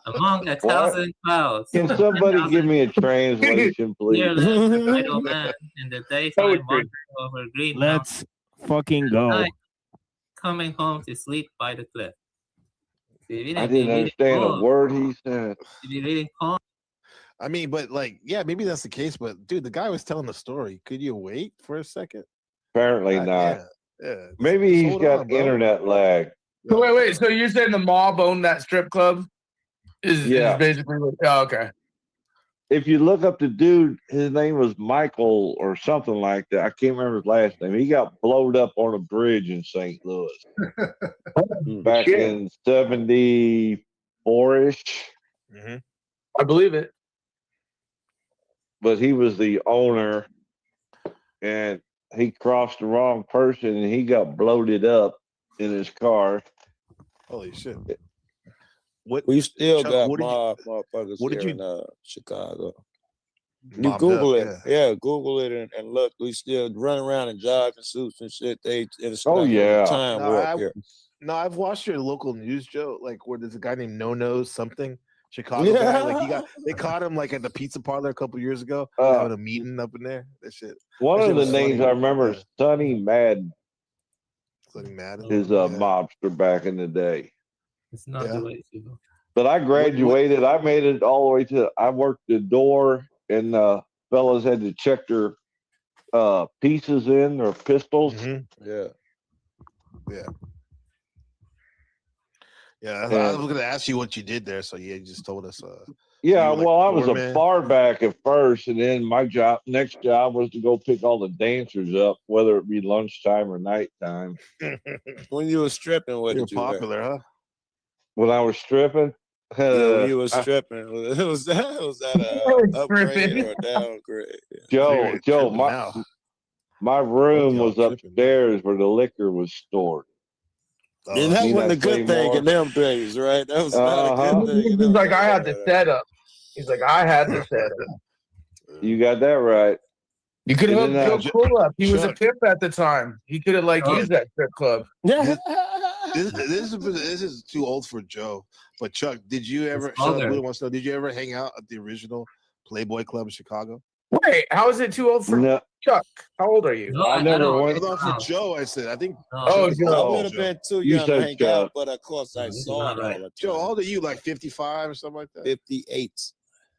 Among a thousand clouds. Can somebody give me a translation, please? Here lives an idle man in the daytime wandering over green Let's fucking go. night, coming home to sleep by the cliff. I didn't understand a word he said. Be reading poems. I mean, but like, yeah, maybe that's the case. But dude, the guy was telling the story. Could you wait for a second? Apparently God, not. Yeah. Maybe Just he's hold got on, bro. internet lag. So wait. So you're saying the mob owned that strip club? Is basically what, oh, okay. If you look up the dude, his name was Michael or something like that. I can't remember his last name. He got blowed up on a bridge in St. Louis back in 74-ish. Mm-hmm. I believe it. But he was the owner, and he crossed the wrong person, and he got bloated up in his car. Holy shit! We still Chuck, got what did you- motherfuckers what did here you- in Chicago. You Mobbed Google up, it. Yeah, Google it and look. We still run around in jogging suits and shit. It's Oh, like yeah. time No, we're up here. No, I've watched your local news, Joe. Like, where there's a guy named No Nose something, Chicago Yeah. guy. Like, they caught him like at the pizza parlor a couple years ago, having a meeting up in there. That shit. One that of shit the was names funny. I remember is Sonny Madden. Sonny Madden is a mobster back in the day. It's not the way to go. But I graduated. I made it all the way to. I worked the door, and fellas had to check their pieces in their pistols. Yeah. Yeah, I was gonna ask you what you did there, so yeah, you just told us. Yeah, you were, like, well, I was doorman? a bar back at first, and then my next job was to go pick all the dancers up, whether it be lunchtime or nighttime. When you were stripping, what You're did you wear? popular, huh? When I was stripping, Yeah, when you were stripping, was that a upgrade or a downgrade? Joe, my room was upstairs where the liquor was stored. And that wasn't a good thing in them days, right? That was not a good thing. He's like, I had the setup. He's like, I had the setup. You got that right. You could have And then, hooked Joe Cool up. He was a pimp at the time. He could have used that strip club. This is too old for Joe. But Chuck, did you ever? Did you ever hang out at the original Playboy Club in Chicago? Wait, how is it too old for Chuck? How old are you? I never went. For Joe, I said. I think. Oh, Joe. I would have been too You young to said hang Chuck. out, but of course I saw it all the time. Joe, how old are you? Like 55 or something like that? 58.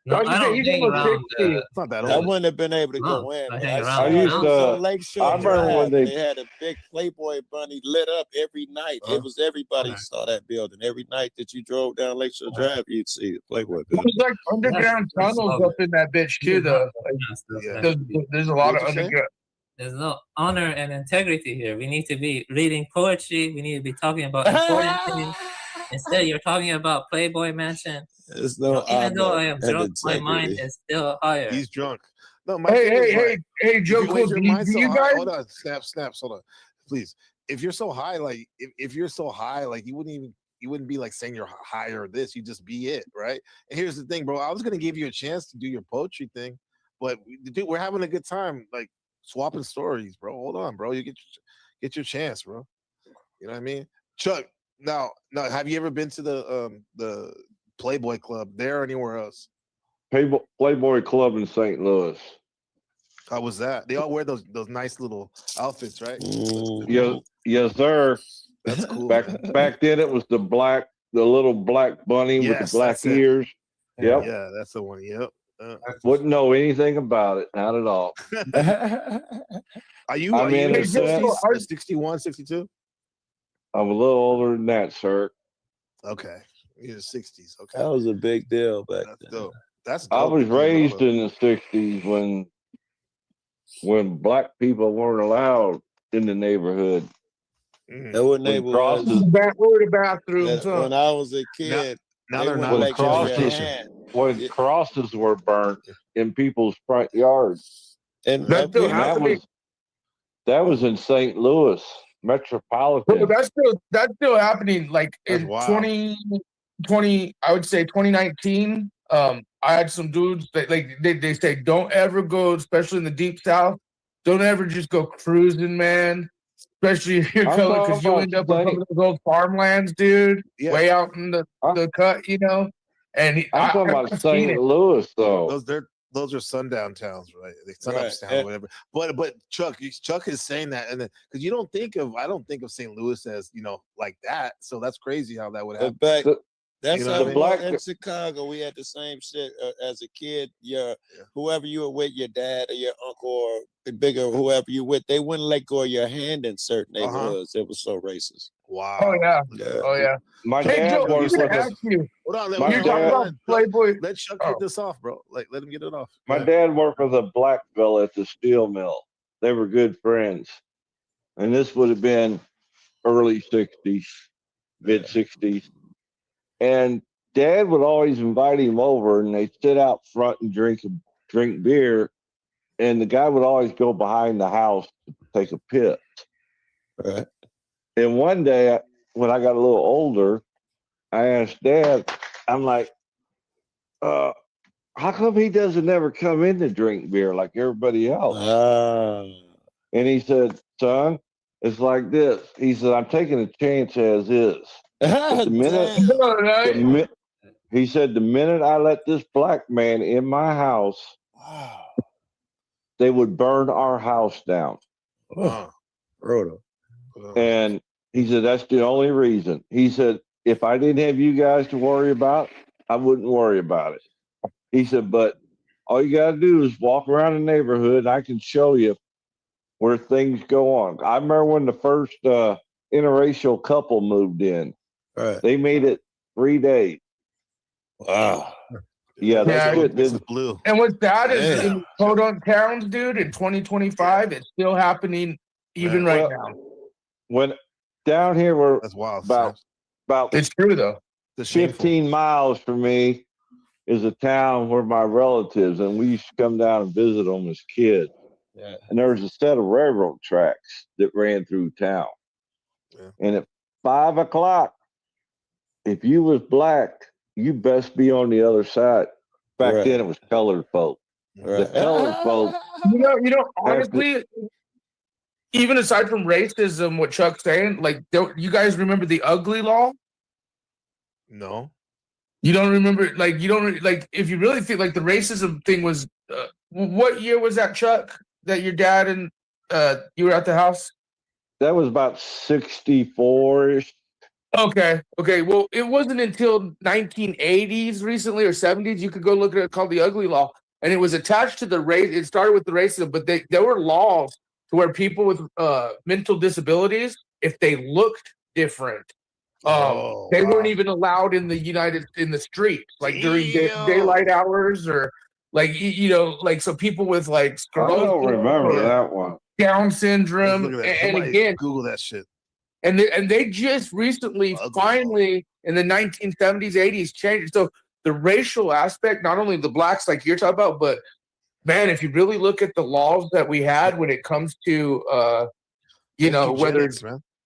No, I don't hang around. It's not that old. I wouldn't have been able to go in. I but hang saw around. it. used It was to- on Lakeshore I remember when Drive. they- They had a big Playboy bunny lit up every night. It was everybody saw that building. Every night that you drove down Lakeshore Drive, you'd see the Playboy building. There's like underground tunnels up in that bitch too, though. There's a lot of underground. There's no honor and integrity here. We need to be reading poetry. We need to be talking about important things. Instead, you're talking about Playboy Mansion. There's no Even though honor I am and drunk, my mind integrity. is still higher. He's drunk. No, my Hey, thing is, hey, like, hey, Joe if Cool, your do you mind's so high- guys? Hold on, snaps. Hold on, please. If you're so high, like if you're so high, like you wouldn't be like saying you're higher or this. You just be it, right? And here's the thing, bro. I was gonna give you a chance to do your poetry thing, but dude, we're having a good time. Like swapping stories, bro. Hold on, bro. You get your chance, bro. You know what I mean? Chuck, now, have you ever been to the Playboy Club there or anywhere else? Playboy Club in St. Louis. How was that? They all wear those nice little outfits, right? Yes, sir. That's cool. Back then, it was the little black bunny with the black that's it. ears. Yep. Yeah, that's the one. Yep. Wouldn't know anything about it. Not at all. Are you in your 60s? 61, 62? I'm a little older than that, sir. Okay. You're the 60s. Okay. That was a big deal back then. Dope. That's I dope. was raised in the 60s when black people weren't allowed in the neighborhood. That what neighborhood was. Where the bathrooms? When I was a kid, now they they're wouldn't not. let you in your hand. When crosses were burnt in people's front yards. And that was in St. Louis metropolitan. That's still happening. Like in 2020, I would say 2019. I had some dudes that they say don't ever go, especially in the deep south. Don't ever just go cruising, man. Especially if you're color, because you'll end up with some of those old farmlands, dude. Yeah. Way out in the cut, you know. And I'm talking about St. Louis, though. Those are sundown towns, right? They sunup town, whatever. But Chuck is saying that, and because I don't think of St. Louis as like that. So that's crazy how that would happen. That's how what I mean? in Chicago we had the same shit as a kid. Whoever you were with, your dad or your uncle or the bigger whoever you with, they wouldn't let go of your hand in certain neighborhoods. It was so racist. Wow. Oh yeah. My Hey, dad Joe, worked with ask you. Hold on, You're talking about Playboy. Let Chuck get this off, bro. Like, let him get it off. My dad worked with a black fella at the steel mill. They were good friends. And this would have been early 60s, mid 60s. And Dad would always invite him over and they'd sit out front and drink beer. And the guy would always go behind the house to take a piss. Right. And one day when I got a little older, I asked Dad, I'm like, how come he doesn't ever come in to drink beer like everybody else? And he said, son, it's like this. He said, I'm taking a chance as is. But he said, the minute I let this black man in my house, they would burn our house down. And he said, that's the only reason. He said, if I didn't have you guys to worry about, I wouldn't worry about it. He said, but all you got to do is walk around the neighborhood. And I can show you where things go on. I remember when the first interracial couple moved in. Right. They made it 3 days. Wow. Yeah, that's good. This is blue. And what's that is in podunk towns, dude, in 2025, it's still happening even right now. When down here we're that's wild. About it's true though. The 15 miles from me is a town where my relatives, and we used to come down and visit them as kids. Yeah. And there was a set of railroad tracks that ran through town. Yeah. And at 5 o'clock, if you was black, you best be on the other side. Back then it was colored folk. The colored folk. You know, honestly, even aside from racism, what Chuck's saying, like, don't you guys remember the ugly law? No. You don't remember, like, you don't, like, if you really think, like, the racism thing was, what year was that, Chuck, that your dad and you were at the house? That was about 64-ish. Okay. Well, it wasn't until 1980s recently or 70s. You could go look at it called the Ugly Law, and it was attached to the race. It started with the racism, but there were laws to where people with mental disabilities, if they looked different, they weren't even allowed in the streets, like during daylight hours or like like so people with like sclerosis. I don't remember that one. Down syndrome, and again, Google that shit. And they just recently, finally, in the 1970s, 80s, changed. So the racial aspect, not only the blacks like you're talking about, but man, if you really look at the laws that we had when it comes to, whether it's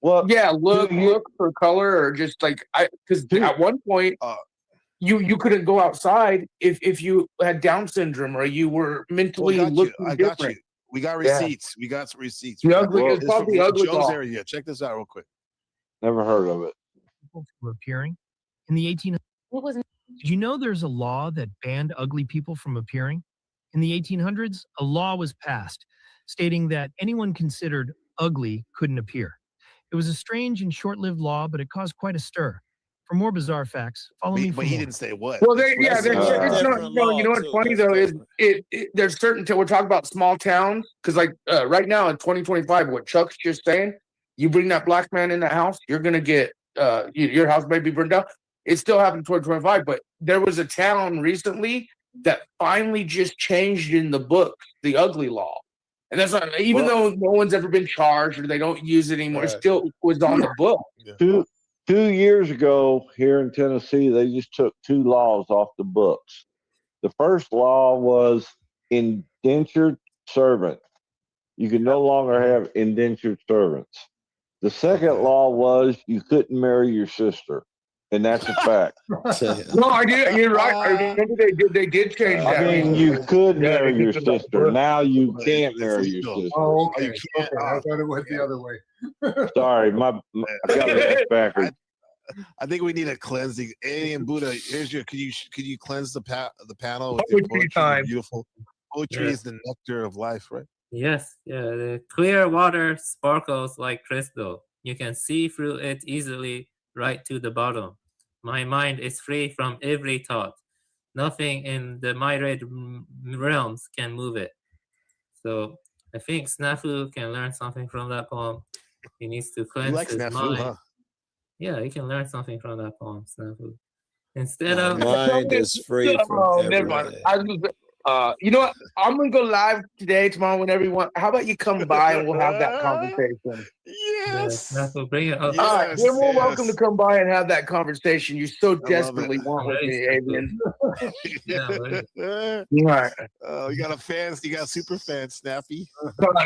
look for color or just like because at one point you couldn't go outside if you had Down syndrome or you were mentally looking different. We got Yeah. receipts. We got some receipts. The We got- ugly- Well, it's this called from the ugly Joe's law. area. Check this out real quick. Never heard of it. People from appearing in the 1800s. What was Did you know there's a law that banned ugly people from appearing? In the 1800s, a law was passed stating that anyone considered ugly couldn't appear. It was a strange and short-lived law, but it caused quite a stir. For more bizarre facts, follow me for But he more. didn't say what. Well, That's what- it's not. No, you know what's funny though is there's certain. We're talking about small towns because like right now in 2025, what Chuck's just saying, you bring that black man in the house, you're gonna get your house may be burned down. It still happened in 2025, but there was a town recently that finally just changed in the book the ugly law, and that's not even though no one's ever been charged or they don't use it anymore. It still was on the book. 2 years ago here in Tennessee, they just took 2 laws off the books. The first law was indentured servant. You could no longer have indentured servants. The second law was you couldn't marry your sister, and that's a fact. No, I did. You're right. I remember they did change that. I mean, you could Yeah, marry they your took it off the sister. book. Now you can't marry your sister. Oh, okay. Okay. I thought it went the other way. Sorry, I got it backwards. I think we need a cleansing. Alien Buddha, here's your. Could you cleanse the panel with your Poetry poetry? time. Beautiful poetry is the nectar of life, right? Yes, yeah. The clear water sparkles like crystal. You can see through it easily right to the bottom. My mind is free from every thought. Nothing in the myriad realms can move it. So I think Snafu can learn something from that poem. He needs to You cleanse like his Snafu, mind. huh? Yeah, he can learn something from that poem, Snafu. Instead My of mind is free from never mind. everything. I was you know what? I'm gonna go live today, tomorrow, whenever you want. How about you come by and we'll have that conversation? Yes. Snafu, bring it up. All right, you're more welcome to come by and have that conversation you so desperately it. want with me, Adrian. Yeah. Right. Oh, you got a fan. You got a super fan, Snappy.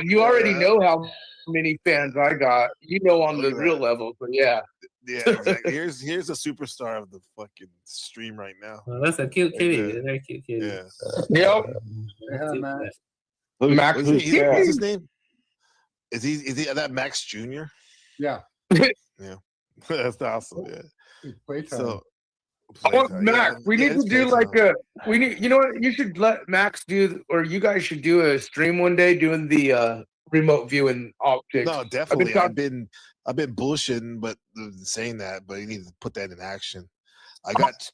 You already know how many fans I got. You know on the real level, but yeah. Yeah, exactly. Here's a superstar of the fucking stream right now. Oh, that's a cute Right kitty. there. Very cute kitty. Yeah. Yep. Yeah, man. Max What's his name? Is he that Max Jr.? Yeah. Yeah. That's awesome. Yeah. Playtime. So Max, we need to do like you know what? You should let Max do, or you guys should do a stream one day doing the remote viewing optics. No, definitely. I've been bullshitting, but saying that, but you need to put that in action. I got